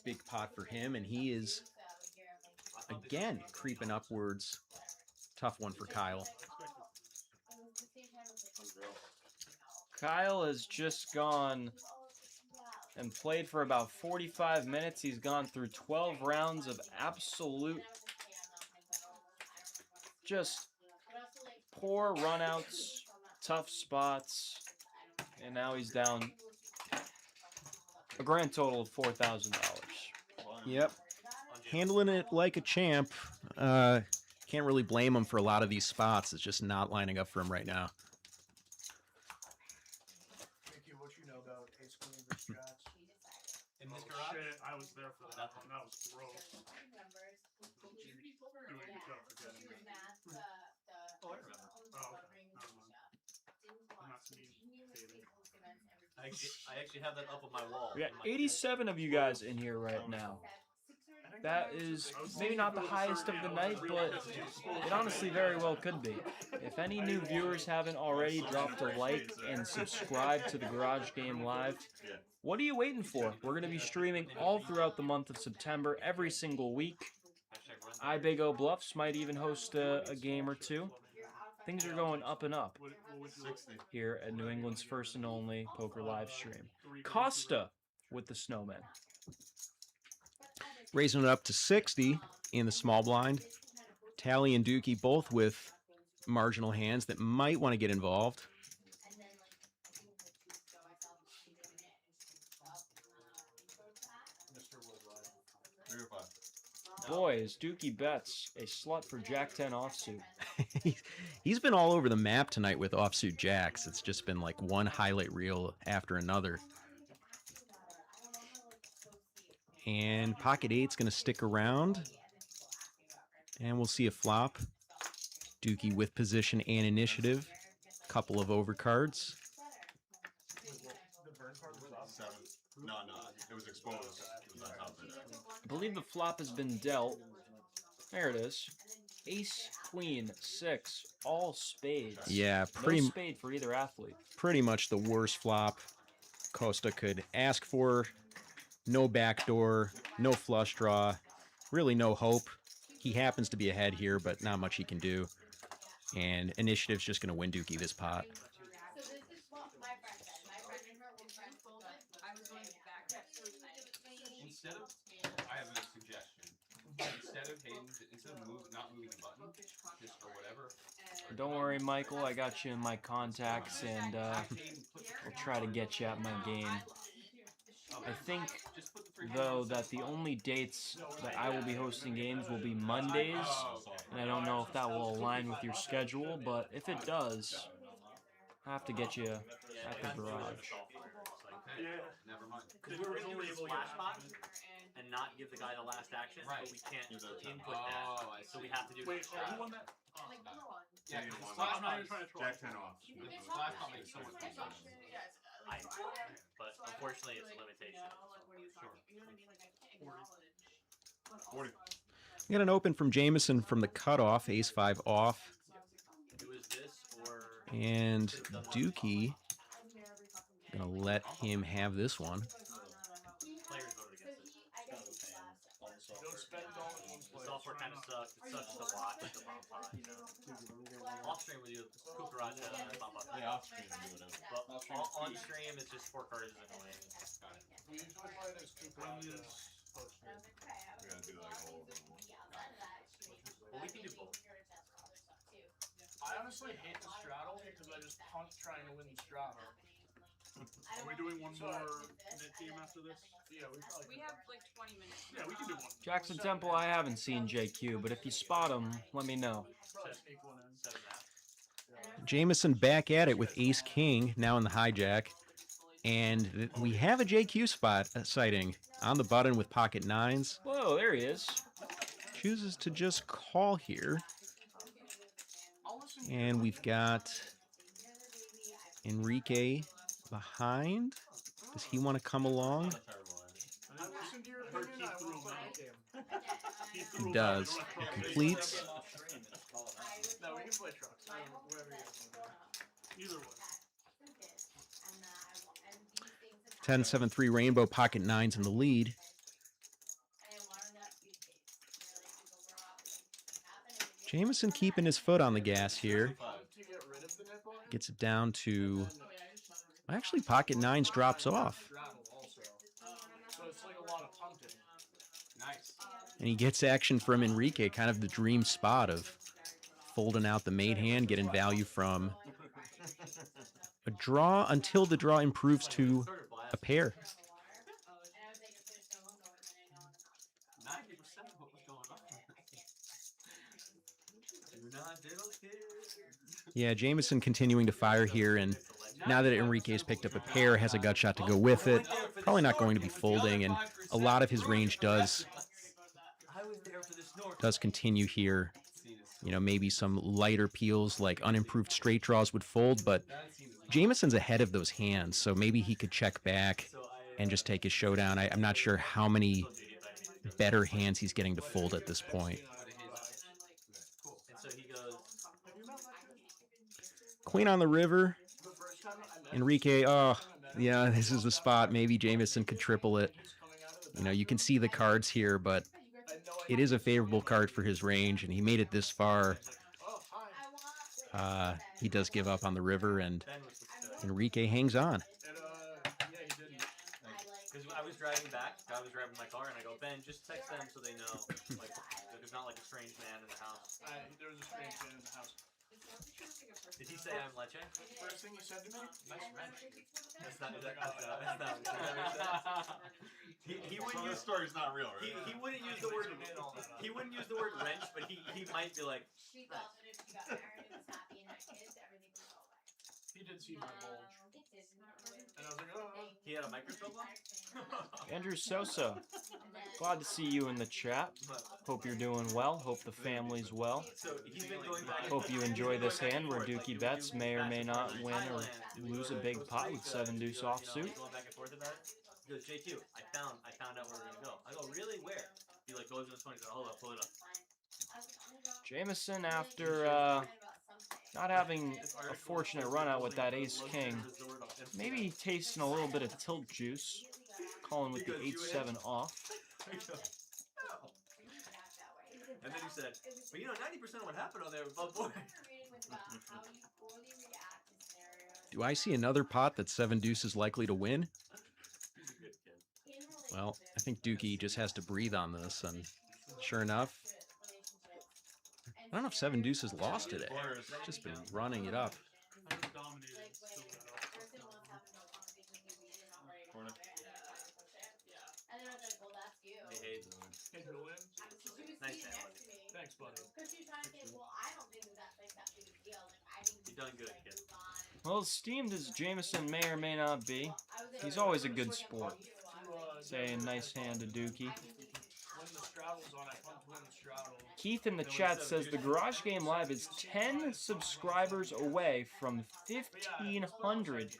Big pot for him, and he is, again, creeping upwards. Tough one for Kyle. Kyle has just gone and played for about 45 minutes. He's gone through 12 rounds of absolute just poor runouts, tough spots, and now he's down a grand total of $4,000. Yep. Handling it like a champ. Can't really blame him for a lot of these spots. It's just not lining up for him right now. Mickey, what you know about ace queen versus jacks? In this garage? Shit, I was there for that one. That was gross. Oh, I remember. Oh, okay. Never mind. I'm not communicating. I actually have that up on my wall. We got 87 of you guys in here right now. That is maybe not the highest of the night, but it honestly very well could be. If any new viewers haven't already dropped a like and subscribed to the Garage Game Live, what are you waiting for? We're going to be streaming all throughout the month of September, every single week. Big O Bluffs might even host a game or two. Things are going up and up here at New England's first and only poker live stream. Costa with the Snowman. Raising it up to 60 in the small blind. Tally and Dukey both with marginal hands that might want to get involved. Boy, is Dukey Bets a slut for Jack 10 offsuit. He's been all over the map tonight with offsuit jacks. It's just been like one highlight reel after another. And pocket 8's going to stick around. And we'll see a flop. Dukey with position and initiative. Couple of overcards. No, it was exposed. It was on top of it. I believe the flop has been dealt. There it is. Ace, queen, 6, all spades. Yeah, no spade for either athlete. Pretty much the worst flop Costa could ask for. No backdoor, no flush draw, really no hope. He happens to be ahead here, but not much he can do. And initiative's just going to win Dukey this pot. Instead of, I have a suggestion. Instead of not moving the button, just or whatever. Don't worry, Michael. I got you in my contacts, and we'll try to get you at my game. I think, though, that the only dates that I will be hosting games will be Mondays, and I don't know if that will align with your schedule, but if it does, I have to get you at the garage. Never mind. Because we were going to do a splash bot and not give the guy the last action, but we can't input that. So we have to do Wait, who won that? Yeah, I'm not even trying to troll. Jack 10 off. The splash bot makes so much sense. but unfortunately it's a limitation. Sure. 40. We got an open from Jameson from the cutoff, ace-5 off. It was this or... And Dukey, gonna let him have this one. Players voted against it. Don't spend it all in one place. The software kind of sucks. It sucks to watch the bomb pot, you know. Off stream we do cucaracha and bomb pot. Yeah, off stream we do whatever. But on stream it's just 4 cards is annoying. We usually play it as cucaracha. We gotta do like all of them. Well, we can do both. I honestly hate the straddle because I just punt trying to win the straddle. Are we doing one more net game after this? Yeah, We have like 20 minutes. Yeah, we can do one. Jackson Temple, I haven't seen JQ, but if you spot him, let me know. Probably sneak one in. Jameson back at it with ace-king, now in the hijack. And we have a JQ spot sighting on the button with pocket nines. Whoa, there he is. Chooses to just call here. And we've got Enrique behind. Does he want to come along? He does. He completes. No, we can play trucks. Whatever you want to do. Either way. 10-7-3 Rainbow, pocket nines in the lead. Jameson keeping his foot on the gas here. Gets it down to... Actually, pocket nines drops off. And he gets action from Enrique, kind of the dream spot of folding out the made hand, getting value from a draw until the draw improves to a pair. Yeah, Jameson continuing to fire here, and now that Enrique's picked up a pair, has a gut shot to go with it. Probably not going to be folding, and a lot of his range does continue here. You know, maybe some lighter peels like unimproved straight draws would fold, but Jameson's ahead of those hands, so maybe he could check back and just take his showdown. I'm not sure how many better hands he's getting to fold at this point. Queen on the river. Enrique, oh, yeah, this is the spot. Maybe Jameson could triple it. You know, you can see the cards here, but it is a favorable card for his range, and he made it this far. He does give up on the river, and Enrique hangs on. Because I was driving back, I was driving my car, and I go, Ben, just text them so they know, like, there's not like a strange man in the house. There was a strange man in the house. Did he say I'm leche? First thing you said to me? Nice wrench. That's not he wouldn't use the story's not real, right? He wouldn't use the word wrench, but he might be like. She thought that if she got married and was happy and had kids, everything would go away. He did see my bulge. And I was like, oh. He had a microscope on? Andrew Sosa, glad to see you in the chat. Hope you're doing well. Hope the family's well. Hope you enjoy this hand where Dukey Bets may or may not win or lose a big pot with 7 deuce offsuit. He goes, JQ, I found out where we're gonna go. I go, really? Where? He like goes in the 20s. Hold up, pull it up. Jameson, after not having a fortunate run out with that ace-king, maybe tasting a little bit of tilt juice, calling with the 8-7 off. And then he said, but you know, 90% of what happened on there was above board. Do I see another pot that 7 deuce is likely to win? Well, I think Dukey just has to breathe on this, and sure enough, I don't know if 7 deuce has lost today. It's just been running it up. Thanks, buddy. You've done good, kid. Well, as steamed as Jameson may or may not be, he's always a good sport. Saying nice hand to Dukey. Keith in the chat says the Garage Game Live is 10 subscribers away from 1,500.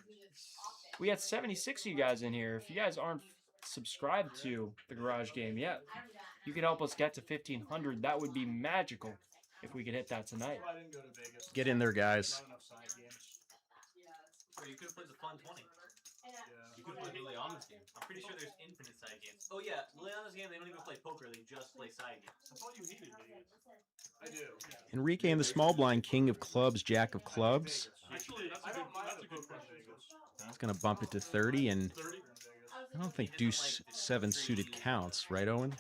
We had 76 of you guys in here. If you guys aren't subscribed to the Garage Game yet, you could help us get to 1,500. That would be magical if we could hit that tonight. Get in there, guys. Or you could have played the fun 20. You could play Liliana's game. I'm pretty sure there's infinite side games. Oh yeah, Liliana's game, they don't even play poker, they just play side games. I thought you needed Vegas. I do. Enrique in the small blind, king of clubs, jack of clubs. Actually, that's a good question. It's going to bump it to 30, and I don't think deuce 7 suited counts, right, Owen?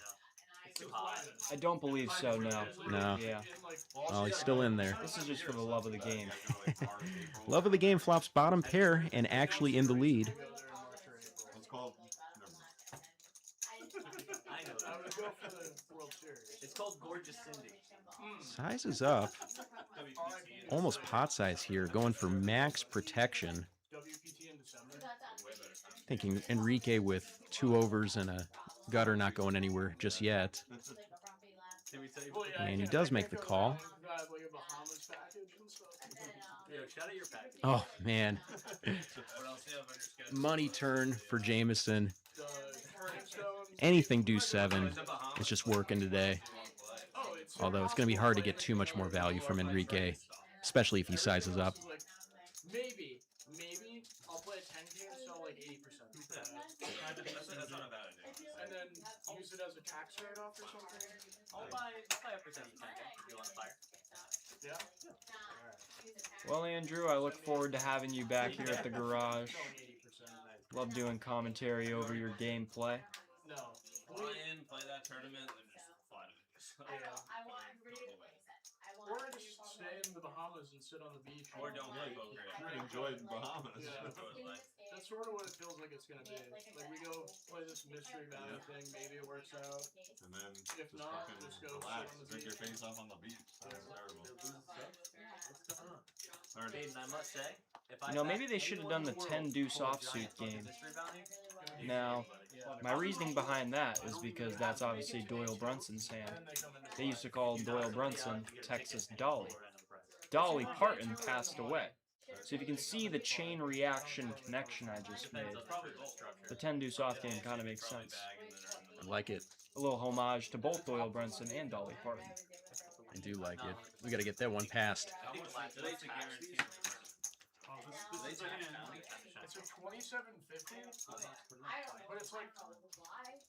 I don't believe so, no. No. Yeah. Oh, he's still in there. This is just for the love of the game. Love of the game flops bottom pair and actually in the lead. It's called. I know. I would go for the World Series. It's called Gorgeous Cindy. Size is up. Almost pot size here, going for max protection. WPT in December. Thinking Enrique with 2 overs and a gutter not going anywhere just yet. And he does make the call. Oh, man. Money turn for Jameson. Anything deuce 7. It's just working today. Although it's going to be hard to get too much more value from Enrique, especially if he sizes up. Maybe I'll play a 10 game, so like 80%. That's not a bad idea. And then use it as a tax write-off or something. I'll buy a percent of the 10 if you want to fire. Yeah. Well, Andrew, I look forward to having you back here at the garage. Love doing commentary over your gameplay. No. Fly in, play that tournament, and just fly to Vegas. I want everybody to play set. Or just stay in the Bahamas and sit on the beach. Or don't play poker. Enjoy the Bahamas. Yeah. That's sort of what it feels like it's gonna be. Like we go play this Mystery Valley thing, maybe it works out. And then if just not, fucking just go relax, sit on the drink your beach. face off on the beach. That's terrible. Hayden, I must say, if I You know, maybe they should have done the 10 deuce offsuit game. Now, my reasoning behind that is because that's obviously Doyle Brunson's hand. They used to call Doyle Brunson Texas Dolly. Dolly Parton passed away. So if you can see the chain reaction connection I just made, the 10 deuce off game kind of makes sense. I like it. A little homage to both Doyle Brunson and Dolly Parton. I do like it. We got to get that one passed. It's a 2750, but it's like,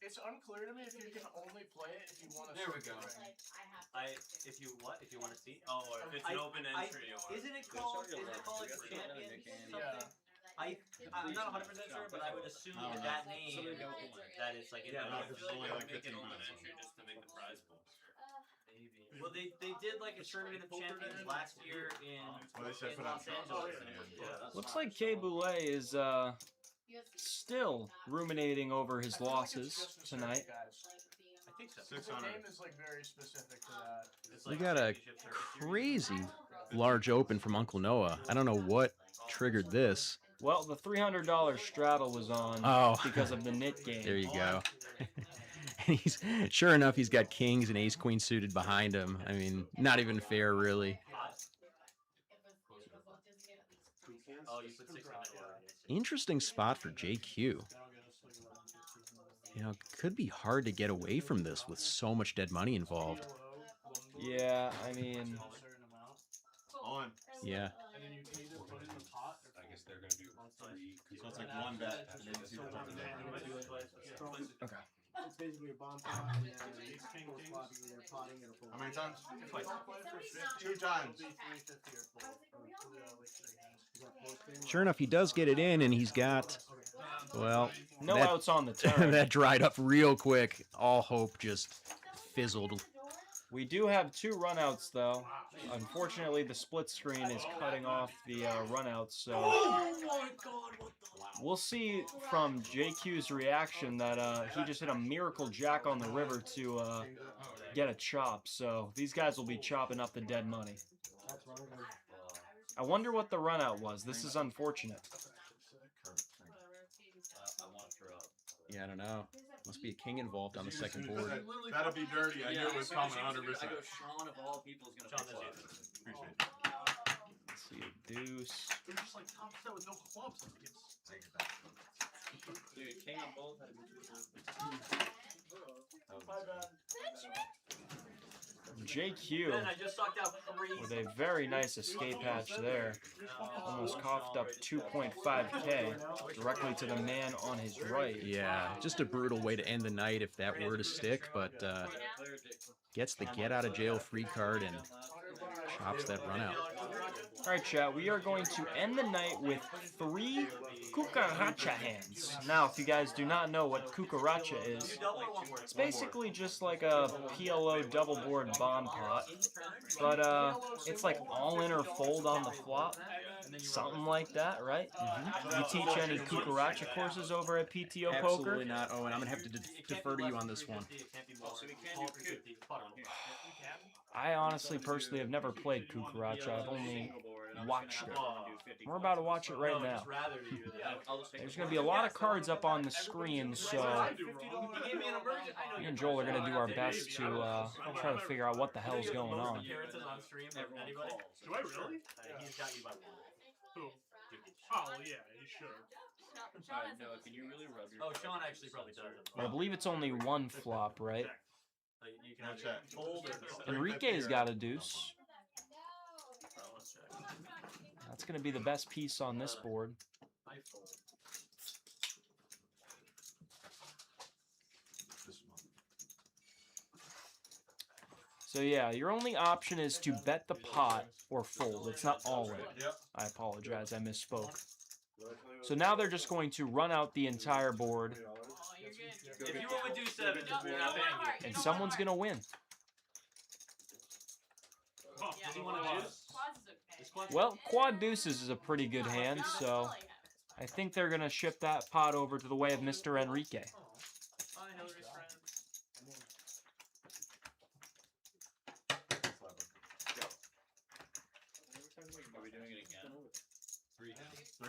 it's unclear to me if you can only play it if you want to. There we go. If you want to see? Oh, or if it's an open entry. Isn't it called like champion something? I'm not 100% sure, but I would assume that name, that it's like, I feel like I would make an open entry just to make the prize pool. Well, they did like a tournament of champions last year in Los Angeles. Looks like Kay Boulay is still ruminating over his losses tonight. I think so. The game is like very specific to that. We got a crazy large open from Uncle Noah. I don't know what triggered this. Well, the $300 straddle was on because of the knit game. There you go. And he's sure enough, he's got kings and ace queen suited behind him. I mean, not even fair, really. Interesting spot for JQ. You know, could be hard to get away from this with so much dead money involved. Yeah, I mean... On. Yeah. And then you can either put it in the pot. I guess they're going to do 3. So it's like 1 bet. And then you see Okay. It's basically a bomb pot, and then they're potting and a full. How many times? Twice. 2 times. Sure enough, he does get it in, and he's got, well... No outs on the turn. That dried up real quick. All hope just fizzled. We do have 2 runouts, though. Unfortunately, the split screen is cutting off the runouts, so... Oh my god, what the... We'll see from JQ's reaction that he just hit a miracle jack on the river to get a chop, so these guys will be chopping up the dead money. I wonder what the runout was. This is unfortunate. Yeah, I don't know. Must be a king involved on the second board. That'll be dirty. I knew it was coming 100%. I go Sean of all people is going to call. Appreciate it. Let's see, a deuce. They're just like top set with no clubs. Dude, king on both. JQ Ben, I just sucked out 3. with a very nice escape hatch there. Almost coughed up 2.5K directly to the man on his right. Yeah, just a brutal way to end the night if that were to stick, but gets the get out of jail free card and chops that run out. All right, chat, we are going to end the night with 3 cucaracha hands. Now, if you guys do not know what cucaracha is, it's basically just like a PLO double board bomb pot, but it's like all in or fold on the flop, something like that, right? You teach any cucaracha courses over at PTO Poker? Absolutely not, Owen. I'm going to have to defer to you on this one. I honestly, personally, have never played cucaracha. I've only watched it. We're about to watch it right now. There's going to be a lot of cards up on the screen, so me and Joel are going to do our best to try to figure out what the hell's going on. Do I really? He's got you by one. Who? Oh, yeah, you should. No, can you really rub your... Oh, Sean actually probably does. I believe it's only one flop, right? You can hold or... Enrique's got a deuce. That's going to be the best piece on this board. So yeah, your only option is to bet the pot or fold. It's not all in. I apologize, I misspoke. So now they're just going to run out the entire board. If you went with deuce 7, you're not paying you. And someone's going to win. Does he want to deuce? Well, quad deuces is a pretty good hand, so I think they're going to ship that pot over to the way of Mr. Enrique. Are we doing it again?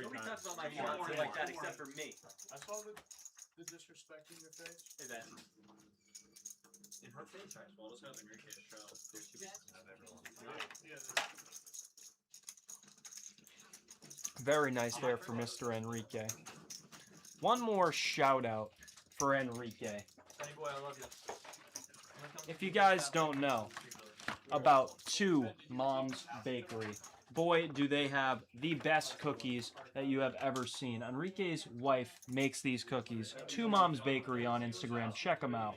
Nobody talks about my form like that except for me. I saw the disrespect in your face. Hey, Ben. In her face, right? Well, let's have Enrique show. There's two pieces of everyone. Very nice there for Mr. Enrique. One more shout out for Enrique. Hey, boy, I love you. If you guys don't know about Two Mom's Bakery, boy, do they have the best cookies that you have ever seen. Enrique's wife makes these cookies. Two Mom's Bakery on Instagram. Check them out.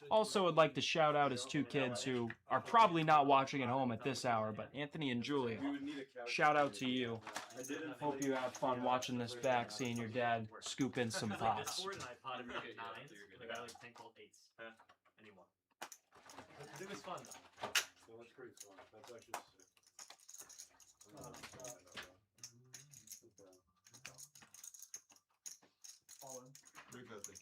Also, would like to shout out his two kids who are probably not watching at home at this hour, but Anthony and Julia, shout out to you. Hope you have fun watching this back, seeing your dad scoop in some pots. It was fun, though. That's pretty fun. That's actually All in. 350.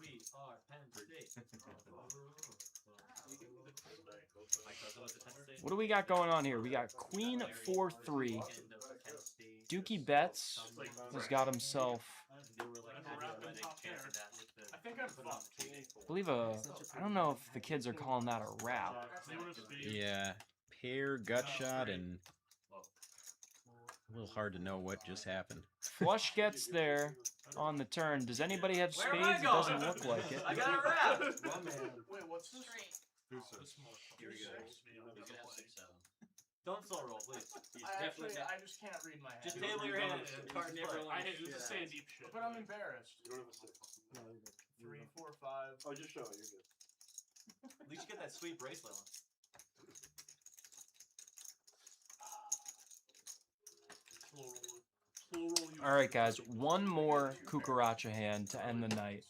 We are Penn State. What do we got going on here? We got Queen 4-3. Dukey Bets has got himself, I think I'm fucked. I believe I don't know if the kids are calling that a wrap. Yeah, pair, gut shot, and a little hard to know what just happened. Flush gets there on the turn. Does anybody have spades? It doesn't look like it. I got a wrap. Wait, what's this? Here we go. He's gonna have 6-7. Don't slow roll, please. I just can't read my hand. Just table your hand and card play. I hate this is saying deep shit. But I'm embarrassed. You don't have a 6. No, you're good. 3, 4, 5. Oh, just show it. You're good. At least you get that sweet bracelet on. All right, guys. One more Cucaracha hand to end the night.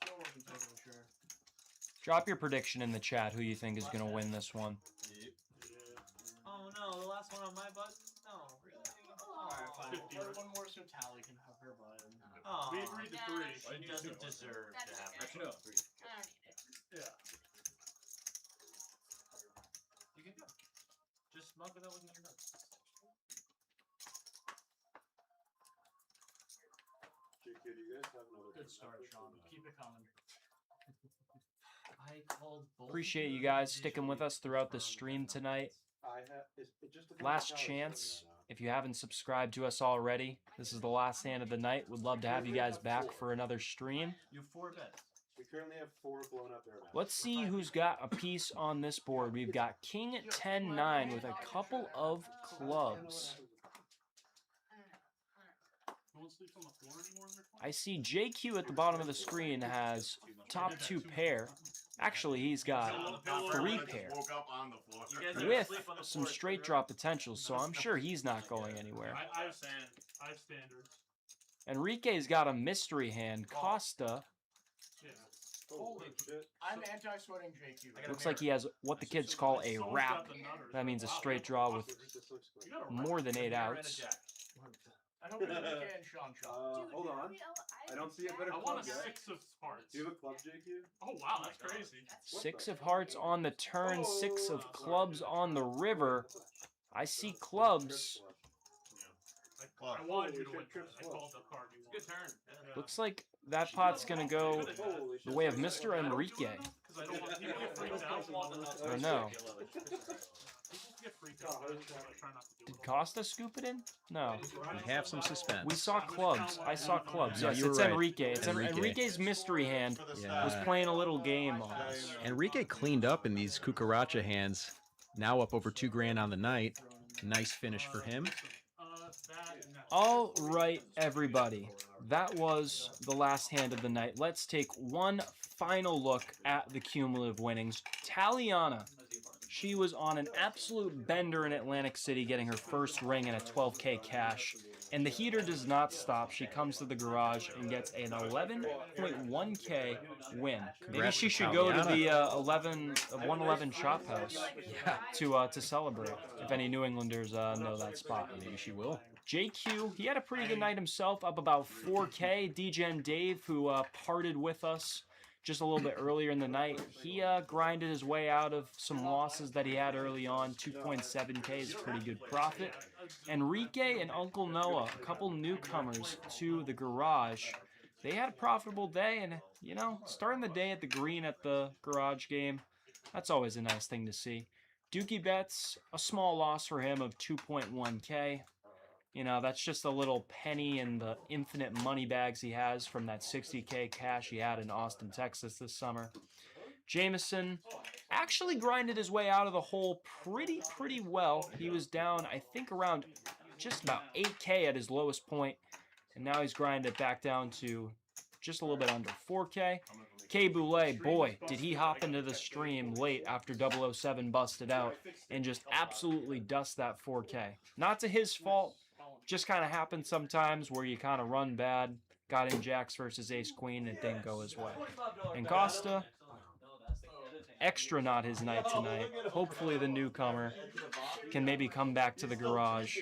Drop your prediction in the chat who you think is going to win this one. Oh no, the last one on my button? No, really? Alright, fine. One more so Tally can have her button. Oh, we agreed to 3. She doesn't deserve to have her. I don't need it. Yeah. You can go. Just mug it up when you're done. JK, do you guys have another Good start, Sean. Keep it coming. Appreciate you guys sticking with us throughout the stream tonight. Last chance. If you haven't subscribed to us already, this is the last hand of the night. Would love to have you guys back for another stream. You have 4 bets. We currently have 4 blown up there. Let's see who's got a piece on this board. We've got King 10-9 with a couple of clubs. I see JQ at the bottom of the screen has top 2 pair. Actually, he's got 3 pair with some straight draw potential, so I'm sure he's not going anywhere. I have standards. Enrique's got a mystery hand, Costa. Holy shit. I'm anti-sweating JQ. Looks like he has what the kids call a wrap. That means a straight draw with more than 8 outs. I hope Enrique and Sean. Hold on. I don't see a better I club want a yet. 6 of hearts. Do you have a club, JQ? Oh wow, that's crazy. 6 of hearts on the turn, 6 of clubs on the river. I see clubs. I wanted you to win. I called the card. Good turn. Looks like that pot's gonna go the way of Mr. Enrique. Because I don't want people to get freaked out. Or no. People get freaked out. I try not to do Did Costa scoop it in? No. We have some suspense. We saw clubs. I saw clubs. No, Yes, you were it's right. Enrique. It's Enrique. Enrique's mystery hand was playing a little game on us. Enrique cleaned up in these cucaracha hands. Now up over $2,000 on the night. Nice finish for him. All right, everybody. That was the last hand of the night. Let's take one final look at the cumulative winnings. Taliana, she was on an absolute bender in Atlantic City, getting her first ring and a 12K cash. And the heater does not stop. She comes to the garage and gets an 11.1K win. Maybe she should go to the 111 Shop House to celebrate. If any New Englanders know that spot, maybe she will. JQ, he had a pretty good night himself, up about 4K. DGen Dave, who parted with us just a little bit earlier in the night, he grinded his way out of some losses that he had early on. 2.7K is a pretty good profit. Enrique and Uncle Noah, a couple newcomers to the garage, they had a profitable day, and, you know, starting the day at the green at the garage game, that's always a nice thing to see. Dukey Bets, a small loss for him of 2.1K. You know, that's just a little penny in the infinite money bags he has from that 60K cash he had in Austin, Texas this summer. Jameson actually grinded his way out of the hole pretty well. He was down, I think, around just about 8K at his lowest point, and now he's grinded back down to just a little bit under 4K. Kay Boulay, boy, did he hop into the stream late after 007 busted out and just absolutely dust that 4K. Not to his fault. Just kind of happens sometimes where you kind of run bad. Got in jacks versus ace queen, and it didn't go his way. And Costa, extra not his night tonight. Hopefully the newcomer can maybe come back to the garage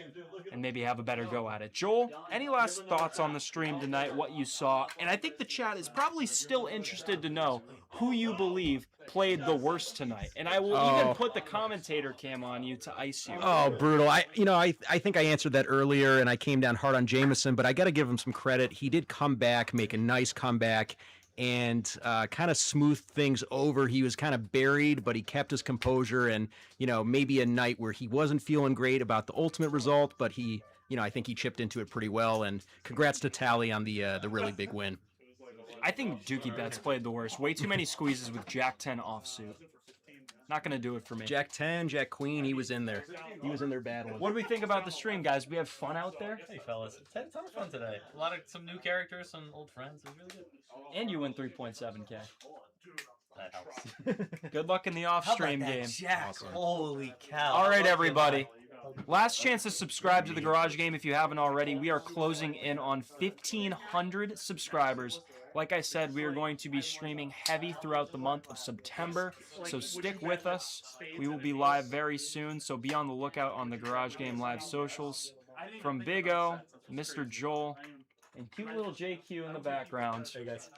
and maybe have a better go at it. Joel, any last thoughts on the stream tonight, what you saw? And I think the chat is probably still interested to know who you believe played the worst tonight. And I will even put the commentator cam on you to ice you. Oh, brutal. I think I answered that earlier, and I came down hard on Jameson, but I got to give him some credit. He did come back, make a nice comeback, and kind of smoothed things over. He was kind of buried, but he kept his composure, and, you know, maybe a night where he wasn't feeling great about the ultimate result, but he, you know, I think he chipped into it pretty well, and congrats to Tally on the really big win. I think Dukey Bets played the worst. Way too many squeezes with Jack 10 offsuit. Not going to do it for me. Jack 10, Jack Queen, he was in there. He was in there battling. What do we think about the stream, guys? We have fun out there? Hey, fellas. It's a ton of fun today. Some new characters, some old friends. It was really good. And you win 3.7K. That helps. Good luck in the off-stream game. Jack, awesome. Holy cow. All right, everybody. Last chance to subscribe to the Garage Game if you haven't already. We are closing in on 1,500 subscribers. Like I said, we are going to be streaming heavy throughout the month of September, so stick with us. We will be live very soon, so be on the lookout on the Garage Game Live socials. From Big O, Mr. Joel, and cute little JQ in the background. Hey, guys.